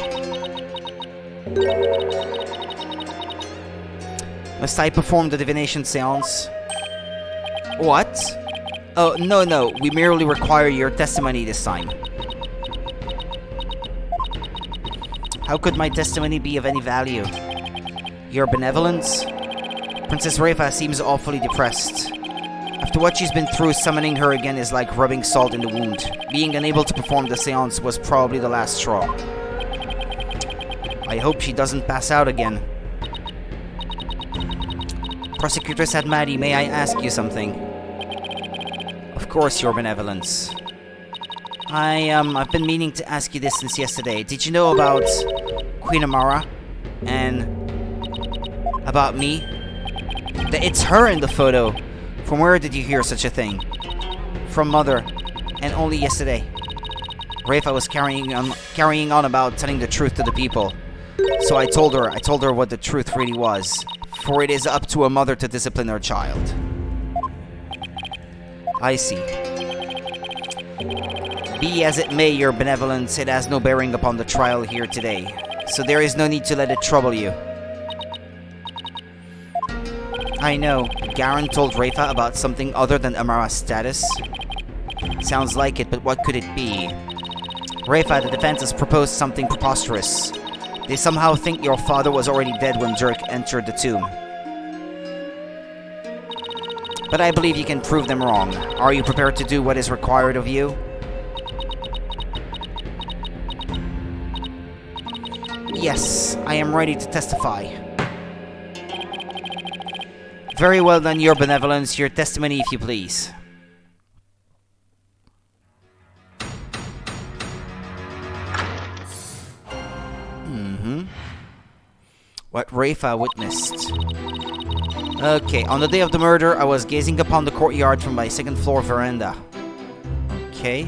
Must I perform the divination seance? What? Oh, no. We merely require your testimony this time. How could my testimony be of any value? Your Benevolence? Princess Rafa seems awfully depressed. After what she's been through, summoning her again is like rubbing salt in the wound. Being unable to perform the seance was probably the last straw. I hope she doesn't pass out again. Prosecutress Admadi, may I ask you something? Of course, Your Benevolence. I've been meaning to ask you this since yesterday. Did you know about Queen Amara? And about me? It's her in the photo. From where did you hear such a thing? From Mother, and only yesterday. Rafa was carrying on about telling the truth to the people. So I told her what the truth really was. For it is up to a mother to discipline her child. I see. Be as it may, Your Benevolence, it has no bearing upon the trial here today. So there is no need to let it trouble you. I know. Garen told Rafa about something other than Amara's status. Sounds like it, but what could it be? Rafa, the defense has proposed something preposterous. They somehow think your father was already dead when Dirk entered the tomb. But I believe you can prove them wrong. Are you prepared to do what is required of you? Yes, I am ready to testify. Very well done, Your Benevolence. Your testimony, if you please. What Rafa witnessed. Okay, on the day of the murder, I was gazing upon the courtyard from my second-floor veranda. Okay.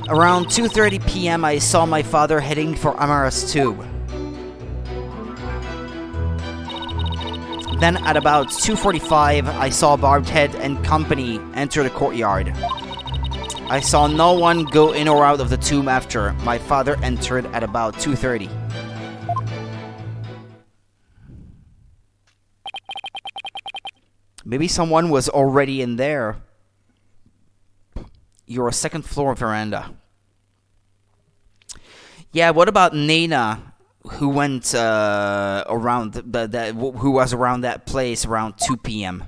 Around 2:30 p.m., I saw my father heading for Amara's tomb. Then at about 2:45, I saw Barbed Head and company enter the courtyard. I saw no one go in or out of the tomb after. My father entered at about 2:30. Maybe someone was already in there. Your second floor veranda. Yeah, what about Nena, who went around who was around that place around 2 p.m.?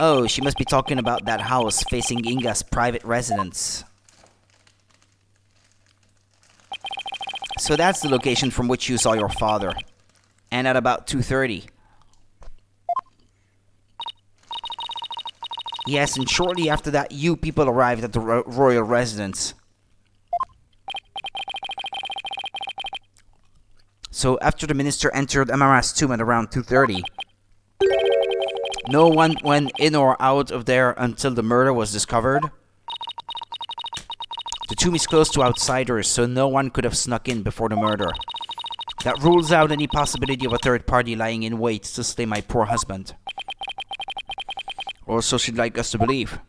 Oh, she must be talking about that house facing Inga's private residence. So that's the location from which you saw your father. And at about 2:30. Yes, and shortly after that, you people arrived at the royal residence. So after the minister entered Amara's tomb at around 2:30, no one went in or out of there until the murder was discovered. The tomb is closed to outsiders, so no one could have snuck in before the murder. That rules out any possibility of a third party lying in wait to slay my poor husband. Or so she'd like us to believe.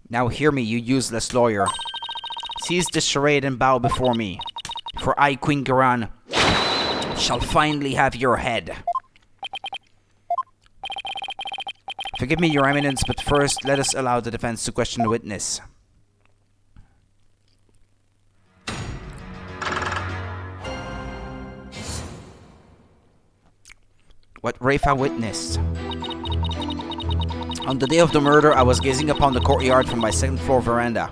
Now hear me, you useless lawyer. Cease this charade and bow before me, for I, Queen Garan, shall finally have your head. Forgive me, Your Eminence, but first let us allow the defense to question the witness. What Rafa witnessed. On the day of the murder, I was gazing upon the courtyard from my second floor veranda.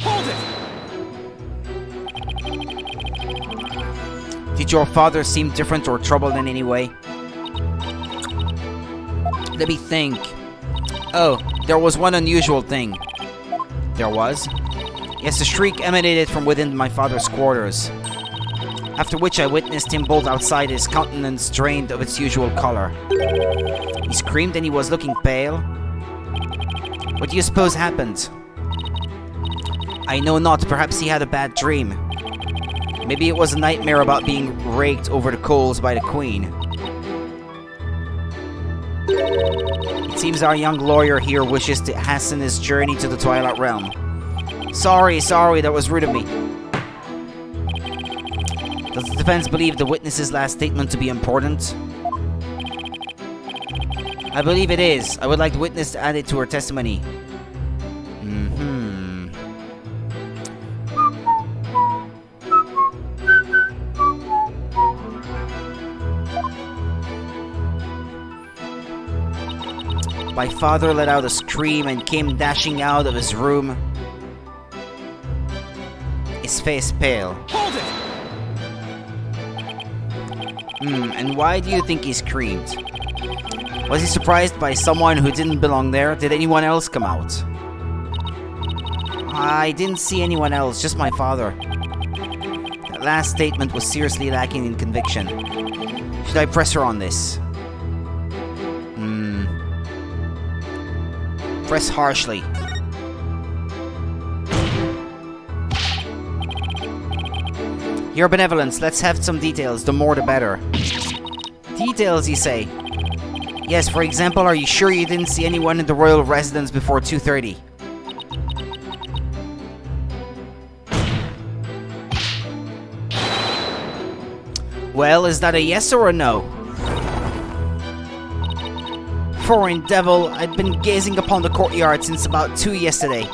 Hold it! Did your father seem different or troubled in any way? Let me think. Oh, there was one unusual thing. There was? Yes, a shriek emanated from within my father's quarters. After which I witnessed him bolt outside, his countenance drained of its usual color. He screamed and he was looking pale. What do you suppose happened? I know not, perhaps he had a bad dream. Maybe it was a nightmare about being raked over the coals by the queen. It seems our young lawyer here wishes to hasten his journey to the Twilight Realm. Sorry, that was rude of me. Does the defense believe the witness's last statement to be important? I believe it is. I would like the witness to add it to her testimony. My father let out a scream and came dashing out of his room, his face pale. Hold it! And why do you think he screamed? Was he surprised by someone who didn't belong there? Did anyone else come out? I didn't see anyone else, just my father. That last statement was seriously lacking in conviction. Should I press her on this? Press harshly. Your benevolence, let's have some details, the more the better. Details, you say? Yes, for example, are you sure you didn't see anyone in the royal residence before 2:30? Well, is that a yes or a no? Foreign devil, I'd been gazing upon the courtyard since about 2 yesterday.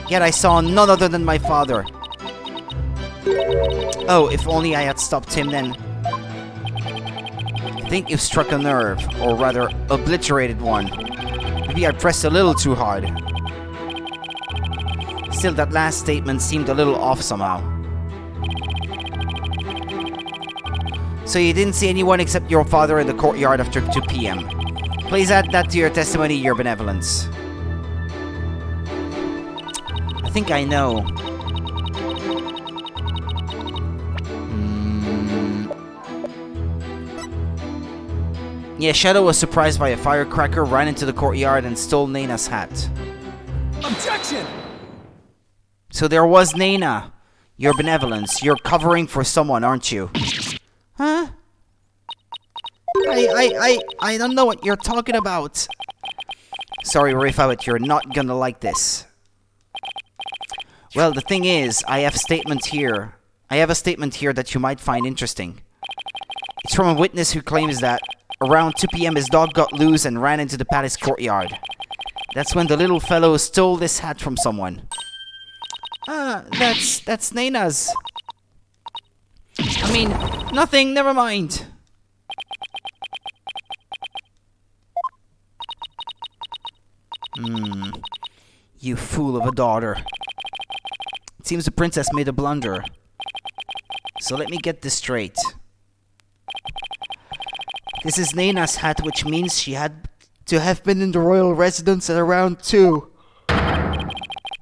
Yet I saw none other than my father. Oh, if only I had stopped him then. I think you've struck a nerve, or rather, obliterated one. Maybe I pressed a little too hard. Still, that last statement seemed a little off somehow. So you didn't see anyone except your father in the courtyard after 2 p.m. Please add that to your testimony, Your Benevolence. I think I know. Yeah, Shadow was surprised by a firecracker, ran into the courtyard, and stole Naina's hat. Objection! So there was Naina. Your Benevolence, you're covering for someone, aren't you? Huh? I don't know what you're talking about. Sorry, Rafa, but you're not gonna like this. Well, the thing is, I have a statement here that you might find interesting. It's from a witness who claims that around 2 p.m. his dog got loose and ran into the palace courtyard. That's when the little fellow stole this hat from someone. That's Naina's. I mean, nothing, never mind. You fool of a daughter. It seems the princess made a blunder. So let me get this straight. This is Naina's hat, which means she had to have been in the royal residence at around 2.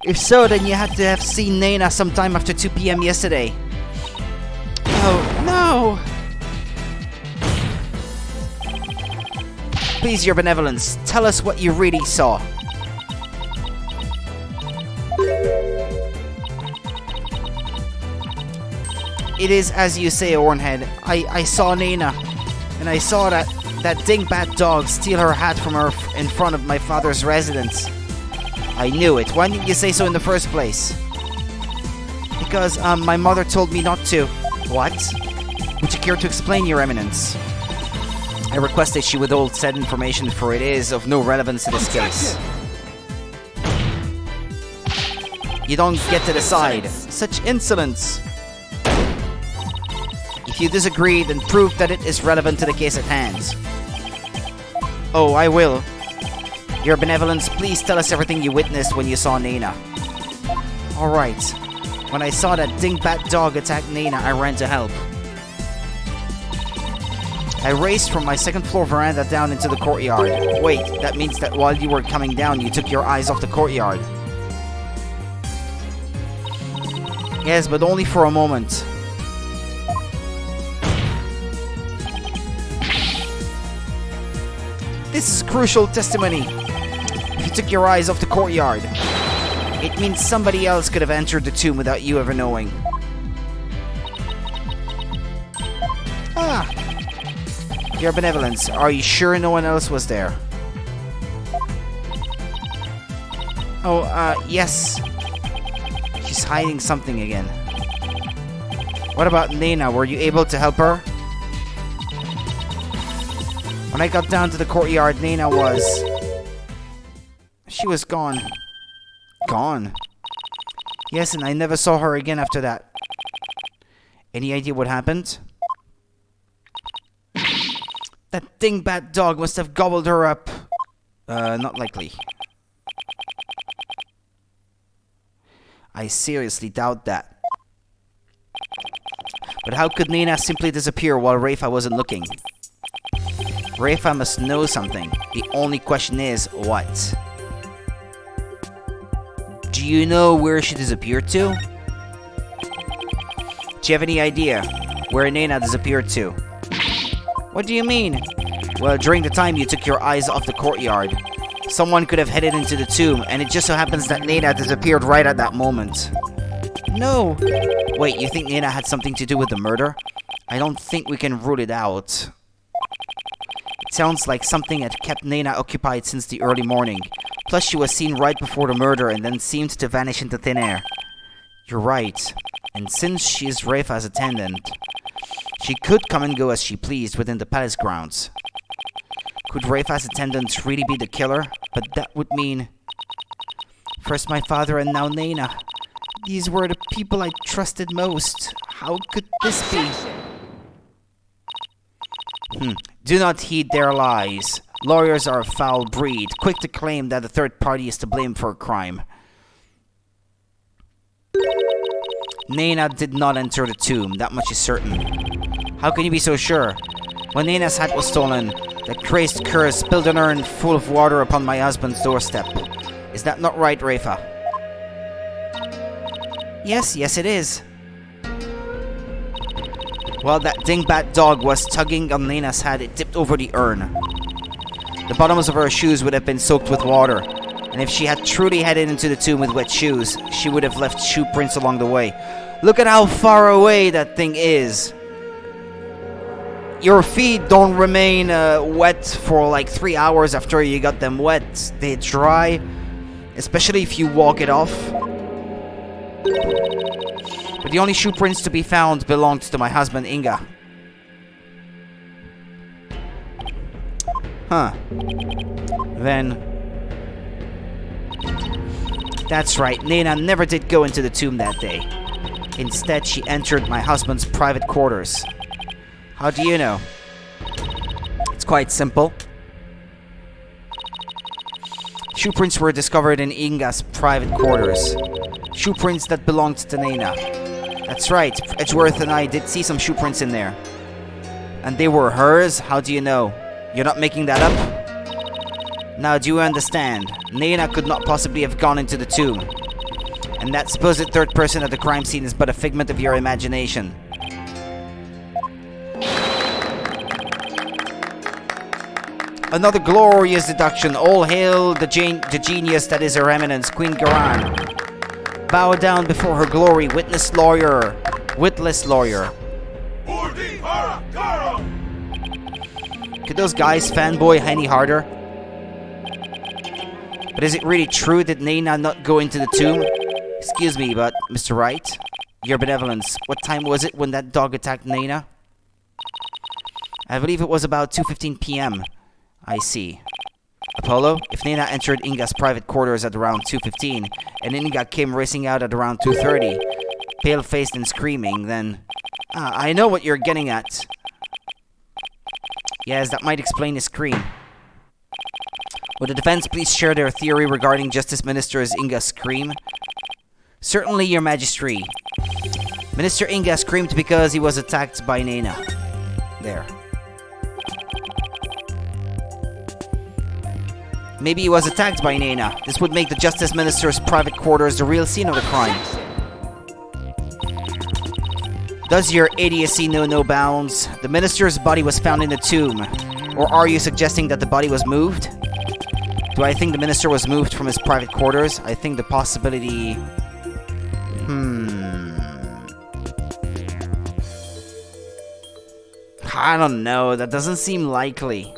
If so, then you had to have seen Nena sometime after 2 p.m. yesterday. Oh, no! Please, your benevolence, tell us what you really saw. It is as you say, Ornhead. I saw Nena, and I saw that dingbat dog steal her hat from her in front of my father's residence. I knew it. Why didn't you say so in the first place? Because, my mother told me not to. What? Would you care to explain, Your Eminence? I request that she withhold said information, for it is of no relevance to this case. You don't get to decide. Such insolence! If you disagree, then prove that it is relevant to the case at hand. Oh, I will. Your benevolence, please tell us everything you witnessed when you saw Nena. Alright. When I saw that dingbat dog attack Nena, I ran to help. I raced from my second floor veranda down into the courtyard. Wait, that means that while you were coming down, you took your eyes off the courtyard. Yes, but only for a moment. This is crucial testimony. If you took your eyes off the courtyard, it means somebody else could have entered the tomb without you ever knowing. Ah! Your benevolence, are you sure no one else was there? Oh, yes. She's hiding something again. What about Nena? Were you able to help her? When I got down to the courtyard, Nena was... She was gone. Gone? Yes, and I never saw her again after that. Any idea what happened? That dingbat dog must have gobbled her up. Not likely. I seriously doubt that. But how could Nena simply disappear while Rafa wasn't looking? Rafa must know something. The only question is, what? Do you know where she disappeared to? Do you have any idea where Nena disappeared to? What do you mean? Well, during the time you took your eyes off the courtyard, someone could have headed into the tomb, and it just so happens that Nena disappeared right at that moment. No! Wait, you think Nena had something to do with the murder? I don't think we can rule it out. It sounds like something had kept Nena occupied since the early morning. Plus, she was seen right before the murder and then seemed to vanish into thin air. You're right. And since she is Rafa's attendant, she could come and go as she pleased within the palace grounds. Could Rafa's attendant really be the killer? But that would mean... First my father and now Nena. These were the people I trusted most. How could this be? Do not heed their lies. Lawyers are a foul breed, quick to claim that a third party is to blame for a crime. Nena did not enter the tomb, that much is certain. How can you be so sure? When Nena's hat was stolen, the crazed curse spilled an urn full of water upon my husband's doorstep. Is that not right, Rafa? Yes, it is. While that dingbat dog was tugging on Nena's hat, it tipped over the urn. The bottoms of her shoes would have been soaked with water, and if she had truly headed into the tomb with wet shoes, she would have left shoe prints along the way. Look at how far away that thing is. Your feet don't remain wet for like 3 hours after you got them wet. They dry, especially if you walk it off. But the only shoe prints to be found belonged to my husband, Inga. Huh. Then... That's right, Nena never did go into the tomb that day. Instead, she entered my husband's private quarters. How do you know? It's quite simple. Shoe prints were discovered in Inga's private quarters. Shoe prints that belonged to Nena. That's right, Edgeworth and I did see some shoe prints in there. And they were hers? How do you know? You're not making that up? Now, do you understand? Nena could not possibly have gone into the tomb. And that supposed third person at the crime scene is but a figment of your imagination. Another glorious deduction. All hail the genius that is Her Eminence, Queen Garan. Bow down before her glory, witless lawyer. Could those guys fanboy any harder? But is it really true that Nena not go into the tomb? Excuse me, but Mr. Wright, your benevolence, what time was it when that dog attacked Nena? I believe it was about 2:15 p.m. I see. Apollo, if Nena entered Inga's private quarters at around 2:15, and Inga came racing out at around 2:30, pale-faced and screaming, then... I know what you're getting at. Yes, that might explain his scream. Would the defense please share their theory regarding Justice Minister's Inga's scream? Certainly, Your Majesty. Minister Inga screamed because he was attacked by Nena. There. Maybe he was attacked by Nena. This would make the Justice Minister's private quarters the real scene of the crime. Does your idiocy know no bounds? The minister's body was found in the tomb. Or are you suggesting that the body was moved? Do I think the minister was moved from his private quarters? I think the possibility... I don't know. That doesn't seem likely.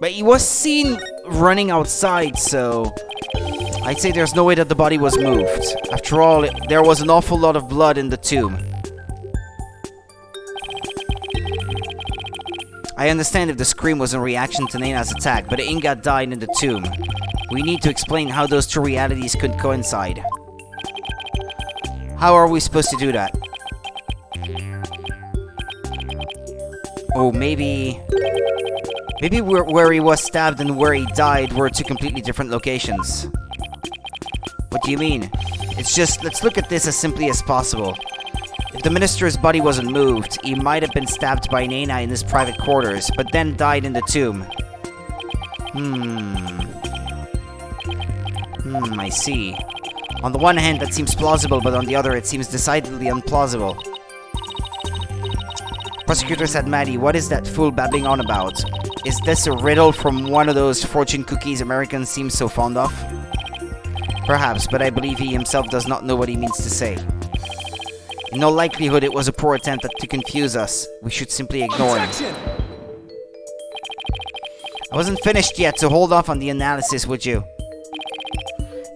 But he was seen running outside, so... I'd say there's no way that the body was moved. After all, there was an awful lot of blood in the tomb. I understand if the scream was in reaction to Nena's attack, but Inga died in the tomb. We need to explain how those two realities could coincide. How are we supposed to do that? Oh, maybe... Maybe where he was stabbed and where he died were two completely different locations. What do you mean? It's just, let's look at this as simply as possible. If the minister's body wasn't moved, he might have been stabbed by Nena in his private quarters, but then died in the tomb. I see. On the one hand, that seems plausible, but on the other, it seems decidedly implausible. Prosecutor said, Maddie, what is that fool babbling on about? Is this a riddle from one of those fortune cookies Americans seem so fond of? Perhaps, but I believe he himself does not know what he means to say. In all likelihood, it was a poor attempt to confuse us. We should simply ignore him. I wasn't finished yet, so hold off on the analysis, would you?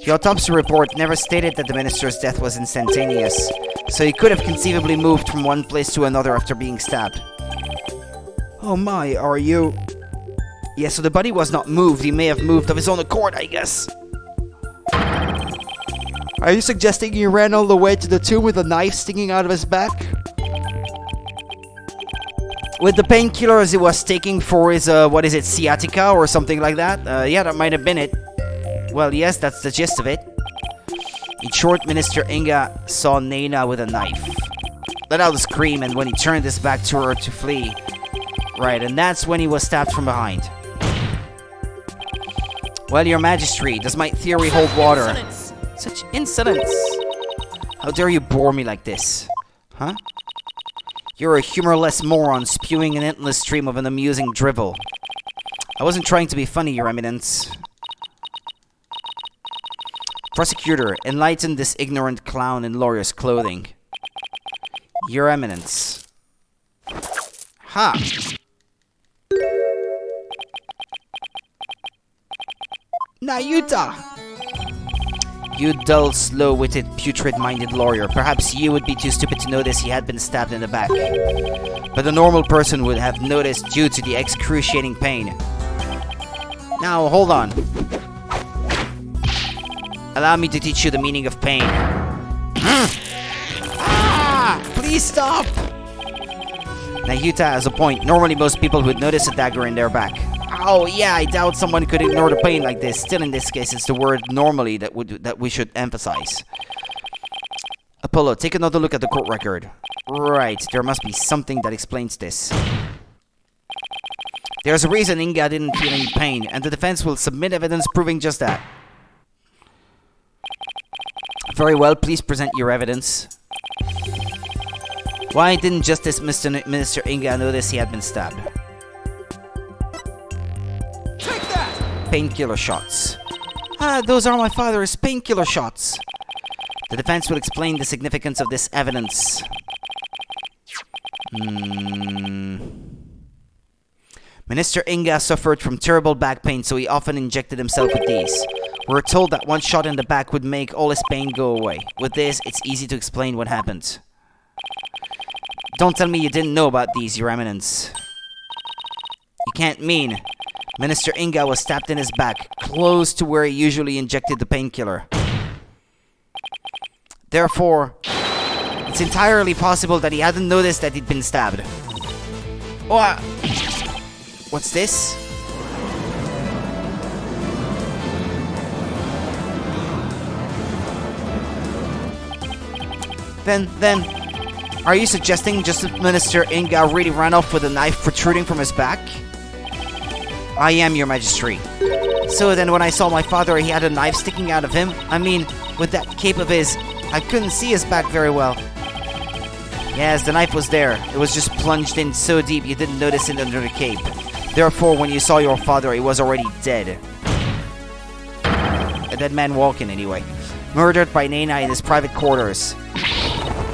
The autopsy report never stated that the minister's death was instantaneous, so he could have conceivably moved from one place to another after being stabbed. Oh my, are you... Yeah, so the body was not moved. He may have moved of his own accord, I guess. Are you suggesting he ran all the way to the tomb with a knife sticking out of his back? With the painkillers he was taking for his, what is it, sciatica or something like that? Yeah, that might have been it. Well, yes, that's the gist of it. In short, Minister Inga saw Nena with a knife. Let out a scream, and when he turned his back to her to flee. Right, and that's when he was stabbed from behind. Well, Your Majesty, does my theory hold water? Such insolence! How dare you bore me like this? Huh? You're a humorless moron spewing an endless stream of an amusing drivel. I wasn't trying to be funny, Your Eminence. Prosecutor, enlighten this ignorant clown in lawyer's clothing. Your Eminence. Ha! Nayuta! You dull, slow-witted, putrid-minded lawyer. Perhaps you would be too stupid to notice he had been stabbed in the back. But a normal person would have noticed due to the excruciating pain. Now, hold on. Allow me to teach you the meaning of pain. Please stop! Nayuta has a point. Normally most people would notice a dagger in their back. Oh yeah, I doubt someone could ignore the pain like this. Still, in this case, it's the word normally that we should emphasize. Apollo, take another look at the court record. Right, there must be something that explains this. There's a reason Inga didn't feel any pain, and the defense will submit evidence proving just that. Very well, please present your evidence. Why didn't Justice Minister Inga notice he had been stabbed? Take that! Painkiller shots. Ah, those are my father's painkiller shots. The defense will explain the significance of this evidence. Minister Inga suffered from terrible back pain, so he often injected himself with these. We're told that one shot in the back would make all his pain go away. With this, it's easy to explain what happened. Don't tell me you didn't know about these, Your Eminence. You can't mean. Minister Inga was stabbed in his back, close to where he usually injected the painkiller. Therefore, it's entirely possible that he hadn't noticed that he'd been stabbed. What? What's this? Then, are you suggesting Justice Minister Inga really ran off with a knife protruding from his back? I am, Your Majesty. So then when I saw my father, he had a knife sticking out of him. I mean, with that cape of his, I couldn't see his back very well. Yes, the knife was there. It was just plunged in so deep you didn't notice it under the cape. Therefore, when you saw your father, he was already dead. A dead man walking, anyway. Murdered by Nena in his private quarters.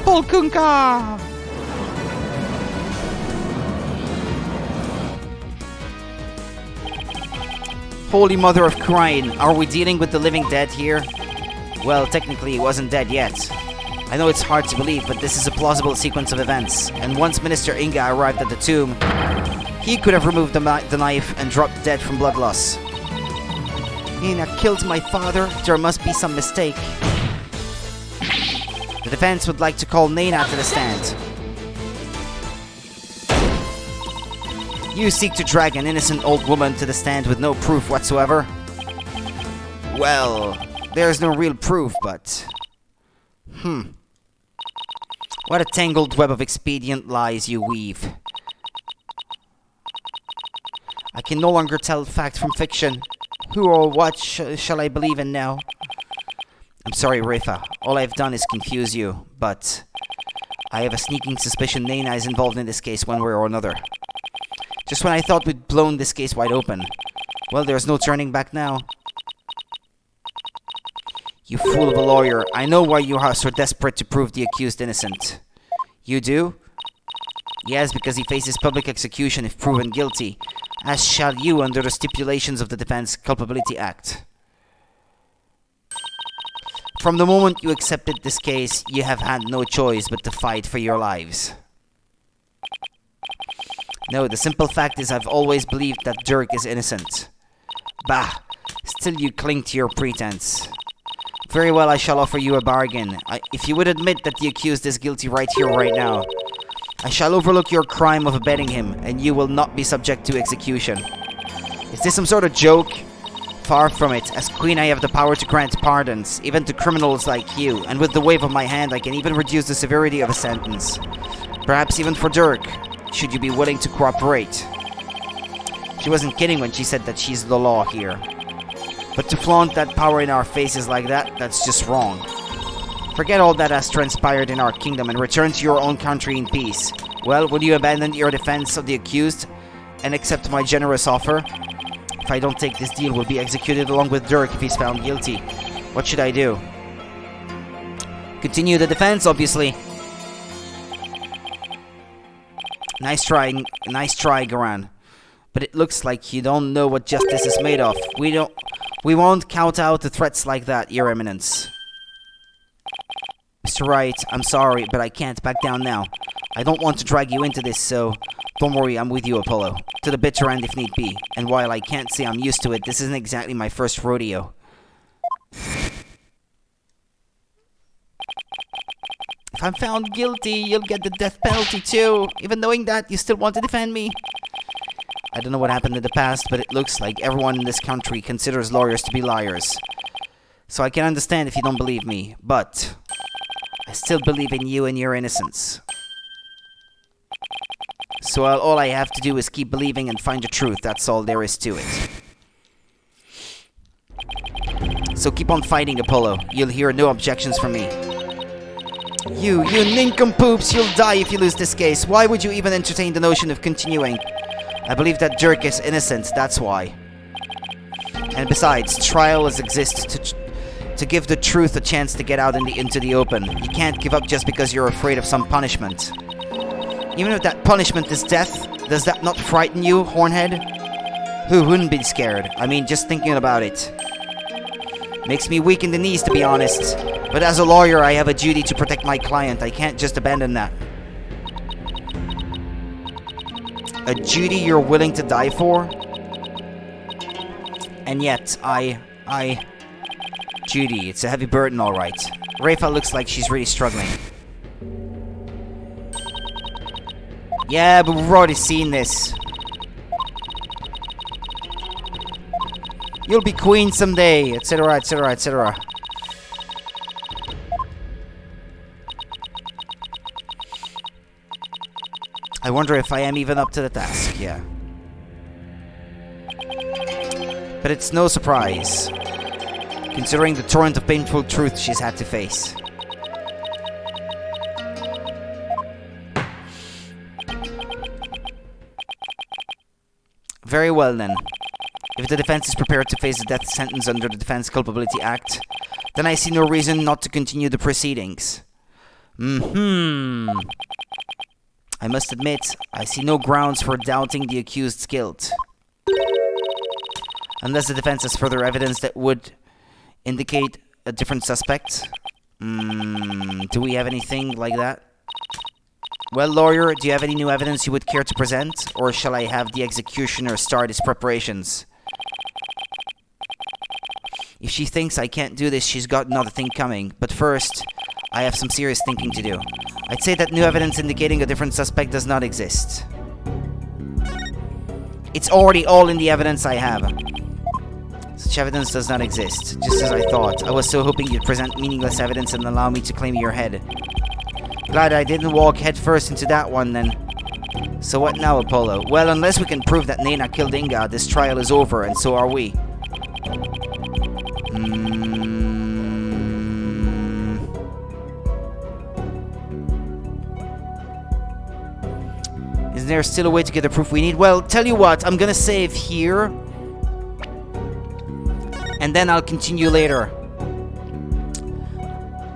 Polkunka! Holy Mother of Crying, are we dealing with the living dead here? Well, technically he wasn't dead yet. I know it's hard to believe, but this is a plausible sequence of events. And once Minister Inga arrived at the tomb, he could have removed the knife and dropped dead from blood loss. Nina killed my father. There must be some mistake. The defense would like to call Nena to the stand. You seek to drag an innocent old woman to the stand with no proof whatsoever? Well, there's no real proof, but... What a tangled web of expedient lies you weave. I can no longer tell fact from fiction. Who or what shall I believe in now? I'm sorry, Rifa. All I've done is confuse you, but... I have a sneaking suspicion Nena is involved in this case one way or another. Just when I thought we'd blown this case wide open. Well, there's no turning back now. You fool of a lawyer. I know why you are so desperate to prove the accused innocent. You do? Yes, because he faces public execution if proven guilty, as shall you under the stipulations of the Defense Culpability Act. From the moment you accepted this case, you have had no choice but to fight for your lives. No, the simple fact is I've always believed that Dirk is innocent. Bah, still you cling to your pretense. Very well, I shall offer you a bargain. If you would admit that the accused is guilty right here, right now, I shall overlook your crime of abetting him, and you will not be subject to execution. Is this some sort of joke? Far from it. As Queen, I have the power to grant pardons, even to criminals like you, and with the wave of my hand, I can even reduce the severity of a sentence. Perhaps even for Dirk, should you be willing to cooperate. She wasn't kidding when she said that she's the law here. But to flaunt that power in our faces like that, that's just wrong. Forget all that has transpired in our kingdom and return to your own country in peace. Well, will you abandon your defense of the accused and accept my generous offer? If I don't take this deal, we'll be executed along with Dirk if he's found guilty. What should I do? Continue the defense, obviously. Nice try, Garan. But it looks like you don't know what justice is made of. We won't count out the threats like that, Your Eminence. Mr. Wright, I'm sorry, but I can't back down now. I don't want to drag you into this, so don't worry, I'm with you, Apollo. To the bitter end if need be. And while I can't say I'm used to it, this isn't exactly my first rodeo. If I'm found guilty, you'll get the death penalty too. Even knowing that, you still want to defend me? I don't know what happened in the past, but it looks like everyone in this country considers lawyers to be liars. So I can understand if you don't believe me, but I still believe in you and your innocence. So all I have to do is keep believing and find the truth. That's all there is to it. So keep on fighting, Apollo. You'll hear no objections from me. You nincompoops, you'll die if you lose this case. Why would you even entertain the notion of continuing? I believe that Dirk is innocent, that's why. And besides, trials exist to give the truth a chance to get out into the open. You can't give up just because you're afraid of some punishment. Even if that punishment is death, does that not frighten you, Hornhead? Who wouldn't be scared? I mean, just thinking about it. Makes me weak in the knees, to be honest. But as a lawyer, I have a duty to protect my client. I can't just abandon that. A duty you're willing to die for? And yet, Judy, it's a heavy burden, alright. Rafa looks like she's really struggling. Yeah, but we've already seen this. You'll be queen someday, etc., etc., etc. I wonder if I am even up to the task, yeah. But it's no surprise, considering the torrent of painful truth she's had to face. Very well then. If the defense is prepared to face a death sentence under the Defense Culpability Act, then I see no reason not to continue the proceedings. I must admit, I see no grounds for doubting the accused's guilt. Unless the defense has further evidence that would indicate a different suspect. Do we have anything like that? Well, lawyer, do you have any new evidence you would care to present? Or shall I have the executioner start his preparations? If she thinks I can't do this, she's got another thing coming. But first, I have some serious thinking to do. I'd say that new evidence indicating a different suspect does not exist. It's already all in the evidence I have. Such evidence does not exist, just as I thought. I was so hoping you'd present meaningless evidence and allow me to claim your head. Glad I didn't walk headfirst into that one, then. So what now, Apollo? Well, unless we can prove that Nena killed Inga, this trial is over, and so are we. Is there still a way to get the proof we need? Well, tell you what, I'm gonna save here. And then I'll continue later.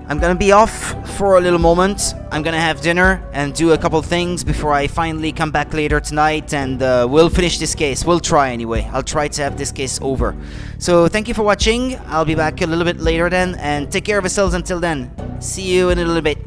I'm gonna be off for a little moment. I'm gonna have dinner and do a couple things before I finally come back later tonight, and we'll finish this case. We'll try anyway. I'll try to have this case over. So thank you for watching. I'll be back a little bit later then, and take care of yourselves until then. See you in a little bit.